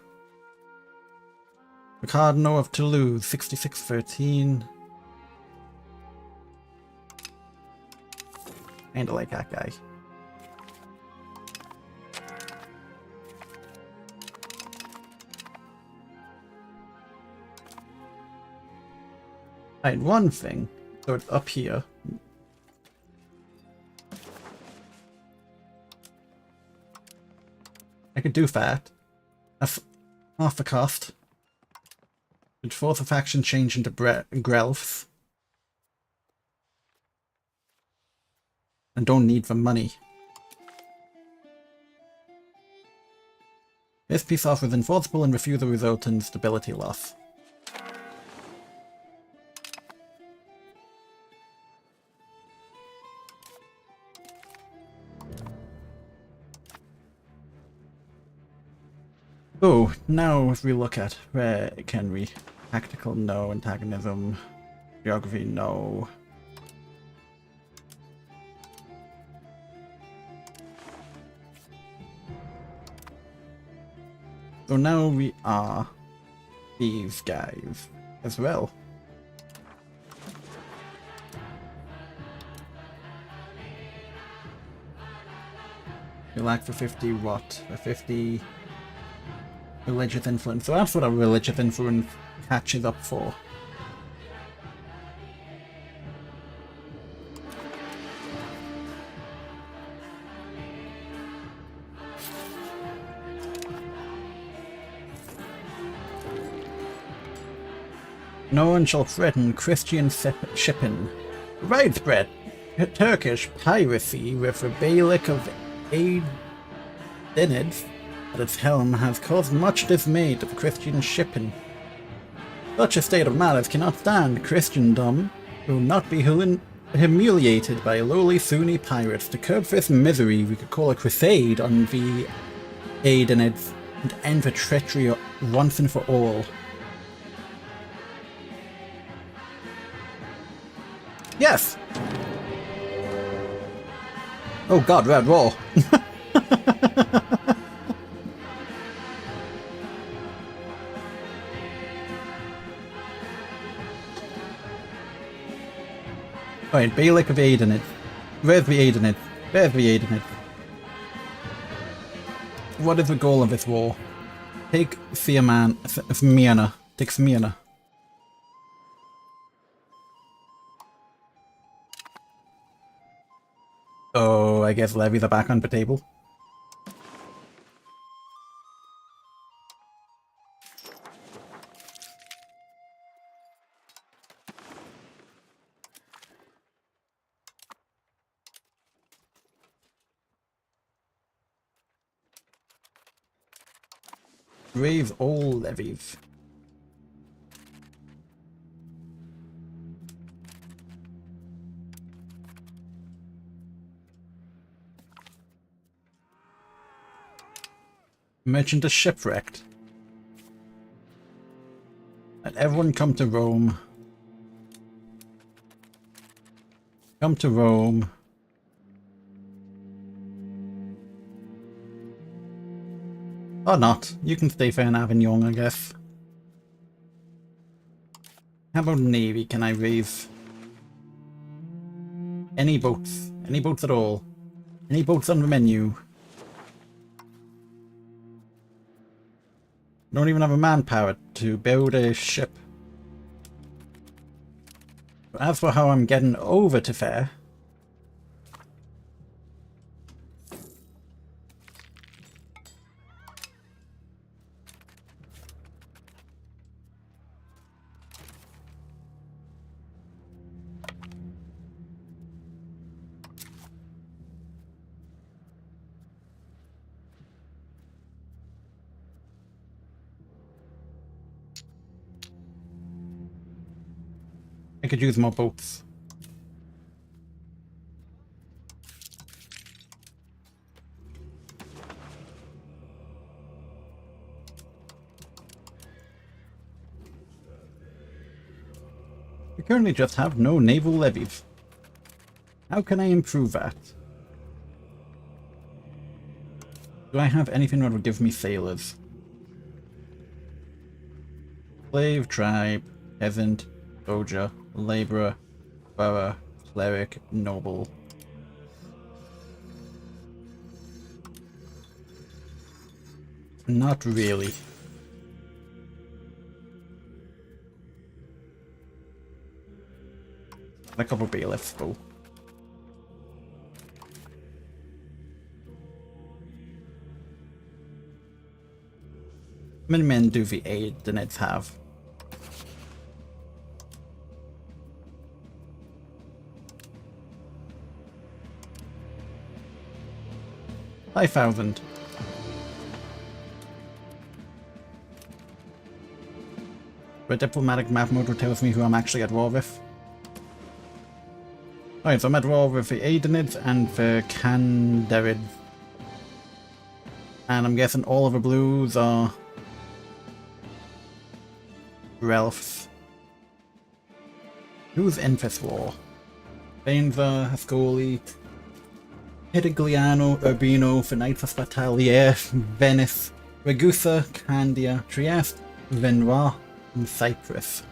The Cardinal of Toulouse, 6613. Kinda like that guy. Right, one thing. So it's up here. I could do that. That's half the cost. Could force a faction change into Grelfs. And don't need the money. This peace offer is enforceable and refusal results in stability loss. So, now if we look at where can we? Tactical, no. Antagonism. Geography, no. So now we are these guys as well. We lack for 50 what? For 50 religious influence. So that's what a religious influence catches up for. No one shall threaten Christian shipping. Widespread Turkish piracy with the Beylik of Aydenids at its helm has caused much dismay to the Christian shipping. Such a state of matters cannot stand. Christendom will not be humiliated by lowly Sunni pirates. To curb this misery, we could call a crusade on the Aydenids and end the treachery once and for all. Yes! Oh god, Red Wall. Alright, Beylik of Aedenid. Where's the Aedenid? Where's the Aedenid? What is the goal of this war? Take Smyrna. Take Smyrna. Oh, I guess levies are back on the table. Raise all levies. Merchant is shipwrecked. Let everyone come to Rome. Come to Rome. Or not. You can stay fair in Avignon, I guess. How about Navy? Can I raise any boats? Any boats at all? Any boats on the menu? Don't even have a manpower to build a ship. As for how I'm getting over to fair, I could use more boats. We currently just have no naval levies. How can I improve that? Do I have anything that would give me sailors? Slave, tribe, peasant, soldier, laborer, borough, cleric, noble. Not really. A couple bailiffs though. many men do the Aidenids have? $5,000. The diplomatic map mode tells me who I'm actually at war with. Alright, so I'm at war with the Aidenids and the Canderids. And I'm guessing all of the blues are Relfs. Who's in this war? Bainza, Ascoli, Hedigliano, Urbino, the Knights of Spartalia, Venice, Ragusa, Candia, Trieste, Venois, and Cyprus.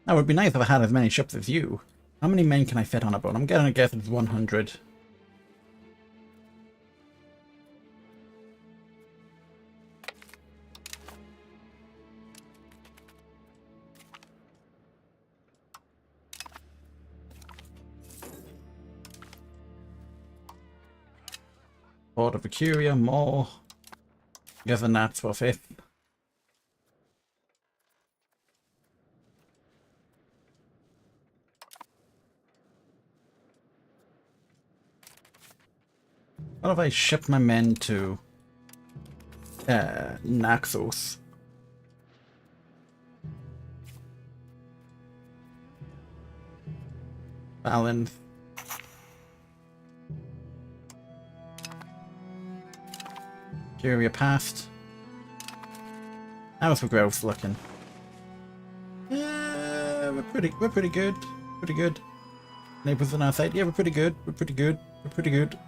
That would be nice if I had as many ships as you. How many men can I fit on a boat? I'm gonna guess it's 100. Port of Acuria, more. Guess that's for 5th. What if I ship my men to Naxos? Balance. Curia passed. How's the growth looking? We're pretty good. Pretty good. Neighbors on our side. Yeah, we're pretty good. We're pretty good. We're pretty good.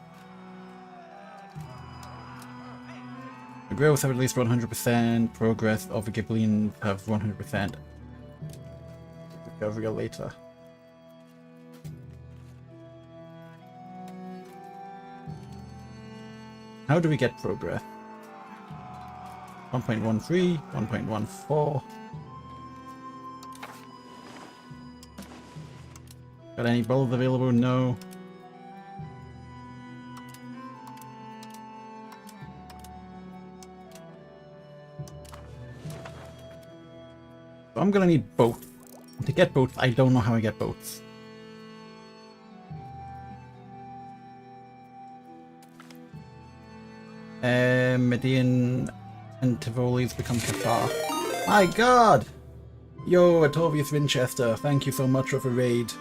The growth have at least 100%. Progress of the Ghibellines have 100%. Recovery later. How do we get progress? 1.13, 1.14. Got any bulbs available? No. So I'm gonna need boats. To get boats, I don't know how I get boats. Median and Tivoli's become Qatar. My god! Yo, Atovius Winchester, thank you so much for the raid.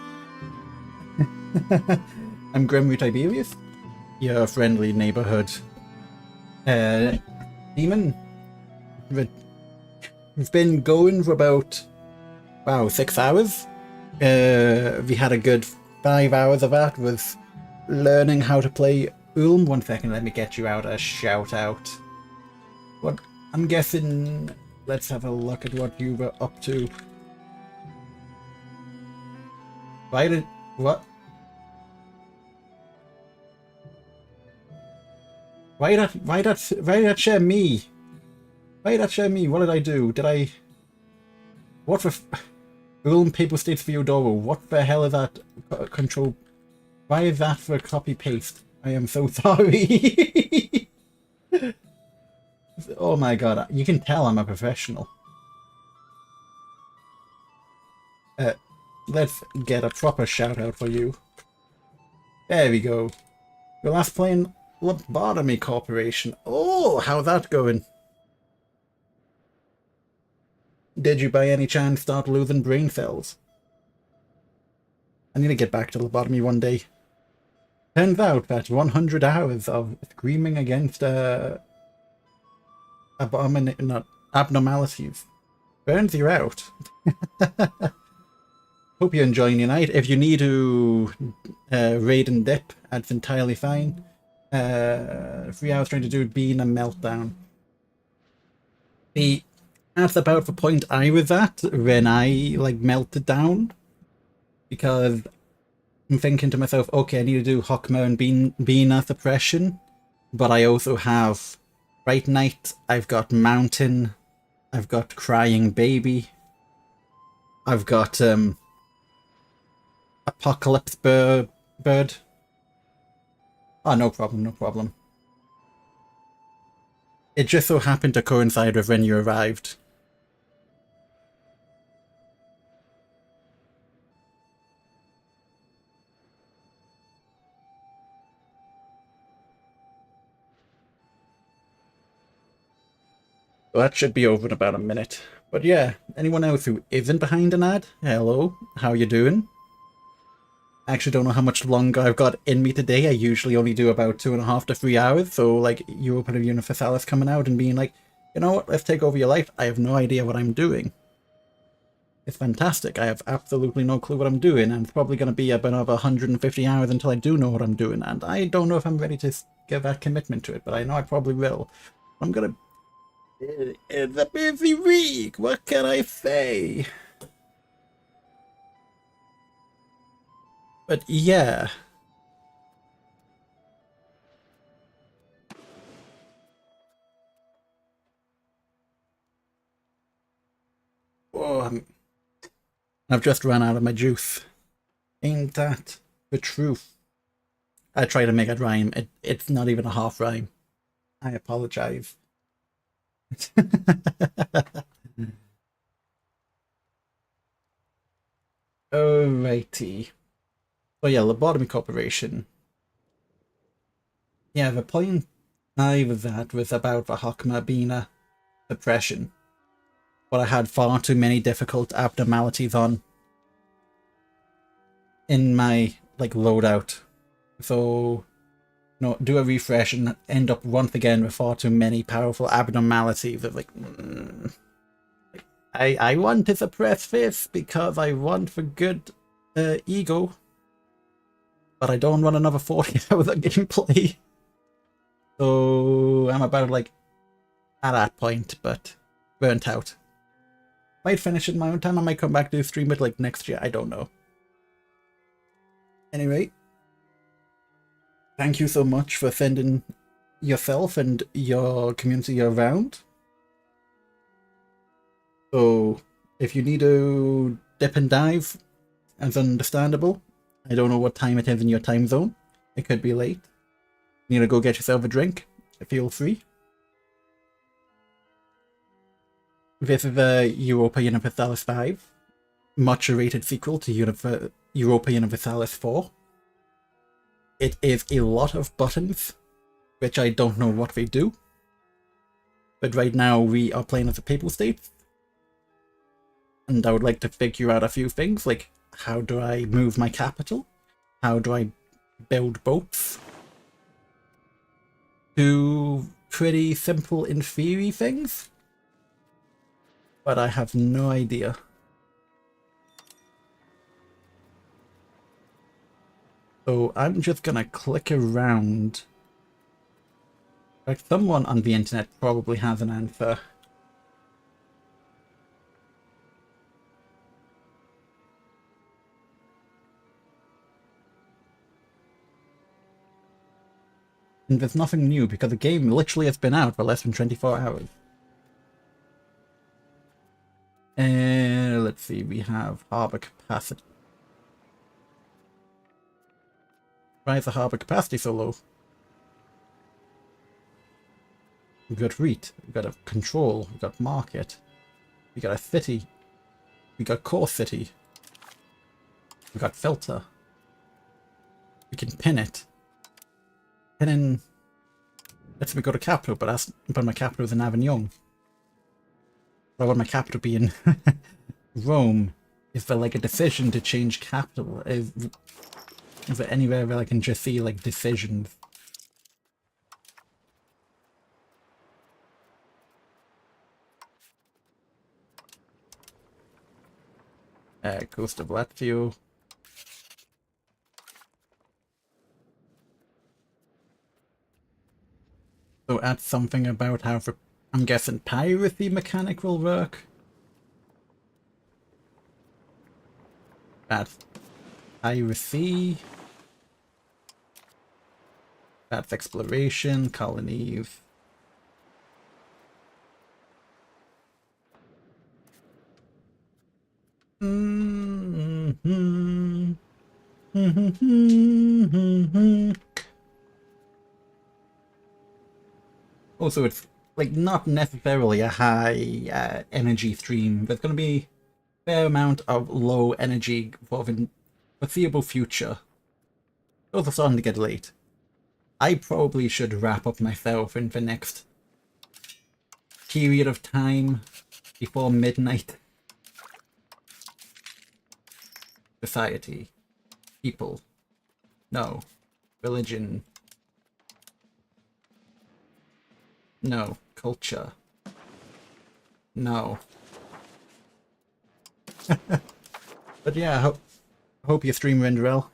I'm Gremry Tiberius, your friendly neighborhood demon. We've been going for about, wow, 6 hours. We had a good 5 hours of that with learning how to play Ulm. 1 second, let me get you out a shout out. What I'm guessing, let's have a look at what you were up to. Why did what? Why that share me? Why that share me? What did I do? Did I? What for? Ulm Papal States Theodoro. What the hell is that control? Why is that for copy paste? I am so sorry. Oh my god, you can tell I'm a professional. Let's get a proper shout out for you. There we go. Your last plane, Lobotomy Corporation. Oh, how's that going? Did you by any chance start losing brain cells? I need to get back to lobotomy one day. Turns out that 100 hours of screaming against abnormalities burns you out. Hope you're enjoying your night. If you need to raid and dip, that's entirely fine. 3 hours trying to do being a meltdown. That's about the point I was at when I melted down, because I'm thinking to myself, okay, I need to do Hockmer and Bina suppression, but I also have Bright Night, I've got Mountain, I've got Crying Baby, I've got Apocalypse Bird. Oh, no problem, no problem. It just so happened to coincide with when you arrived. So that should be over in about a minute. But yeah, anyone else who isn't behind an ad, hello, how you doing? I actually don't know how much longer I've got in me today. I usually only do about 2.5 to 3 hours, so like Europa and Universalis coming out and being like, you know what, let's take over your life. I have no idea what I'm doing. It's fantastic. I have absolutely no clue what I'm doing, and it's probably going to be about another 150 hours until I do know what I'm doing, and I don't know if I'm ready to give that commitment to it, but I know I probably will. I'm gonna... It's a busy week, what can I say? But yeah. Oh, I've just run out of my juice. Ain't that the truth? I try to make it rhyme. It's not even a half rhyme. I apologize. Alrighty. So yeah, Lobotomy Corporation. Yeah, the point I was at was about the Hockma being a depression. But I had far too many difficult abnormalities on in my like loadout. So no, do a refresh and end up once again with far too many powerful abnormalities of like I want to suppress this because I want for good ego. But I don't want another 40 hours of gameplay. So I'm about like at that point, but burnt out. Might finish it in my own time. I might come back to stream it like next year. I don't know. Anyway, thank you so much for sending yourself and your community around. So if you need to dip and dive, it's understandable. I don't know what time it is in your time zone. It could be late. You need to go get yourself a drink. Feel free. This is a Europa Universalis 5, much rated sequel to Europa Universalis 4. It is a lot of buttons, which I don't know what they do. But right now we are playing as a Papal State. And I would like to figure out a few things, like how do I move my capital? How do I build boats? Two pretty simple in theory things. But I have no idea. So I'm just gonna click around. Like someone on the internet probably has an answer. And there's nothing new because the game literally has been out for less than 24 hours. Let's see, we have harbor capacity. Why is the harbor capacity so low? We've got wheat, we've got a control, we've got market, we got a city, we got core city, we got filter. We can pin it. Pin in. Let's say we go to capital, but my capital is in Avignon. I want my capital to be in Rome. Is there like a decision to change capital? Is there anywhere where I can just see like decisions? Coast of Latvia. So add something about how I'm guessing piracy mechanic will work. Add piracy. That's exploration, colonies. Also, it's like not necessarily a high energy stream. There's going to be a fair amount of low energy for the foreseeable future. Those are starting to get late. I probably should wrap up myself in the next period of time before midnight. Society. People. No. Religion. No. Culture. No. But yeah, I hope your stream went well.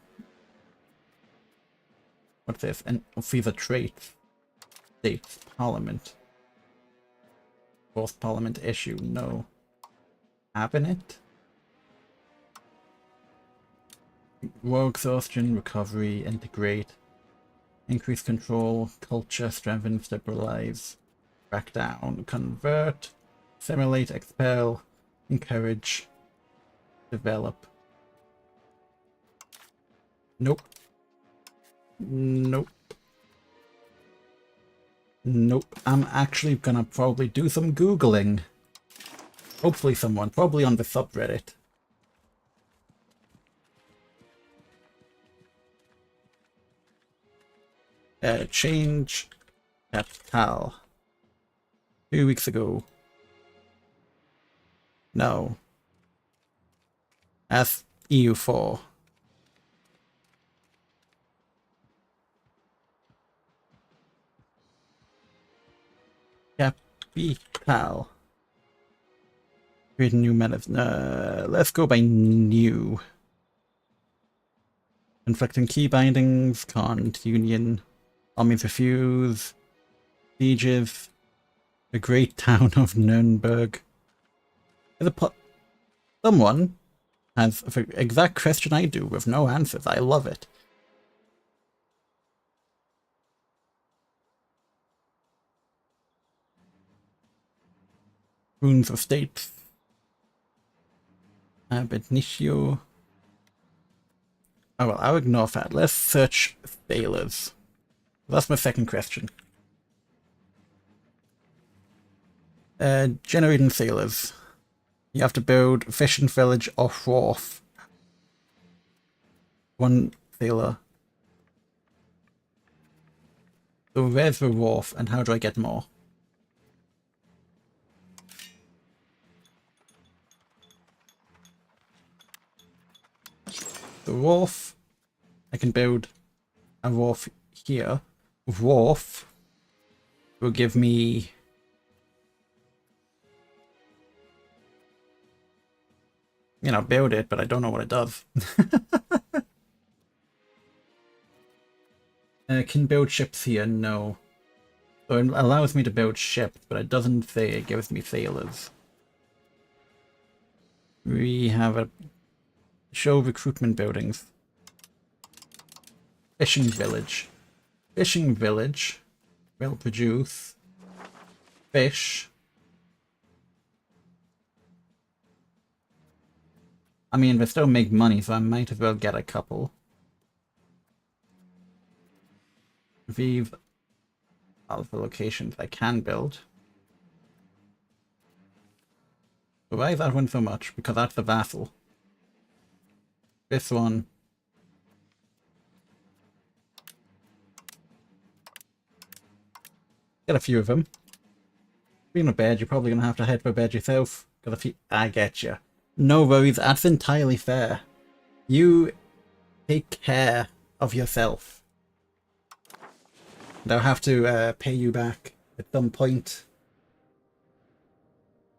What's this? And fever traits. States. Parliament. Fourth Parliament issue. No. Cabinet? War exhaustion, recovery, integrate, increase control, culture, strengthen, stabilize, back down, convert, simulate, expel, encourage, develop. Nope. Nope. Nope. I'm actually gonna probably do some Googling. Hopefully someone, probably on the subreddit. Change capital. 2 weeks ago. No. As EU4. Capital. Create a new medicine. Let's go by new. Conflicting key bindings, can't union. Armies refuse. Sieges. The great town of Nuremberg. Someone has the exact question I do with no answers. I love it. Runes of State. Ab initio. Oh well, I'll ignore that. Let's search sailors. That's my second question. Generating sailors. You have to build fishing village or wharf. One sailor. So where's the wharf and how do I get more? The wharf. I can build a wharf here. Wharf will give me build it, but I don't know what it does. Can build ships here? No. So it allows me to build ships, but it doesn't say it gives me sailors. We have a show recruitment buildings. Fishing village. Fishing village will produce fish. I mean, they still make money, so I might as well get a couple. These are the locations I can build. But why is that one so much? Because that's the vassal. This one. Get a few of them. Being a bed, you're probably going to have to head for bed yourself. Got a few. I get you. No worries, that's entirely fair. You take care of yourself. And I'll have to pay you back at some point.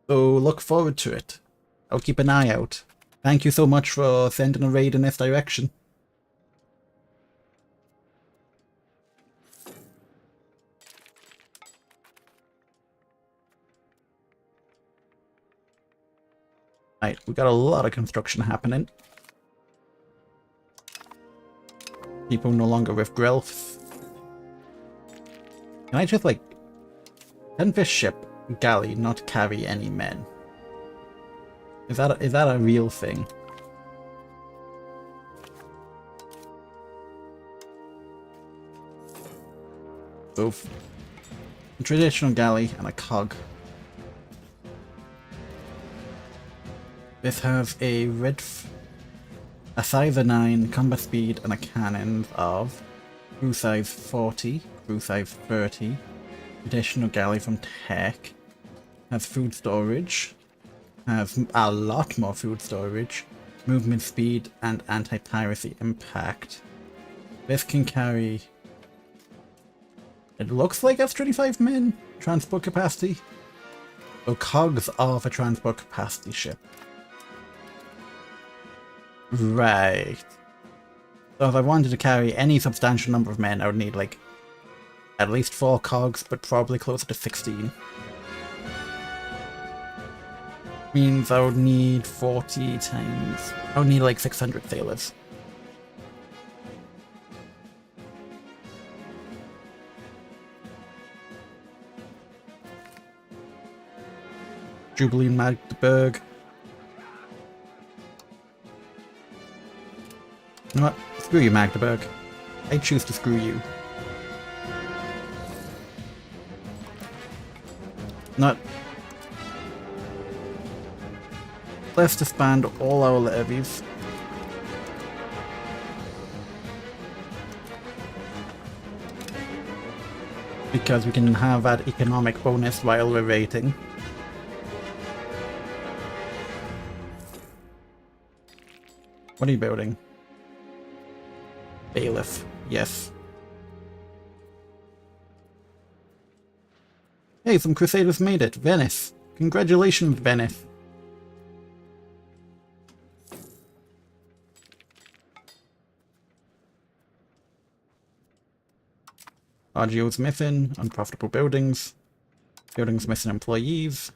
So look forward to it. I'll keep an eye out. Thank you so much for sending a raid in this direction. Right, we got a lot of construction happening. People no longer with Grelfs. Can I just, can this ship, galley, not carry any men? Is that a real thing? both a traditional galley and a cog. This has a a size of 9, combat speed, and a cannon of crew size 40, crew size 30, traditional galley from Tech, has food storage, has a lot more food storage, movement speed, and anti-piracy impact. This can carry, it looks like it's 25 men transport capacity. So cogs of a transport capacity ship. Right. So if I wanted to carry any substantial number of men, I would need like at least 4 cogs, but probably closer to 16. Means I would need 40 times. I would need like 600 sailors. Jubilee in Magdeburg. You know what? Screw you, Magdeburg. I choose to screw you. Not. Let's disband all our levies. Because we can have that economic bonus while we're rating. What are you building? Bailiff. Yes. Hey, some Crusaders made it. Venice. Congratulations, Venice. RGO's missing. Unprofitable buildings. Buildings missing employees.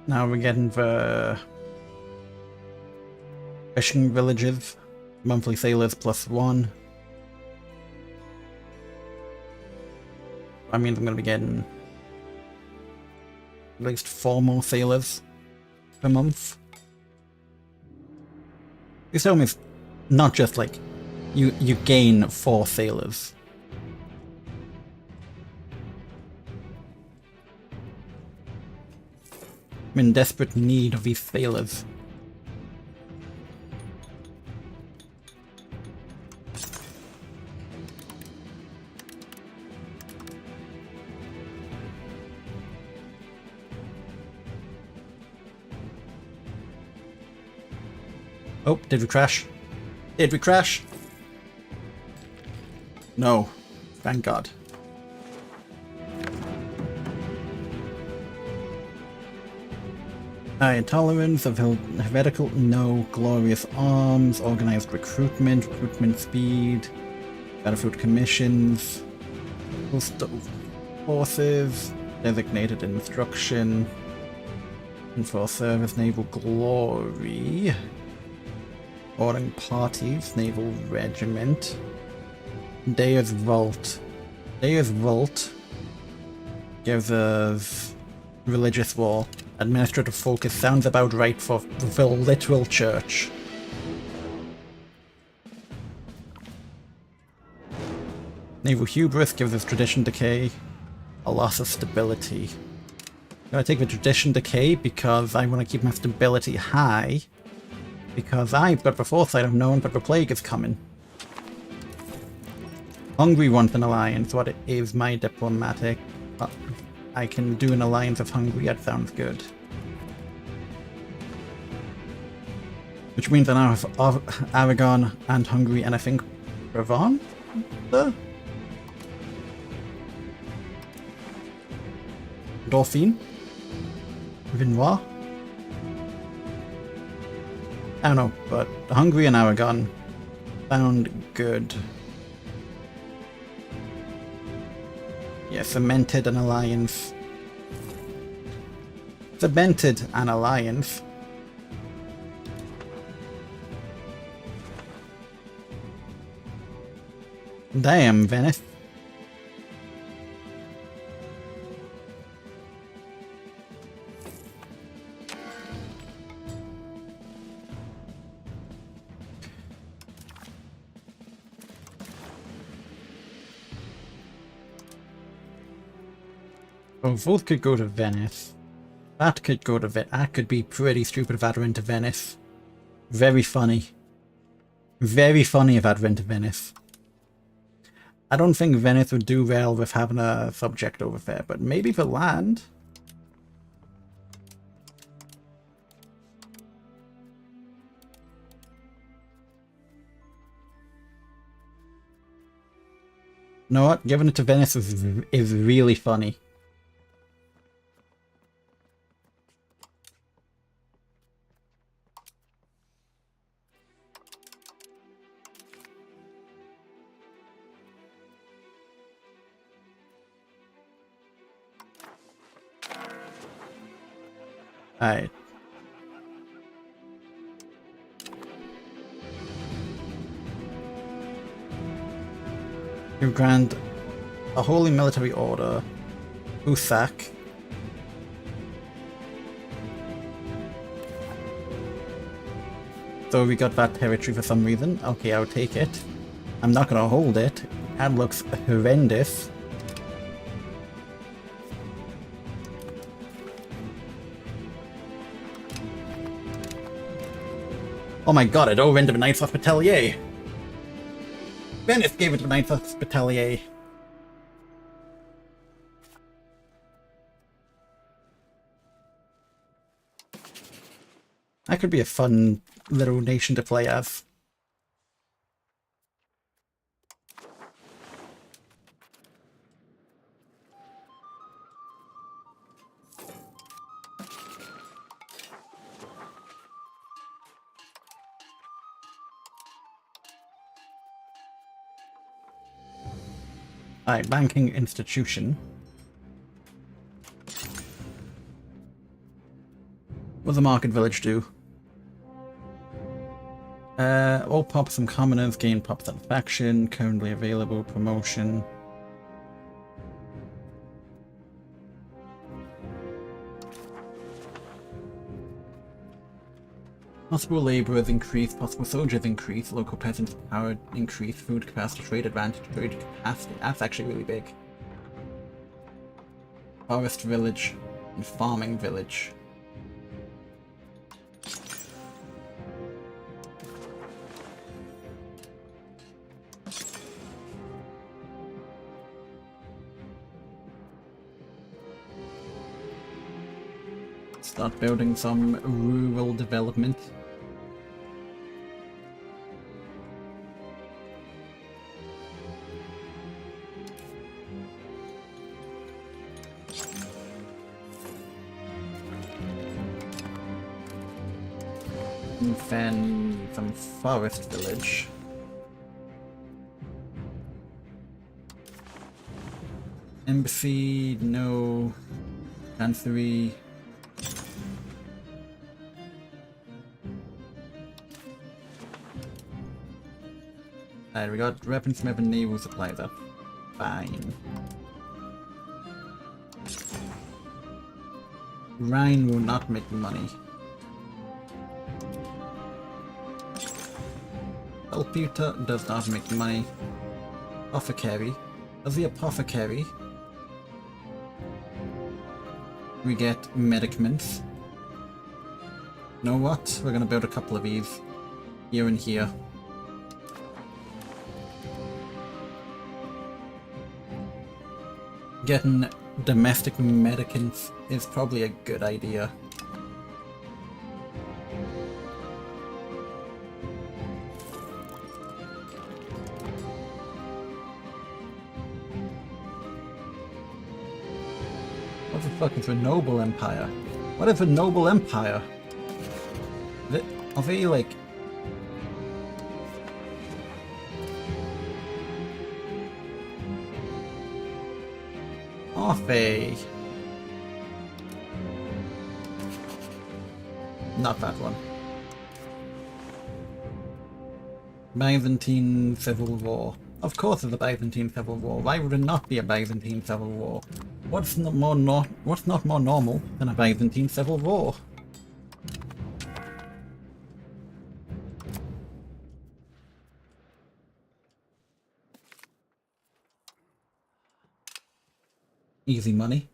Now we're getting the fishing villages, monthly sailors +1. I mean, I'm going to be getting at least 4 more sailors per month. This tell me it's not just like you gain 4 sailors. I'm in desperate need of these sailors. Oh, did we crash? Did we crash? No. Thank God. High tolerance of heretical, no. Glorious arms, organized recruitment, recruitment speed, battlefield commissions, coastal forces, designated instruction, for service, naval glory, ordering parties, naval regiment, Deus Vault. Deus Vault gives us religious war. Administrative focus sounds about right for the literal church. Naval hubris gives us tradition decay, a loss of stability. I'm gonna take the tradition decay because I want to keep my stability high. Because I've got the foresight of knowing that the plague is coming. Hungary wants an alliance. What is my diplomatic? I can do an alliance of Hungary, that sounds good. Which means I now have Aragon and Hungary and I think Brabant? Dauphine? Vinois? I don't know, but Hungary and Aragon sound good. Yeah, cemented an alliance. cemented an alliance. Damn, Venice. Oh, both could go to Venice. That could go to Venice. That could be pretty stupid if that went to Venice. Very funny. Very funny if that went to Venice. I don't think Venice would do well with having a subject over there, but maybe for land. You know what? Giving it to Venice is really funny. Alright. You grant a holy military order. Uthak. So we got that territory for some reason. Okay, I'll take it. I'm not gonna hold it. That looks horrendous. Oh my god, it all went to the 9th Hospitalier! Venice gave it to the 9th Hospitalier. That could be a fun little nation to play as. Alright, banking institution. What does the market village do? All pops and commoners gain pop satisfaction, currently available, promotion. Possible laborers increase, possible soldiers increase, local peasants power increase, food capacity, trade advantage, trade capacity. That's actually really big. Forest village and farming village. Start building some rural development. And then some forest village. Embassy, no. Chancery. Alright, we got weaponsmith and naval supplies up. Fine. Rhine will not make money. Saltpeter does not make money. Apothecary. As the apothecary, we get medicaments. You know what? We're gonna build a couple of these. Here and here. Getting domestic medicants is probably a good idea. What the fuck is a noble empire? What is a noble empire? Are they like... Are they? Not that one. Byzantine Civil War. Of course there's a Byzantine Civil War. Why would it not be a Byzantine Civil War? What's not more normal than a Byzantine Civil War? Easy money.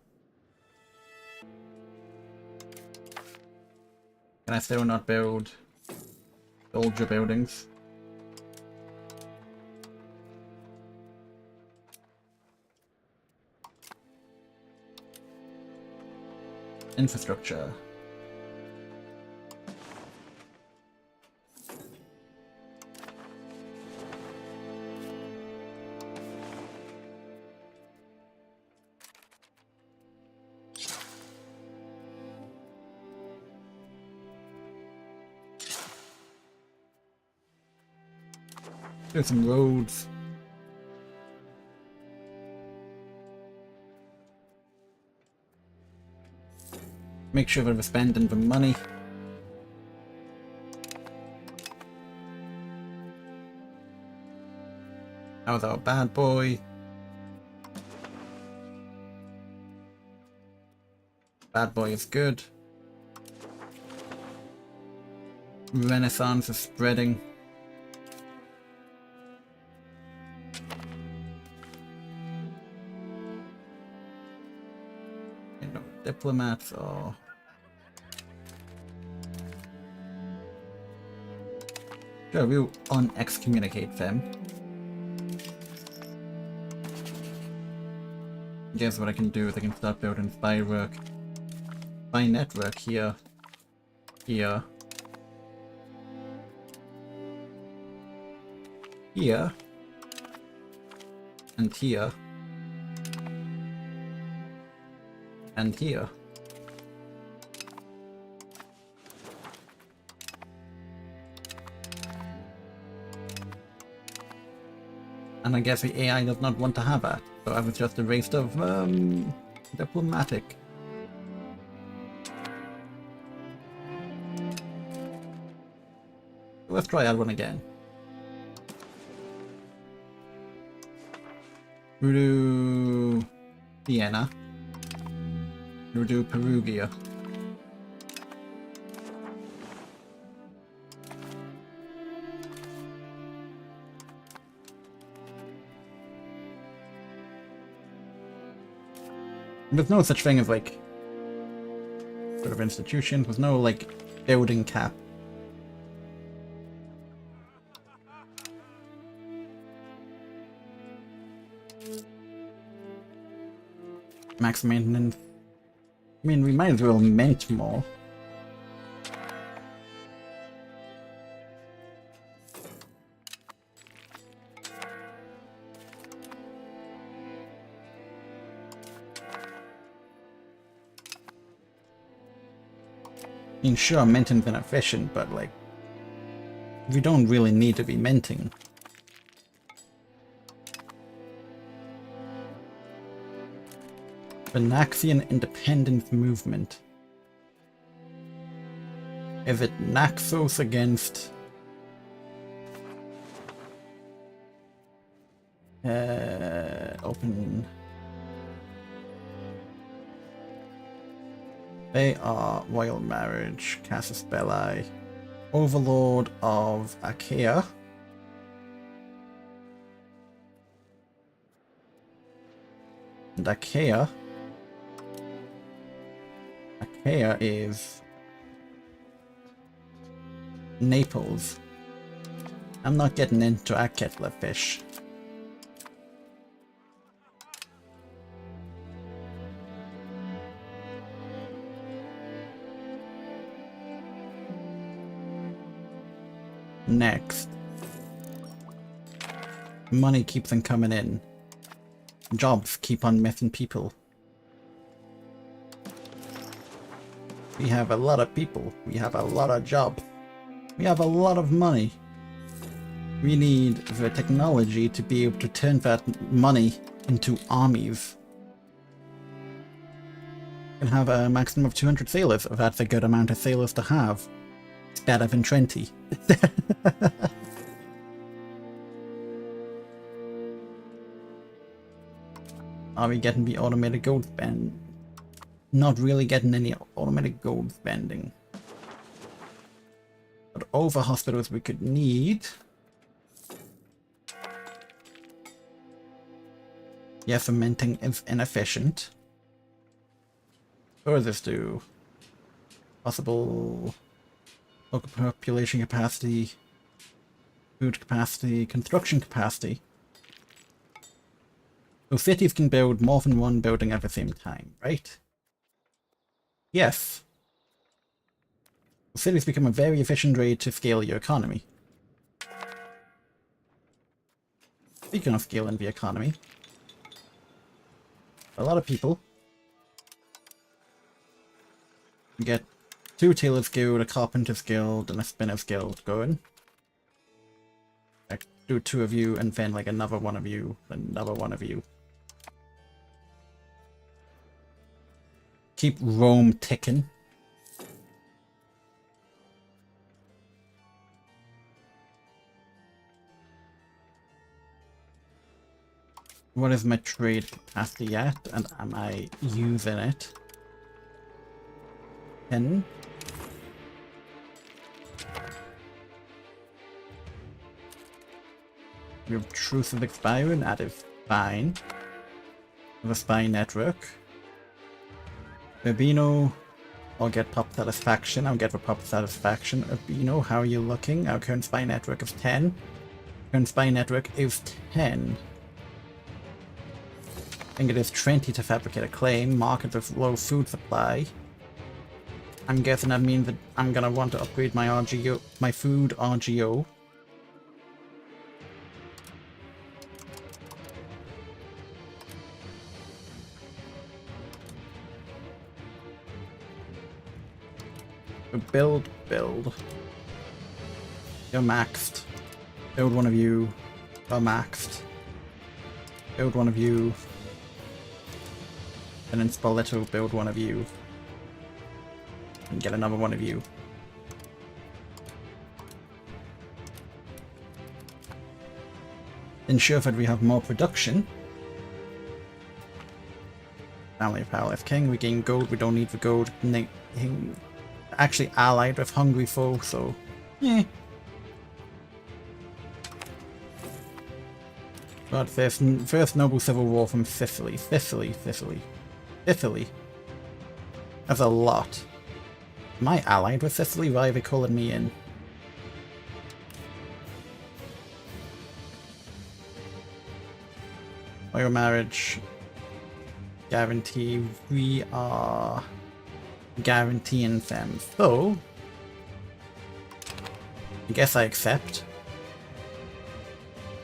Can I still not build soldier buildings? Infrastructure. Do some roads. Make sure we're spending the money. How's our bad boy? Bad boy is good. Renaissance is spreading. Diplomats or sure, we'll excommunicate them. Guess what I can do is I can start building spy network here, here, here, and here. And here. And I guess the AI does not want to have that, so I was just a waste of diplomatic. Let's try that one again. We'll do Vienna. We'll do Perugia. There's no such thing as like sort of institution. There's no like building cap. Max maintenance. I mean, we might as well mint more. I mean, sure, minting's inefficient, but like, we don't really need to be minting. The Naxian Independence Movement. Is it Naxos against... open... They are Royal Marriage, Casus Belli, Overlord of Achaea. And Achaea is Naples. I'm not getting into a kettle fish. Next. Money keeps on coming in. Jobs keep on missing people. We have a lot of people. We have a lot of jobs. We have a lot of money. We need the technology to be able to turn that money into armies. We can have a maximum of 200 sailors. That's a good amount of sailors to have. It's better than 20. Are we getting the automated gold spend? Not really getting any automated gold spending. But over hospitals we could need. Yeah, fermenting is inefficient. What does this do? Possible local population capacity, food capacity, construction capacity. So cities can build more than one building at the same time, right? Yes. Cities become a very efficient way to scale your economy. Speaking of scaling the economy, a lot of people get 2 tailors guild, a carpenter's guild, and a spinner's guild going. Like, do 2 of you, and then like another one of you, another one of you. Keep Rome ticking. What is my trade capacity at, and am I using it? 10. We have Truth of Expiring, that is fine. The spy network. Urbino, I'll get pop satisfaction. I'll get the pop satisfaction. Urbino, how are you looking? Our current spy network is 10. Current spy network is 10. I think it is 20 to fabricate a claim. Market with low food supply. I'm guessing that means that I'm gonna want to upgrade my RGO, my food RGO. Build. You're maxed. Build one of you. You're maxed. Build one of you. And then Spoleto, build one of you. And get another one of you. Ensure that we have more production. Family of Palace King, we gain gold, we don't need the gold. Actually allied with Hungry Foe, so yeah. But first noble civil war from Sicily. Sicily. That's a lot. Am I allied with Sicily? Why are they calling me in? Royal marriage. Guarantee. We are guaranteeing them. So I guess I accept.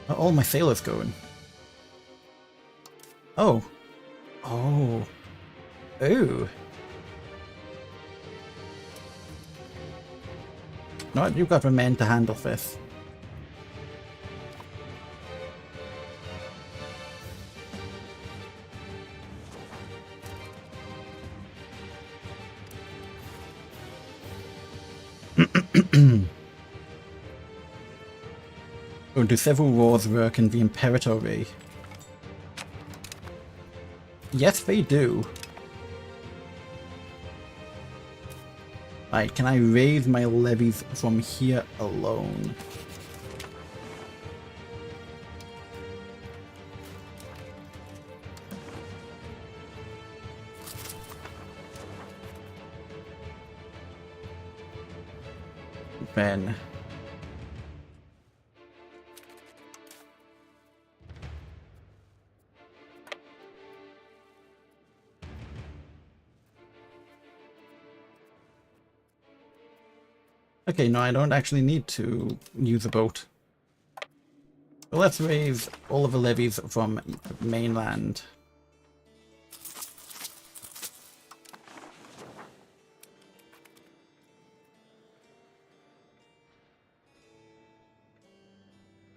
Are all my sailors going? Oh. Oh. Ooh. No, you've got the men to handle this. Oh, do civil wars work in the Imperator way? Yes, they do. Right, can I raise my levies from here alone? Then okay, no, I don't actually need to use a boat. So let's raise all of the levies from mainland.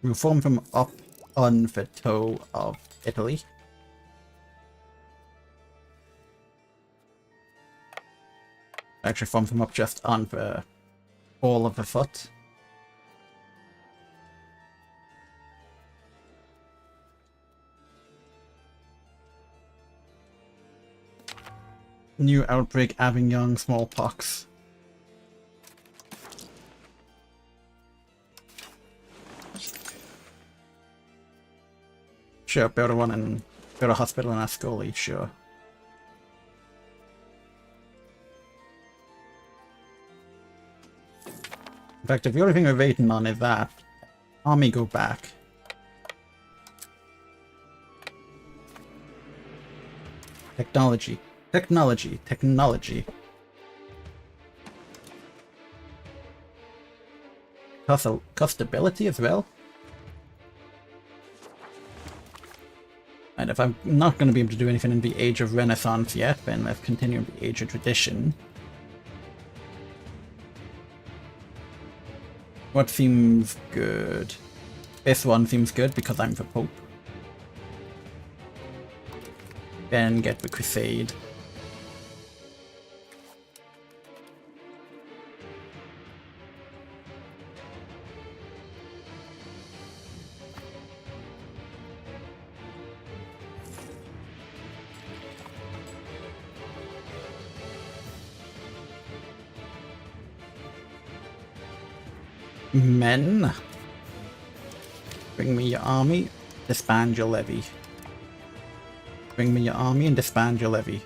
We'll form them up on the toe of Italy. Actually form them up just on the All of a foot. New outbreak, Avignon, smallpox. Sure, build a hospital in Ascoli, sure. In fact, if the only thing we're waiting on is that, army go back. Technology. Technology. Technology. Costability as well? And if I'm not going to be able to do anything in the Age of Renaissance yet, then let's continue in the Age of Tradition. What seems good? This one seems good because I'm the Pope. Then get the Crusade. Men, bring me your army, disband your levy. Bring me your army and disband your levy.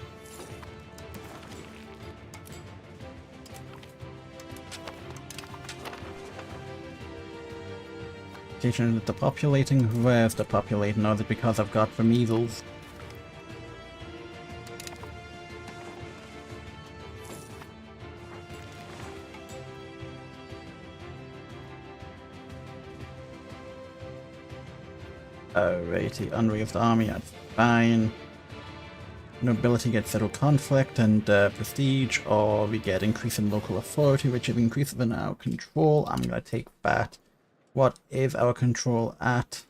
Station the populating, where's the populating? Or is it because I've got the measles? Alrighty, unraised army, that's fine. Nobility gets settled conflict and prestige, or we get increase in local authority, which is increases in our control. I'm gonna take that. What is our control at?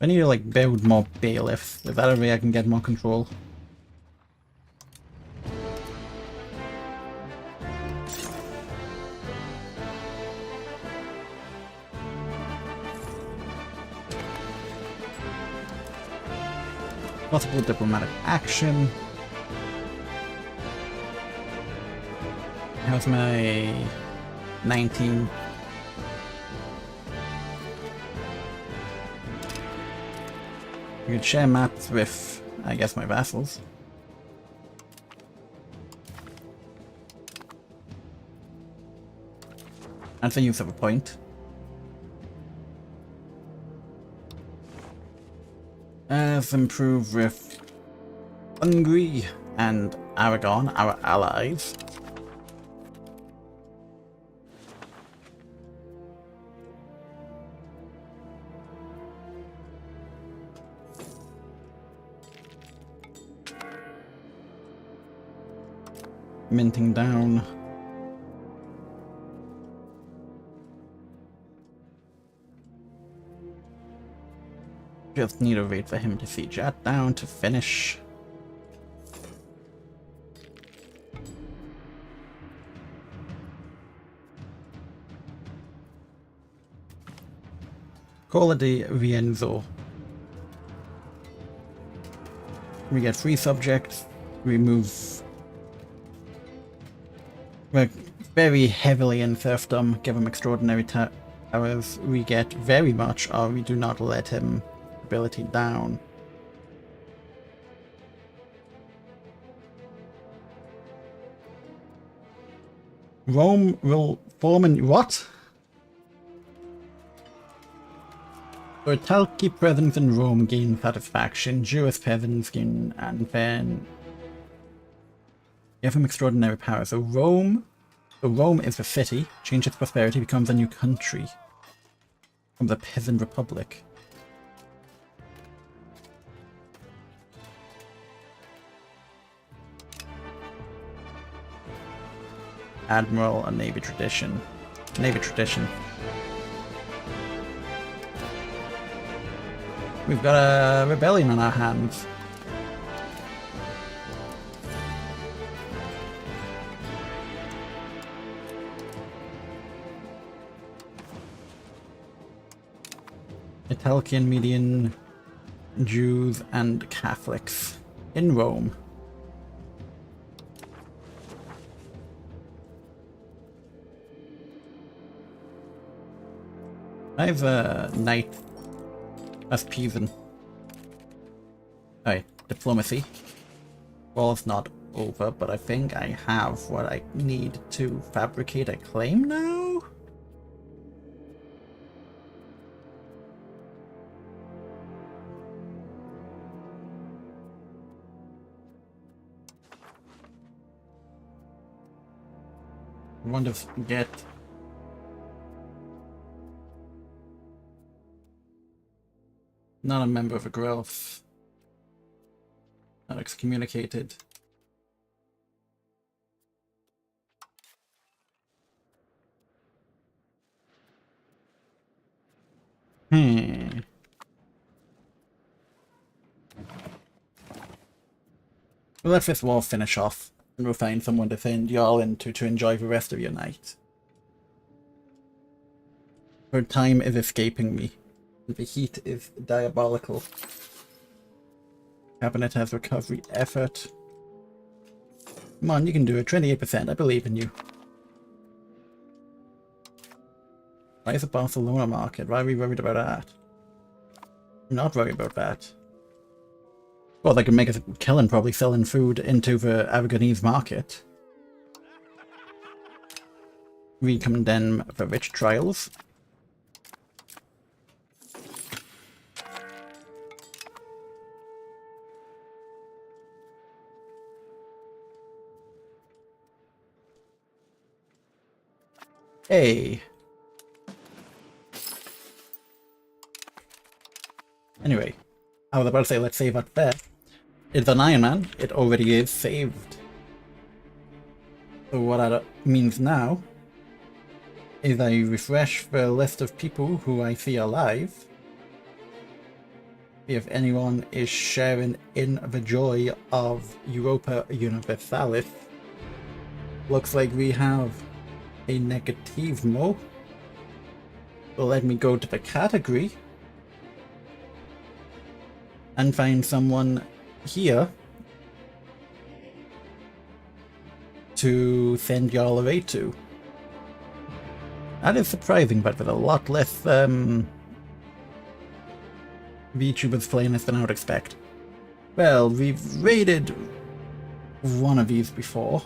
I need to like build more bailiffs. Is that a way I can get more control? Possible diplomatic action. How's my 19? I could share maps with, I guess, my vassals. That's the use of a point. Improve with Hungary and Aragon, our allies. Minting down. Just need to wait for him to siege that down to finish. Cola di Rienzo. We get 3 subjects. We move. We're very heavily in serfdom. Give him extraordinary towers. We get very much, or we do not let him ability down. Rome will form in what? So Italki presence in Rome gain satisfaction, Jewish peasants gain, and then give him extraordinary power. So Rome is the city, change its prosperity, becomes a new country. Becomes a peasant republic. Admiral and Navy tradition. Navy tradition. We've got a rebellion on our hands. Italician, Median, Jews and Catholics in Rome. I have a knight as Pisan. Alright, diplomacy. War's not over, but I think I have what I need to fabricate a claim now? I wonder if we get not a member of a growth. Not excommunicated. We'll let this war finish off, and we'll find someone to send y'all into to enjoy the rest of your night. For time is escaping me. The heat is diabolical. Cabinet has recovery effort. Come on, you can do it. 28%, I believe in you. Why is the Barcelona market? Why are we worried about that? I'm not worried about that. Well, they can make a killing probably selling food into the Aragonese market. We condemn the rich trials. Hey. Anyway, I was about to say let's save that there. It's an Iron Man. It already is saved. So what that means now is I refresh the list of people who I see alive. See if anyone is sharing in the joy of Europa Universalis. Looks like we have a negativo. So let me go to the category and find someone here to send y'all away to. That is surprising, but with a lot less VTubers playing this than I would expect. Well, we've raided one of these before.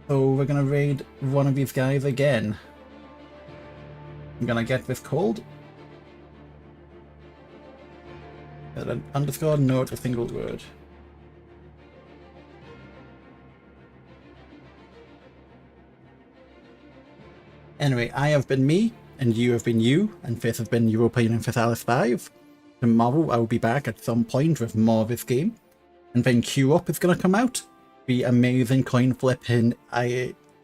So we're gonna raid one of these guys again. I'm gonna get this cold. An underscore note a single word. Anyway, I have been me, and you have been you, and this has been Europa Universalis 5. Tomorrow I will be back at some point with more of this game. And then Queue Up is going to come out. The amazing coin flipping,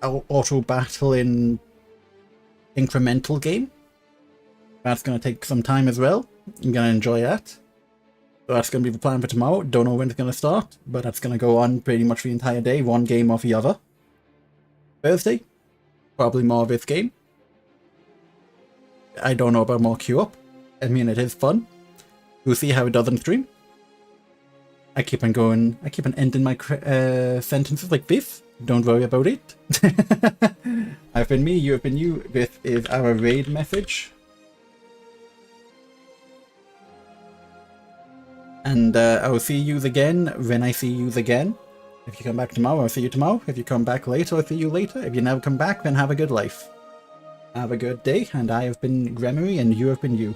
auto battling incremental game. That's going to take some time as well. I'm going to enjoy that. So that's going to be the plan for tomorrow. Don't know when it's going to start, but that's going to go on pretty much the entire day, one game off the other. Thursday, probably more of this game. I don't know about more Queue Up. I mean, it is fun. We'll see how it does on stream. I keep on going, I keep on ending my sentences like this. Don't worry about it. I've been me, you have been you. This is our raid message. And I will see you again when I see you again. If you come back tomorrow, I'll see you tomorrow. If you come back later, I'll see you later. If you never come back, then have a good life. Have a good day, and I have been Gremory, and you have been you.